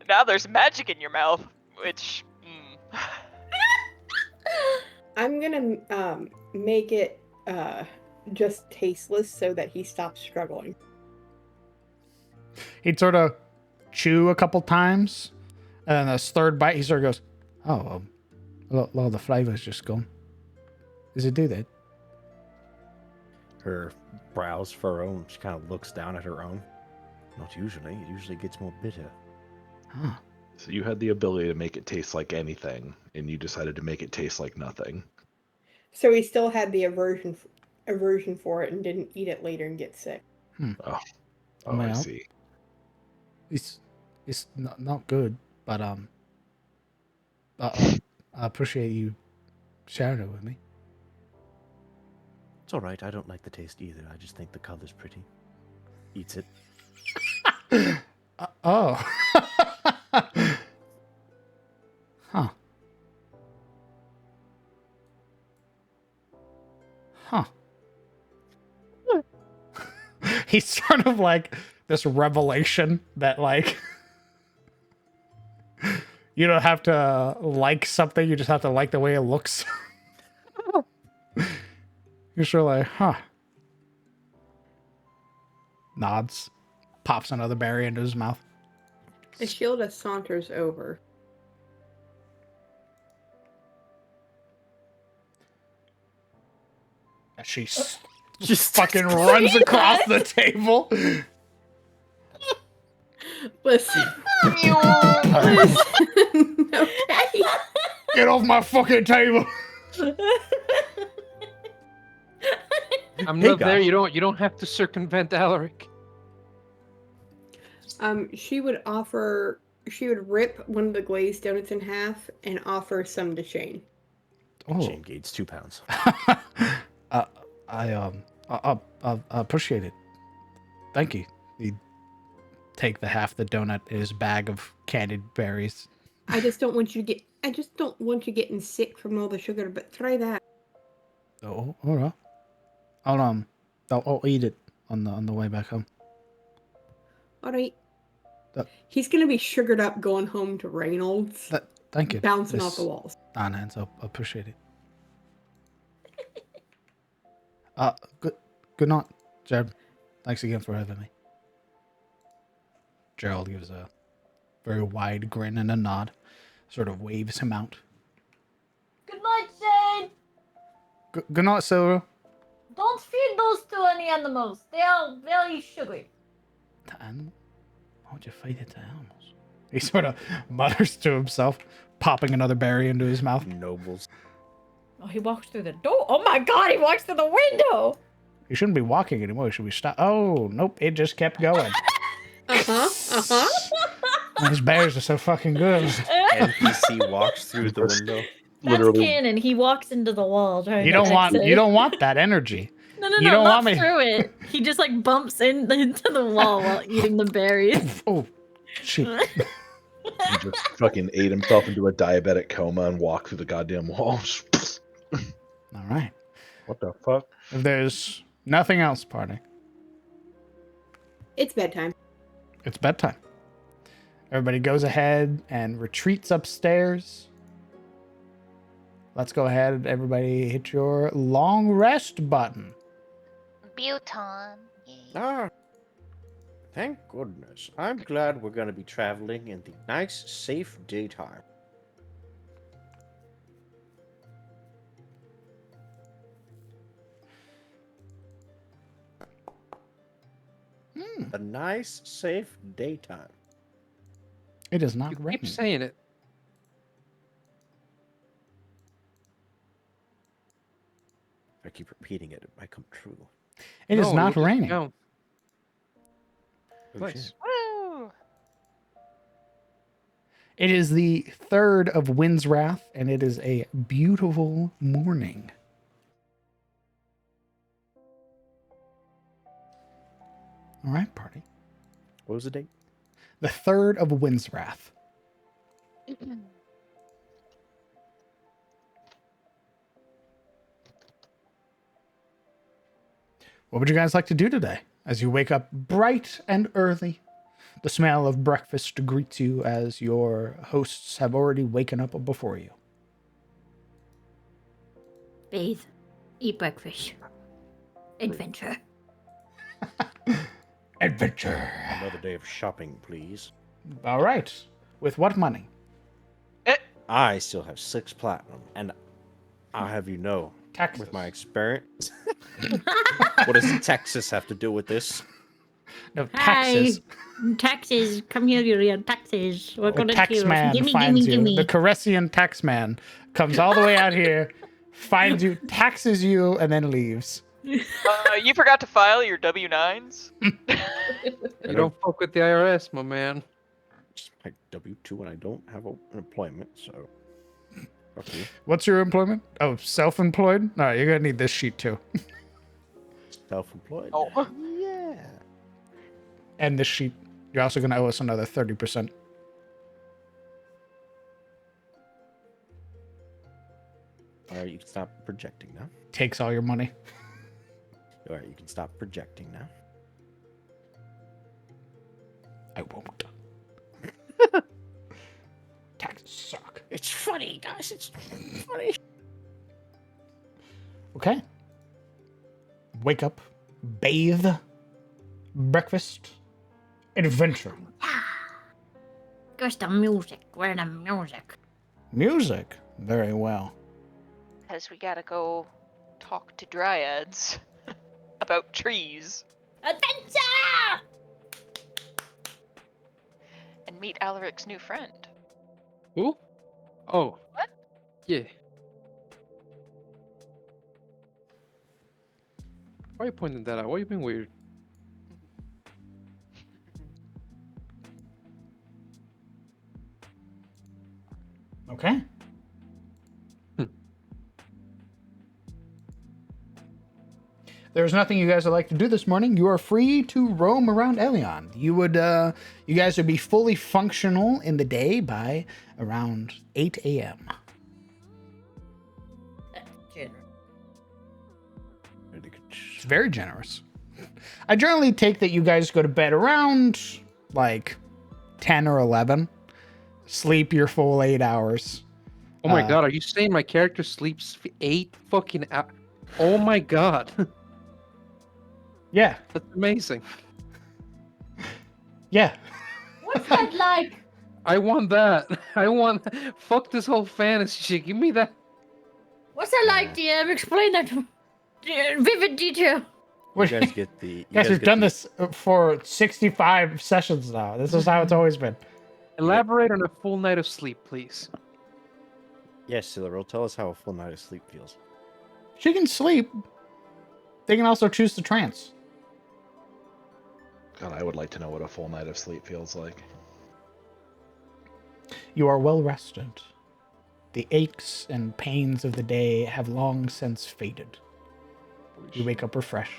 Now there's magic in your mouth, which. I'm gonna make it just tasteless so that he stops struggling. He'd sort of chew a couple times, and then this third bite, he sort of goes, "Oh, a lot of the flavor's just gone." Does it do that? Her brows furrow. She kind of looks down at her own. Not usually. It usually gets more bitter. Huh. So you had the ability to make it taste like anything, and you decided to make it taste like nothing. So he still had the aversion for it and didn't eat it later and get sick. Oh, I Well. see. It's not good, but I appreciate you sharing it with me. It's all right. I don't like the taste either. I just think the color's pretty. Eats it. Oh. Huh. Huh. He's sort of like this revelation that like you don't have to like something, you just have to like the way it looks. You're sort of like, huh. Nods. Pops another berry into his mouth. Ashilda saunters over. And she just fucking runs across the table. Listen. Okay. Get off my fucking table. I'm Hey, not there. guys. You don't have to circumvent Alaric. She would rip one of the glazed donuts in half and offer some to Shane. Oh. Shane gains 2 pounds. I appreciate it. Thank you. He'd take the half the donut in his bag of candied berries. I just don't want you getting sick from all the sugar, but try that. Oh, all right. I'll eat it on the way back home. All right. He's gonna be sugared up going home to Reynolds, Thank you. bouncing off the walls. Hands up. Appreciate it. Good night, Gerald. Thanks again for having me. Gerald gives a very wide grin and a nod, sort of waves him out. Good night, Shane. Good night, Silver. Don't feed those to any animals. They are very sugary. To animals? Why would you feed it to animals? He sort of mutters to himself, popping another berry into his mouth. Nobles. Oh, he walks through the door. Oh my god, he walks through the window. He shouldn't be walking anymore. Should we stop? Oh, nope. It just kept going. These bears are so fucking good. NPC walks through the window. That's Literally. canon. He walks into the wall. You don't want that energy. No, you don't not want me- through it. He just like bumps into the wall while eating the berries. Oh, shit. He just fucking ate himself into a diabetic coma and walked through the goddamn walls. All right. What the fuck? If there's nothing else, party, It's bedtime. it's bedtime. Everybody goes ahead and retreats upstairs. Let's go ahead. Everybody hit your long rest button. Buton. Ah, thank goodness. I'm glad we're going to be traveling in the nice, safe daytime. A nice, safe daytime. It is not You raining. keep saying it. If I keep repeating it, it might come true. It is No, not you just raining. don't. Oh, Nice. shit. Woo! It is the 3rd of Wind's Wrath, and it is a beautiful morning. All right, party. What was the date? The 3rd of Wind's Wrath. What would you guys like to do today? As you wake up bright and early, the smell of breakfast greets you as your hosts have already waken up before you. Bathe. Eat breakfast. Adventure. Adventure. Another day of shopping, please. All right. With what money? I still have 6 platinum, and I'll have you know, Taxes. with my experience. What does Texas have to do with this? No, taxes. Hi. Taxes. Come here, your taxes. We're The gonna tax kill. man Gimme, finds gimme, you. The gimme. Caressian tax man comes all the way out here, finds you, taxes you, and then leaves. You forgot to file your W-9s? You don't fuck with the IRS, my man. It's my W-2 and I don't have an employment, so... Okay. What's your employment? Oh, self-employed? All right, you're going to need this sheet too. Self-employed? Oh. Yeah. And this sheet. You're also going to owe us another 30%. Alright, you can stop projecting now. Takes all your money. Alright, you can stop projecting now. I won't. Taxes suck. It's funny, guys. It's funny. Okay. Wake up, bathe, breakfast, adventure. Where's the music? Where's the music? Music. Very well. Because we gotta go talk to dryads about trees Adventure! and meet Alaric's new friend. Who? Oh. What? Yeah. Why are you pointing that out? Why are you being weird? Okay. There's nothing you guys would like to do this morning. You are free to roam around Elion. You guys would be fully functional in the day by around 8 a.m. It's very generous. I generally take that you guys go to bed around like 10 or 11. Sleep your full 8 hours. Oh my god, are you saying my character sleeps 8 fucking hours? Oh my god. Yeah. That's amazing. Yeah. What's that like? I want that. I want. Fuck this whole fantasy shit. Give me that. What's that like, DM? Explain that in vivid detail. You guys get the. You Guys, we've get done the- this for 65 sessions now. This is how it's always been. Elaborate on a full night of sleep, please. Yes, Cyril, tell us how a full night of sleep feels. She can sleep. They can also choose to trance. God, I would like to know what a full night of sleep feels like. You are well rested. The aches and pains of the day have long since faded. You wake up refreshed.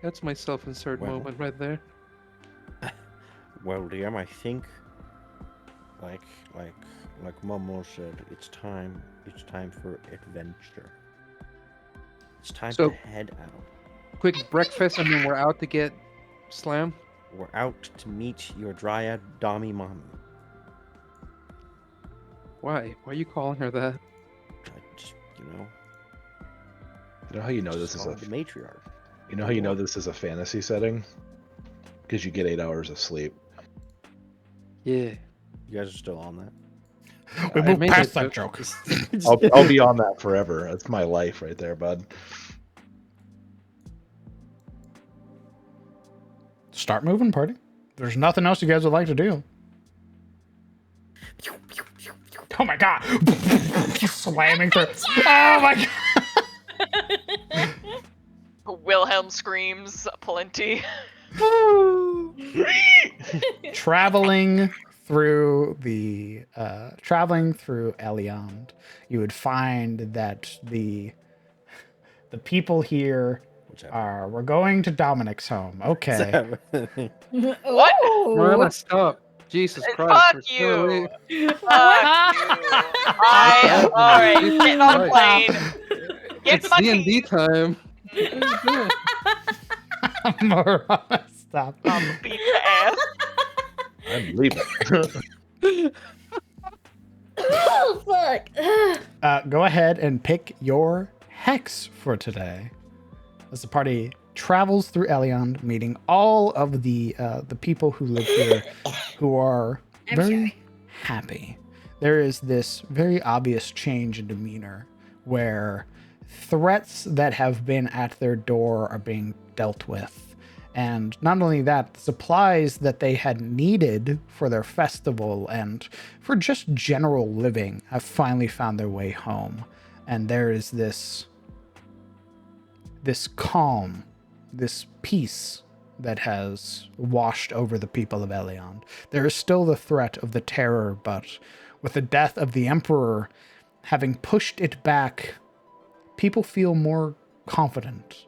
That's my self-insert Well. moment right there. Well, DM, I think, like Momo said, it's time for adventure. It's time So- to head out. Quick breakfast, and then we're out to get slammed. We're out to meet your dryad Dami Mommy. Why? Why are you calling her that? I just, You know how you know this just is call a her the matriarch. you know how you know this is a fantasy setting? Because you get 8 hours of sleep. Yeah. You guys are still on that? We I moved made past that that joke. I'll be on that forever. That's my life right there, bud. Start moving, party. There's nothing else you guys would like to do. Oh my god! Slamming through. Oh my god! Wilhelm screams plenty. Traveling through Eliand, you would find that the people here are. We're going to Dominic's home. Okay. What? Marana, stop. Jesus Christ. Fuck we're still you. away. Fuck you. Alright, getting on the plane. Get It's my D&D keys. time. Marana, stop. I'm beat the ass. I'm leaving. Oh, fuck. Go ahead and pick your hex for today. As the party travels through Eliand, meeting all of the people who live here, who are very happy. There is this very obvious change in demeanor, where threats that have been at their door are being dealt with. And not only that, the supplies that they had needed for their festival and for just general living have finally found their way home. And there is this calm, this peace that has washed over the people of Eliand. There is still the threat of the terror, but with the death of the Emperor having pushed it back, people feel more confident.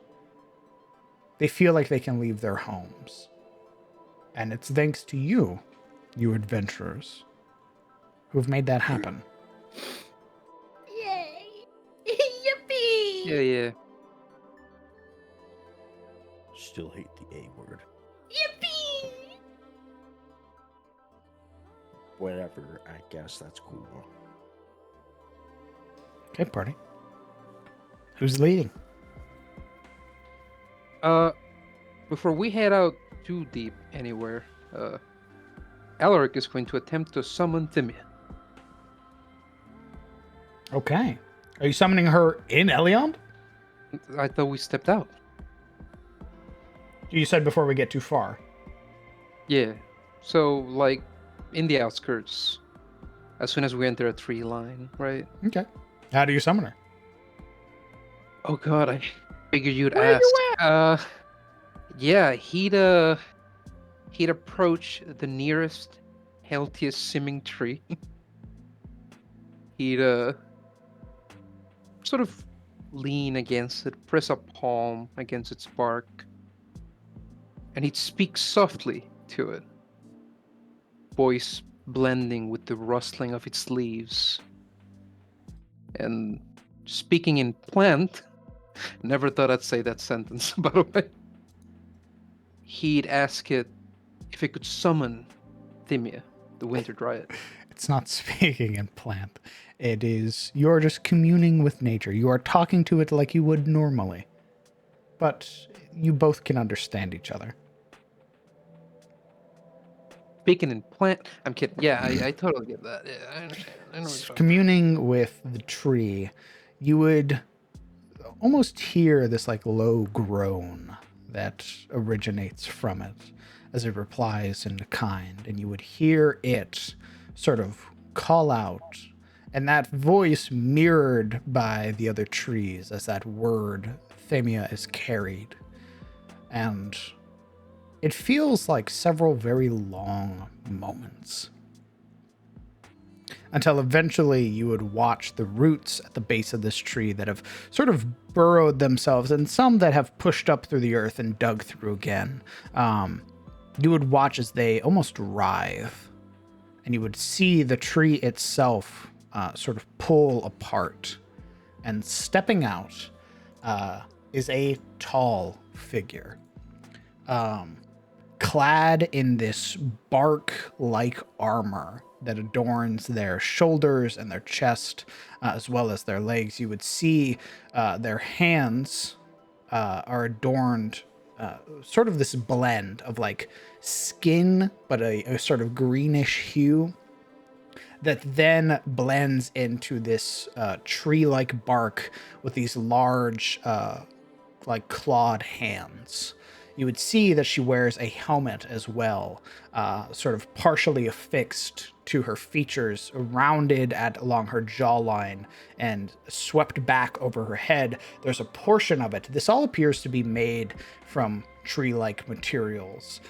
They feel like they can leave their homes. And it's thanks to you, you adventurers, who have made that happen. Yay. Yippee. Yeah. Still hate the A word. Yippee. Whatever, I guess that's cool. Okay, party. Who's leading? Before we head out too deep anywhere, Alaric is going to attempt to summon Thimia. Okay. Are you summoning her in Eliand? I thought we stepped out. You said before we get too far. Yeah. So, like, in the outskirts, as soon as we enter a tree line, right? Okay. How do you summon her? Oh god, I figured you'd Where ask. you Yeah, he'd approach the nearest, healthiest simming tree. He'd sort of lean against it, press a palm against its bark, and he'd speak softly to it, voice blending with the rustling of its leaves. And speaking in plant, never thought I'd say that sentence, by the way. he'd ask it if it could summon Thymia, the Winter Dryad. It's not speaking in plant. It is, you're just communing with nature. You are talking to it like you would normally. But you both can understand each other. Speaking in plant, I'm kidding. Yeah, I totally get that. Yeah, I understand. I know what you're talking Communing with the tree, you would almost hear this like low groan that originates from it as it replies in kind, and you would hear it sort of call out, and that voice mirrored by the other trees as that word Themia is carried. And it feels like several very long moments until eventually you would watch the roots at the base of this tree that have sort of burrowed themselves, and some that have pushed up through the earth and dug through again. You would watch as they almost writhe, and you would see the tree itself sort of pull apart. And stepping out is a tall figure, clad in this bark-like armor that adorns their shoulders and their chest, as well as their legs. You would see their hands are adorned sort of this blend of like skin, but a sort of greenish hue that then blends into this tree-like bark with these large, like clawed hands. You would see that she wears a helmet as well, sort of partially affixed to her features, rounded along her jawline and swept back over her head. There's a portion of it. This all appears to be made from tree-like materials,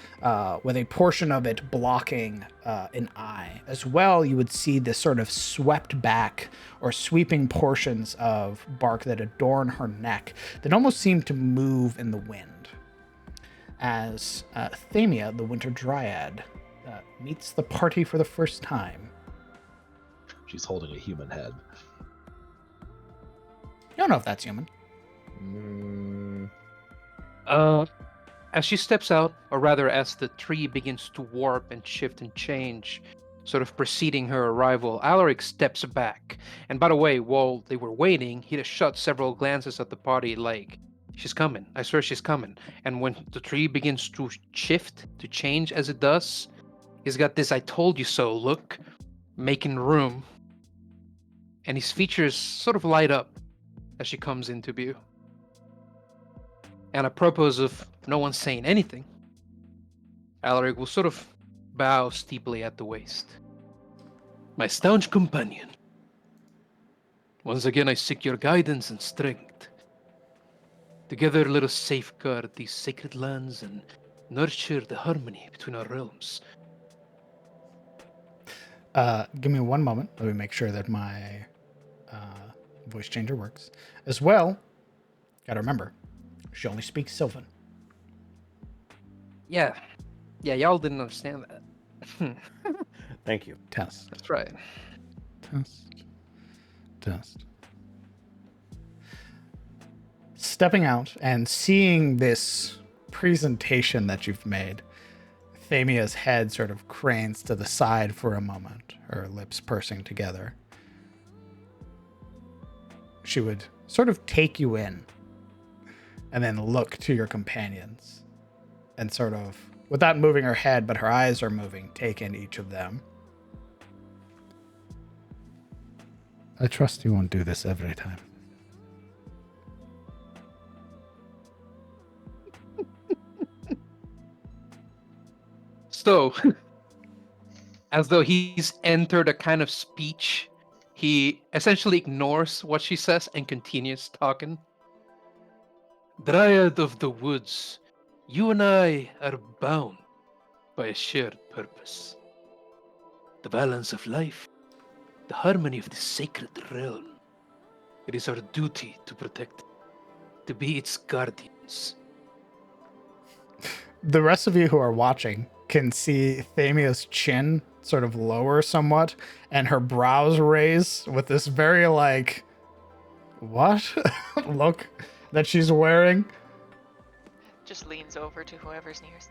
with a portion of it blocking an eye. As well, you would see this sort of swept back or sweeping portions of bark that adorn her neck that almost seem to move in the wind. As Themia, the Winter Dryad, meets the party for the first time. She's holding a human head. You don't know if that's human. As she steps out, or rather as the tree begins to warp and shift and change, sort of preceding her arrival, Alaric steps back. And by the way, while they were waiting, he just shot several glances at the party like, she's coming. I swear she's coming. And when the tree begins to shift, to change as it does, he's got this I told you so look, making room. And his features sort of light up as she comes into view. And apropos of no one saying anything, Alaric will sort of bow steeply at the waist. My staunch companion, once again I seek your guidance and strength. Together let us safeguard these sacred lands and nurture the harmony between our realms. Give me one moment. Let me make sure that my voice changer works. As well, gotta remember, she only speaks Sylvan. Yeah, y'all didn't understand that. Thank you. Test. That's right. Test. Stepping out and seeing this presentation that you've made, Themia's head sort of cranes to the side for a moment, her lips pursing together. She would sort of take you in and then look to your companions and sort of, without moving her head, but her eyes are moving, take in each of them. I trust you won't do this every time. So, as though he's entered a kind of speech, he essentially ignores what she says and continues talking. Dryad of the woods, you and I are bound by a shared purpose. The balance of life, the harmony of the sacred realm. It is our duty to protect it, to be its guardians. The rest of you who are watching can see Themia's chin sort of lower somewhat and her brows raise with this very like, what look that she's wearing. just leans over to whoever's nearest.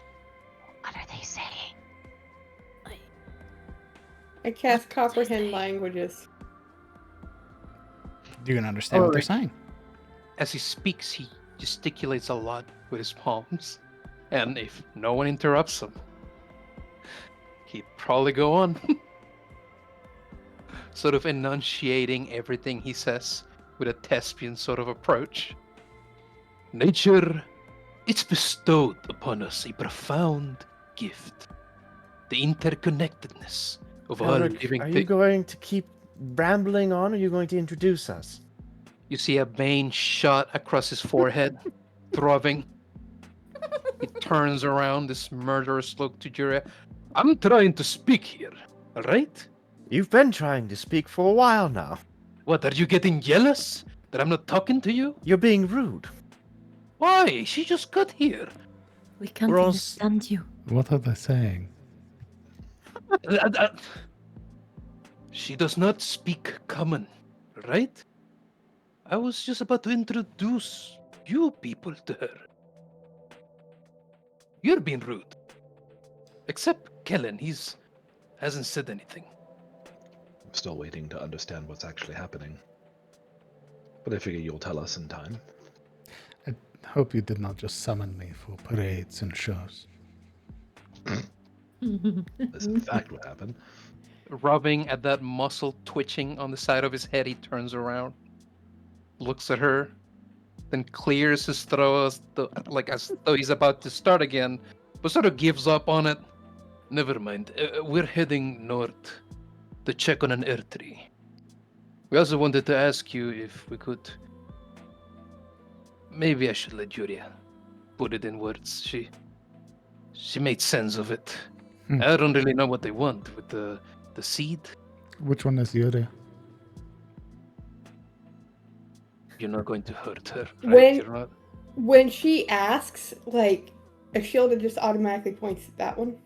What are they saying? I cast What does it comprehend say? languages. You can understand what they're saying. As he speaks, he gesticulates a lot with his palms. And if no one interrupts him, he'd probably go on. Sort of enunciating everything he says with a thespian sort of approach. Nature, it's bestowed upon us a profound gift. The interconnectedness of all Alric, living are you things. going to keep rambling on, or are you going to introduce us? You see a vein shot across his forehead, throbbing. He turns around, this murderous look to Juria. I'm trying to speak here, alright? You've been trying to speak for a while now. What, are you getting jealous that I'm not talking to you? You're being rude. Why? She just got here. We can't We're all understand you. What are they saying? She does not speak common, right? I was just about to introduce you people to her. You're being rude. Except Kellen, hasn't said anything. I'm still waiting to understand what's actually happening. But I figure you'll tell us in time. I hope you did not just summon me for parades and shows. That's in fact what happened. Rubbing at that muscle twitching on the side of his head, he turns around, looks at her, then clears his throat as though he's about to start again, but sort of gives up on it. Never mind. We're heading north to check on an Elidtree. We also wanted to ask you if we could. Maybe I should let Julia put it in words. She made sense of it. I don't really know what they want with the seed. Which one is Yuri? You're not going to hurt her, right? When- You're not. When she asks, like, Ashilda just automatically points at that one.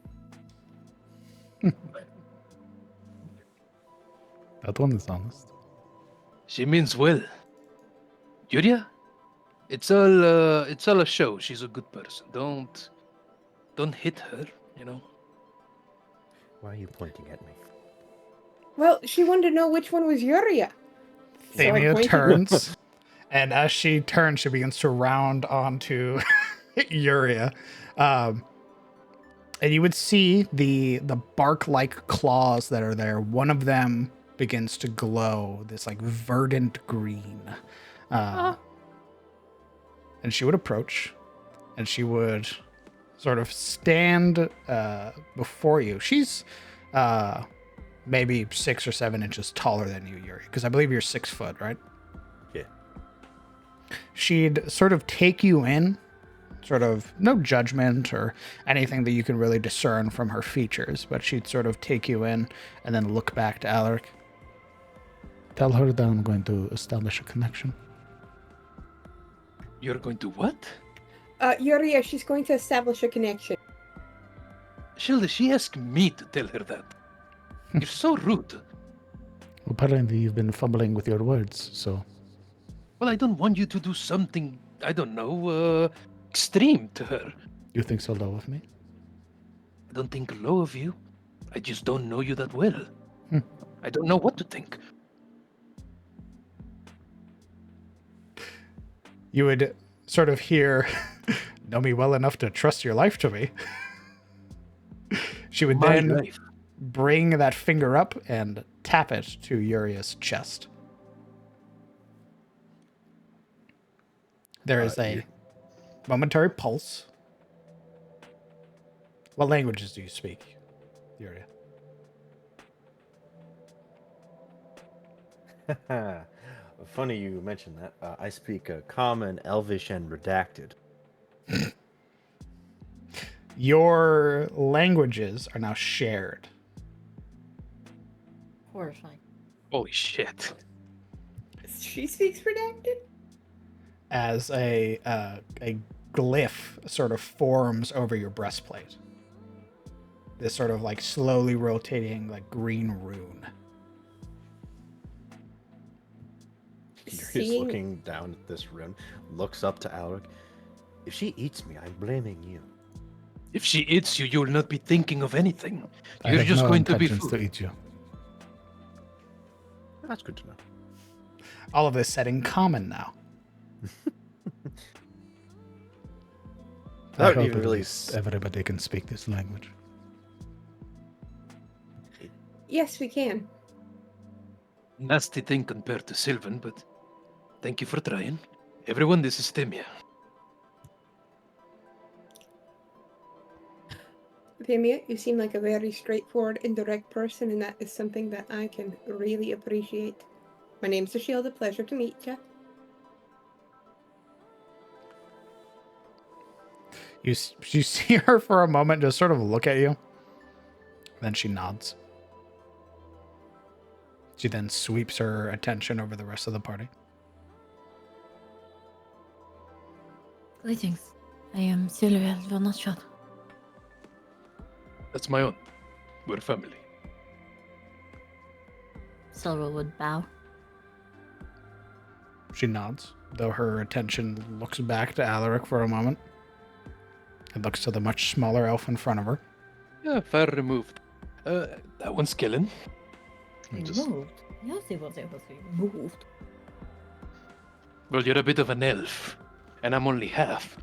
That one is honest. She means well. Julia, it's all a show. She's a good person. Don't hit her, you know. Why are you pointing at me? Well, she wanted to know which one was Yuria. So I Thamia pointed- turns, and as she turns, she begins to round onto Yuria. And you would see the bark-like claws that are there. One of them begins to glow, this like verdant green. And she would approach, and she would sort of stand before you. She's maybe 6 or 7 inches taller than you, Yuri, because I believe you're 6 foot, right? Yeah. She'd sort of take you in, sort of no judgment or anything that you can really discern from her features, but she'd sort of take you in and then look back to Alaric. Tell her that I'm going to establish a connection. You're going to what? Yuria, she's going to establish a connection. Shilda, she asked me to tell her that. You're so rude. Apparently you've been fumbling with your words, so... Well, I don't want you to do something, I don't know, extreme to her. You think so low of me? I don't think low of you. I just don't know you that well. I don't know what to think. You would sort of hear, know me well enough to trust your life to me. She would My then life. bring that finger up and tap it to Uria's chest. There is a momentary pulse. What languages do you speak, Yuria? Funny you mentioned that. I speak Common, Elvish, and Redacted. Your languages are now shared. Horrifying. Holy shit. She speaks redacted? As a glyph sort of forms over your breastplate. This sort of like slowly rotating like green rune. He's Seeing- looking down at this rune, looks up to Alaric. If she eats me, I'm blaming you. If she eats you, you'll not be thinking of anything. I You're have just no going to be intentions to food. eat you. That's good to know. All of this said in common now. I That hope even at really least everybody can speak this language. Yes, we can. Nasty thing compared to Sylvan, but thank you for trying. Everyone, this is Timia. Vimia, you seem like a very straightforward and direct person, and that is something that I can really appreciate. My name's Ashiel, a pleasure to meet you. You see her for a moment just sort of look at you. Then she nods. She then sweeps her attention over the rest of the party. Greetings. I am Siluriel von Ashford. That's my own. We're family. Silver would bow. She nods, though her attention looks back to Alaric for a moment. It looks to the much smaller elf in front of her. Yeah, fire removed. That one's killing. Removed? Yes, it was removed. Well, you're a bit of an elf, and I'm only half.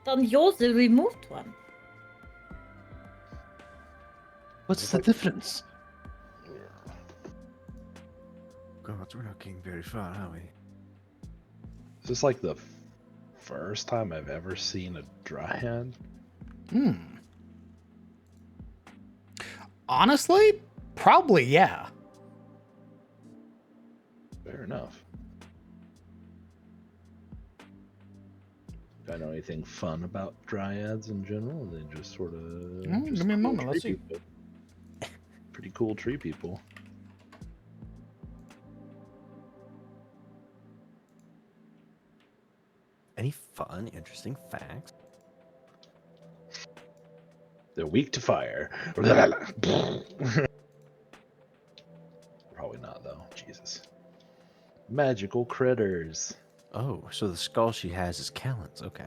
Then you're the removed one. What's the difference? God, we're not getting very far, are we? Is this like the first time I've ever seen a dryad? Honestly, probably, yeah. Fair enough. Do I know anything fun about dryads in general? They just sort of Give me a moment, let's see. people. Pretty cool tree people. Any fun, interesting facts? They're weak to fire. Probably not, though. Jesus. Magical critters. Oh, so the skull she has is Callan's. Okay.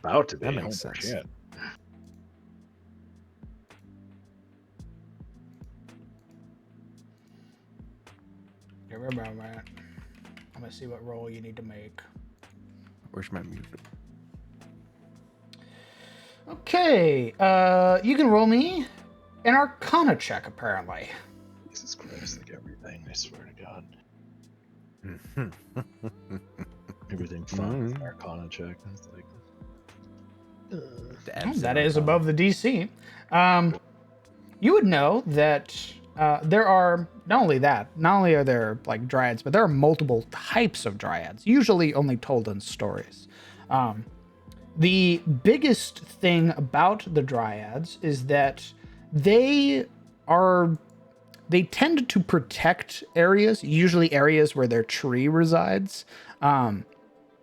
About to be. That makes Oh, sense. shit. Give her a moment. I'm gonna see what roll you need to make. Where's my music? Okay, you can roll me an Arcana check, apparently. Jesus Christ, like everything, I swear to God. Everything fun with an Arcana check. It's like, That is above the DC. You would know that there are not only are there like dryads, but there are multiple types of dryads, usually only told in stories. The biggest thing about the dryads is that they tend to protect areas, usually areas where their tree resides. And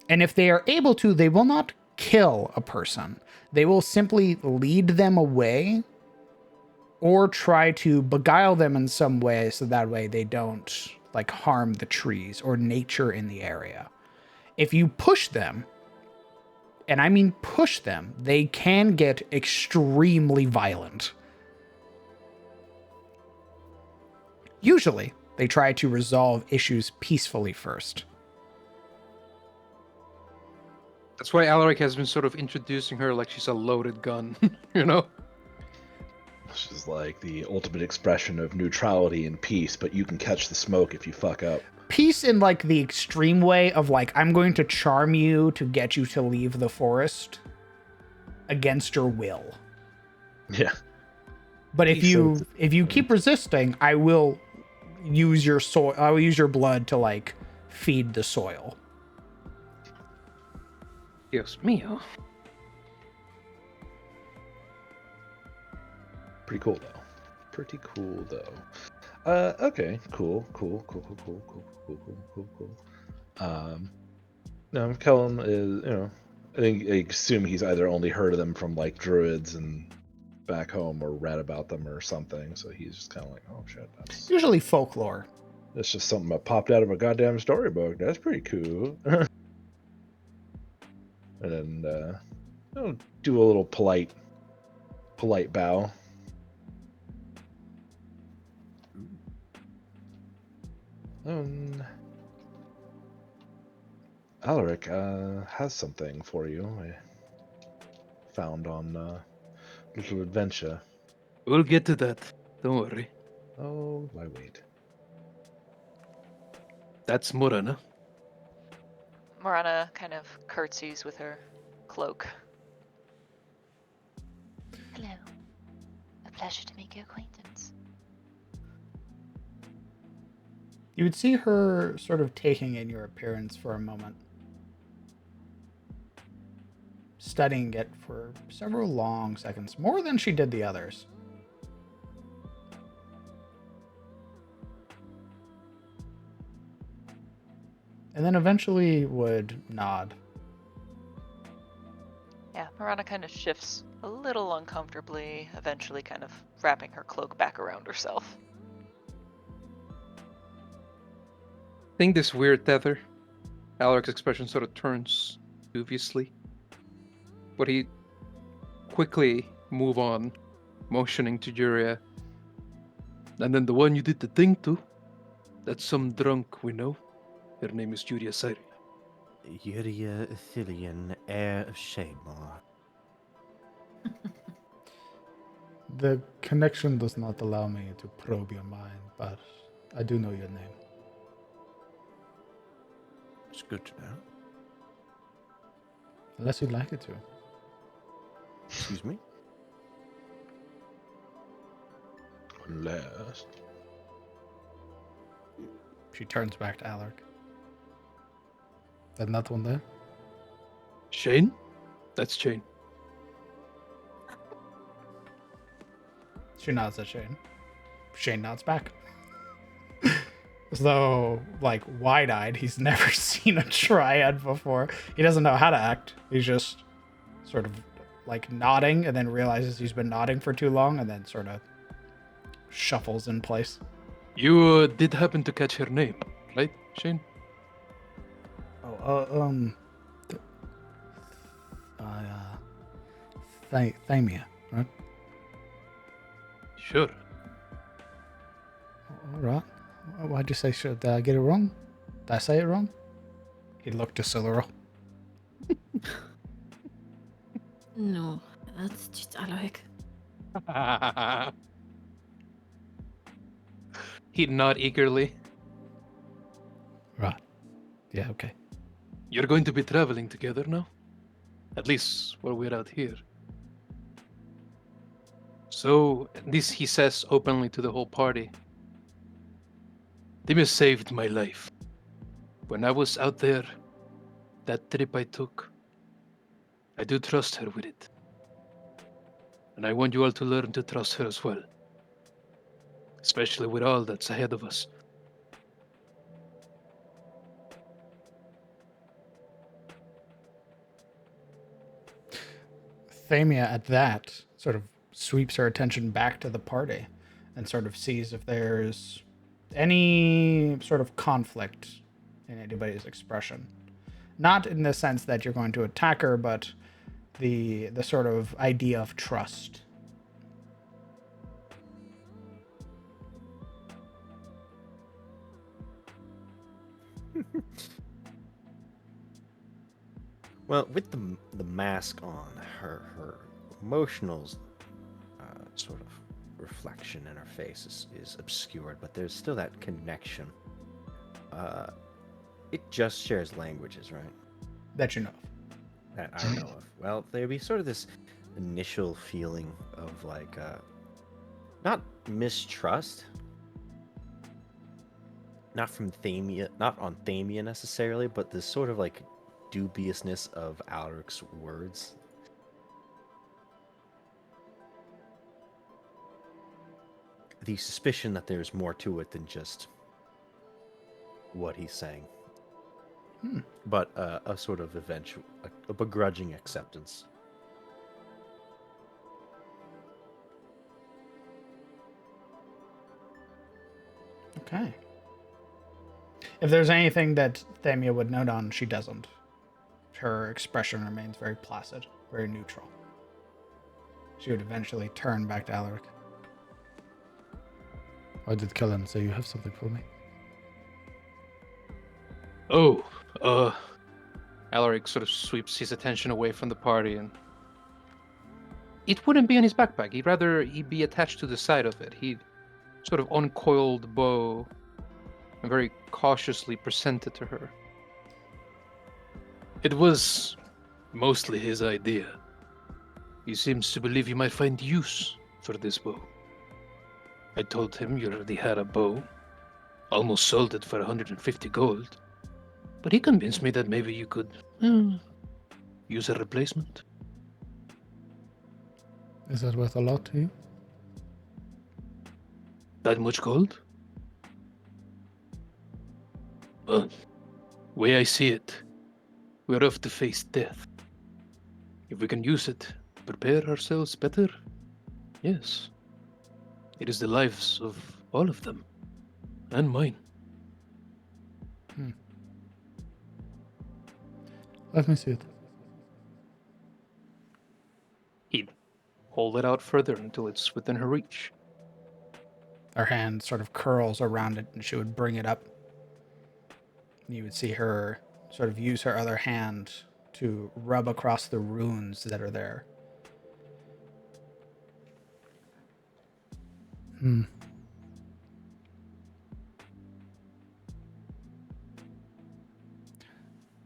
if they are able to, they will not kill a person. They will simply lead them away or try to beguile them in some way so that way they don't like harm the trees or nature in the area. If you push them, and I mean push them, they can get extremely violent. Usually, they try to resolve issues peacefully first. That's why Alaric has been sort of introducing her like she's a loaded gun, you know? this is like the ultimate expression of neutrality and peace, but you can catch the smoke if you fuck up. Peace in like the extreme way of like, I'm going to charm you to get you to leave the forest against your will. Yeah. But if you keep resisting, I will use your soil. I will use your blood to like feed the soil. Dios mío. Pretty cool though. Okay, cool. No, Kellen is, I assume he's either only heard of them from like druids and back home or read about them or something, so he's just kind of like, oh shit, that's Usually folklore. just something that popped out of a goddamn storybook. That's pretty cool. and I'll do a little polite bow. Alaric has something for you. I found on Little Adventure. We'll get to that. Don't worry. Oh, why wait? That's Morana. Morana kind of curtsies with her cloak. Hello. A pleasure to make your acquaintance. You would see her sort of taking in your appearance for a moment, studying it for several long seconds, more than she did the others. And then eventually would nod. Yeah, Morana kind of shifts a little uncomfortably, eventually kind of wrapping her cloak back around herself. Think this weird tether. Alaric's expression sort of turns dubiously. But he quickly move on, motioning to Juria. And then the one you did the thing to, that's some drunk we know. Her name is Juria Syria. Yuria Ithilian, heir of Shaymar. The connection does not allow me to probe your mind, but I do know your name. It's good to know. Unless you'd like it to. Excuse me? Unless. She turns back to Alaric. That not one there? Shane? That's Shane. She nods at Shane. Shane nods back. As though, like, wide-eyed, he's never seen a triad before. He doesn't know how to act. He's just sort of, like, nodding, and then realizes he's been nodding for too long, and then sort of shuffles in place. You did happen to catch her name, right, Shane? Thamia, right? Sure. All right. Why'd you say sure? Did I get it wrong? Did I say it wrong? He looked to Siluro. No, that's just Alaric. He'd nod eagerly. Right. Yeah, okay. You're going to be traveling together now? At least while we're out here. So, this he says openly to the whole party. Timmy saved my life. When I was out there, that trip I took, I do trust her with it. And I want you all to learn to trust her as well. Especially with all that's ahead of us. Thamia, at that, sort of sweeps her attention back to the party and sort of sees if there's any sort of conflict in anybody's expression. Not in the sense that you're going to attack her, but the sort of idea of trust. Well, with the mask on, her emotional sort of reflection in her face is obscured, but there's still that connection. It just shares languages, right? That you know of. That I know of. Well, there'd be sort of this initial feeling of like, not mistrust, not from Thamia, not on Thamia necessarily, but this sort of like dubiousness of Alaric's words. The suspicion that there's more to it than just what he's saying. But a sort of eventual, a begrudging acceptance. Okay. If there's anything that Thamia would note on, she doesn't. her expression remains very placid, very neutral. She would eventually turn back to Alaric. Why did Kellen say you have something for me? Oh, Alaric sort of sweeps his attention away from the party, and it wouldn't be in his backpack. He'd be attached to the side of it. He'd sort of uncoiled the bow and very cautiously present it to her. It was mostly his idea. He seems to believe you might find use for this bow. I told him you already had a bow. Almost sold it for 150 gold. But he convinced me that maybe you could use a replacement. Is that worth a lot to you? That much gold? Well, way I see it, we're off to face death. If we can use it, prepare ourselves better, yes. It is the lives of all of them, and mine. Let me see it. He'd hold it out further until it's within her reach. Her hand sort of curls around it, and she would bring it up. You would see her sort of use her other hand to rub across the runes that are there.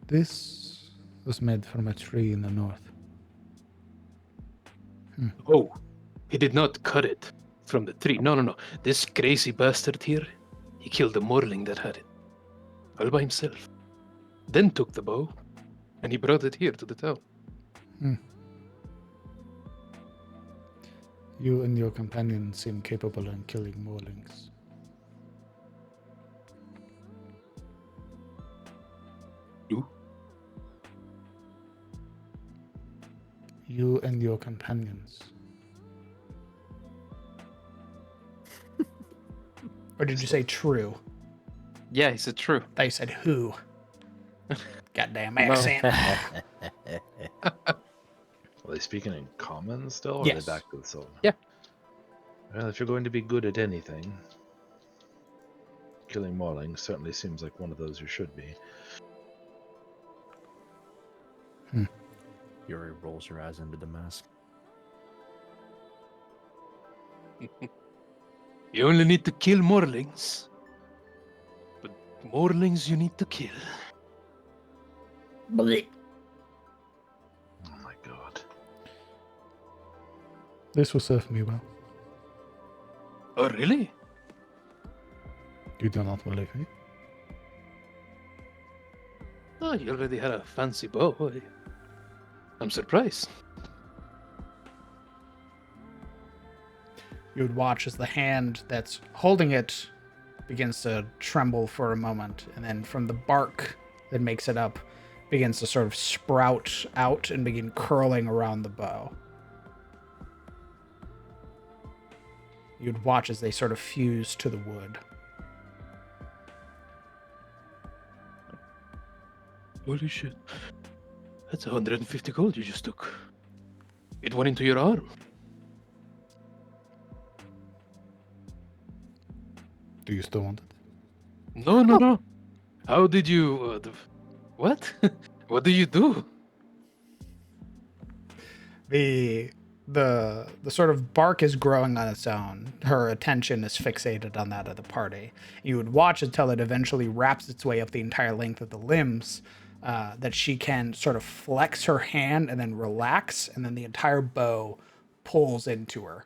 This was made from a tree in the north. Oh, he did not cut it from the tree. No. This crazy bastard here, he killed the morling that had it. All by himself. Then took the bow, and he brought it here to the town. You and your companion seem capable in killing morlings. You? You and your companions. Or did you say true? Yeah, he said true. They said who. Goddamn accent. Are they speaking in common still, or Yes. are they back to the Sylvan? Yeah. Well, if you're going to be good at anything, killing morlings certainly seems like one of those you should be. Yuri rolls her eyes into the mask. You only need to kill morlings. But morlings you need to kill. Oh my god. This will serve me well. Oh, really? You do not believe me? Oh, you already had a fancy bow. I'm surprised. You would watch as the hand that's holding it begins to tremble for a moment, and then from the bark that makes it up, begins to sort of sprout out and begin curling around the bow. You'd watch as they sort of fuse to the wood. Holy shit. That's 150 gold you just took. It went into your arm. Do you still want it? No. How did you... what? What do you do? The sort of bark is growing on its own. Her attention is fixated on that of the party. You would watch until it eventually wraps its way up the entire length of the limbs, that she can sort of flex her hand and then relax, and then the entire bow pulls into her.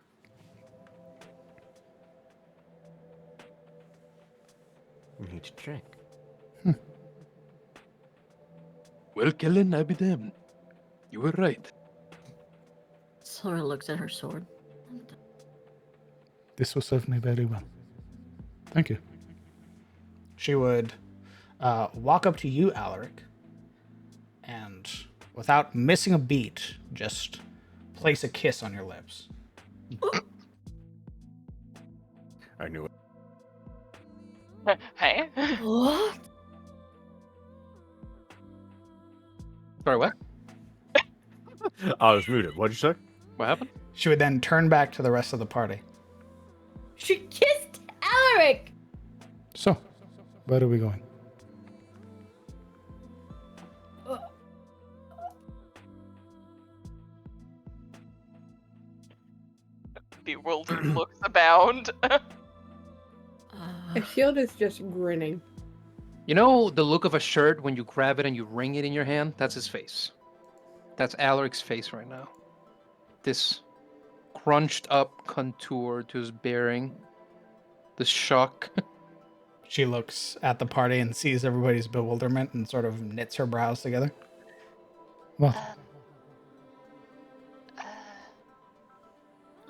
We need to check. Well, Kellen, I be damned. You were right. Sora looks at her sword. This will serve me very well. Thank you. She would walk up to you, Alaric, and without missing a beat, just place a kiss on your lips. I knew it. Hey. What? Sorry, what? I was muted. What'd you say? What happened? She would then turn back to the rest of the party. She kissed Alaric! So, where are we going? Bewildered looks abound. Shield is just grinning. You know the look of a shirt when you grab it and you wring it in your hand? That's his face. That's Alaric's face right now. This crunched up contour to his bearing. The shock. She looks at the party and sees everybody's bewilderment and sort of knits her brows together. What?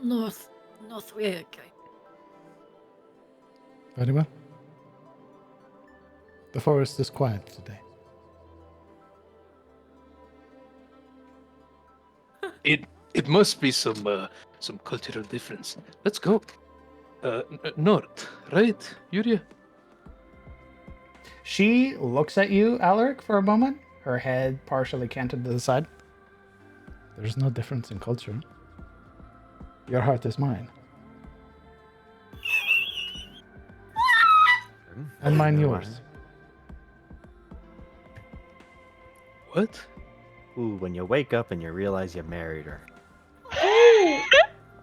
North way, okay. Very well. The forest is quiet today. It must be some cultural difference. Let's go. North, right, Yuria? She looks at you, Alaric, for a moment, her head partially canted to the side. There's no difference in culture. Your heart is mine. And mine yours. What? Ooh, when you wake up and you realize you married her.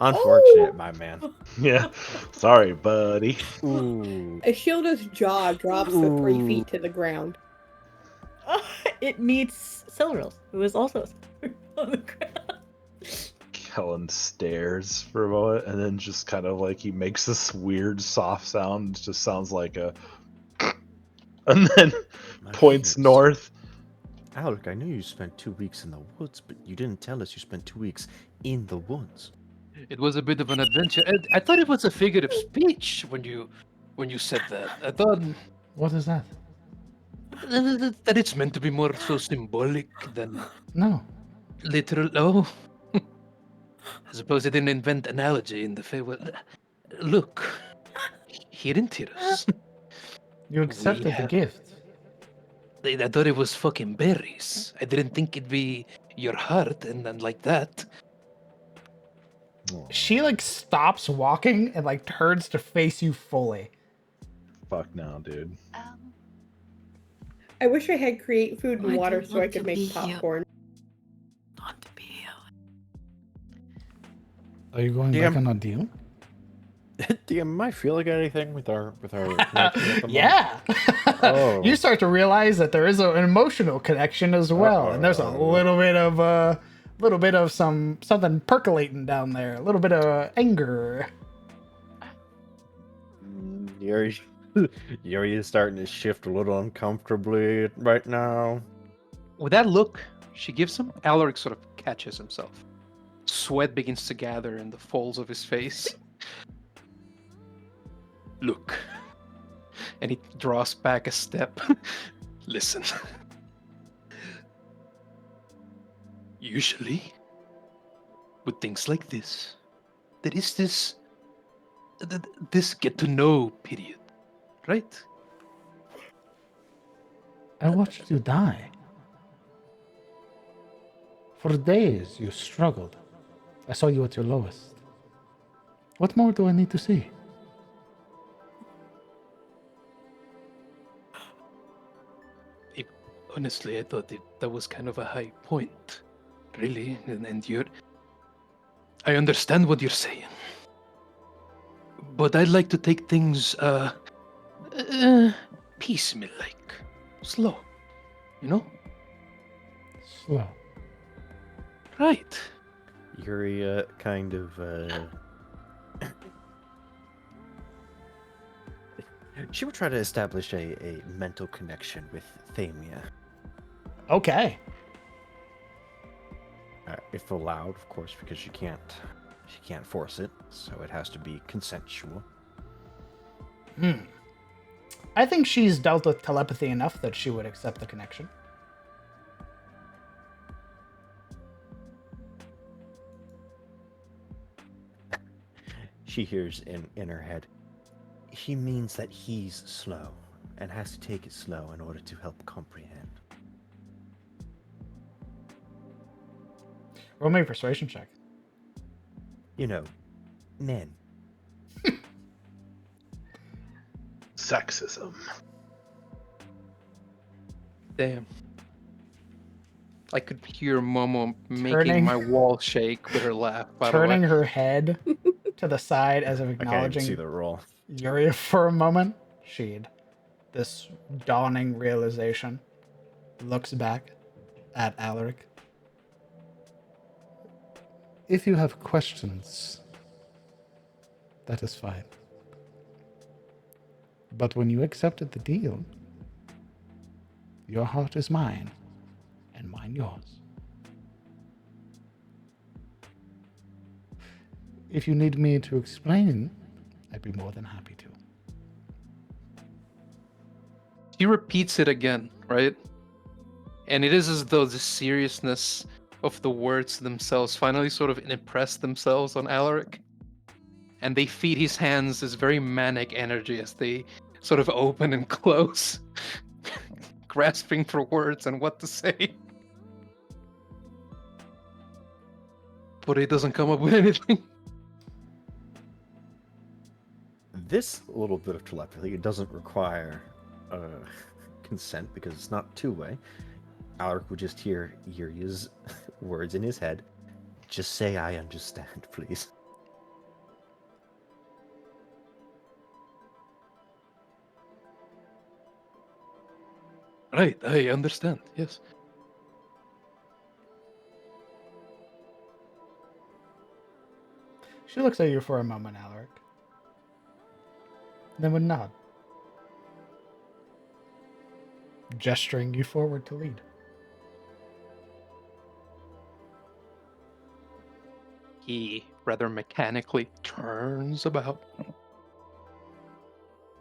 Unfortunate, my man. Yeah. Sorry, buddy. Ooh. Ashilda's jaw drops to 3 feet to the ground. It meets Silverils, who is also on the ground. Kellen stares for a moment and then just kind of like he makes this weird soft sound. It just sounds like a. And then My points goodness. north. Alec, I knew you spent 2 weeks in the woods, but you didn't tell us you spent 2 weeks in the woods. It was a bit of an adventure. I thought it was a figure of speech when you said that. I thought What is that? that it's meant to be more so symbolic than No. literal. Oh, I suppose I didn't invent analogy in the well, look, here in Tiras, You accepted the have- gift. I thought it was fucking berries. I didn't think it'd be your heart and then like that. She like stops walking and like turns to face you fully. Fuck now, dude. I wish I had create food and I water don't so I want could to be make here. popcorn. Not to be here. Are you going Damn. back on a deal? DM, am I feeling anything with our connection at the moment? Yeah. Oh. You start to realize that there is an emotional connection as well, and there's a little bit of something percolating down there, a little bit of anger. Yuri is starting to shift a little uncomfortably right now. With that look she gives him, Alaric sort of catches himself. Sweat begins to gather in the folds of his face. Look. And he draws back a step. Listen. Usually, with things like this, there is this get to know period, right? I watched you die. For days you struggled. I saw you at your lowest. What more do I need to see? Honestly, I thought that was kind of a high point, really. And I understand what you're saying, but I'd like to take things piecemeal, like slow, you know? Slow. Right. Yuri kind of she would try to establish a mental connection with Thamia. Okay. If allowed, of course, because she can't force it, so it has to be consensual. I think she's dealt with telepathy enough that she would accept the connection. She hears in her head, he means that he's slow and has to take it slow in order to help comprehend. Roll me a persuasion check. You know, men. Sexism. Damn. I could hear Momo making Turning- my wall shake with her laugh, by Turning the way. her head to the side as if I can't even see acknowledging the roll. Yuria for a moment. She'd this dawning realization looks back at Alaric. If you have questions, that is fine. But when you accepted the deal, your heart is mine, and mine yours. If you need me to explain, I'd be more than happy to. She repeats it again, right? And it is as though the seriousness of the words themselves finally sort of impress themselves on Alaric. And they feed his hands this very manic energy as they sort of open and close, grasping for words and what to say. But he doesn't come up with anything. This little bit of telepathy, it doesn't require consent because it's not two-way. Alaric would just hear Yuria's words in his head. Just say I understand, please. Right, I understand, yes. She looks at you for a moment, Alaric. Then would nod, gesturing you forward to lead. He rather mechanically turns about,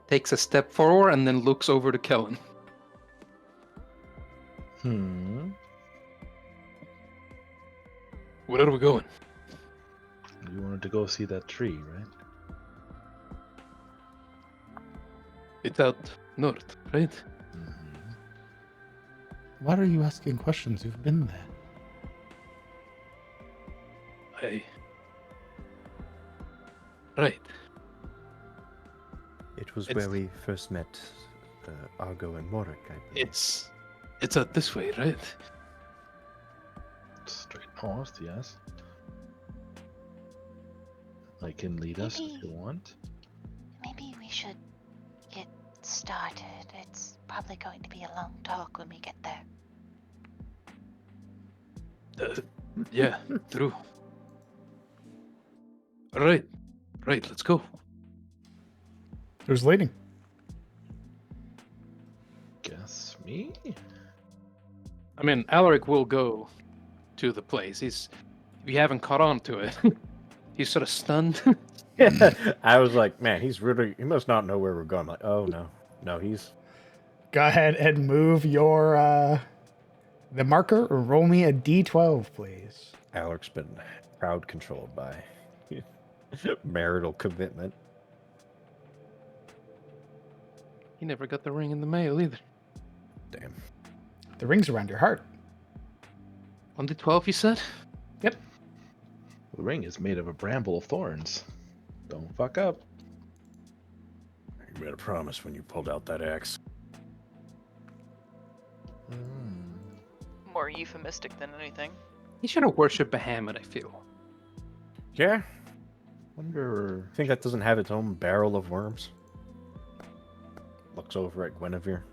takes a step forward, and then looks over to Kellen. Where are we going? You wanted to go see that tree, right? It's out north, right? Mm-hmm. Why are you asking questions? You've been there. Right. It was It's- where we first met Argo and Morik, I believe. It's out this way, right? Straight north, yes. I can lead us if you want. Maybe we should get started. It's probably going to be a long talk when we get there. Yeah, true. Right, let's go. Who's leading? Guess me? I mean, Alaric will go to the place. If you haven't caught on to it, he's sort of stunned. I was like, man, he must not know where we're going. I'm like, oh no, he's. Go ahead and move your the marker or roll me a d12, please. Alaric's been crowd controlled by marital commitment. He never got the ring in the mail either. Damn. The ring's around your heart. On the 12, you said? Yep. The ring is made of a bramble of thorns. Don't fuck up. You made a promise when you pulled out that axe. More euphemistic than anything. He should have worshipped Bahamut, I feel. Yeah. Wonder. Think that doesn't have its own barrel of worms? Looks over at Guinevere.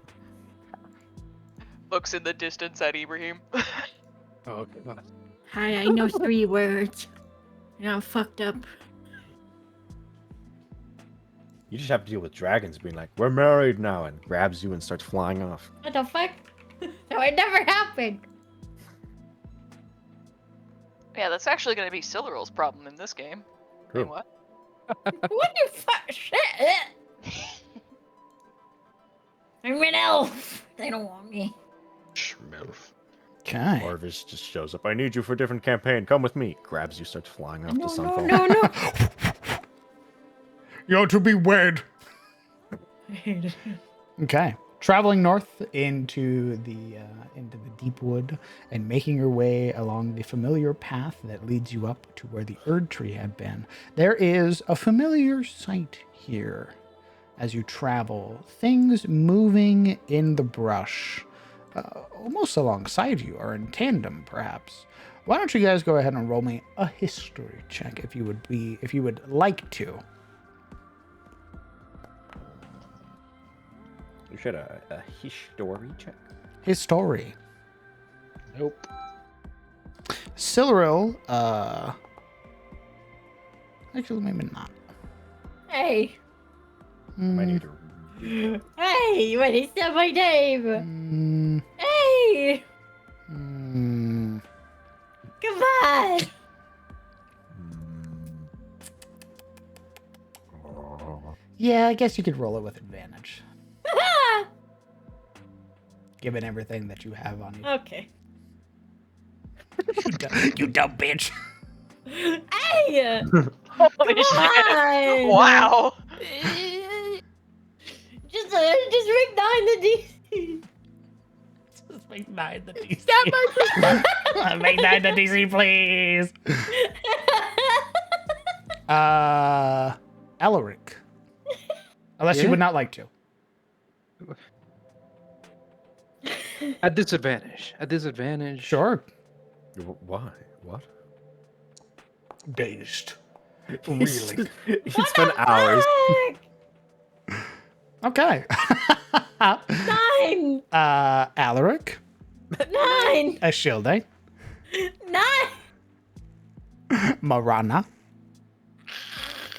Looks in the distance at Ibrahim. Oh, okay. Well, Hi, I know 3 words. And I'm fucked up. You just have to deal with dragons being like, we're married now, and grabs you and starts flying off. What the fuck? That would never happen. Yeah, that's actually going to be Silural's problem in this game. Wait, True. what? What the fuck? Shit. I'm an elf. They don't want me. Schmelf. Okay. Orvis just shows up. I need you for a different campaign. Come with me. Grabs you, starts flying off No, to no, Sunfall. no, no. You're to be wed. Okay. traveling north into the deep wood and making your way along the familiar path that leads you up to where the Elidtree had been, there is a familiar sight here as you travel. Things moving in the brush, almost alongside you, or in tandem, perhaps. Why don't you guys go ahead and roll me a history check if you would like to. You should a history check. History. Nope. Siluril, actually maybe not. Hey. Might need to. Hey, when he said my name. Hey. Come on. Yeah, I guess you could roll it with advantage, given everything that you have on you. Okay. You dumb bitch. Hey. Holy Come shit. on. Wow. Just ring 9 the DC. Just make 9 the DC. Make 9 the DC, please. Elric. Unless you Yeah? would not like to. At disadvantage. At disadvantage. Sure. Why? What? Dazed. Really? He spent hours. Okay. 9. Alaric. 9. Ashilde. 9. Marana.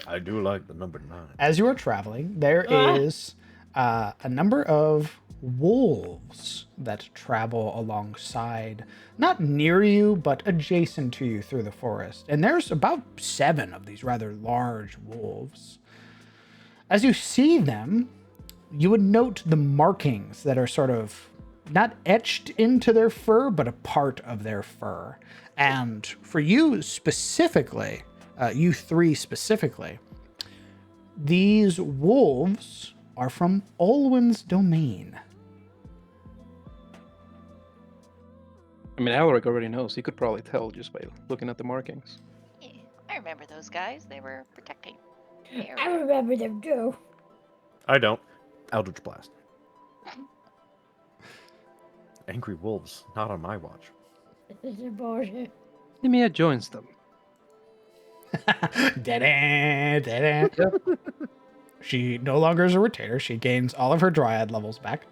I do like the number 9. As you are traveling, there is a number of wolves that travel alongside, not near you, but adjacent to you through the forest. And there's about 7 of these rather large wolves. As you see them, you would note the markings that are sort of not etched into their fur, but a part of their fur. And for you specifically, you 3 specifically, these wolves are from Olwen's domain. I mean, Alaric already knows. He could probably tell just by looking at the markings. Yeah, I remember those guys. They were protecting. I remember them too. I don't. Eldritch Blast. Angry wolves, not on my watch. This is bullshit. Nemia joins them. Dead. She no longer is a retainer. She gains all of her dryad levels back.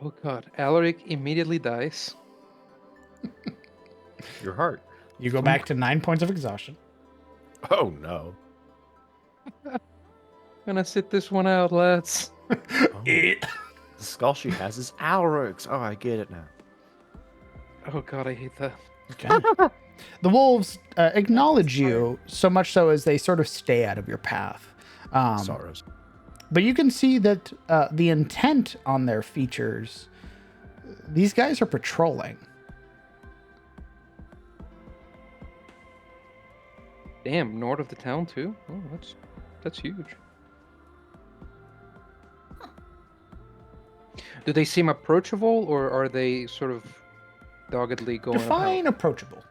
Oh god. Alaric immediately dies. Your heart. You go back to 9 points of exhaustion. Oh no. Gonna sit this one out, lads. Oh, the skull she has is Alaric's. Oh, I get it now. Oh god, I hate that. Okay. The wolves acknowledge you, so much so as they sort of stay out of your path. Sorrows. But you can see that the intent on their features, these guys are patrolling. Damn, north of the town too? Oh, that's huge. Do they seem approachable, or are they sort of doggedly going Define about? approachable.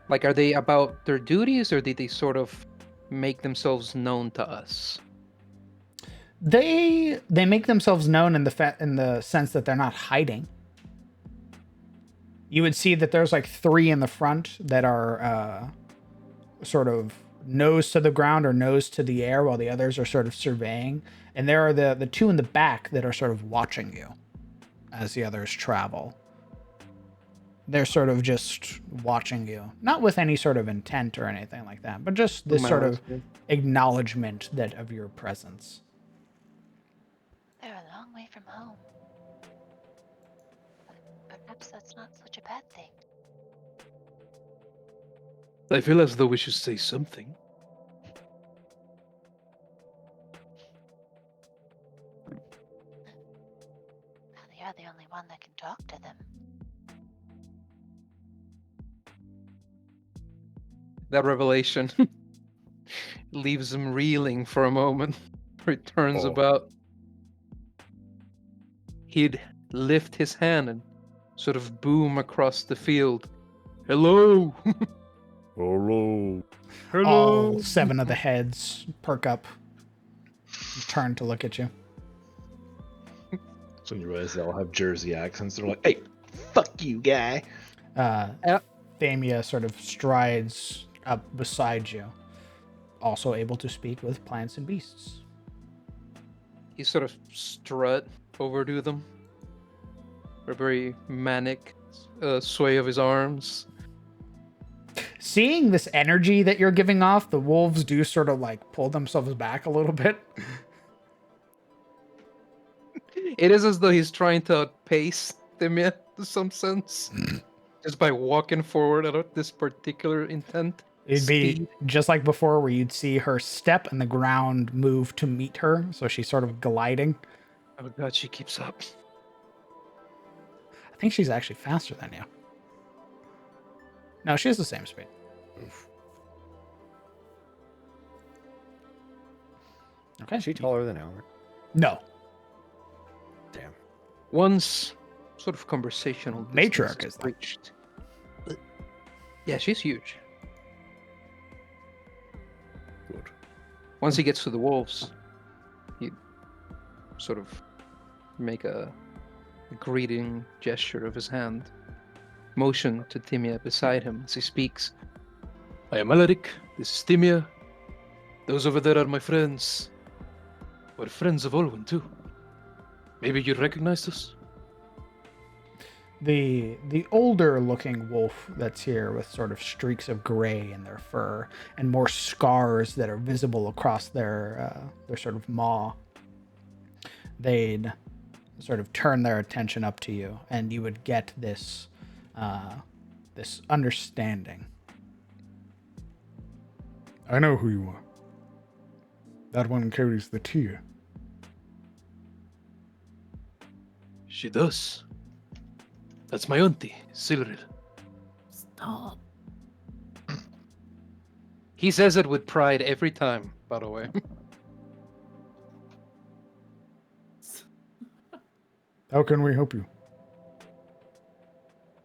Like, are they about their duties, or did they sort of make themselves known to us? They make themselves known in the sense that they're not hiding. You would see that there's like 3 in the front that are sort of nose to the ground or nose to the air, while the others are sort of surveying. And there are the 2 in the back that are sort of watching you as the others travel. They're sort of just watching you, not with any sort of intent or anything like that, but just this sort of acknowledgement that of your presence. They're a long way from home. But perhaps that's not such a bad thing. I feel as though we should say something. Well, you're the only one that can talk to them. That revelation leaves him reeling for a moment. He turns Oh. about. he'd lift his hand and sort of boom across the field. Hello! Hello. All 7 of the heads perk up, turn to look at you. So when you realize they all have Jersey accents, they're like, "Hey, fuck you, guy." Thamia sort of strides up beside you, also able to speak with plants and beasts. He sort of strut over to them. A very manic sway of his arms. Seeing this energy that you're giving off, the wolves do sort of like pull themselves back a little bit. It is as though he's trying to outpace them in some sense. Just by walking forward at this particular intent. It'd be just like before, where you'd see her step and the ground move to meet her, so she's sort of gliding. Oh god, she keeps up. I think she's actually faster than you. No, she has the same speed. Okay. Is she taller than Albert? No. Damn. Once sort of conversational Matriarch distance is like reached. Yeah, she's huge. Good. Once he gets to the wolves, he sort of make a greeting gesture of his hand, motion to Timia beside him as he speaks. I am Elidtree, this is Timia. Those over there are my friends. We're friends of Olwen too. Maybe you recognized us? the older looking wolf that's here with sort of streaks of gray in their fur and more scars that are visible across their sort of maw. They'd sort of turn their attention up to you, and you would get this this understanding. I know who you are. That one carries the tear. She does. That's my auntie, Silril. Stop. He says it with pride every time, by the way. How can we help you?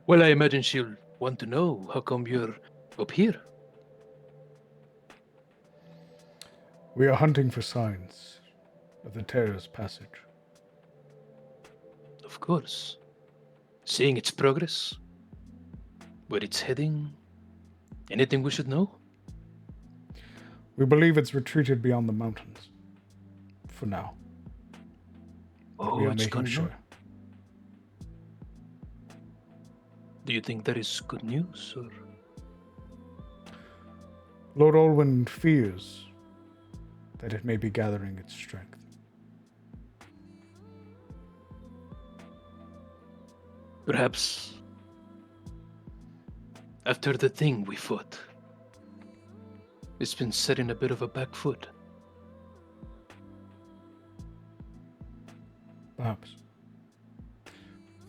Well, I imagine she'll want to know how come you're up here. We are hunting for signs of the Terror's passage. Of course. Seeing its progress, where it's heading, anything we should know? We believe it's retreated beyond the mountains. For now. Oh, We are it's making gone sure. north. Do you think that is good news, or? Lord Olwen fears that it may be gathering its strength. Perhaps after the thing we fought, it's been setting a bit of a back foot. Perhaps.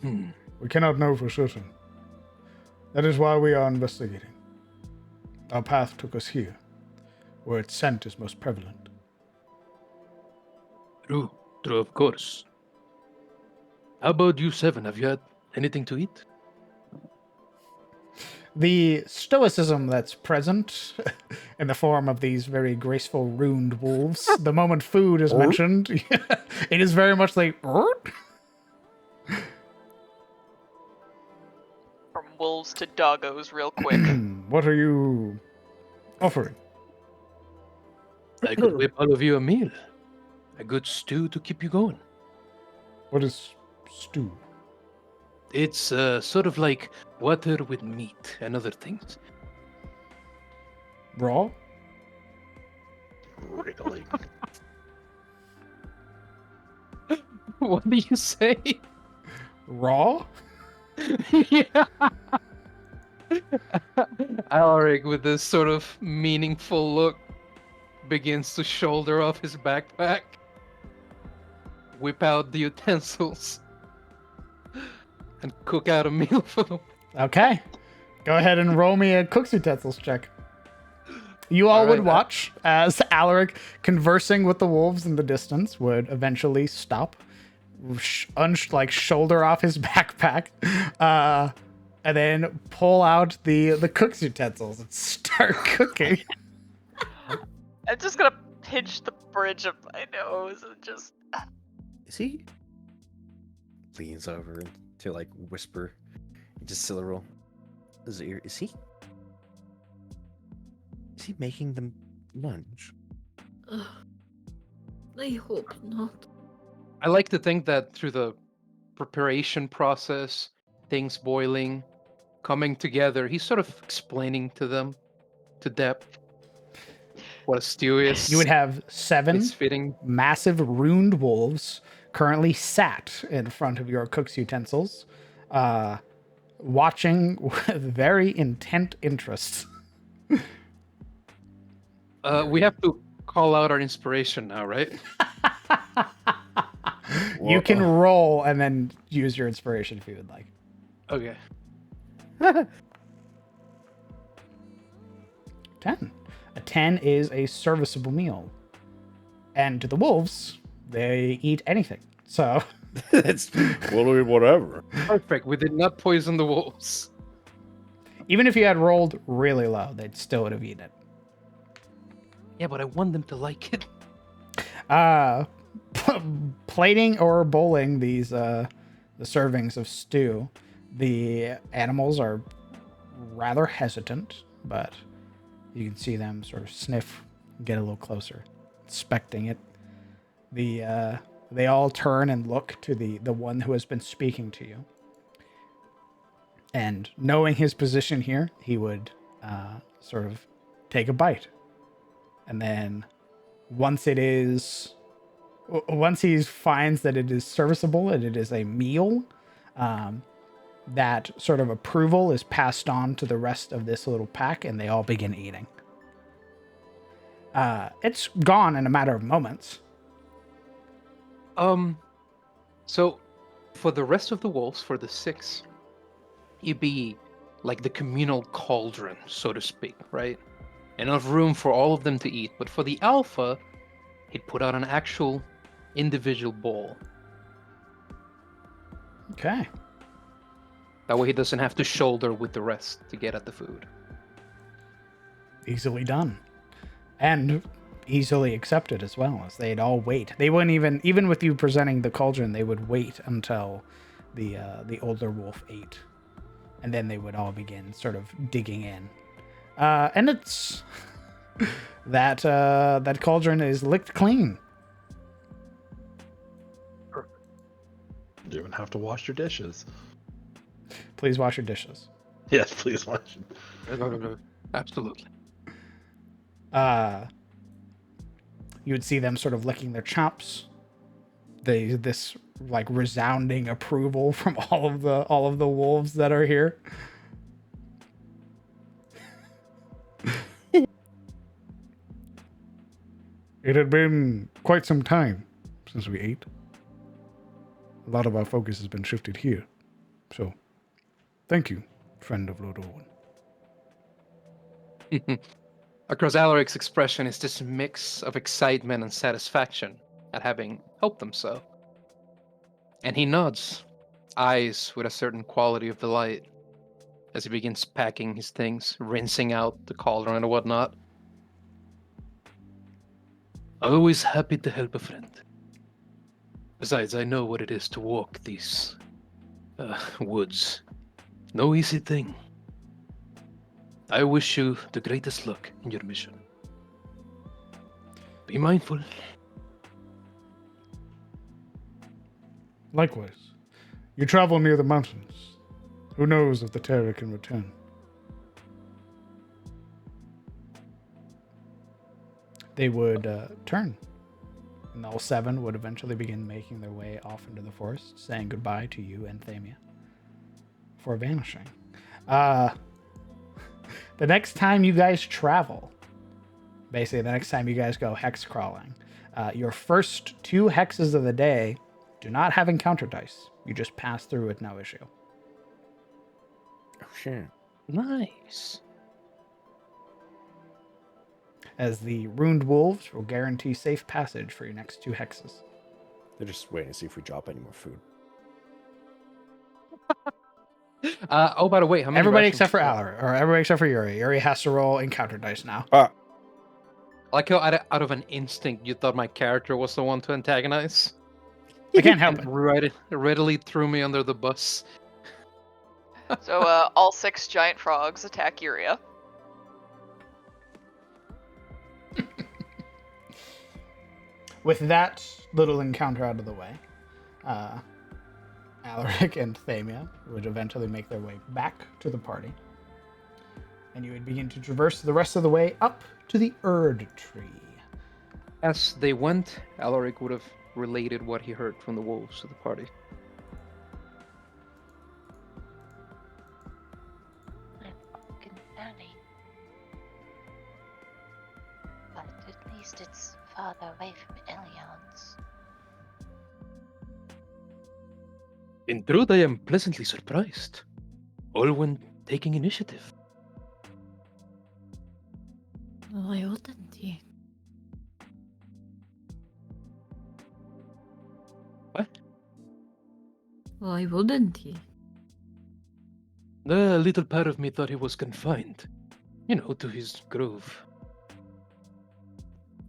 Hmm. We cannot know for certain. That is why we are investigating. Our path took us here, where its scent is most prevalent. True, of course. How about you, Seven? Have you had anything to eat? The stoicism that's present in the form of these very graceful runed wolves, the moment food is mentioned, it is very much like, From wolves to doggos real quick. what are you offering? I could whip all of you a meal. A good stew to keep you going. What is stew? It's sort of like water with meat and other things. Raw? Really? What do you say? Raw? Yeah. Alaric, with this sort of meaningful look, begins to shoulder off his backpack, whip out the utensils, and cook out a meal for them. Okay. Go ahead and roll me a cook's utensils check. You all would Alright, watch as Alaric, conversing with the wolves in the distance, would eventually stop, like shoulder off his backpack, and then pull out the cook's utensils and start cooking. I'm just gonna pinch the bridge of my nose and just. Is he? Leans over to like whisper into Cyril. His ear. Is he making them lunch? I hope not. I like to think that through the preparation process, things boiling, coming together, he's sort of explaining to them to depth what a stew is. You would have 7 It's fitting. massive ruined wolves currently sat in front of your cook's utensils, watching with very intent interest. We have to call out our inspiration now, right? You can roll and then use your inspiration if you would like. Okay. 10. A 10 is a serviceable meal. And to the wolves, they eat anything. So It's whatever. Perfect. We did not poison the wolves. even if you had rolled really low, they still would have eaten it. Yeah, but I want them to like it. Plating or bowling these the servings of stew, the animals are rather hesitant, but you can see them sort of sniff, get a little closer, inspecting it. They all turn and look to the one who has been speaking to you. And knowing his position here, he would sort of take a bite. And then once he finds that it is serviceable and it is a meal, that sort of approval is passed on to the rest of this little pack, and they all begin eating. It's gone in a matter of moments. So for the rest of the wolves, for the 6, it'd be like the communal cauldron, so to speak, right? Enough room for all of them to eat. But for the alpha, he'd put out an actual individual bowl. Okay. That way he doesn't have to shoulder with the rest to get at the food. Easily done. And easily accepted as well, as they'd all wait. They wouldn't even with you presenting the cauldron, they would wait until the older wolf ate. And then they would all begin sort of digging in. And it's that cauldron is licked clean. You even have to wash your dishes. Please wash your dishes. Yes, please wash. Absolutely. You would see them sort of licking their chops. This like resounding approval from all of the wolves that are here. It had been quite some time since we ate. A lot of our focus has been shifted here. So, thank you, friend of Lord Owen. Across Alaric's expression is this mix of excitement and satisfaction at having helped them so. And he nods, eyes with a certain quality of delight, as he begins packing his things, rinsing out the cauldron and whatnot. Always happy to help a friend. Besides, I know what it is to walk these woods. No easy thing. I wish you the greatest luck in your mission. Be mindful. Likewise, you travel near the mountains. Who knows if the terror can return? They would turn, and all 7 would eventually begin making their way off into the forest, saying goodbye to you and Thamia before vanishing. The next time you guys travel, basically the next time you guys go hex crawling, your first 2 hexes of the day do not have encounter dice. You just pass through with no issue. Oh shit. Nice. As the ruined wolves will guarantee safe passage for your next 2 hexes. They're just waiting to see if we drop any more food. Oh, by the way, how many Everybody rations except for do you have? Aller, or everybody except for Yuri. Yuri has to roll encounter dice now. Ah, I like how out of an instinct you thought my character was the one to antagonize. I can't help And it. readily threw me under the bus. So all 6 giant frogs attack Uria. With that little encounter out of the way, Alaric and Thamia would eventually make their way back to the party. And you would begin to traverse the rest of the way up to the Elidtree. As they went, Alaric would have related what he heard from the wolves to the party. Concerning. But at least it's farther away from Elion's. In truth, I am pleasantly surprised. All when taking initiative. Why wouldn't he? What? Why wouldn't he? A little part of me thought he was confined. You know, to his grove.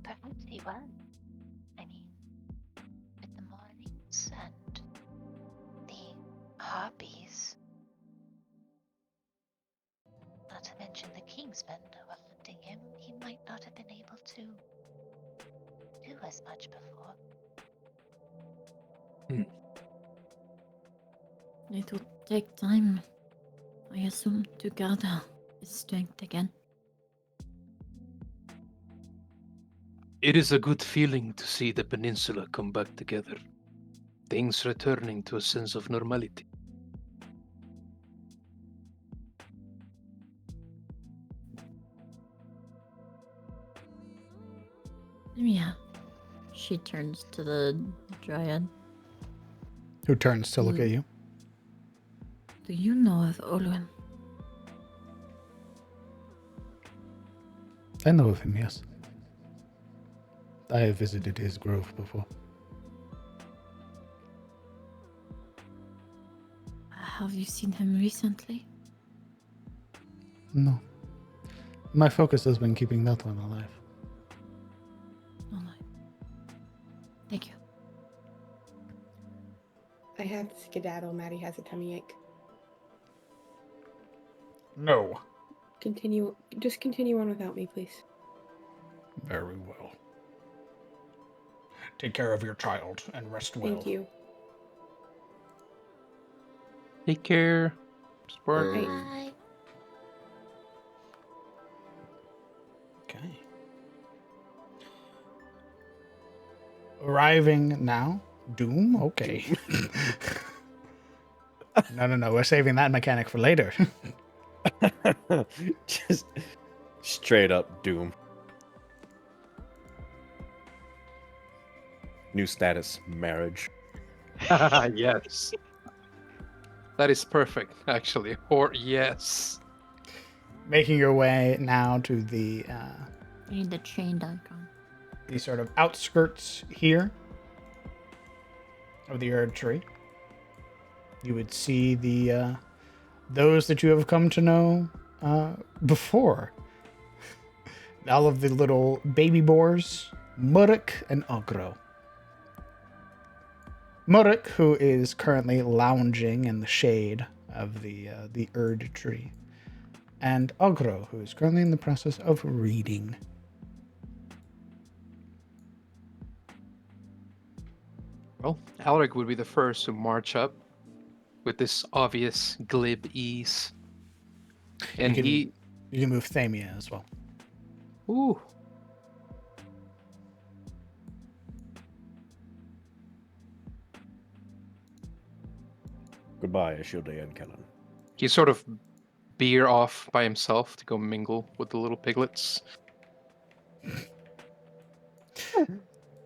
Perhaps he was. I mean, with the mornings and the harpies. Not to mention the Kingsmen who were hunting him, he might not have been able to do as much before. It will take time, I assume, to gather his strength again. It is a good feeling to see the peninsula come back together. Things returning to a sense of normality. Yeah. She turns to the dryad. Who turns to look at you? Do you know of Olwen? I know of him, yes. I have visited his grove before. Have you seen him recently? No. My focus has been keeping that one alive. All right. Thank you. I have to skedaddle. Maddie has a tummy ache. No. Just continue on without me, please. Very well. Take care of your child and rest well. Thank you. Take care. Sport. Bye. Okay. Arriving now. Doom? Okay. No. We're saving that mechanic for later. just straight up Doom. New status, marriage. Yes. That is perfect, actually. Or yes. Making your way now to the You need the chained icon. the sort of outskirts here of the Elidtree. You would see the those that you have come to know before. All of the little baby boars, Murek and Ogro. Murek, who is currently lounging in the shade of the Elidtree, and Ogro, who is currently in the process of reading. Well, Alaric would be the first to march up with this obvious glib ease. And you can move Thamia as well. Ooh. Goodbye, Ashilde and Kellen. He sort of veer off by himself to go mingle with the little piglets.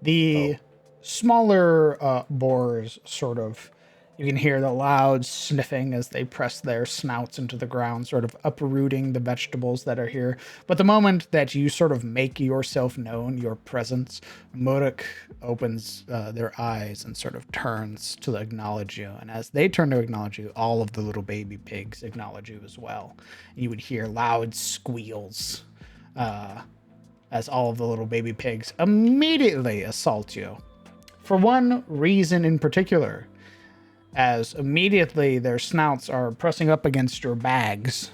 The smaller boars sort of You can hear the loud sniffing as they press their snouts into the ground, sort of uprooting the vegetables that are here. But the moment that you sort of make yourself known, your presence, Muruk opens their eyes and sort of turns to acknowledge you. And as they turn to acknowledge you, all of the little baby pigs acknowledge you as well. And you would hear loud squeals as all of the little baby pigs immediately assault you. For one reason in particular, as immediately their snouts are pressing up against your bags,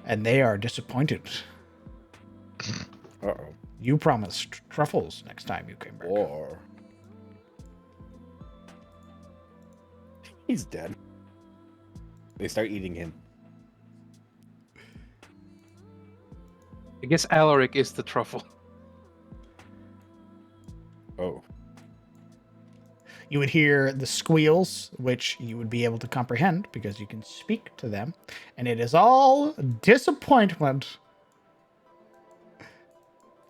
and they are disappointed. Uh-oh. You promised truffles next time you came back. Or... He's dead. They start eating him. I guess Alaric is the truffle. Oh. You would hear the squeals, which you would be able to comprehend because you can speak to them, and it is all disappointment.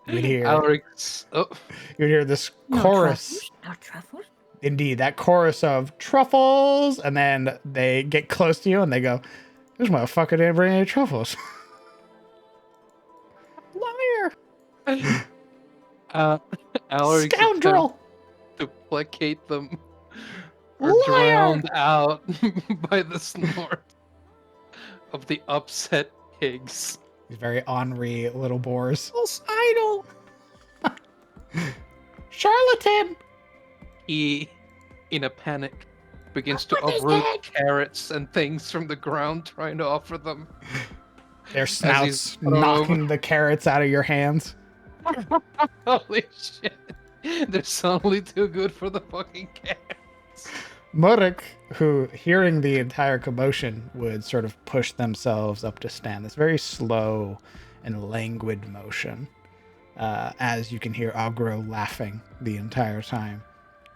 You'd hear, Alaric's. Oh, you'd hear this No chorus. truffles, no truffles. Indeed, that chorus of truffles, and then they get close to you and they go, "This motherfucker didn't bring any truffles." Liar! Alaric Scoundrel! to placate them are Liar! drowned out by the snort of the upset pigs. These very ornery little boars. Idol! Charlatan! He, in a panic, begins to What is uproot that? carrots and things from the ground, trying to offer them. Their snouts thrown knocking the carrots out of your hands. Holy shit. They're suddenly too good for the fucking carrots. Muruk, who, hearing the entire commotion, would sort of push themselves up to stand. This very slow and languid motion, as you can hear Agro laughing the entire time.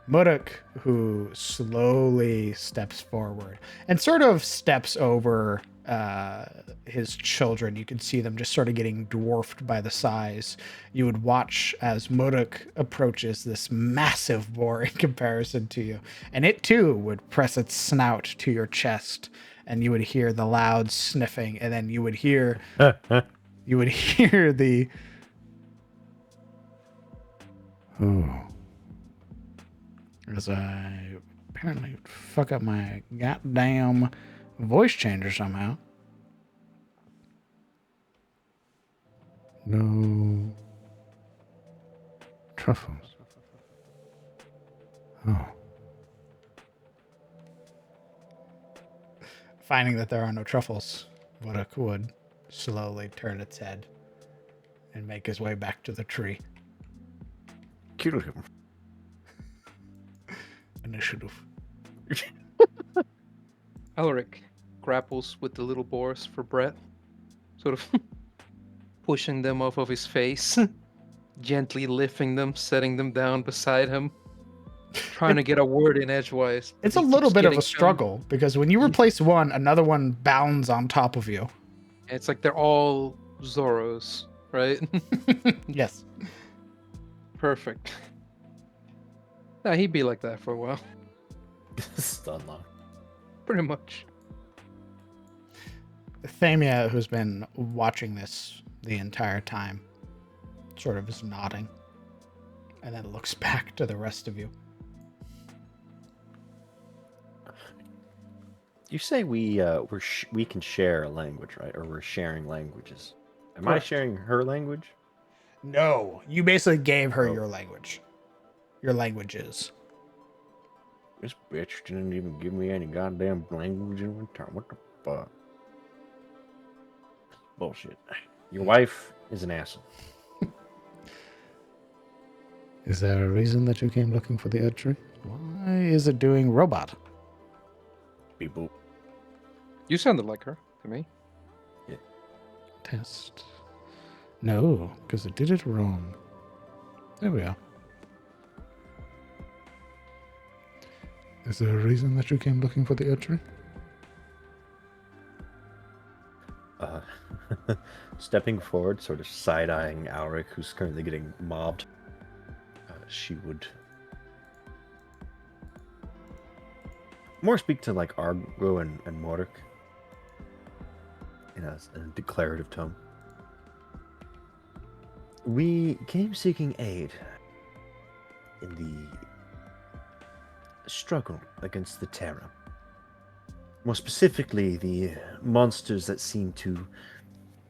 Muruk, who slowly steps forward and sort of steps over his children. You can see them just sort of getting dwarfed by the size. You would watch as Muruk approaches this massive boar in comparison to you. And it too would press its snout to your chest, and you would hear the loud sniffing, and then you would hear the as I apparently fuck up my goddamn voice changer somehow. No truffles. Oh. Finding that there are no truffles, Muruk would slowly turn its head and make his way back to the tree. Kill him. Initiative. Alaric grapples with the little boars for breath, sort of pushing them off of his face, gently lifting them, setting them down beside him, trying to get a word in edgewise. It's He a little keeps bit of getting a struggle because when you replace one, another one bounds on top of you. It's like they're all Zoros, right? Yes. Perfect. Nah, he'd be like that for a while. Stun lock. Pretty much. Thamia, who's been watching this the entire time, sort of is nodding and then looks back to the rest of you. You say we we can share a language, right? Or we're sharing languages. Am I Correct. sharing her language? No, you basically gave her Oh. your language. Your languages. This bitch didn't even give me any goddamn language in return. What the fuck? Bullshit. Your wife is an asshole. Is there a reason that you came looking for the Elidtree? Why is it doing robot? Beep boop. You sounded like her to me. Test. No, because it did it wrong. There we are. Is there a reason that you came looking for the Elidtree? Stepping forward, sort of side-eyeing Alaric, who's currently getting mobbed. She would more speak to like Argo and Mordek in a declarative tone. We came seeking aid in the struggle against the Terror. More specifically, the monsters that seem to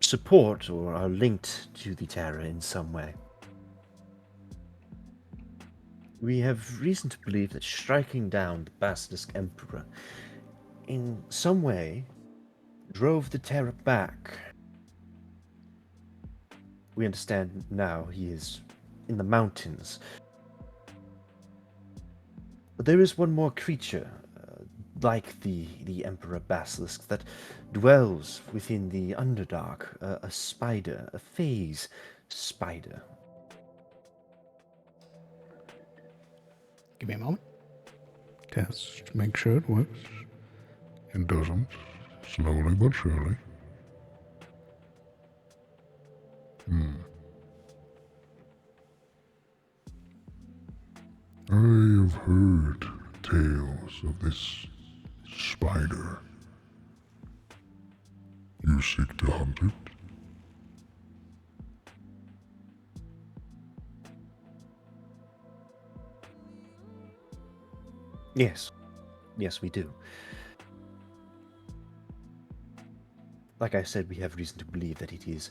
support or are linked to the Terror in some way. We have reason to believe that striking down the Basilisk Emperor in some way drove the Terror back. We understand now he is in the mountains. But there is one more creature, like the Emperor Basilisk, that dwells within the Underdark, a spider, a phase spider. Give me a moment. Test, make sure it works. It doesn't. Slowly but surely. I have heard tales of this spider. You seek to hunt it? Yes. Yes, we do. Like I said, we have reason to believe that it is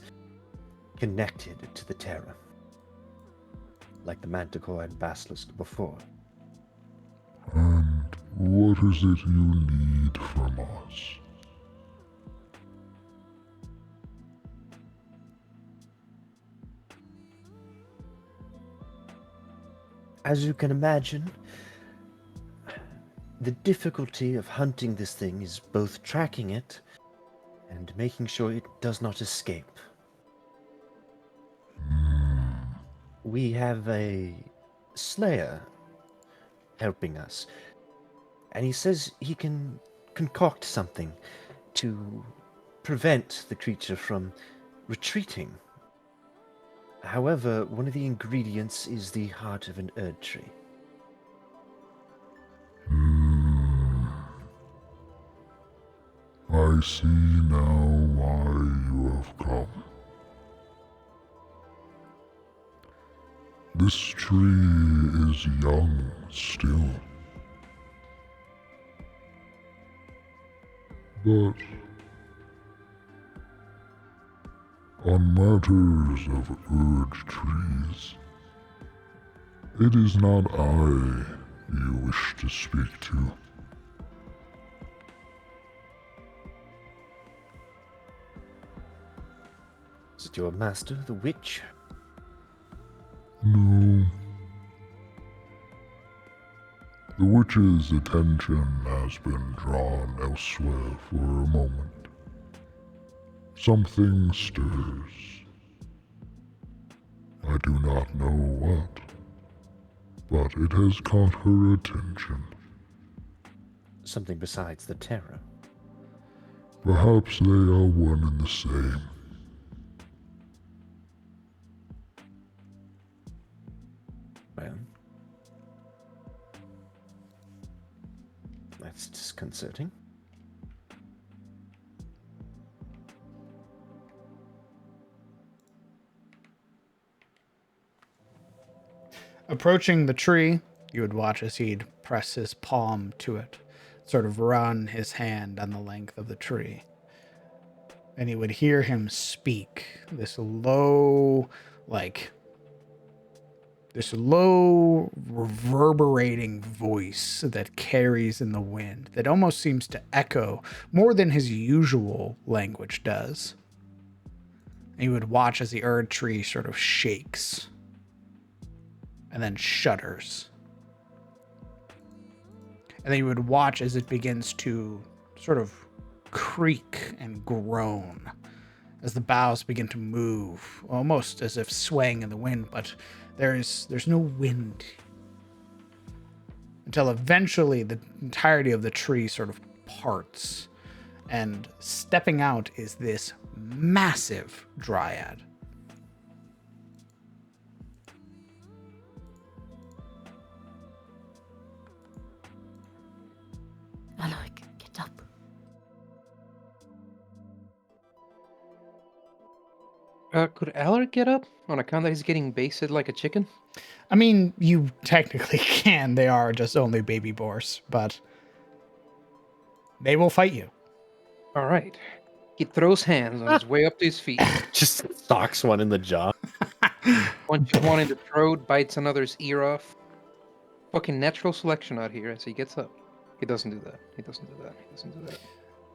connected to the Terror. Like the Manticore and Basilisk before. And what is it you need from us? As you can imagine, the difficulty of hunting this thing is both tracking it and making sure it does not escape. We have a slayer helping us, and he says he can concoct something to prevent the creature from retreating. However, one of the ingredients is the heart of an Elidtree. I see now why you have come. This tree is young still. But on matters of Elidtrees, it is not I you wish to speak to. Is it your master, the witch? No. The witch's attention has been drawn elsewhere for a moment. Something stirs. I do not know what, but it has caught her attention. Something besides the Terror. Perhaps they are one and the same. Well, that's disconcerting. Approaching the tree, you would watch as he'd press his palm to it, sort of run his hand on the length of the tree. And you would hear him speak, this low reverberating voice that carries in the wind, that almost seems to echo more than his usual language does. And you would watch as the Elidtree sort of shakes and then shudders. And then you would watch as it begins to sort of creak and groan as the boughs begin to move, almost as if swaying in the wind, but there's no wind. Until eventually the entirety of the tree sort of parts, and stepping out is this massive dryad. Could Alaric get up on account that he's getting basted like a chicken? I mean, you technically can. They are just only baby boars, but they will fight you. All right. He throws hands on his way up to his feet, Just socks one in the jaw. punches one in the throat, bites another's ear off. Fucking natural selection out here as he gets up. He doesn't do that. He doesn't do that. He doesn't do that.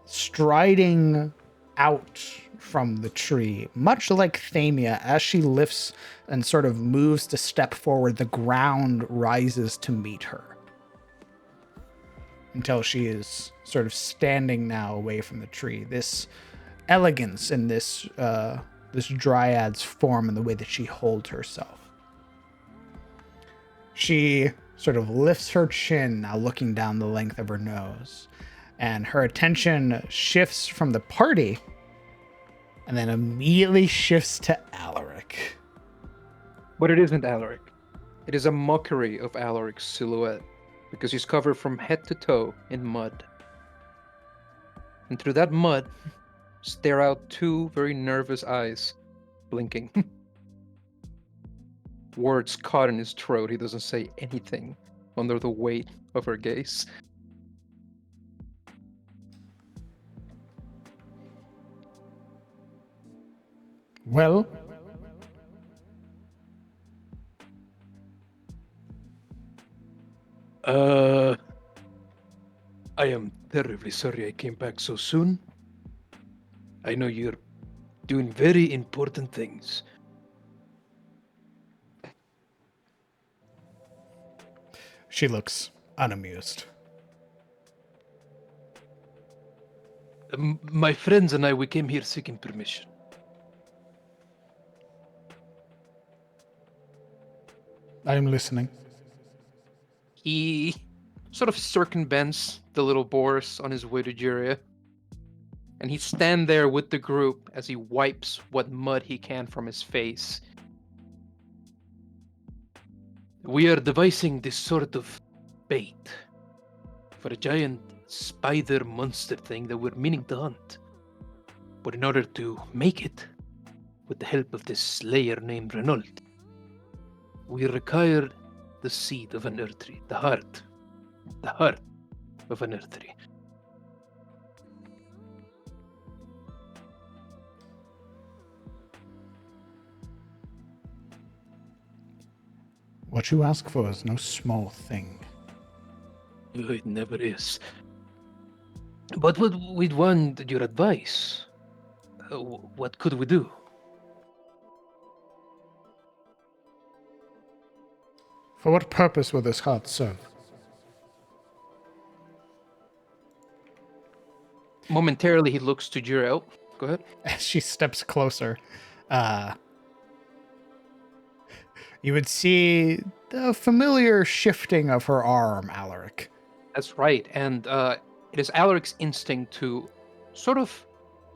Striding out from the tree, much like Thamia, as she lifts and sort of moves to step forward, the ground rises to meet her until she is sort of standing now away from the tree. This elegance in this dryad's form and the way that she holds herself. She sort of lifts her chin, now looking down the length of her nose, and her attention shifts from the party and then immediately shifts to Alaric. But it isn't Alaric. It is a mockery of Alaric's silhouette, because he's covered from head to toe in mud. And through that mud, stare out two very nervous eyes, blinking. Words caught in his throat, he doesn't say anything under the weight of her gaze. Well, I am terribly sorry I came back so soon. I know you're doing very important things. she looks unamused. My friends and I, we came here seeking permission. I am listening. He sort of circumvents the little boars on his way to Juria. And he stands there with the group as he wipes what mud he can from his face. We are devising this sort of bait for a giant spider monster thing that we're meaning to hunt. But in order to make it, with the help of this slayer named Renault, we require the seed of an Elidtree, the heart of an Elidtree. What you ask for is no small thing. It never is. But we'd want your advice. What could we do? For what purpose will this heart serve? Momentarily, he looks to Jurel. Go ahead. As she steps closer, you would see the familiar shifting of her arm, Alaric. That's right. And it is Alaric's instinct to sort of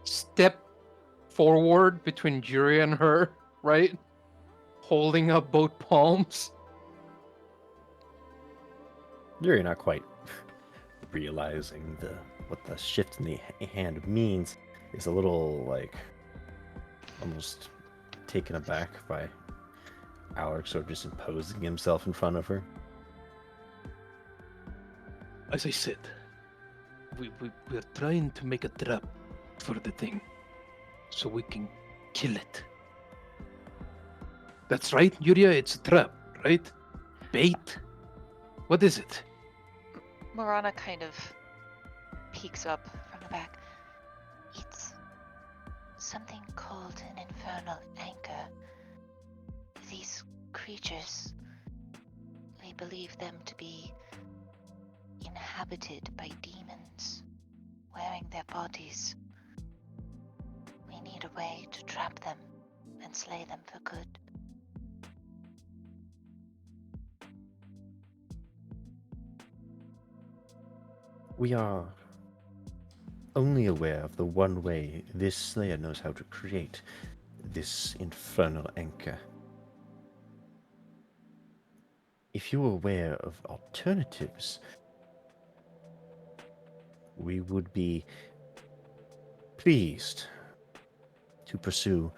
step forward between Juria and her, right? Holding up both palms. You're not quite realizing what the shift in the hand means. Is a little like almost taken aback by Alaric sort of just imposing himself in front of her. As I said, we're trying to make a trap for the thing, so we can kill it. That's right, Yuria, it's a trap, right? Bait? What is it? Morana kind of peeks up from the back. It's something called an infernal anchor. These creatures, we believe them to be inhabited by demons, wearing their bodies. We need a way to trap them and slay them for good. We are only aware of the one way this slayer knows how to create this infernal anchor. If you're aware of alternatives, we would be pleased to pursue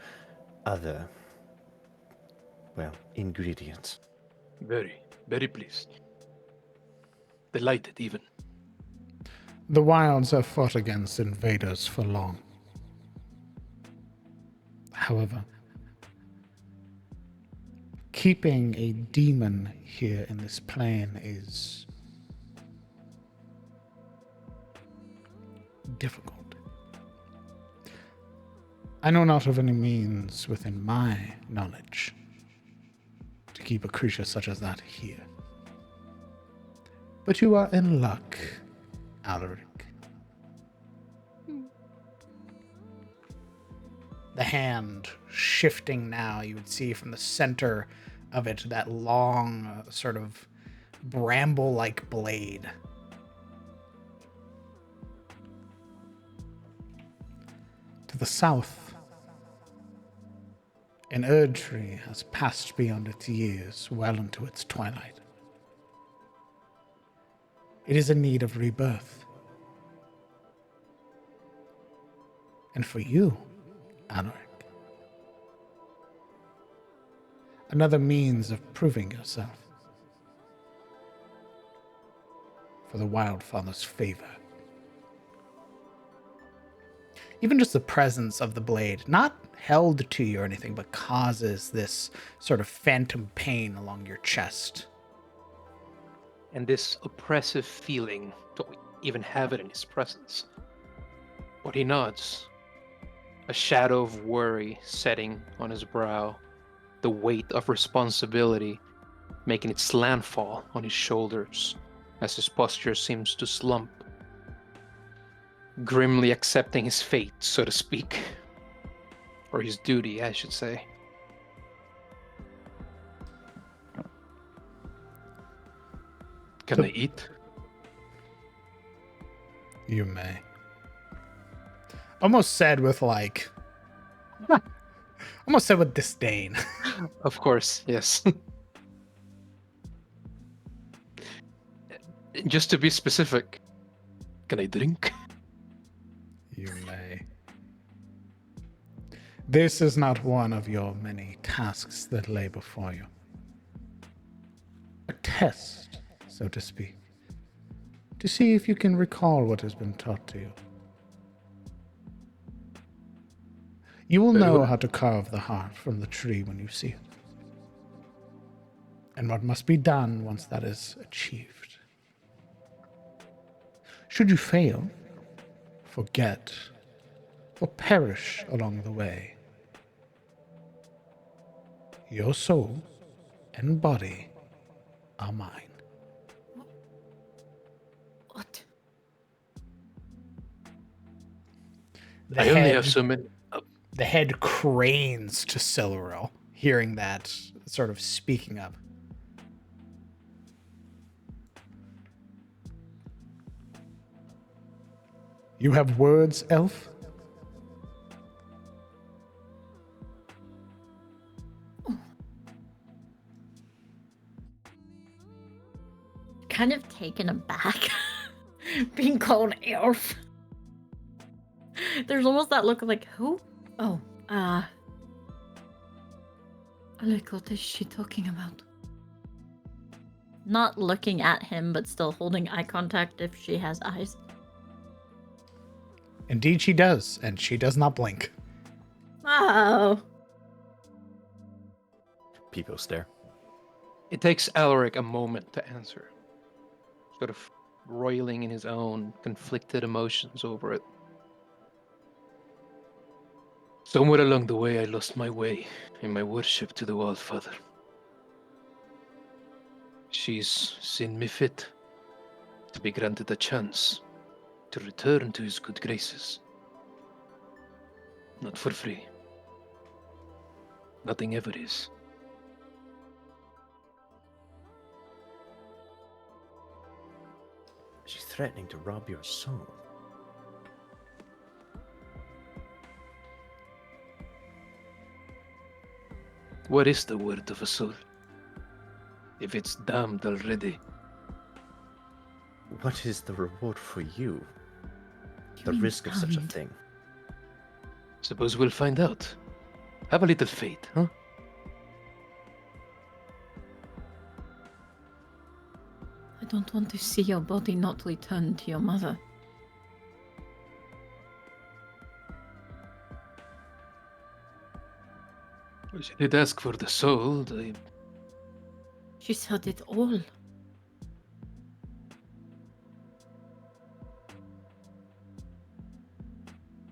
other, well, ingredients. Very, very pleased. Delighted, even. The wilds have fought against invaders for long. However, keeping a demon here in this plane is difficult. I know not of any means within my knowledge to keep a creature such as that here. But you are in luck, Alaric. The hand shifting now, you would see from the center of it that long, sort of bramble-like blade. To the south, an Elidtree has passed beyond its years, well into its twilight. It is in need of rebirth. And for you, Alaric, another means of proving yourself for the Wildfather's favor. Even just the presence of the blade, not held to you or anything, but causes this sort of phantom pain along your chest. And this oppressive feeling to even have it in his presence. But he nods, a shadow of worry setting on his brow, the weight of responsibility making its landfall on his shoulders as his posture seems to slump, grimly accepting his fate, so to speak. Or his duty, I should say. Can I eat? You may. Almost said with like... almost said with disdain. Of course, yes. Just to be specific, can I drink? You may. This is not one of your many tasks that lay before you. A test, so to speak, to see if you can recall what has been taught to you. You will know how to carve the heart from the tree when you see it, and what must be done once that is achieved. Should you fail, forget, or perish along the way, your soul and body are mine. What? I only have so many. The head cranes to Silveril, hearing that, sort of speaking up. You have words, elf? Kind of taken aback being called elf. There's almost that look of like, who? Oh, Alec, what is she talking about? not looking at him, but still holding eye contact if she has eyes. Indeed she does, and she does not blink. Oh. Pico stare. It takes Alaric a moment to answer, sort of roiling in his own conflicted emotions over it. Somewhere along the way, I lost my way in my worship to the Wildfather. She's seen me fit to be granted a chance to return to his good graces. Not for free. Nothing ever is. She's threatening to rob your soul. What is the word of a soul? If it's damned already. What is the reward for you? You The mean risk of such a damned? thing. Suppose we'll find out. Have a little faith, huh? I don't want to see your body not return to your mother. Well, she did ask for the soul. She said it all.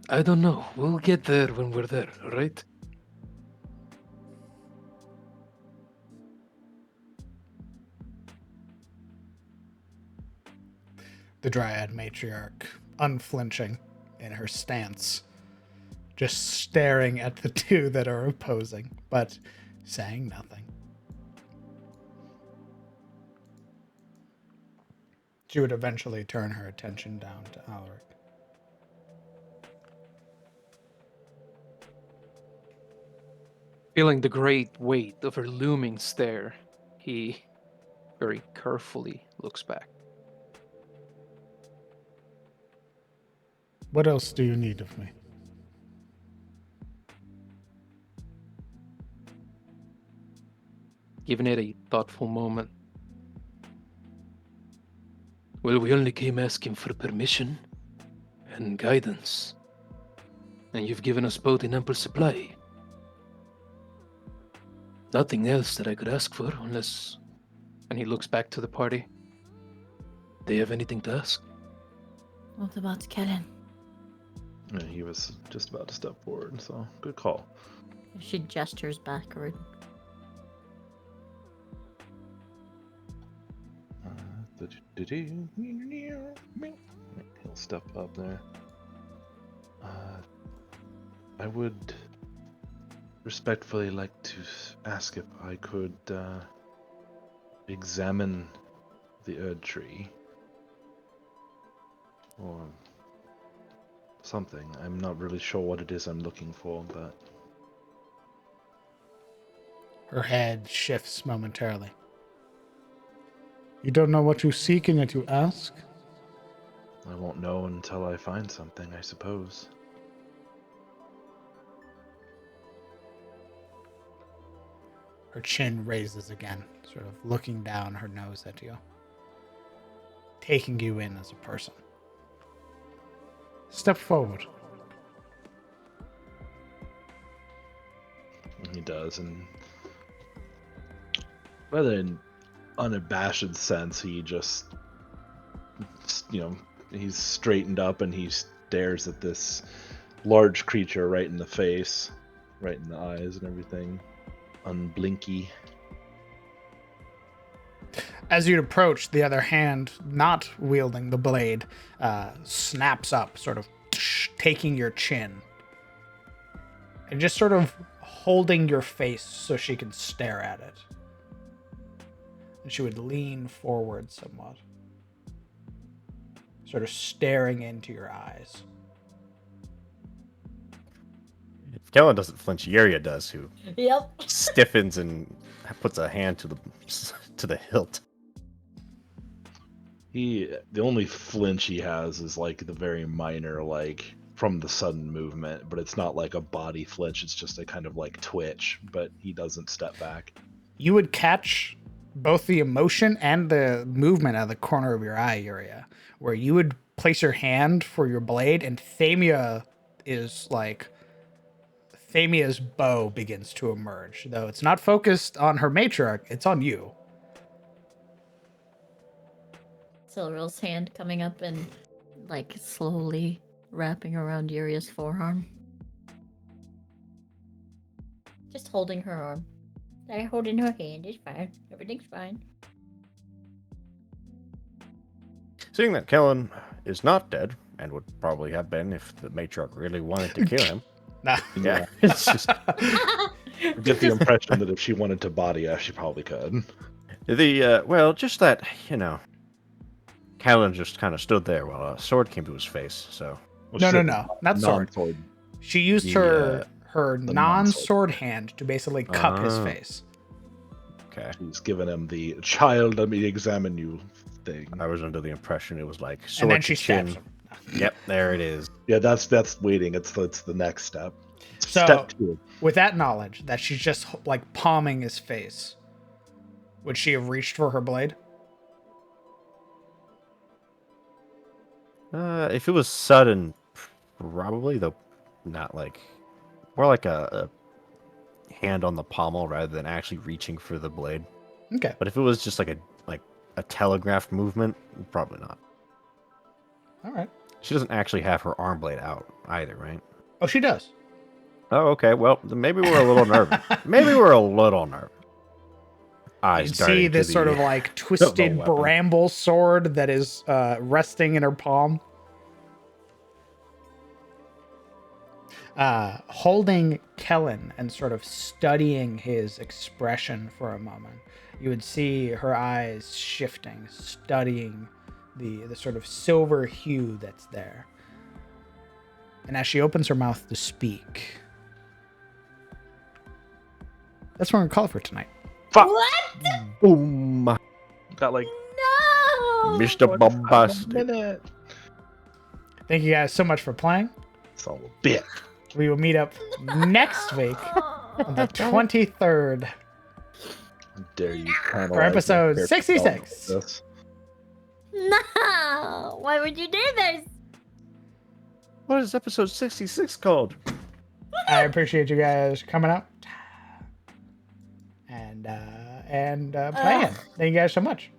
I don't know. We'll get there when we're there, alright? The Dryad matriarch, unflinching in her stance, just staring at the two that are opposing, but saying nothing. She would eventually turn her attention down to Alaric. Feeling the great weight of her looming stare, he very carefully looks back. What else do you need of me? Giving it a thoughtful moment. Well, we only came asking for permission and guidance. And you've given us both in ample supply. Nothing else that I could ask for, unless... And he looks back to the party. They have anything to ask? What about Kellen? Yeah, he was just about to step forward, so good call. She gestures backward. He'll step up there. I would respectfully like to ask if I could examine the Elidtree or something. I'm not really sure what it is I'm looking for, but Her head shifts momentarily. You don't know what you seek and yet you ask? I won't know until I find something, I suppose. Her chin raises again, sort of looking down her nose at you, taking you in as a person. Step forward. He does, and rather in unabashed sense, he just, he's straightened up and he stares at this large creature right in the face, right in the eyes and everything, unblinky. As you'd approach, the other hand, not wielding the blade, snaps up, sort of taking your chin. And just sort of holding your face so she can stare at it. And she would lean forward somewhat, sort of staring into your eyes. If Kellen doesn't flinch, Yuria does, who Yep. stiffens and puts a hand to the hilt. The only flinch he has is like the very minor, like from the sudden movement, but it's not like a body flinch, it's just a kind of like twitch, but he doesn't step back. You would catch both the emotion and the movement out of the corner of your eye area, where you would place your hand for your blade, and Thamia's bow begins to emerge, though it's not focused on her matriarch, it's on you. Silril's hand coming up and like slowly wrapping around Yuria's forearm. Just holding her arm. They're holding her hand. It's fine. Everything's fine. Seeing that Kellen is not dead, and would probably have been if the matriarch really wanted to kill him. Nah. Yeah, it's just I get the impression that if she wanted to body us, she probably could. just that, Kellen just kind of stood there while a sword came to his face, so... Well, no, not sword. Non-sword. She used her non-sword hand to basically cup his face. Okay. She's given him the child, let me examine you thing. I was under the impression it was like sword And then to she chin. stabs him. Yep, there it is. Yeah, that's waiting. It's the next step. So, Step 2. with that knowledge that she's just like palming his face, would she have reached for her blade? If it was sudden, probably, though not like, more like a hand on the pommel rather than actually reaching for the blade. Okay. But if it was just like a telegraphed movement, probably not. All right. She doesn't actually have her arm blade out either, right? Oh, she does. Oh, okay. Well, then maybe we're a little nervous. Maybe we're a little nervous. Eyes You darting see to this the- sort of like twisted weapon. bramble sword that is resting in her palm. Holding Kellen and sort of studying his expression for a moment, you would see her eyes shifting, studying the sort of silver hue that's there. And as she opens her mouth to speak, that's what we're going to call it for tonight. Fuck. What? Boom. Got like No. Mr. Bombastic. Thank you guys so much for playing. So a bit. We will meet up next week on the 23rd How dare you penalize for episode my character 66. development with this. No. Why would you do this? What is episode 66 called? I appreciate you guys coming out and playing. Thank you guys so much.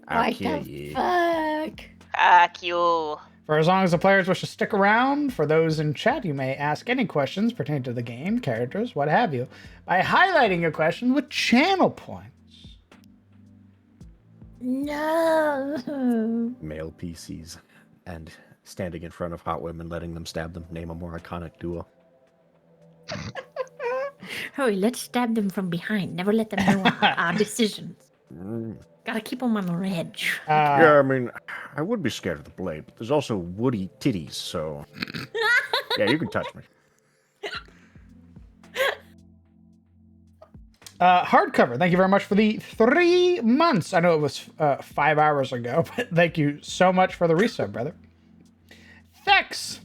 I'll What kill the you. fuck? Fuck you. For as long as the players wish to stick around, for those in chat, you may ask any questions pertaining to the game, characters, what have you, by highlighting your question with channel points. No. Male PCs. And standing in front of hot women, letting them stab them. Name a more iconic duo. Hurry, let's stab them from behind. Never let them know our decisions. Gotta keep them on the edge. Yeah, I mean, I would be scared of the blade, but there's also woody titties, so... yeah, you can touch me. Hardcover, thank you very much for the 3 months. I know it was 5 hours ago, but thank you so much for the resub, brother. Thex,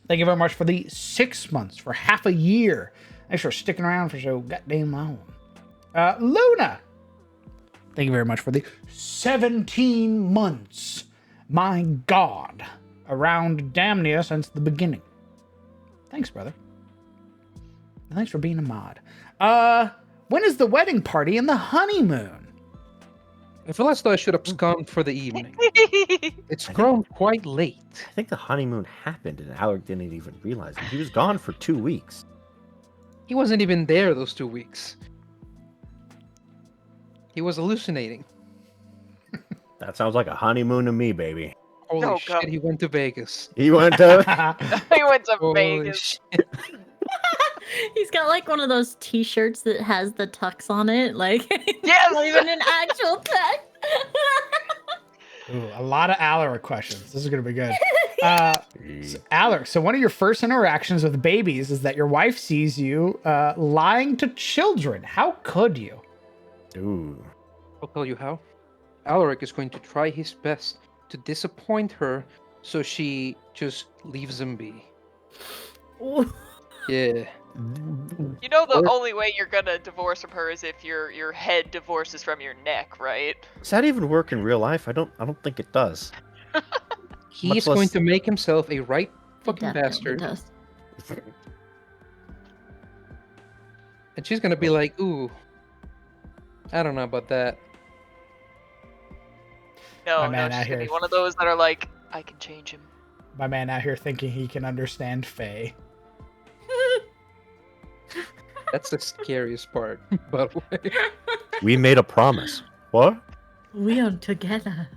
thank you very much for the 6 months, for half a year. Thanks for sticking around for so goddamn long. Luna, thank you very much for the 17 months. My God, around damn near since the beginning. Thanks, brother. And thanks for being a mod. When is the wedding party and the honeymoon? I feel as though I should abscond for the evening. It's grown quite late. I think the honeymoon happened and Alec didn't even realize it. He was gone for 2 weeks. He wasn't even there those 2 weeks. He was hallucinating. That sounds like a honeymoon to me, baby. Holy Oh, shit, God. he went to Vegas. He went to... He went to Holy Vegas. shit. He's got like one of those t-shirts that has the tux on it. Like, Yes! not even an actual tux. Ooh, a lot of Alaric questions. This is going to be good. Alaric, so one of your first interactions with babies is that your wife sees you lying to children. How could you? Ooh. I'll tell you how. Alaric is going to try his best to disappoint her so she just leaves him be. Yeah. You know the only way you're gonna divorce from her is if your head divorces from your neck, right? Does that even work in real life? I don't think it does. He's less- going to make himself a right It fucking definitely bastard. does. And she's gonna be like, ooh, I don't know about that. No, My man no, out she's gonna here. be one of those that are like, I can change him. My man out here thinking he can understand Faye. That's the scariest part, by the way. We made a promise. What? We are together.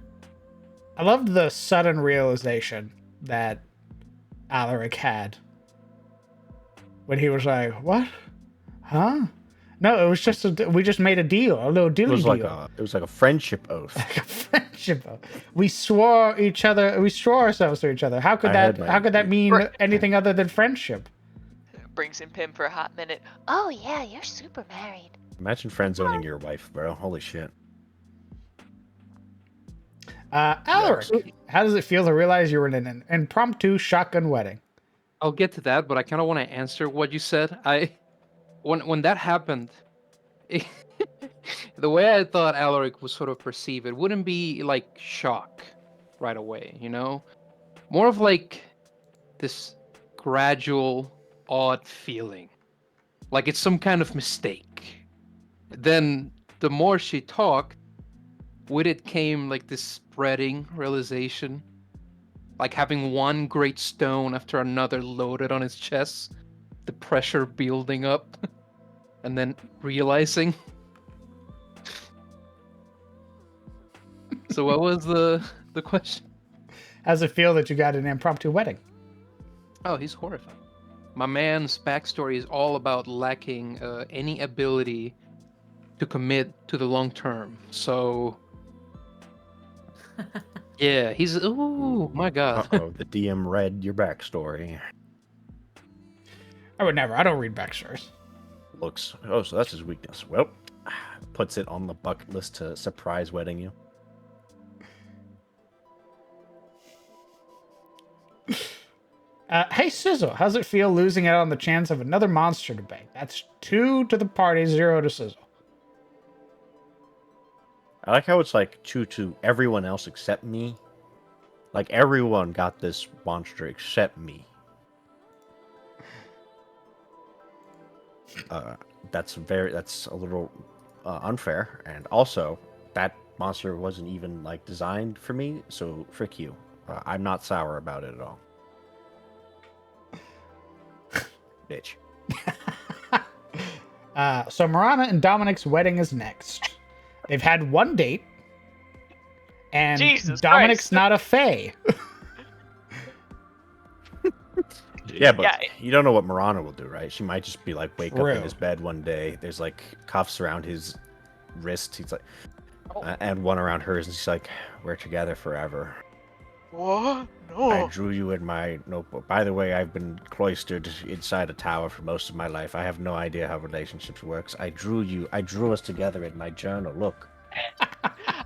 I loved the sudden realization that Alaric had when he was like, "What? Huh? No, it was just we just made a deal, a little It dilly was deal, like a friendship oath. like a friendship. We swore ourselves to each other. How could I had that my- mean anything other than friendship? Brings in Pim for a hot minute. Oh, yeah, you're super married. Imagine friend zoning your wife, bro. Holy shit. Alaric, how does it feel to realize you were in an impromptu shotgun wedding? I'll get to that, but I kind of want to answer what you said. When that happened, the way I thought Alaric would sort of perceive it wouldn't be like shock right away, you know? More of like this gradual, odd feeling. Like it's some kind of mistake. Then the more she talked, with it came like this spreading realization. Like having one great stone after another loaded on his chest, the pressure building up, and then realizing. So what was the question? How's it feel that you got an impromptu wedding? Oh, he's horrified. My man's backstory is all about lacking any ability to commit to the long term. So, yeah, he's ooh my god. Uh-oh, the DM read your backstory. I would never. I don't read backstories. Looks. Oh, so that's his weakness. Well, puts it on the bucket list to surprise wedding you. Hey, Sizzle, how's it feel losing out on the chance of another monster debate? That's 2 to the party, 0 to Sizzle. I like how it's like 2 to everyone else except me. Like everyone got this monster except me. That's a little unfair, and also that monster wasn't even like designed for me, so frick you. I'm not sour about it at all. Bitch. So Marana and Dominic's wedding is next. They've had one date, and Jesus Dominic's Christ. not a fae. Yeah, but Yeah. you don't know what Marana will do, right? She might just be like, wake up True. in his bed one day. There's like cuffs around his wrist. He's like, and one around hers, and she's like, we're together forever. What? I No. drew you in my notebook. By the way, I've been cloistered inside a tower for most of my life. I have no idea how relationships works. I drew us together in my journal. Look.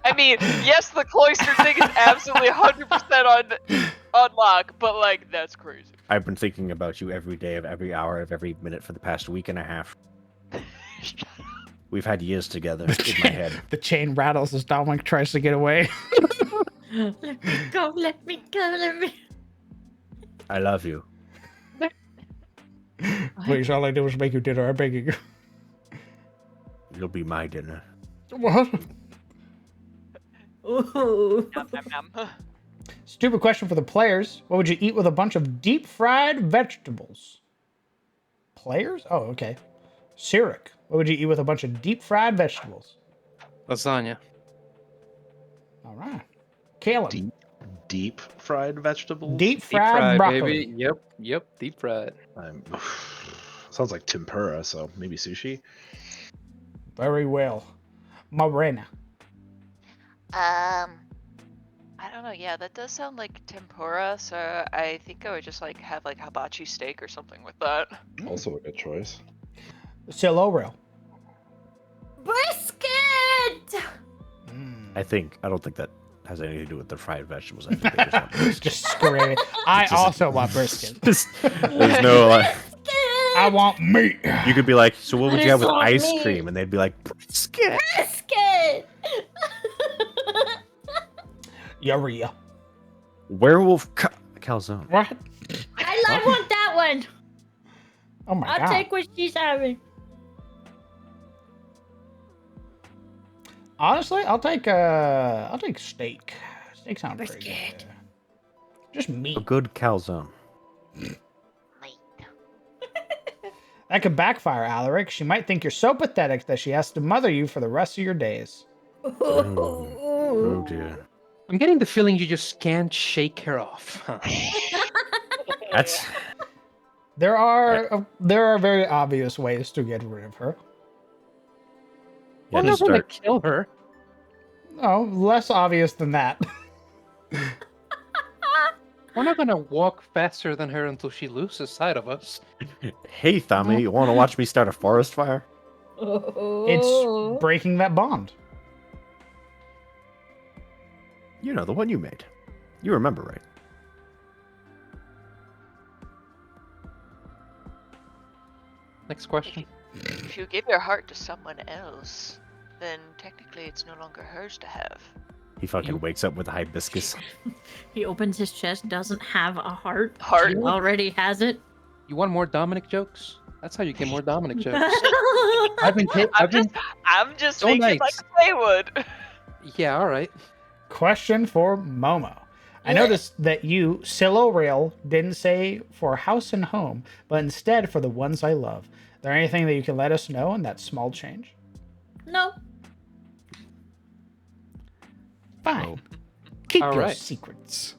I mean, yes, the cloister thing is absolutely 100% on lock, but like that's crazy. I've been thinking about you every day of every hour of every minute for the past week and a half. We've had years together in my head. The chain rattles as Dominic tries to get away. Let me go, let me go, let me. I love you. Please, all I did was make you dinner. I'm begging you. You'll be my dinner. What? Ooh. Nom, nom, nom. Stupid question for the players. What would you eat with a bunch of deep fried vegetables? Players? Oh, okay. Sirik. What would you eat with a bunch of deep fried vegetables? Lasagna. All right. Caleb. Deep fried vegetables. Deep Deep fried fried, broccoli. baby. Yep, deep fried. Sounds like tempura, so maybe sushi. Very well. Morena. I don't know. Yeah, that does sound like tempura. So I think I would just like have like hibachi steak or something with that. Also a good choice. Siloro. Brisket! I don't think that has anything to do with the fried vegetables. I think they just want brisket. Just screaming. I also want brisket. There's no like. I want meat. You could be like, so what would you have with want ice meat. cream? And they'd be like, brisket. Brisket! Urea. Werewolf calzone. What? I want that one. Oh my I'll god. take what she's having. Honestly, I'll take steak. Steak sounds pretty Brisket. good. Just meat. A good calzone. That could backfire, Alaric. She might think you're so pathetic that she has to mother you for the rest of your days. Oh dear. I'm getting the feeling you just can't shake her off. Huh? That's There are very obvious ways to get rid of her. We're just not gonna start. kill her. No, less obvious than that. We're not gonna walk faster than her until she loses sight of us. Hey, Thami, you want to watch me start a forest fire? It's breaking that bond. You know, the one you made. You remember, right? Next question. If you give your heart to someone else, then technically it's no longer hers to have. He fucking wakes up with a hibiscus. He opens his chest, doesn't have a heart. Heart. She already has it. You want more Dominic jokes? That's how you get more Dominic jokes. I've been. I'm just So thinking nice. like they would. Yeah, all right. Question for Momo. I noticed that you, Siloriel, didn't say for house and home, but instead for the ones I love. Is there anything that you can let us know in that small change? No. Fine. Keep All your right. secrets.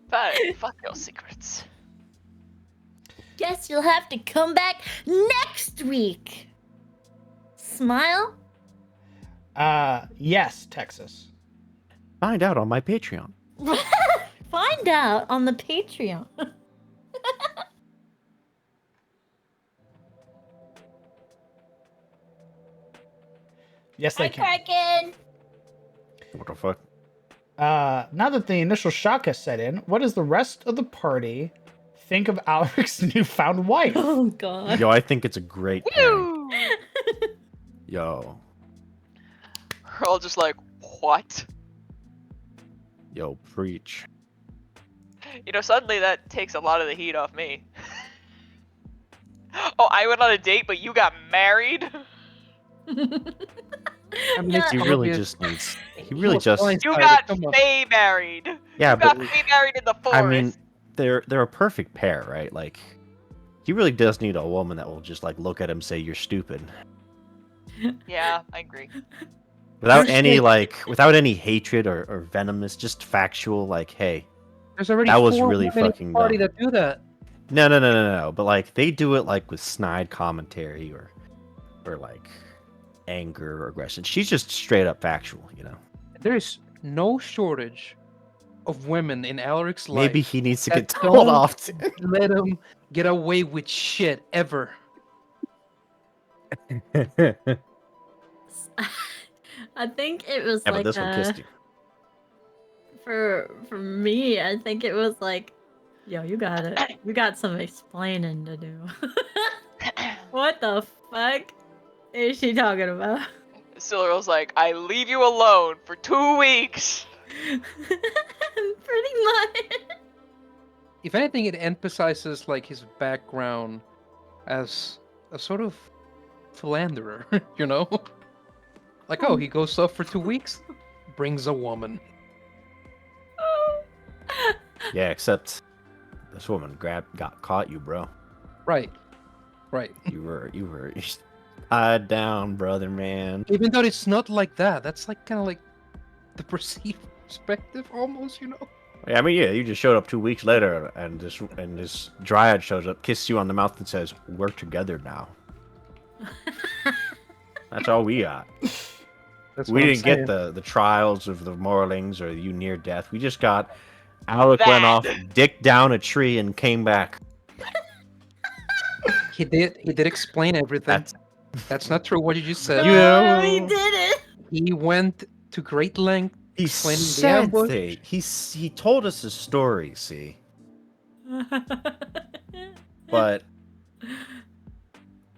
Fine, fuck your secrets. Guess you'll have to come back next week. Smile? Yes, Texas. Find out on my Patreon. Find out on the Patreon. Yes, they Hi, can. Kraken. What the fuck? Now that the initial shock has set in, what does the rest of the party think of Alaric's newfound wife? Oh, God. Yo, I think it's a great pairing. Yo, We're all just like, what? yo, preach. You know, suddenly that takes a lot of the heat off me. Oh, I went on a date, but you got married? I mean, Yeah. it's He really obvious. just needs. He really just. You blindsided, got come on. Faye married. Yeah, You got but Faye married in the forest. I mean, they're a perfect pair, right? Like, he really does need a woman that will just like look at him, say you're stupid, Yeah, I agree. without There's any without any hatred or venomous, just factual. Like, hey, There's already that was 4 really women in the fucking party dumb. that do that. No. But like, they do it like with snide commentary or like anger or aggression. She's just straight up factual, you know. There is no shortage of women in Alaric's life. Maybe he needs to that get told don't off. let him get away with shit ever. I think it was Yeah, but like this one kissed you. for me, I think it was like, yo, you got it. You got some explaining to do. What the fuck is she talking about? Siluriel's like, I leave you alone for 2 weeks. Pretty much. If anything, it emphasizes like his background as a sort of philanderer, you know? Like, oh, he goes off for 2 weeks, brings a woman. Yeah, except this woman got caught you, bro. Right. You were tied down, brother, man. Even though it's not like that, that's like kind of like the perceived perspective, almost, you know. Yeah, I mean, yeah, you just showed up 2 weeks later, and this dryad shows up, kisses you on the mouth, and says, "We're together now." That's all we got. That's We what I'm didn't get saying. the trials of the Morlings or you near death. We just got Alec went That. off, dick down a tree, and came back. He did explain everything. That's not true. What you just said. Oh, he did it. He went to great length He explaining the said ambush. he told us a story, see, but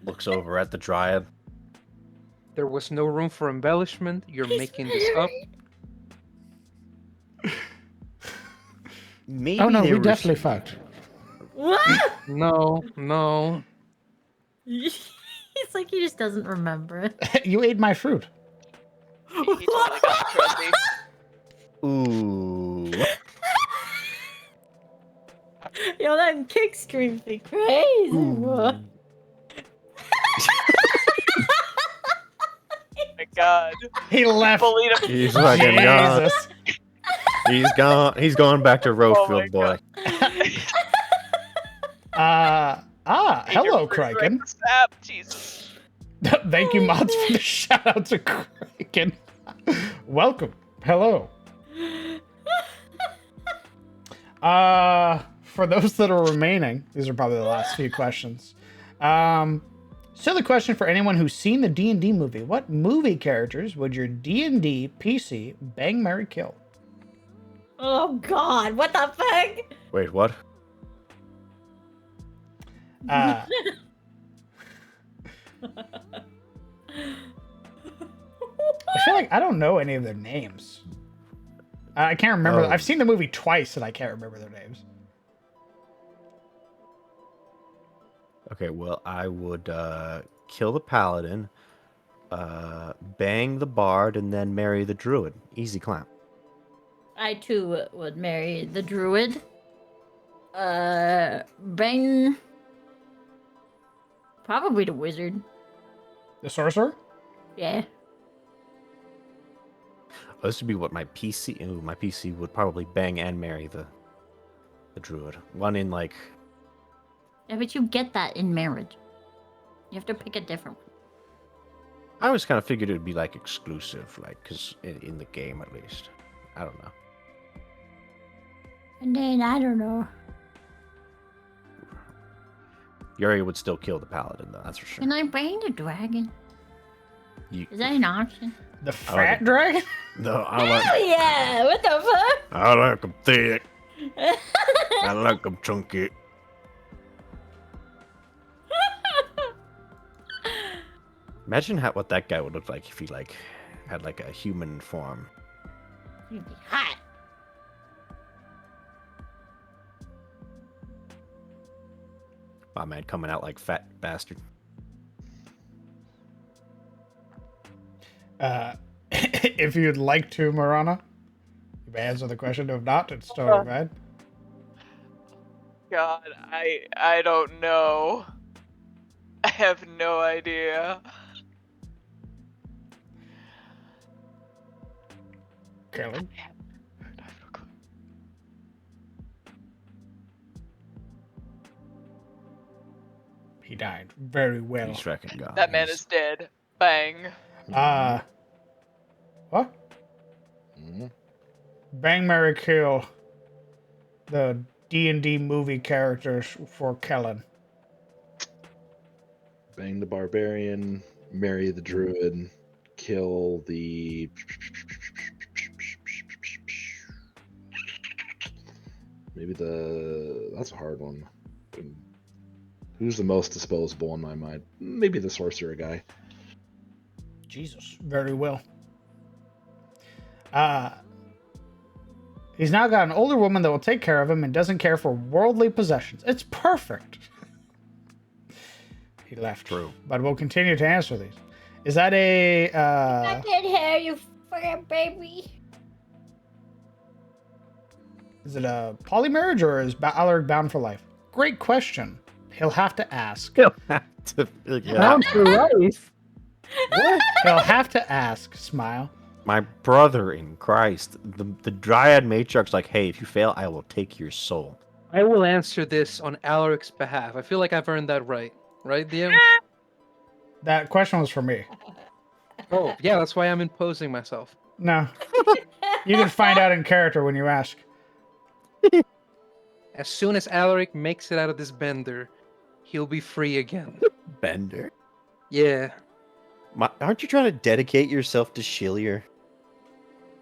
looks over at the dryad. There was no room for embellishment. You're making this up. Maybe Oh no, they we were- definitely fucked. What? No. He's like, he just doesn't remember it. You ate my fruit. He totally got crusty. Ooh. Yo, that kick stream be crazy. Bro. My God. He left. Bullied him. He's fucking gone. Jesus. He's gone. He's going back to Rosefield, boy. Hello, Kraken. Snap, Jesus. Thank you, mods, for the shout out to Kraken. Welcome. Hello. For those that are remaining, these are probably the last few questions. So the question for anyone who's seen the D&D movie, what movie characters would your D&D PC bang, marry, kill? Oh God, what the fuck? Wait, what? Uh, I feel like I don't know any of their names. I can't remember. Oh. I've seen the movie twice and I can't remember their names. Okay, well, I would kill the paladin, bang the bard, and then marry the druid. Easy climb. I too would marry the druid. Bang. Probably the wizard. The sorcerer? Yeah. Oh, this would be what my PC. Ooh, my PC would probably bang and marry the druid. One in like. Yeah, but you get that in marriage. You have to pick a different one. I always kind of figured it would be like exclusive, like because in the game at least. I don't know. And then I don't know. Yuri would still kill the paladin, though. That's for sure. Can I bang the dragon? You, Is that an option? The fat dragon? No, I like. Hell yeah! What the fuck? I like them thick. I like them chunky. Imagine what that guy would look like if he like had like a human form. You'd be hot. Wow, man, coming out like fat bastard. If you'd like to, Marana, you may answer the question. If not, it's totally fine. God, I don't know. I have no idea. Caleb? He died very well. He's fucking God. That man is dead. Bang. What? Mhm. Bang, marry, kill. The D&D movie characters for Kellen. Bang the barbarian, marry the druid, kill the. Maybe that's a hard one. Who's the most disposable in my mind? Maybe the sorcerer guy. Jesus, very well. He's now got an older woman that will take care of him and doesn't care for worldly possessions. It's perfect. He left. True. But we'll continue to answer these. Is that a... I did hair, you fucking baby. Is it a polymarriage or is Alaric bound for life? Great question. He'll have to ask. He'll have to figure out. Bound for life. What? He'll have to ask. Smile. My brother in Christ, the Dryad Matriarch's like, hey, if you fail, I will take your soul. I will answer this on Alaric's behalf. I feel like I've earned that right. Right, DM? That question was for me. Oh, yeah, that's why I'm imposing myself. No. You can find out in character when you ask. As soon as Alaric makes it out of this bender, he'll be free again. Bender? Yeah. Aren't you trying to dedicate yourself to Shilier?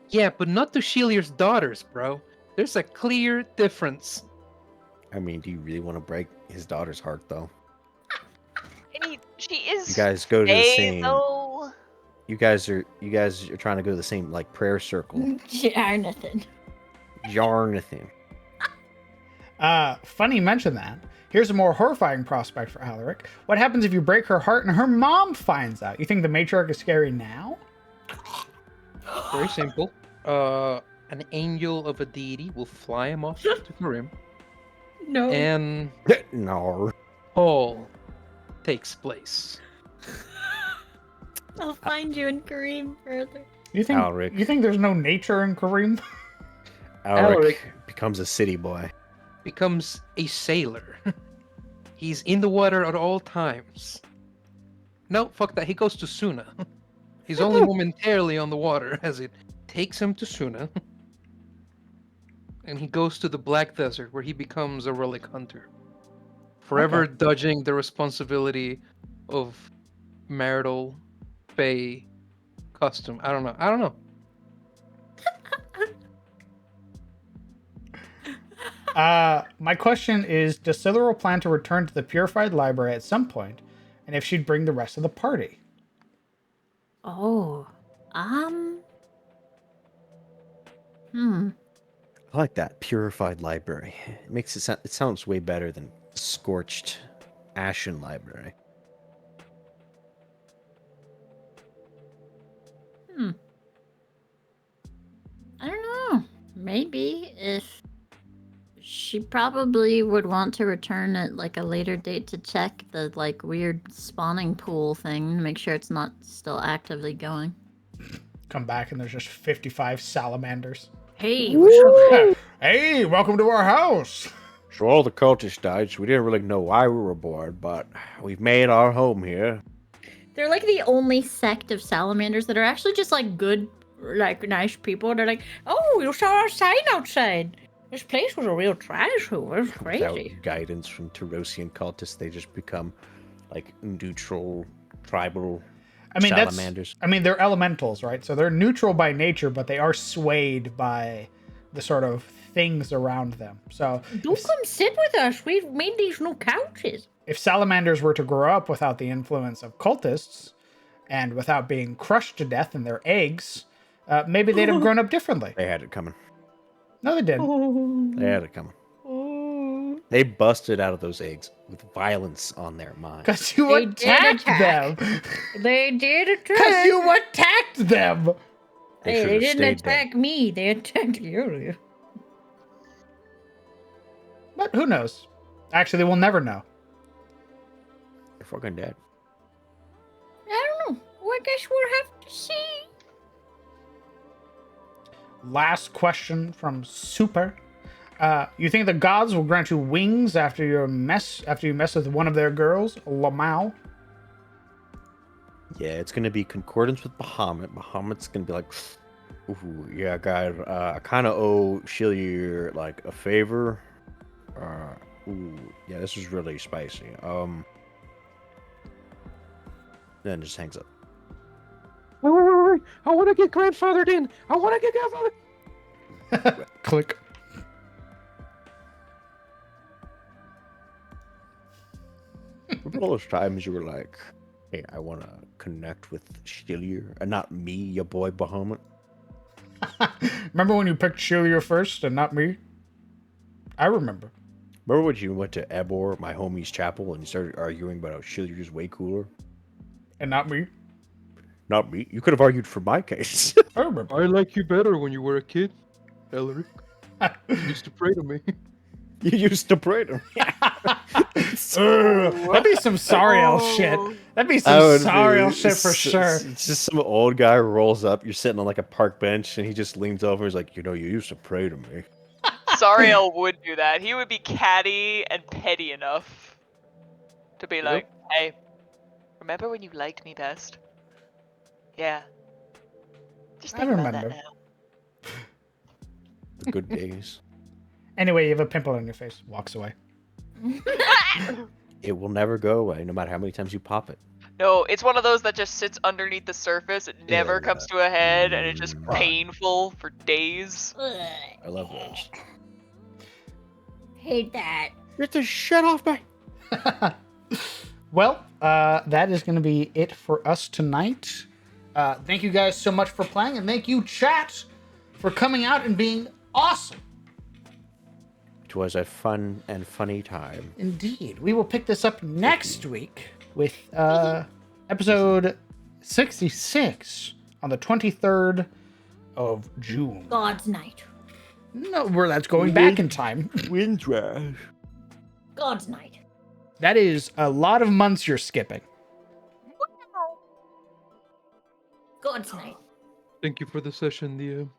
Yeah, but not to Shilier's daughters, bro. There's a clear difference. I mean, do you really want to break his daughter's heart, though? I mean, she is. You guys go to the gay, same. though. You guys are trying to go to the same like prayer circle. Jonathan. Jarnathan. Funny you mention that. Here's a more horrifying prospect for Alaric. What happens if you break her heart and her mom finds out? You think the matriarch is scary now? Very simple. An angel of a deity will fly him off to Karim, No. and No. Paul takes place. I'll find you in Kareem further. You think Alaric. you think there's no nature in Kareem? Alaric becomes a city boy. Becomes a sailor. He's in the water at all times. No, fuck that. He goes to Suna. He's only momentarily on the water as it takes him to Suna. And he goes to the Black Desert where he becomes a relic hunter. Forever dodging the responsibility of marital Fae custom. I don't know. My question is, does Cyril plan to return to the Purified Library at some point, and if she'd bring the rest of the party? Oh. I like that purified library. It makes it sound. It sounds way better than scorched, ashen library. I don't know. Maybe if she probably would want to return at like a later date to check the like weird spawning pool thing, make sure it's not still actively going. Come back and there's just 55 salamanders. Hey, what's up? Hey, welcome to our house. So all the cultists died, so we didn't really know why we were born, but we've made our home here. They're like the only sect of salamanders that are actually just like good, like nice people. They're like, oh, you saw our sign outside. This place was a real trash hole. It was Without crazy. guidance from Terosian cultists, they just become like neutral, tribal salamanders. They're elementals, right? So they're neutral by nature, but they are swayed by the sort of things around them. So Do come sit with us. We've made these new couches. if salamanders were to grow up without the influence of cultists and without being crushed to death in their eggs, maybe they'd have grown up differently. They had it coming. No, they didn't. They had it coming. They busted out of those eggs with violence on their mind. Because you They did attacked attack. them. They did attack. Because you attacked them. They Hey, should they have didn't stayed attack me. They attacked you. But who knows? Actually, we'll never know. They're fucking dead. I don't know. Well, I guess we'll have to see. Last question from Super. You think the gods will grant you wings after you mess with one of their girls, Lamau? Yeah, it's gonna be concordance with Bahamut. Bahamut's gonna be like, ooh, yeah, guys, I kind of owe Shilier like a favor. Ooh, yeah, this is really spicy. Then just hangs up. Wait. I want to get grandfathered in. I want to get grandfathered. Click. Remember all those times you were like, hey, I want to connect with Shilier, and not me, your boy Bahamut? Remember when you picked Shilier first and not me? I remember. Remember when you went to Ebor, my homie's chapel, and you started arguing about how Shilier's way cooler? And not me? Not me. You could have argued for my case. I remember. I like you better when you were a kid, Elric. You used to pray to me. You used to pray to me. That'd be some Sariel shit. That'd be some Sariel shit for sure. It's just some old guy rolls up. You're sitting on like a park bench, and he just leans over. He's like, you used to pray to me. Sariel would do that. He would be catty and petty enough to be like, hey, remember when you liked me best? Yeah. Just think about that remember. now. The good days. Anyway, you have a pimple on your face. Walks away. It will never go away, no matter how many times you pop it. No, it's one of those that just sits underneath the surface. It never comes to a head, and it's just painful for days. I love those. Hate that. Get the shit off me. Well, that is going to be it for us tonight. Thank you guys so much for playing, and thank you, chat, for coming out and being awesome. It was a fun and funny time. Indeed. We will pick this up next week with episode 66 on the 23rd of June. God's night. No, that's going back in time. Wind trash. God's night. That is a lot of months you're skipping. God's night. Thank you for the session, DM.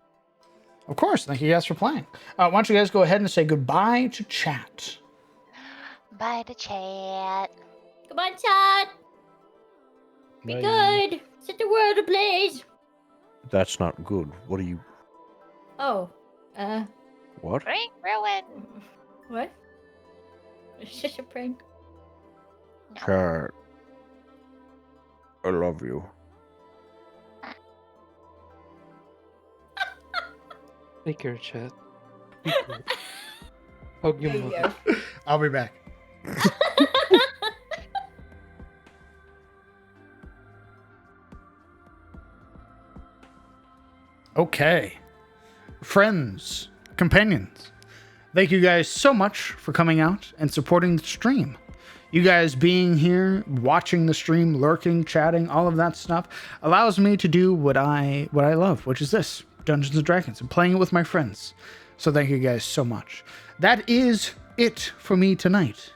Of course. Thank you guys for playing. Why don't you guys go ahead and say goodbye to chat. Bye to chat. Goodbye, chat. Be good. Set the world ablaze. That's not good. What are you... Oh, What? Prank ruin. what? It's just a prank. Chat. I love you. Take care, chat. Be good. Hug your There you mother. go. I'll be back. Okay. Friends, companions, thank you guys so much for coming out and supporting the stream. You guys being here, watching the stream, lurking, chatting, all of that stuff allows me to do what I love, which is this, Dungeons and Dragons, and playing it with my friends. So thank you guys so much. That is it for me tonight.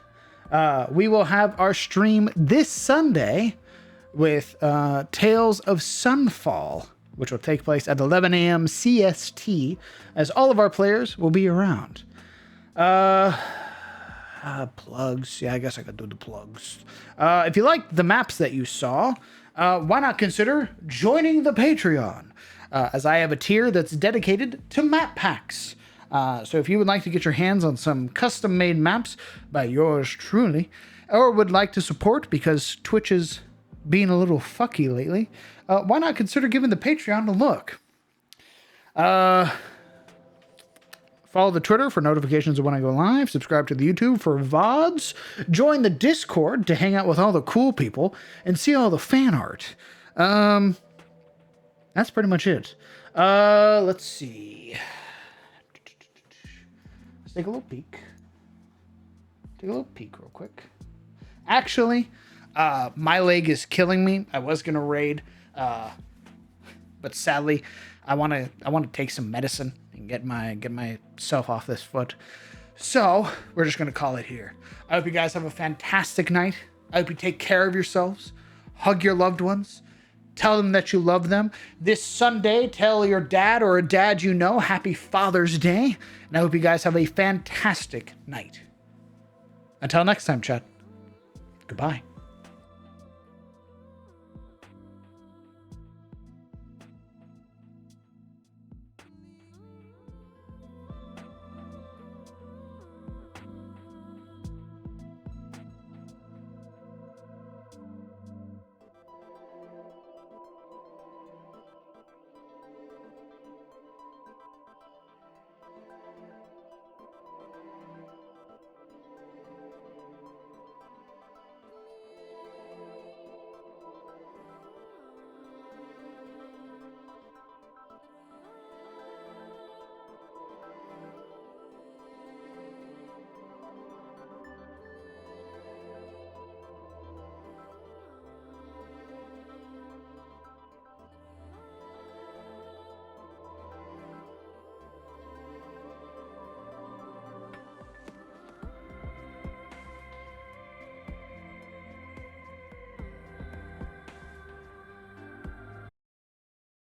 We will have our stream this Sunday with Tales of Sunfall, which will take place at 11 a.m. CST, as all of our players will be around. Plugs. Yeah, I guess I could do the plugs. If you like the maps that you saw, why not consider joining the Patreon, as I have a tier that's dedicated to map packs. So if you would like to get your hands on some custom-made maps by yours truly, or would like to support because Twitch is being a little fucky lately, why not consider giving the Patreon a look? Follow the Twitter for notifications of when I go live. Subscribe to the YouTube for VODs. Join the Discord to hang out with all the cool people and see all the fan art. That's pretty much it. Let's see. Let's take a little peek. Take a little peek real quick. Actually, my leg is killing me. I was gonna raid, but sadly, I want to take some medicine and get myself off this foot. So we're just gonna call it here. I hope you guys have a fantastic night. I hope you take care of yourselves. Hug your loved ones. Tell them that you love them. This Sunday, tell your dad or a dad you know Happy Father's Day. And I hope you guys have a fantastic night. Until next time, chat. Goodbye.